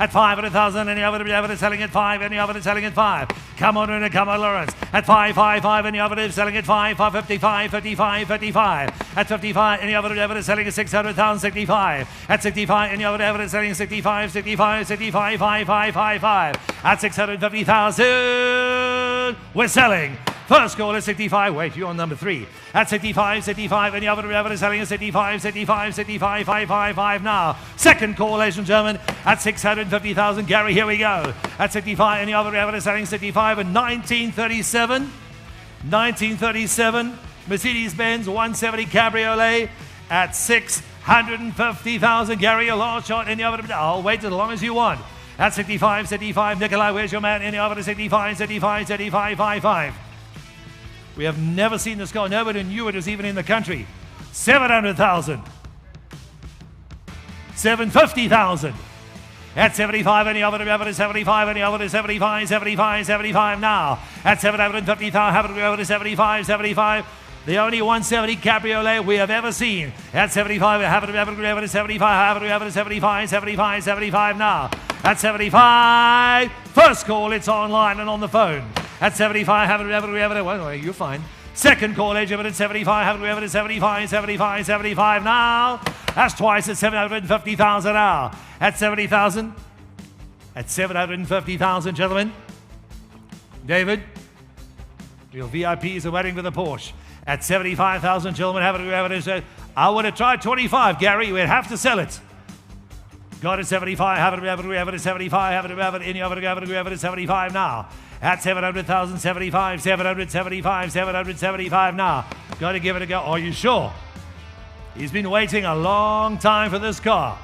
At 500,000, and the selling at 5, and the other selling at 5. Come on, Lawrence. At 5, and the other selling at 5, 55. At 55, and the other selling at 600,000, 65. At 65, and the other selling 65, 5. At 650,000. We're selling. First call is 65. Wait, you're on number 3. At 65, and the other is selling at 65, 5 now. Second call, ladies and gentlemen, at 650,000. Gary, here we go. At 65, and the other is selling 65 and 1937. Mercedes-Benz 170 Cabriolet at 650,000. Gary, a last shot in the other. I'll wait as long as you want. At 65. Nikolai, where's your man? In the other 65, 5. We have never seen this car. Nobody knew it was even in the country. 700,000. 750,000. At 75, and the other is 75, and the other is 75 now. At 750,000, 75. The only 170 Cabriolet we have ever seen. At 75, 75 now. At 75, first call, it's online and on the phone. At 75, well, you're fine. Second call, age of it at 75, 75 now. That's twice at 750,000 now. At 70,000. At 750,000, gentlemen. David, your VIPs are waiting for the Porsche. At 75,000, gentlemen, I would have tried 25, Gary. We'd have to sell it. Got it 75, have it 75, have it 75 now. At 700,000, 775 now. Got to give it a go. Are you sure? He's been waiting a long time for this car.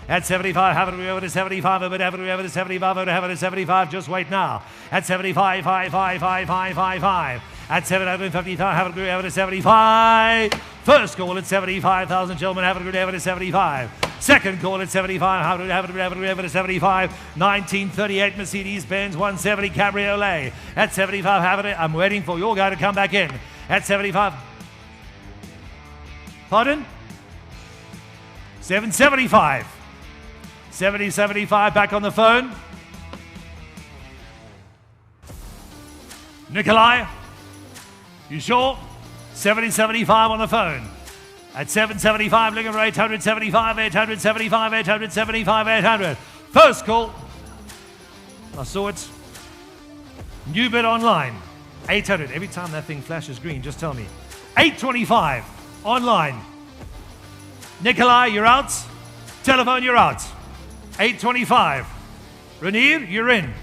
At 75, have it 75, have it 75, just wait now. At 75, 5. At 750,000, have it 75. First call at 75,000, gentlemen, have it 75. Second call at 75, have it 75. 1938 Mercedes-Benz 170 Cabriolet. At 75, have it. I'm waiting for your guy to come back in. At 75. Pardon? 775. 7075 back on the phone. Nikolai, you sure? 7075 on the phone. At 775, looking for 800. First call. I saw it. New bid online. 800. Every time that thing flashes green, just tell me. 825 online. Nikolai, you're out. Telephone, you're out. 825. Renier, you're in.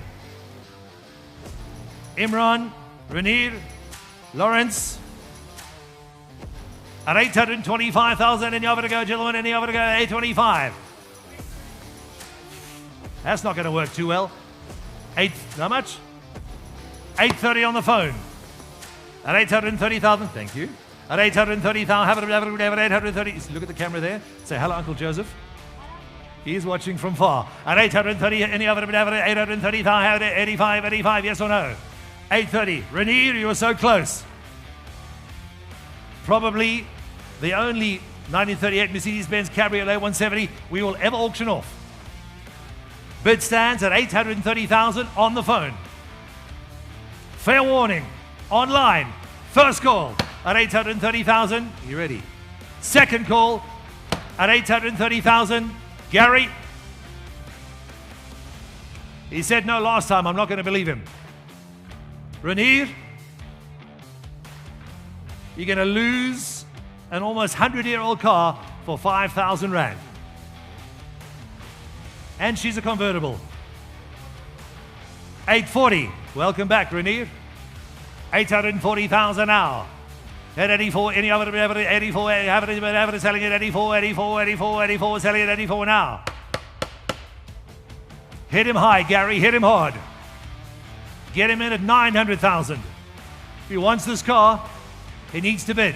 Imran, Renier, Lawrence. At 825,000, any over to go, gentlemen, any over to go, 825. That's not going to work too well. How much? 830 on the phone. At 830,000, thank you. At 830,000, have it 830. Look at the camera there. Say hello, Uncle Joseph. He's watching from far. At 830, any over 830,000, 85, yes or no? 830. Renier, you were so close. Probably the only 1938 Mercedes-Benz Cabriolet 170 we will ever auction off. Bid stands at 830,000 on the phone. Fair warning, online. First call at 830,000. You ready? Second call at 830,000. Gary. He said no last time. I'm not going to believe him. Renier. You're going to lose an almost 100-year-old car for 5,000 Rand. And she's a convertible. 840. Welcome back, Renier. 840,000 now. At 84, any other 84, have it selling it 84, selling it 84 now. Hit him high, Gary, hit him hard. Get him in at 900,000. If he wants this car, he needs to bid.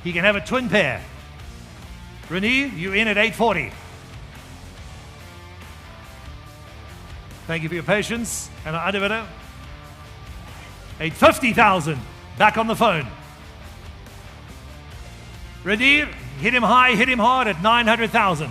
He can have a twin pair. Renier, you're in at 840. Thank you for your patience. And our underbidder, 850,000. Back on the phone. Radir, hit him high, hit him hard at 900,000.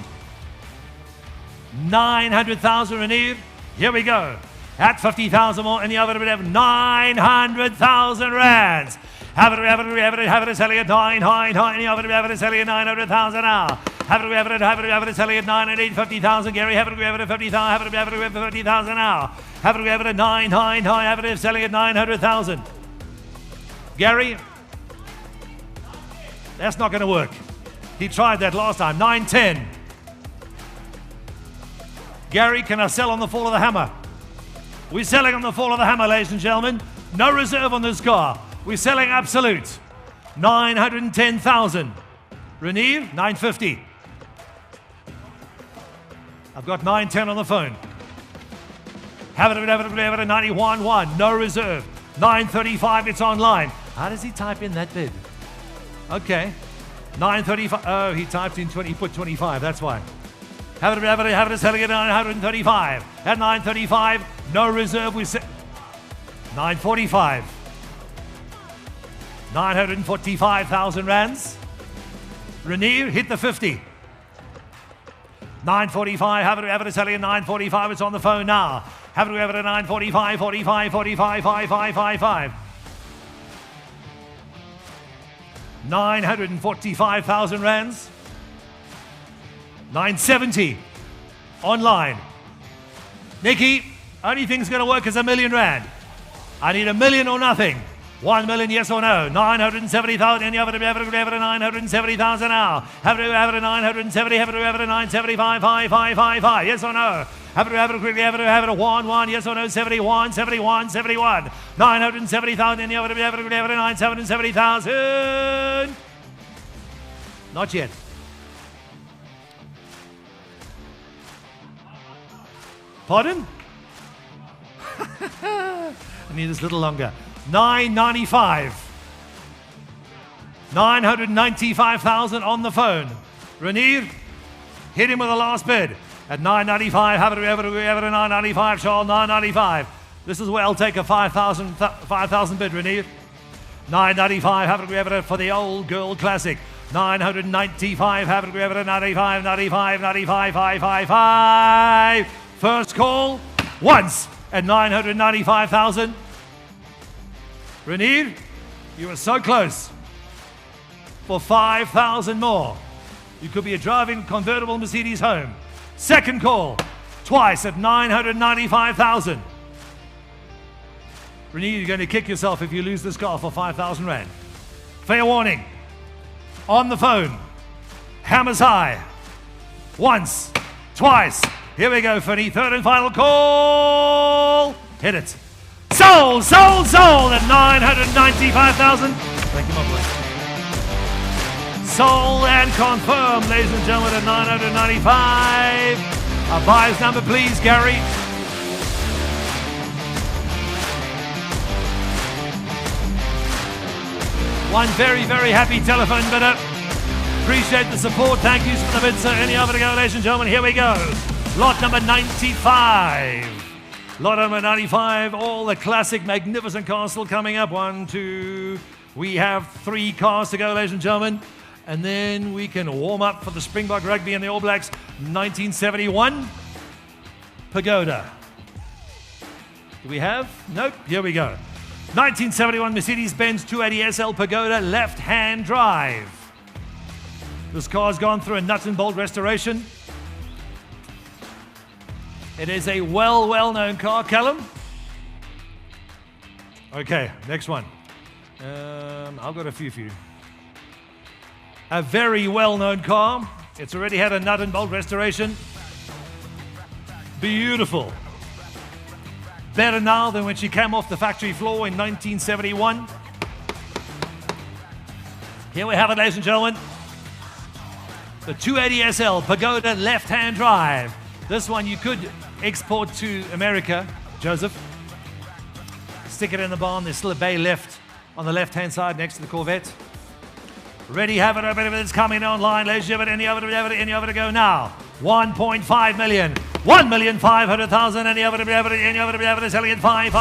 900,000, Radir. Here we go. At 50,000 more, and the other would have 900,000 rands. Have it, selling at 900, and the other selling at 900,000 now. Have it, selling at 950,000. Gary, have it, 50,000, have it, 50,000 now. Have it, at 900, have it, selling at 900,000. Gary, that's not going to work. He tried that last time. 910. Gary, can I sell on the fall of the hammer? We're selling on the fall of the hammer, ladies and gentlemen. No reserve on this car. We're selling absolute. 910,000. Rainier, 950. I've got 910 on the phone. Have it, 91.1. No reserve. 935, it's online. How does he type in that bid? Okay. 935. Oh, he typed in 20, he put 25, that's why. Have it, selling at 935. At 935, no reserve, we say 945. 945,000 rands. Rainier, hit the 50. 945, have it, selling at 945, it's on the phone now. Have it, at 945, 45, 45, 5555. 945,000 rands. 970 online. Nikki, only thing's going to work is R1 million. I need R1 million or nothing. 1 million, yes or no? 970,000. Any other 970,000 now. Have it 970. Have it 975. 555. Yes or no? Have it quickly. Have it 1. Yes or no? 71. 970,000. Any other 970,000. Not yet. Pardon? I need this a little longer. 995. 995,000 on the phone. Rainier, hit him with the last bid. At 995, have it 995, Charles, 995. This is where I'll take a 5,000 bid, Rainier. 995, have it for the old girl classic. 995, have it 95, 95, 95, 555. First call, once at 995,000. Rainier, you were so close. For 5,000 more, you could be a driving convertible Mercedes home. Second call, twice at 995,000. Rainier, you're going to kick yourself if you lose this car for 5,000 rand. Fair warning. On the phone, hammers high. Once, twice. Here we go, Finny. Third and final call. Hit it. Sold at 995,000. Thank you, my boy. Sold and confirmed, ladies and gentlemen, at 995. A buyer's number, please, Gary. One very, very happy telephone bidder. Appreciate the support. Thank you for the bid, sir. Any other to go, ladies and gentlemen? Here we go. Lot number 95. Lot number 95. All the classic, magnificent cars still coming up. 1, 2. We have 3 cars to go, ladies and gentlemen. And then we can warm up for the Springbok Rugby and the All Blacks. 1971. Pagoda. Do we have? Nope. Here we go. 1971 Mercedes-Benz 280 SL Pagoda left-hand drive. This car's gone through a nut and bolt restoration. It is a well-known car. Callum? Okay, next one. I've got a few for you. A very well-known car. It's already had a nut and bolt restoration. Beautiful. Better now than when she came off the factory floor in 1971. Here we have it, ladies and gentlemen. The 280 SL Pagoda left-hand drive. This one you could export to America, Joseph. Stick it in the barn. There's still a bay left on the left-hand side next to the Corvette. Ready, have it, it's coming online, ladies and gentlemen. Any other to go now? 1.5 million. 1,500,000. Any other selling at 5,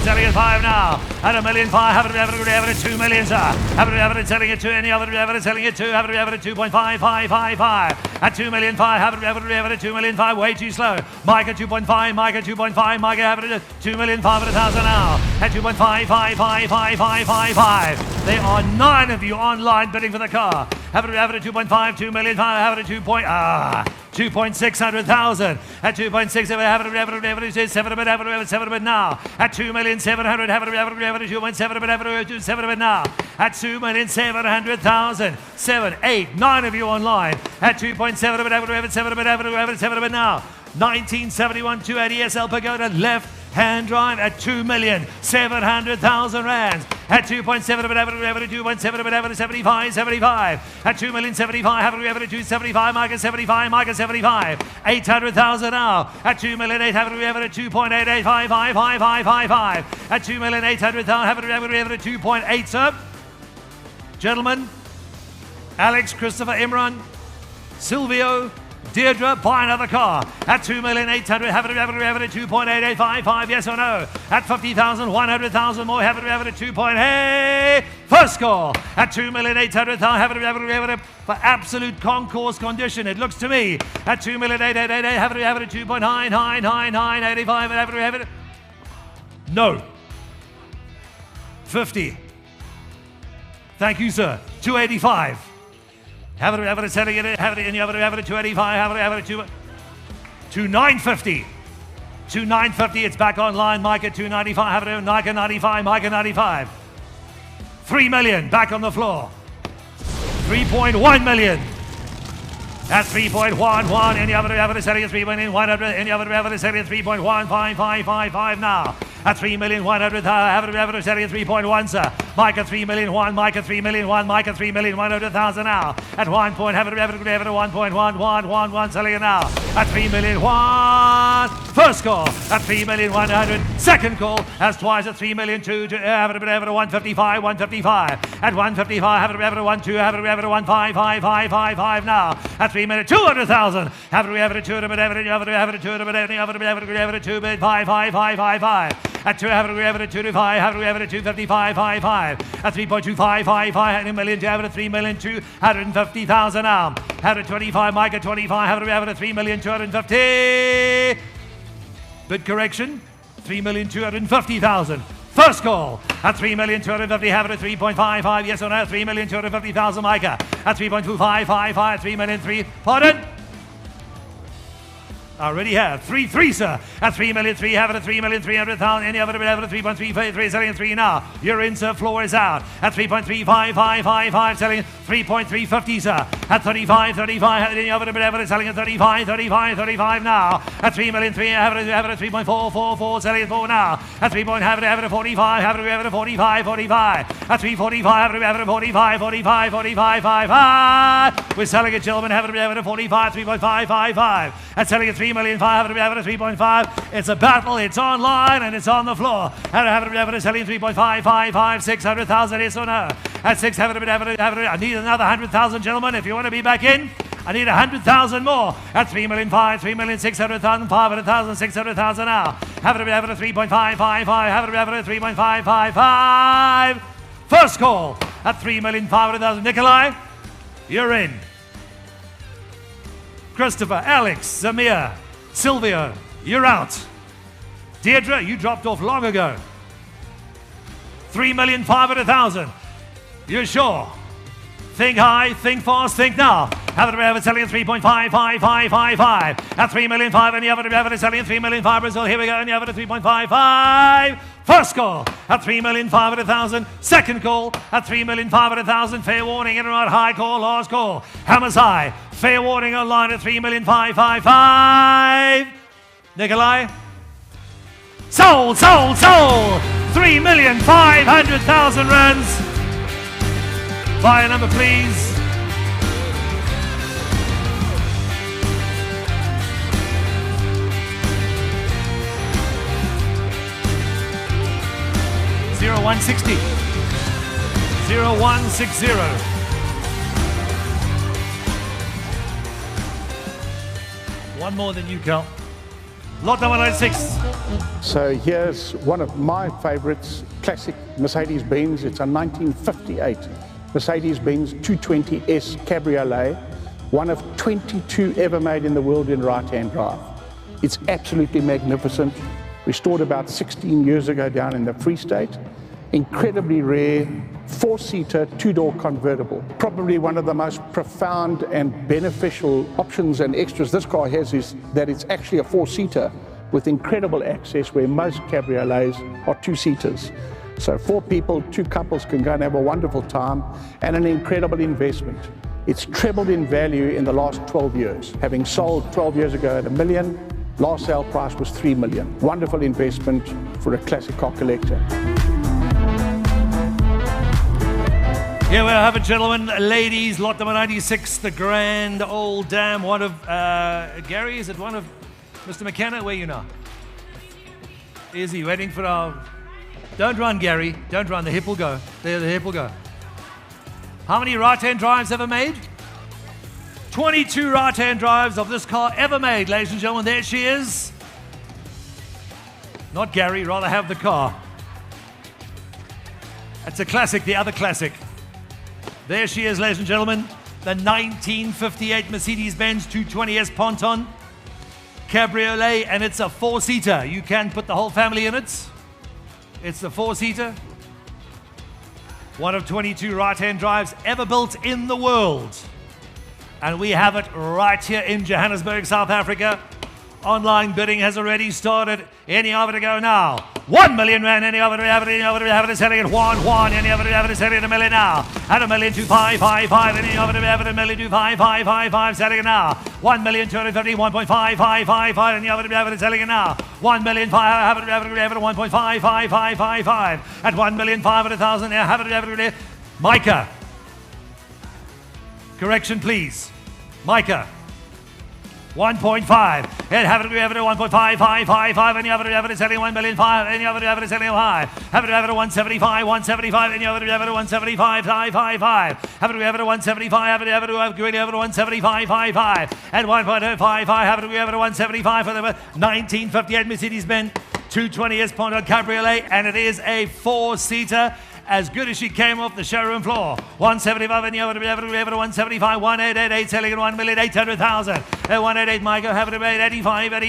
selling at 5 now. At 1,500,000, have it at 2 million, sir. Have it selling at 2. Any other selling at 2, have it at 2.5555. At 2,500,000, have it at 2,500,000. Way too slow. Mike at 2.5, Mike at 2.5, Mike have it at 2,500,000 now. At 2.555555. There are 9 of you online bidding for the car. Have it at 2.5, 2,500,000, have it at 2.600,000. At 2.6, have it 7 of it, 7 of it now. At 2,700,000, have it 2.7 of it, 7 of it now. At 2,700,000, 7, 8, 9 of you online. At 2.7 of it, have it 7 of it, 7 of it now. 1971 280 SL Pagoda left hand drive at 2,700,000 rands. At 2.7 of it, have it 2.7 of it, have it 75. At 2,075,000, have it 275, market 75, market 75. 800,000 now. At 2,800,000, have it 2.88555555. At 2,800,000, have it 2.8, sir. Gentlemen, Alex, Christopher, Imran, Silvio, Deirdre, buy another car. At 2,800,000, have it at 2.8855, yes or no? At 50,000, 100,000 more, have it at 2.8. First call. At 2,800,000, have it for absolute concourse condition, it looks to me. At 2,888, have it at 2.99985, have it. No. 50. Thank you, sir. 285. Have it selling it, have it in, have it 285, have it 2,950. 2,950, it's back online, Mike at 295, have it Mike at 95, Mike at 95. 3 million, back on the floor. 3.1 million. At 3.11, any other selling at 3,100,000, any other selling at 3.155555 now. At 3,100,000, have it selling at 3.1, sir. Mike at 3,000,001, Mike at 3,000,001, Mike at 3,100,000 now. At 1 point, have it 1.1111 selling it now. At 3,000,001, first call. At 3,100,000, second call. As twice at 3,000,002, have it 155, 155. At 155, have it 1.2, have it 1.5555 now. At 3,200,000, have it 200, have it 2.5555. At 2, have it 225, have it 25555. At 3.2555, 1 million, have it 3,250,000 now. Have it 25, Mike at 25, have it 3,250. Bid correction, 3,250,000. First call at 3,250,000, have it at 3.55, yes or no? 3,250,000, Micah. At 3.2555, 3,003, pardon? I already have 3.3, sir. At 3,003,000, have it at 3,300,000. Any other have it at 3.353, selling at 3 now. You're in, sir. Floor is out. At 3.35555, selling 3.350, sir. At 35, any other have it selling at 35 now. At 3,003,000, have it at 3.444, selling at 4 now. At 3. Have it at 45, have it at 45. At 3.45, have it at 45. We're selling it, gentlemen. Have it at 45, 3.555. At selling at 3,500,000, have it at 3.5. It's a battle, it's online, and it's on the floor. Have it selling 3.555, 600,000, yes or no? At 6, have it. I need another 100,000, gentlemen, if you want to be back in. I need 100,000 more. At 3,500,000, 3,600,000, 500,000, 600,000 now. Have it at 3.555, have it at 3.555. First call at 3,500,000. Nikolai, you're in. Christopher, Alex, Zamir, Silvio, you're out. Deirdre, you dropped off long ago. 3,500,000. You're sure? Think high, think fast, think now. Have it selling at 3.55555. At 3,500,000, and you have it selling at 3,500,000 Brazil. Here we go, and you have it at 3.55. First call at 3,500,000. Second call at 3,500,000. Fair warning, in and out, high call, last call. Hammers high. Fair warning online at 3,555. Nikolai? Sold! 3,500,000 rands. Buy number, please. $0160. 0160. One more than you, Cal. Lot number 96. So here's one of my favorites, classic Mercedes-Benz. It's a 1958 Mercedes-Benz 220S Cabriolet, one of 22 ever made in the world in right-hand drive. It's absolutely magnificent. Restored about 16 years ago down in the Free State. Incredibly rare, 4-seater, 2-door convertible. Probably one of the most profound and beneficial options and extras this car has is that it's actually a 4-seater with incredible access, where most cabriolets are 2-seaters. So 4 people, 2 couples can go and have a wonderful time, and an incredible investment. It's trebled in value in the last 12 years. Having sold 12 years ago at $1 million, last sale price was $3 million. Wonderful investment for a classic car collector. Here we have it, gentlemen, ladies, lot number 96, the Grand Old Dam. One of, Gary, is it one of Mr. McKenna? Where are you now? Is he waiting for our... Don't run, Gary. Don't run. The hip will go. There, the hip will go. How many right-hand drives ever made? 22 right-hand drives of this car ever made, ladies and gentlemen. There she is. Not Gary, rather have the car. That's a classic, the other classic. There she is, ladies and gentlemen. The 1958 Mercedes-Benz 220S Ponton Cabriolet, and it's a 4-seater. You can put the whole family in it. It's the 4-seater. One of 22 right-hand drives ever built in the world. And we have it right here in Johannesburg, South Africa. Online bidding has already started. Any of it to go now. 1 million rand. Any of it, any of it is selling at 1. Any of it is selling at $1 million now. At $1 million to 555. Any of it, $1 million to 5555. Selling it now. 1,250,000, 1.5555. Any of it is selling it now. 1,500,000. Have it 1.55555. At 1,500,000. Have it. Micah. Correction, please. Micah. 1.5. And have it 1.5555. Any other is selling 1,500,000. Any other is selling high. Have it 175. 175. Any other 175. 555. Have it 175. Have it 175. 55. And 1.55. Have it 175 for the 1958 Mercedes-Benz 220S Ponton Cabriolet, and it is a 4-seater. As good as she came off the showroom floor. 175, and the other 175, 1,888, selling at 1,800,000. At 188, Michael, have it at 85. At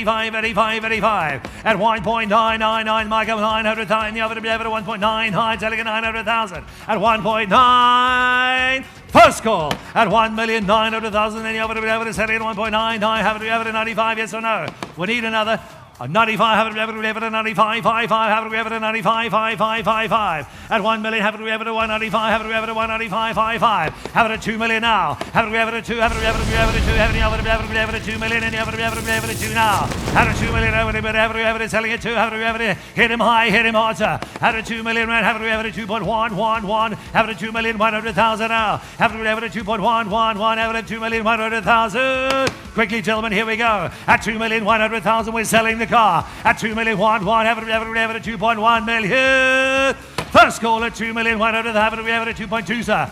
1.999, Michael, 900,000. The other 1.9, selling at 900,000. At 1.9. First call at 1,900,000. And the other selling at 1.99. Have it at 95, yes or no? We need another. 95, have it at 95, 55, have it at 95, 55. At 1 million, have it at 195, have it at 195, 55. Have it at 2 million now. Have it at 2, have it at 2, have it at 2 million, and have it at 2 now. Have it at 2 million, have it at selling it 2, have it at hit him high, hit him hard, sir. Have it at 2 million, have it at 2.111, have it at 2,100,000 now. Have it at 2.111, have it at 2,100,000. Quickly, gentlemen, here we go. At 2,100,000, we're selling the car. At 2,111,000, have it at 2.1 million. First call at 2,100,000, have it at 2.2, sir.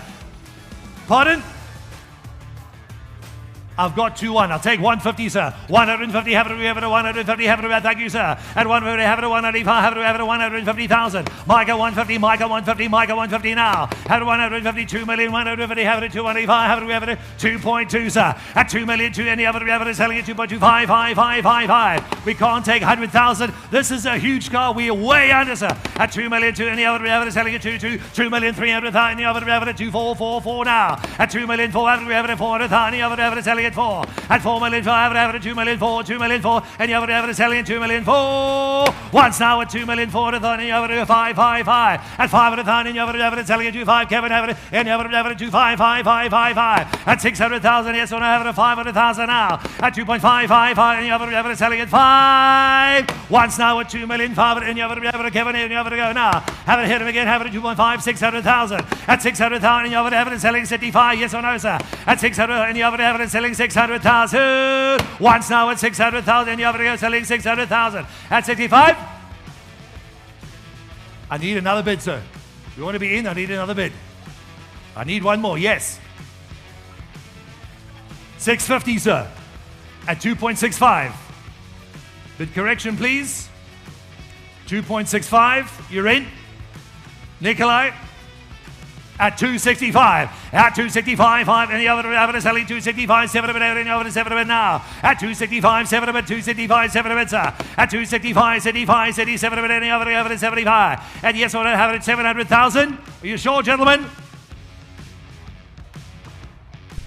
Pardon? I've got 2-1. I'll take 150, sir. 150, have it at 150, have it at, thank you, sir. At 150, have it at 195, have it at 150,000. Micah 150, Micah 150, Micah 150 now. Have it 150, 2,150, have it at 225, have it at 2.2, sir. At 2 million, 2, any other, have it selling at 2.25555. We can't take 100,000. This is a huge car. We are way under, sir. At 2 million, 2, any other, have it selling at 2,300,000, any other, have it at 2,444 now. At 2 million, 4, have it at 400,000, any other, have it selling at 4. At 4 million, 5, have it at 2 million, 4, 2 million, 4, and the other have it selling at 2 million, 4. Once now at 2 million, 400,000, and the other 555. At 500,000, and the other have it selling at 2.5. Kevin have it, and the other have it at 2.55555. At 600,000, yes, or no, have it at 500,000 now. At 2.555, and the other have it selling at 5. Once now at 2 million, 5, and the other have it, Kevin, and the other go now. Have it hit him again, have it at 2.5, 600,000. At 600,000, and the other have it selling 75, yes or no, sir. At 600, and the other have it selling 600,000. Once now at 600,000, and the other is selling 600,000. At 65. I need another bid, sir. You want to be in? I need another bid. I need one more, yes. 650, sir. At 2.65. Bid correction, please. 2.65. You're in. Nikolai. At 265, at 265, 5 in the other selling 265, 7 of it in the other 7 of it now. At 265, 7 of it, 265, 7 of it, sir. At 265, 75, 77 of it in the other 75. And yes, I don't have it at 700,000. Are you sure, gentlemen?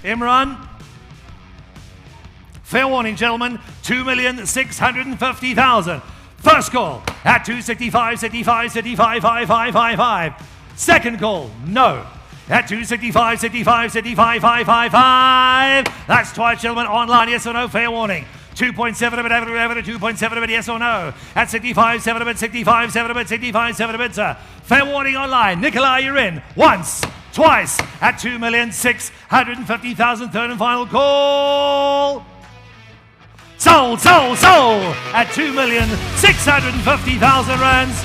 Imran? Fair warning, gentlemen. 2,650,000. First call at 265, 75, 75, 5, 5, 5, 5. Second call, no. At 265, 65, 75, 5, 5, 5. That's twice, gentlemen. Online, yes or no? Fair warning. 2.7 of it, ever, 2.7 of it, yes or no? At 65, 7 of it, 65, 7 of it, 65, 7 of it, sir. Fair warning online. Nikolai, you're in. Once, twice, at 2,650,000. Third and final call. Sold, sold, sold at 2,650,000 rands.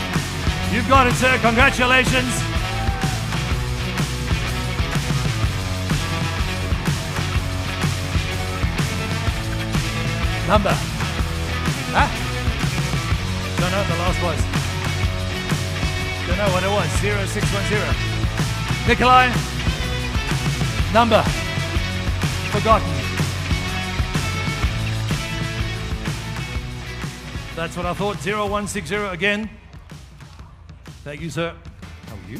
You've got it, sir. Congratulations. Number. Huh? Don't know what the last was. Don't know what it was. 0610. Nikolai. Number. Forgotten. That's what I thought. 0160 again. Thank you, sir. How are you?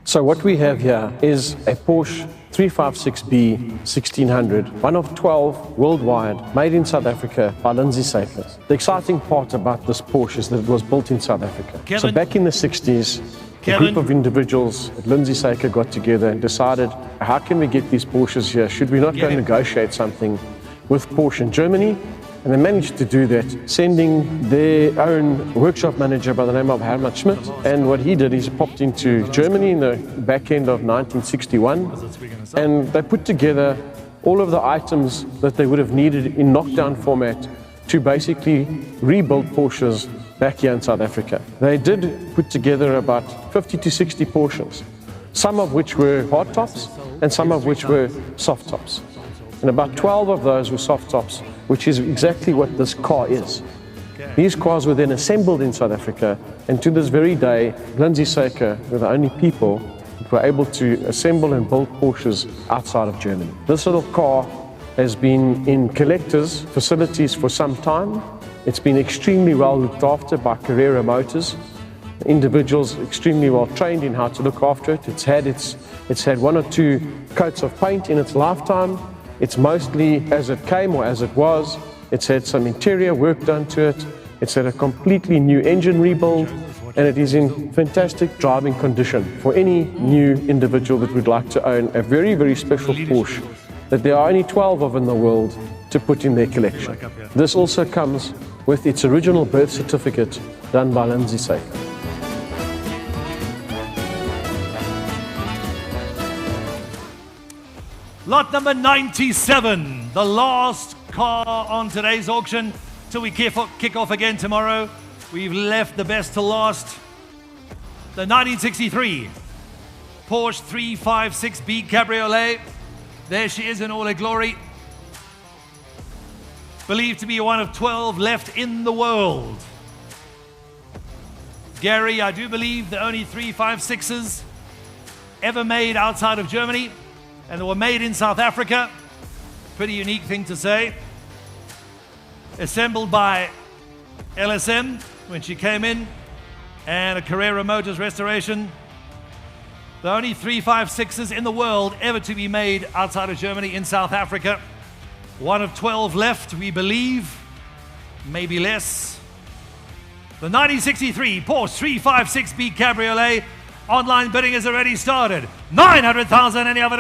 So what we have here is a Porsche 356B 1600, one of 12 worldwide, made in South Africa by Lindsay Saker. The exciting part about this Porsche is that it was built in South Africa. Kevin, so back in the 60s, a group of individuals at Lindsay Saker got together and decided, how can we get these Porsches here? Should we not go negotiate something with Porsche in Germany? And they managed to do that, sending their own workshop manager by the name of Hermann Schmidt. And what he did is popped into Germany in the back end of 1961, and they put together all of the items that they would have needed in knockdown format to basically rebuild Porsches back here in South Africa. They did put together about 50 to 60 Porsches, some of which were hard tops and some of which were soft tops. And about 12 of those were soft tops, which is exactly what this car is. These cars were then assembled in South Africa, and to this very day, Lindsay Saker were the only people that were able to assemble and build Porsches outside of Germany. This little car has been in collectors' facilities for some time. It's been extremely well looked after by Carrera Motors, individuals extremely well trained in how to look after it. It's had one or two coats of paint in its lifetime. It's mostly as it came or as it was. It's had some interior work done to it. It's had a completely new engine rebuild, and it is in fantastic driving condition for any new individual that would like to own a very, very special Porsche that there are only 12 of in the world to put in their collection. This also comes with its original birth certificate done by Lindsay Saker. Lot number 97, the last car on today's auction till we kick off again tomorrow. We've left the best to last. The 1963 Porsche 356B Cabriolet. There she is in all her glory. Believed to be one of 12 left in the world. Gary, I do believe the only 356s ever made outside of Germany, and they were made in South Africa. Pretty unique thing to say. Assembled by LSM when she came in, and a Carrera Motors restoration. The only 356s in the world ever to be made outside of Germany in South Africa. One of 12 left, we believe, maybe less. The 1963 Porsche 356B Cabriolet. Online bidding has already started. 900,000, any of it,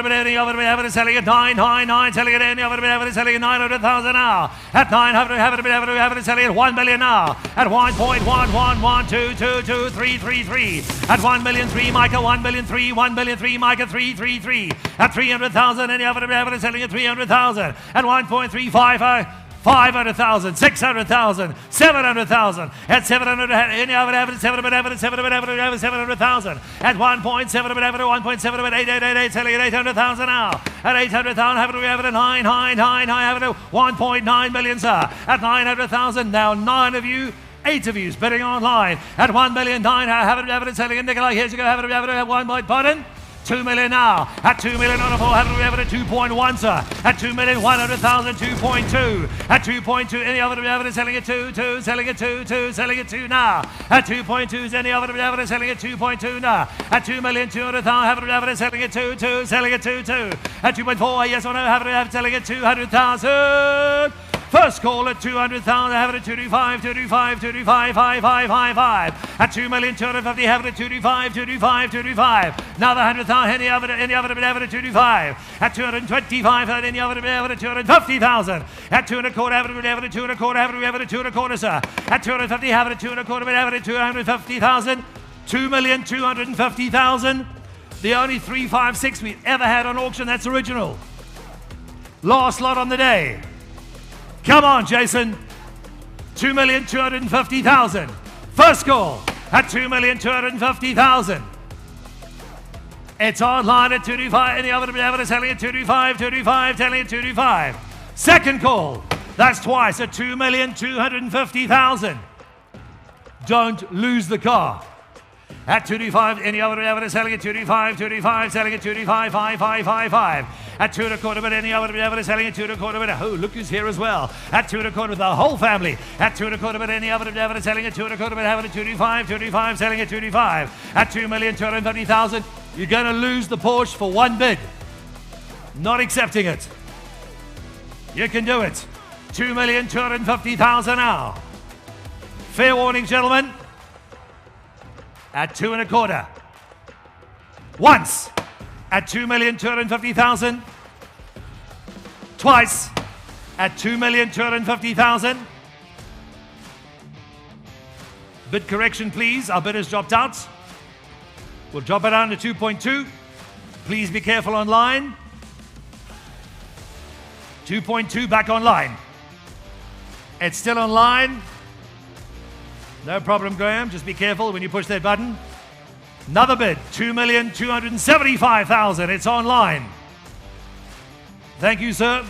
selling at 999, selling at any of it, selling at 900,000 now. At 900, selling at 1 million now. At 1.111222333. At 1 million 3, Micah 1 million 3, 1 million 3, Micah 333. At 300,000, any of it, selling at 300,000. At 1.35. 500,000, 600,000, 700,000. At 700, any other average, 700,000. At 1.7, 1.7, 888, selling at 800,000 now. At 800,000, have it, we have it at 9, have it at 1.9 million, sir. At 900,000, now 9 of you. 8 of you bidding online at 1,000,009. Have it, selling it, Nikolai. Here's you go, have it at 1 point, pardon? 2 million now. At 2 million on a 4, have it at 2.1, sir. At 2,100,000, 2.2. At 2.2, any other have it selling it 2, selling it 2, selling it 2 now. At 2.2, any other have it selling it 2.2 now. At 2,200,000, have it selling it 2, selling it 2. At 2.4, yes or no, have it selling it 200,000. First call at 200,000, have it at 225, 5. At 2,250,000, have it at 225. Now the 100,000, any of it, have it at 225. At 225,000, any of it, have it at 250,000. At 2.25, have it at 2.25, have it at 2.25, sir. At 250, have it at 2.25, have it at 250,000. 2,250,000. The only 356 we've ever had on auction, that's original. Last lot on the day. Come on, Jason. 2,250,000. First call at 2,250,000. It's online at 225. Any other is selling at 225, telling at 225. Second call. That's twice at 2,250,000. Don't lose the car. At 225, any other is selling at 225, selling at 225, 5. At 2.25, but any other is selling at 2.25. Oh, look who's here as well. At 2.25, the whole family. At 2.25, but any other is selling at 2.25, have it at 225, selling at 225. At 2,250,000, you're going to lose the Porsche for one bid. Not accepting it. You can do it. 2,250,000 now. Fair warning, gentlemen. At 2.25. Once at 2,250,000. Twice at 2,250,000. Bid correction, please. Our bid has dropped out. We'll drop it down to 2.2. Please be careful online. 2.2 back online. It's still online. No problem, Graham. Just be careful when you push that button. Another bid, 2,275,000. It's online. Thank you, sir.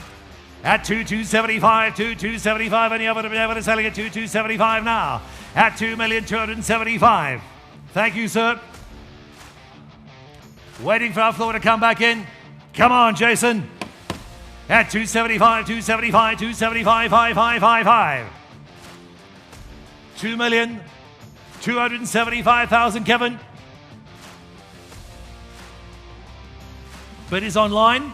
At 2,275, 2,275. Any other is selling at 2,275 now. At 2,275,000. Thank you, sir. Waiting for our floor to come back in. Come on, Jason. At 275, 275, 275, 5. 2,275,000, Kevin. Bid is online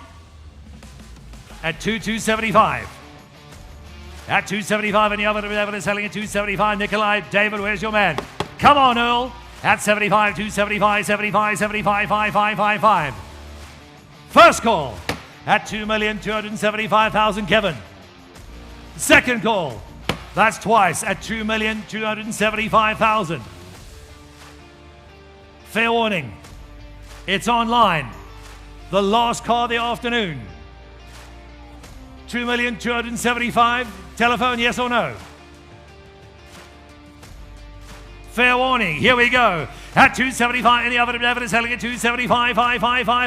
at 2,275. At 275, any other is selling at 275. Nikolai, David, where's your man? Come on, Earl. At 75, 275, 75, 75, 5. First call at 2,275,000, Kevin. Second call. That's twice at 2,275,000. Fair warning. It's online. The last car of the afternoon. 2,275,000. Telephone, yes or no? Fair warning. Here we go. At 275, any other is selling at 275,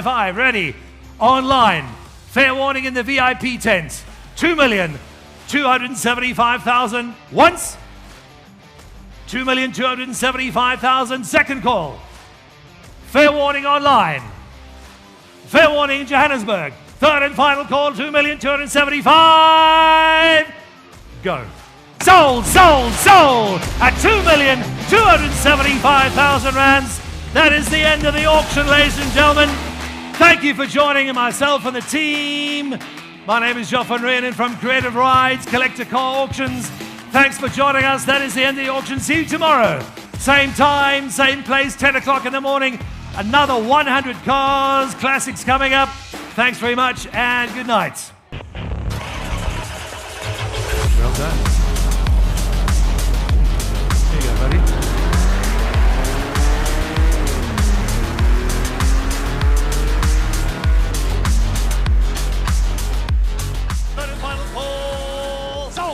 5. Ready? Online. Fair warning in the VIP tent. 2,275,000 once. 2,275,000 second call. Fair warning online. Fair warning in Johannesburg. Third and final call, 2,275,000. Go. Sold at 2,275,000 rands. That is the end of the auction, ladies and gentlemen. Thank you for joining myself and the team. My name is Joff van Renen from Creative Rides, Collector Car Auctions. Thanks for joining us. That is the end of the auction. See you tomorrow. Same time, same place, 10 o'clock in the morning. Another 100 cars, classics coming up. Thanks very much and good night. Well done. Here you go, buddy. Third and final call. Sold.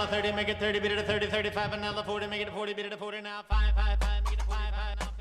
$30, make it 30, beat it to 30, 35, another 40, make it 40, beat it to 40 now, 5, 5, 5, make it 5, 5 now.